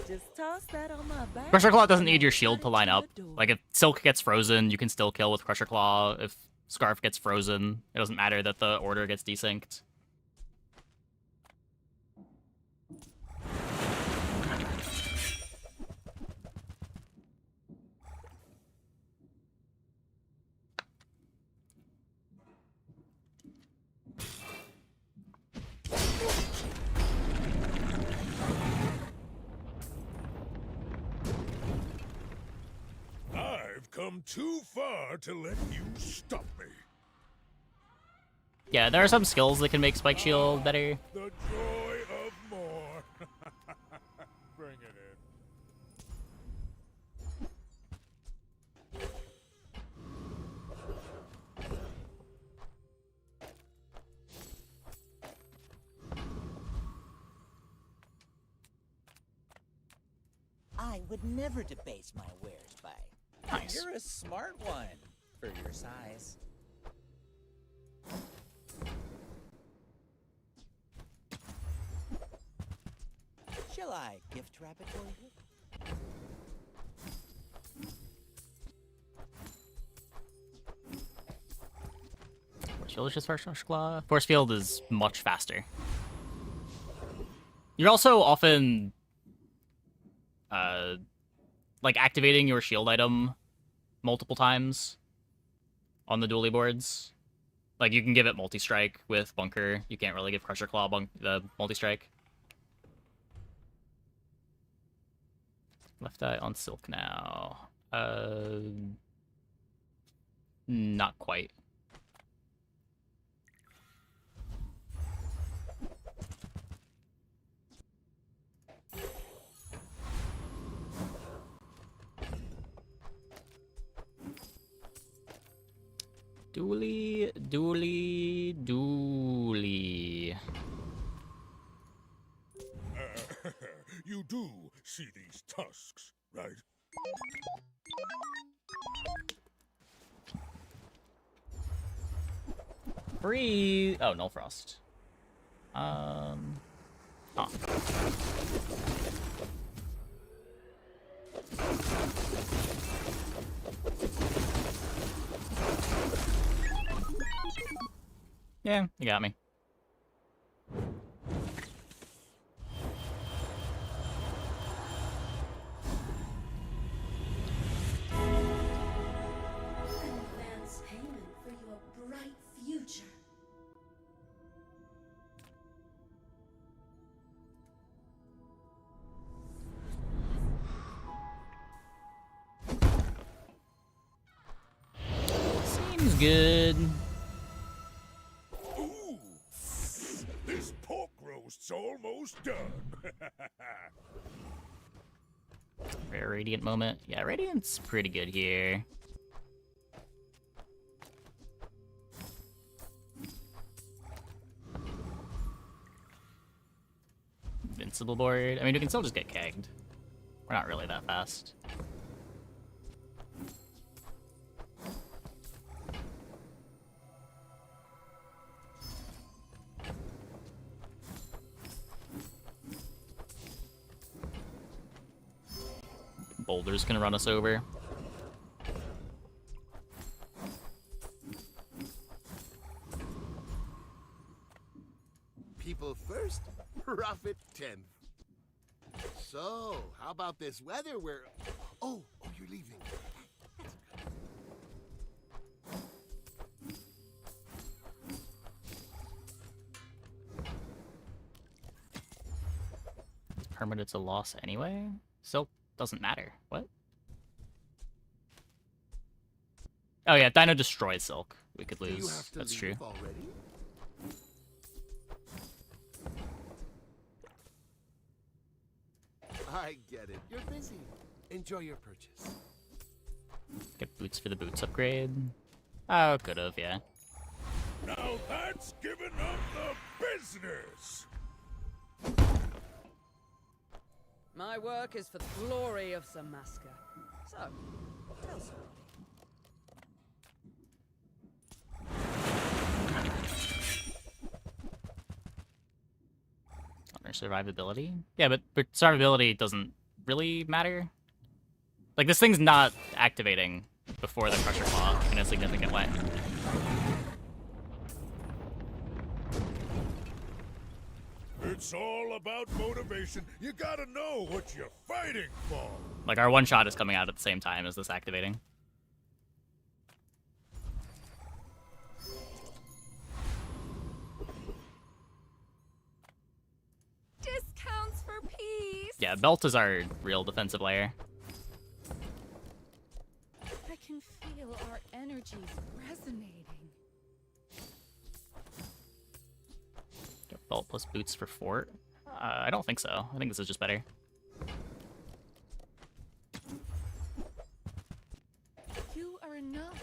Just toss that on my back. Crusher Claw doesn't need your shield to line up. Like, if Silk gets frozen, you can still kill with Crusher Claw. If Scarf gets frozen, it doesn't matter that the order gets desynced. I've come too far to let you stop me. Yeah, there are some skills that can make Spike Shield better. The joy of more. Bring it in. I would never debase my wares by. Nice. You're a smart one for your size. Shall I gift wrap it for you? Shield is just first rush claw. Force field is much faster. You're also often like activating your shield item multiple times on the dually boards. Like you can give it multi-strike with bunker. You can't really give Crusher Claw the multi-strike. Left eye on Silk now. Not quite. Dually. You do see these tusks, right? Free. Oh, Null Frost. Oh. Yeah, you got me. Advance payment for your bright future. Seems good. Ooh, this pork roast's almost done. Rare Radiant moment. Yeah, Radiant's pretty good here. Invincible board. I mean, we can still just get kegged. We're not really that fast. Boulder's gonna run us over. People first, profit 10th. So, how about this weather where... Oh, you're leaving. It's permanent to loss anyway? Silk doesn't matter. What? Oh yeah, Dino destroys Silk. We could Do you lose. have to That's leave true. already? I get it. You're busy. Enjoy your purchase. Get boots for the boots upgrade. Oh, could've, yeah. Now that's giving up the business. My work is for the glory of Samaska. So, tell somebody. Honor survivability? Yeah, but survivability doesn't really matter. Like, this thing's not activating before the Crusher Claw in a significant way. It's all about motivation. You gotta know what you're fighting for. Like, our one shot is coming out at the same time as this activating. Discounts for peace. Yeah, Belt is our real defensive layer. I can feel our energies resonating. Belt plus boots for fort? I don't think so. I think this is just better. You are enough,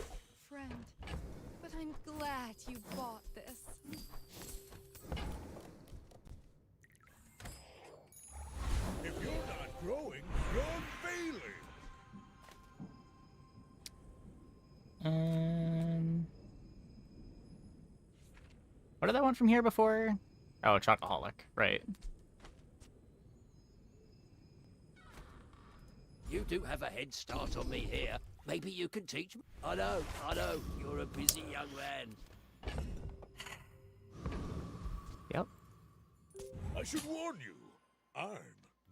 friend. But I'm glad you bought this. If you're not growing, you're failing. What did I want from here before? Oh, Chocoholic, right. You do have a head start on me here. Maybe you can teach me. I know, you're a busy young man. Yep. I should warn you, I'm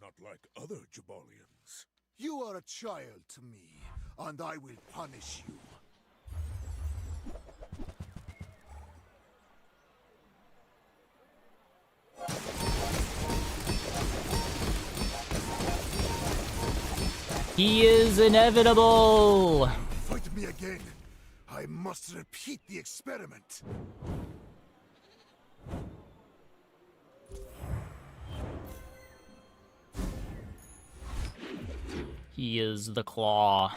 not like other Jabalians. You are a child to me, and I will punish you. He is inevitable! Fight me again. I must repeat the experiment. He is the claw.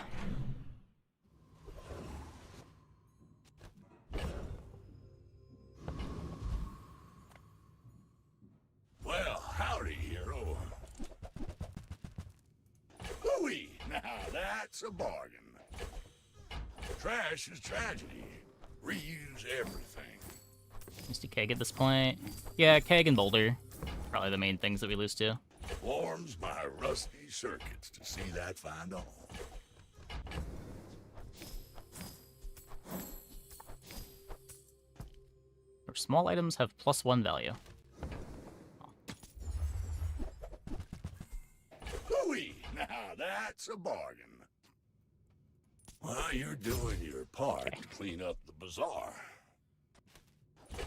Well, howdy, hero. Hooey! Now that's a bargain. Trash is tragedy. Reuse everything. Used to Keg at this point. Yeah, Keg and Boulder. Probably the main things that we lose to. Warms my rusty circuits to see that find a home. Or small items have +1 value. Hooey! Now that's a bargain. Well, you're doing your part to clean up the bazaar.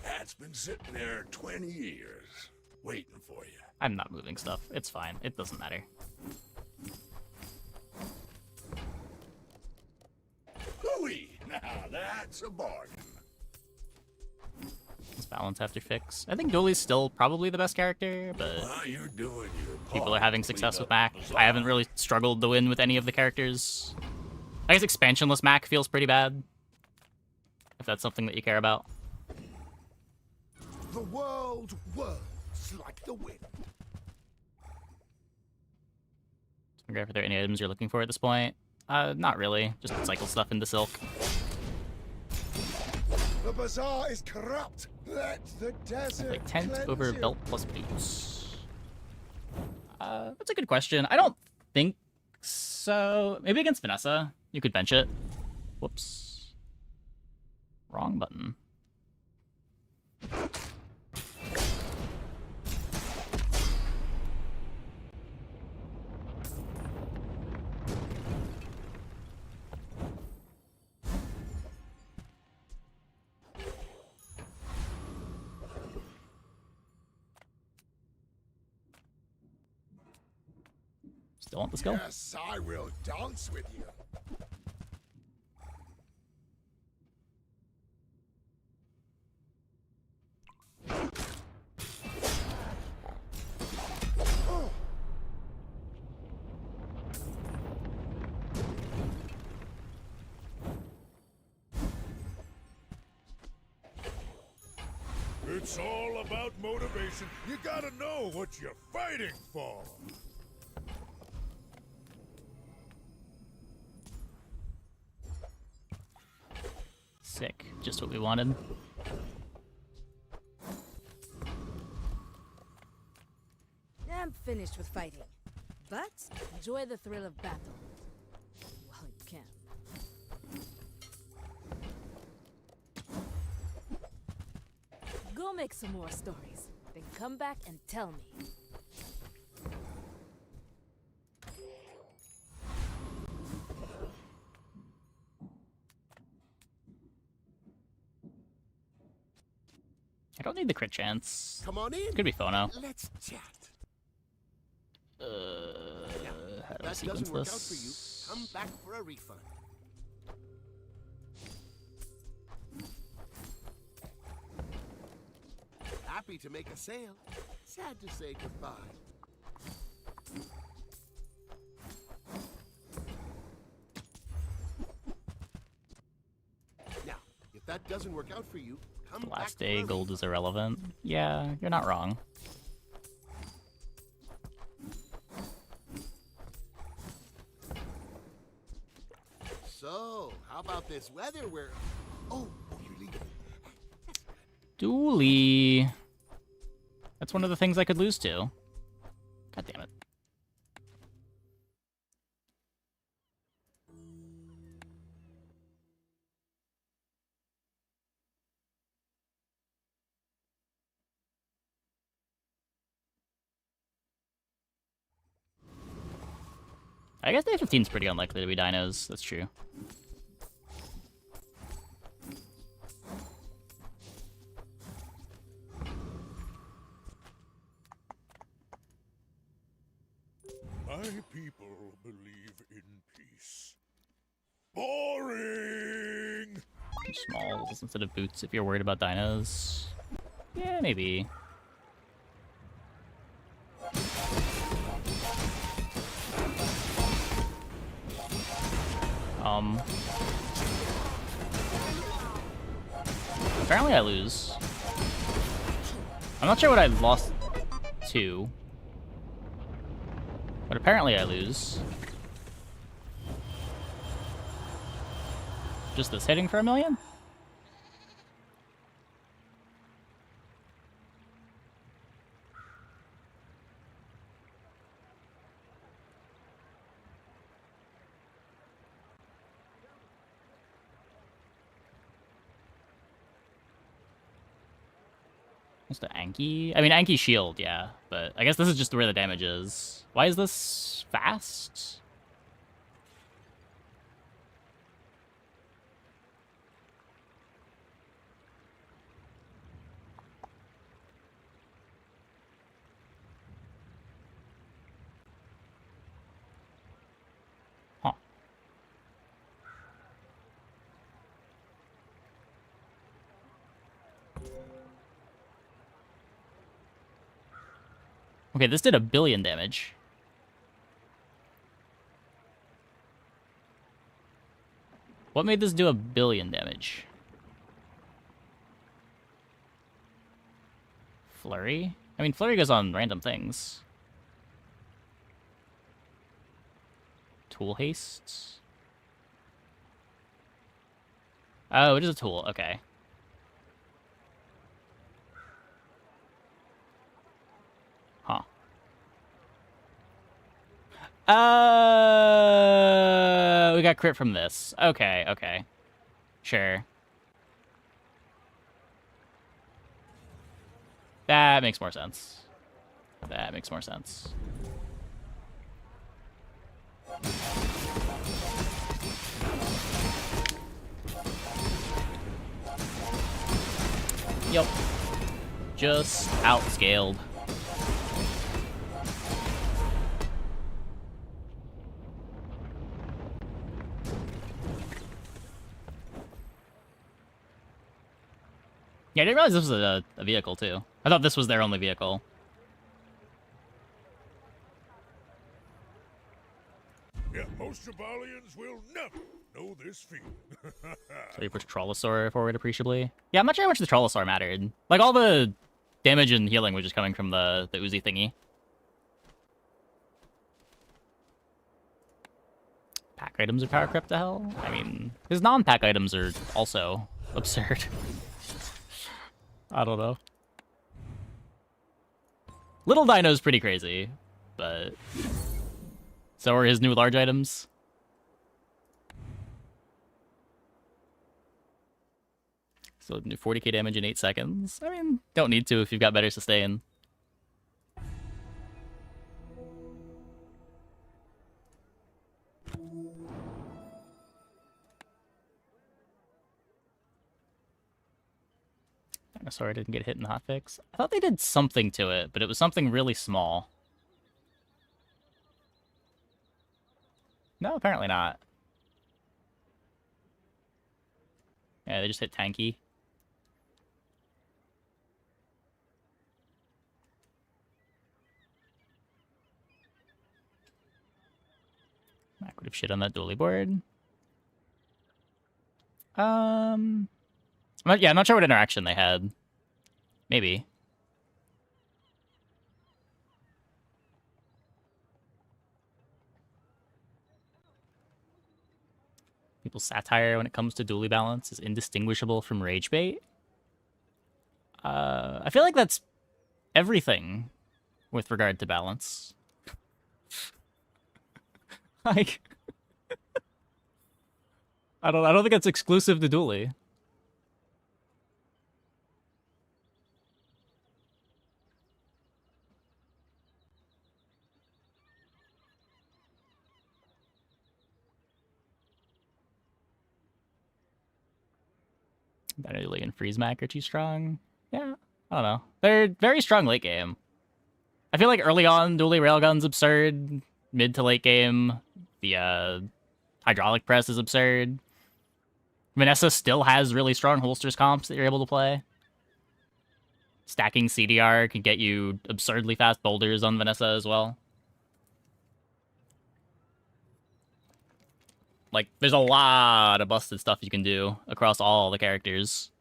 That's been sitting there 20 years, waiting for you. I'm not moving stuff. It's fine. It doesn't matter. Hooey! Now that's a bargain. This balance after fix. I think Dooley's still probably the best character, but Well, you're doing your part. people are having to clean success with up Mac. the bazaar. I haven't really struggled to win with any of the characters. I guess expansionless Mac feels pretty bad. If that's something that you care about. The world whirls like the wind. Figure out if there are any items you're looking for at this point. Not really. Just cycle stuff into Silk. The bazaar is corrupt. Let the desert Like tent cleanse over you. belt plus boots. That's a good question. I don't think so. Maybe against Vanessa, you could bench it. Whoops. Wrong button. Still want the skill? Yes, I will dance with you. It's all about motivation. You gotta know what you're fighting for. Sick. Just what we wanted. I'm finished with fighting, but enjoy the thrill of battle while you can. Go make some more stories, then come back and tell me. I don't need the crit chance. Come on in. Could be Phono. Let's chat. How do I That sequence doesn't work out this? for you. Come back for a refund. Happy to make a sale. Sad to say goodbye. Now, if that doesn't work out for you, come back Last for day, a gold is irrelevant. Yeah, you're not wrong. So, how about this weather where... Oh, you're leaving. Dooley. That's one of the things I could lose to. God damn it. I guess day 15 is pretty unlikely to be dinos. That's true. My people believe in peace. Boring! Smalls instead of boots if you're worried about dinos. Yeah, maybe. Apparently I lose. I'm not sure what I lost to, but apparently I lose. Just this hitting for 1,000,000? What's the Anki? I mean, Anki shield, yeah, but I guess this is just where the damage is. Why is this fast? Huh. Okay, this did 1,000,000,000 damage. What made this do 1,000,000,000 damage? Flurry? I mean, Flurry goes on random things. Tool haste? Oh, it is a tool. Okay. Huh. We got crit from this. Okay, okay. Sure. That makes more sense. That makes more sense. Yep. Just outscaled. Yeah, I didn't realize this was a vehicle, too. I thought this was their only vehicle. Yet most Jabalians will never know this feeling. So you push Trollosaur forward appreciably. Yeah, I'm not sure how much the Trollosaur mattered. Like, all the damage and healing was just coming from the Uzi thingy. Pack items are power crept to hell? I mean, his non-pack items are also absurd. I don't know. Little Dino's pretty crazy, but so are his new large items. So new 40k damage in 8 seconds. I mean, don't need to if you've got better sustain. Dinosaur didn't get hit in the hotfix. I thought they did something to it, but it was something really small. No, apparently not. Yeah, they just hit tanky. Mac would have shit on that dually board. Yeah, I'm not sure what interaction they had. Maybe. People's satire when it comes to dually balance is indistinguishable from rage bait. I feel like that's everything with regard to balance. Like, I don't think it's exclusive to dually. Beneduli and Freeze Mac are too strong. Yeah, I don't know. They're very strong late game. I feel like early on, Dually Railgun's absurd. Mid to late game, the hydraulic press is absurd. Vanessa still has really strong holsters comps that you're able to play. Stacking CDR can get you absurdly fast boulders on Vanessa as well. Like, there's a lot of busted stuff you can do across all the characters.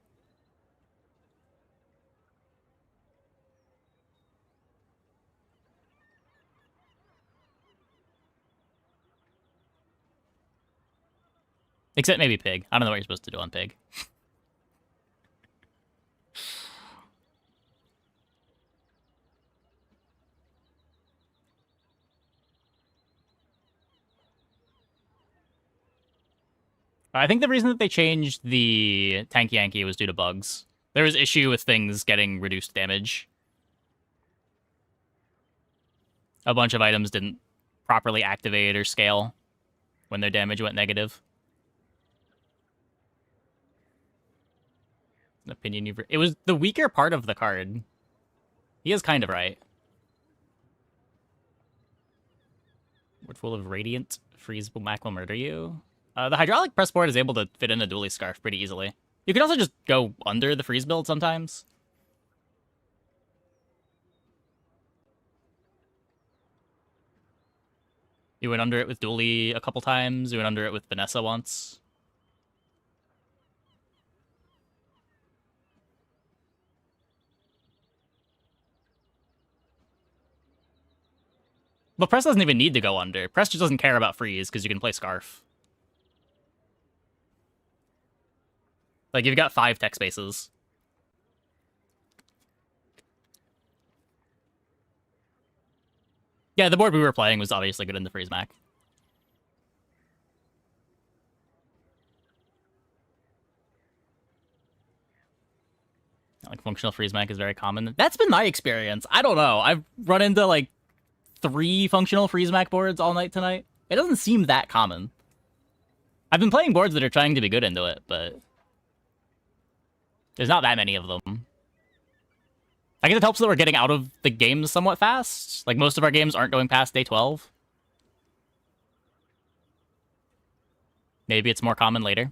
Except maybe Pig. I don't know what you're supposed to do on Pig. I think the reason that they changed the Tank Yankee was due to bugs. There was issue with things getting reduced damage. A bunch of items didn't properly activate or scale when their damage went negative. An opinion you've... It was the weaker part of the card. He is kind of right. We're full of Radiant. Freeze Mac will murder you. The hydraulic press board is able to fit in a Dually Scarf pretty easily. You can also just go under the freeze build sometimes. You went under it with Dually a couple times. You went under it with Vanessa once. But Press doesn't even need to go under. Press just doesn't care about freeze because you can play Scarf. Like, you've got 5 tech spaces. Yeah, the board we were playing was obviously good in the Freeze Mac. Like, functional Freeze Mac is very common. That's been my experience. I don't know. I've run into, like, 3 functional Freeze Mac boards all night tonight. It doesn't seem that common. I've been playing boards that are trying to be good into it, but... there's not that many of them. I guess it helps that we're getting out of the games somewhat fast. Like, most of our games aren't going past day 12. Maybe it's more common later.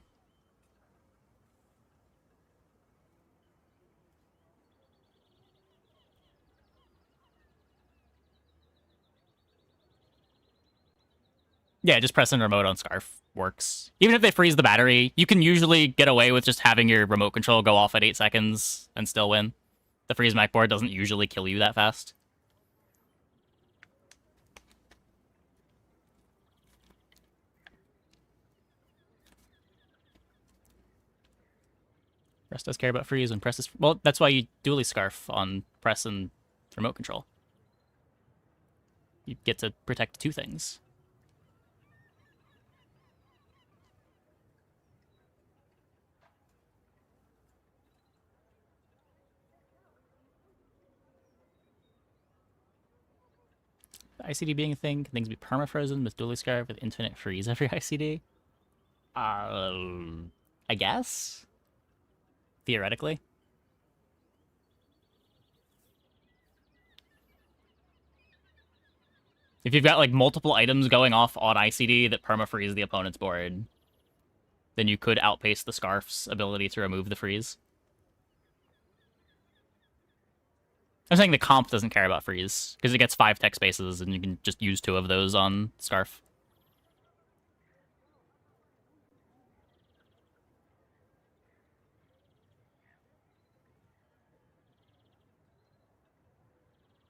Yeah, just pressing remote on Scarf works. Even if they freeze the battery, you can usually get away with just having your remote control go off at 8 seconds and still win. The Freeze Mac board doesn't usually kill you that fast. Press does care about freeze when press is... well, that's why you Dually Scarf on press and remote control. You get to protect 2 things. ICD being a thing, can things be permafrozen with Dually Scarf with infinite freeze every ICD? I guess? Theoretically. If you've got, like, multiple items going off on ICD that permafreeze the opponent's board, then you could outpace the Scarf's ability to remove the freeze. I'm saying the comp doesn't care about freeze, because it gets 5 tech spaces, and you can just use 2 of those on Scarf.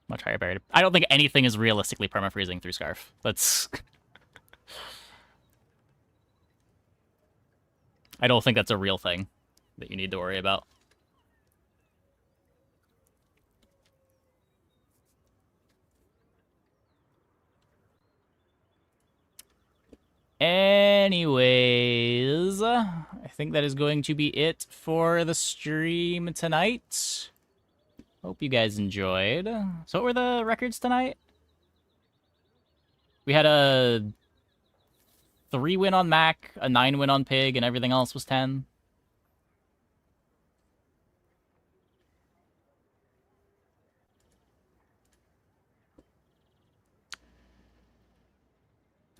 Much higher barrier. I don't think anything is realistically permafreezing through Scarf. That's... I don't think that's a real thing that you need to worry about. Anyways, I think that is going to be it for the stream tonight. Hope you guys enjoyed. So what were the records tonight? We had a 3 win on Mac, a 9 win on Pig, and everything else was 10.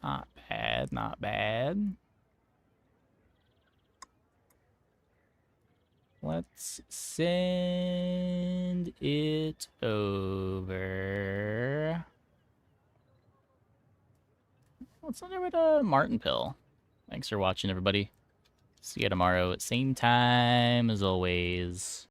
Not bad, not bad. Let's send it over. Let's send it over to Martin Pill. Thanks for watching, everybody. See you tomorrow at same time as always.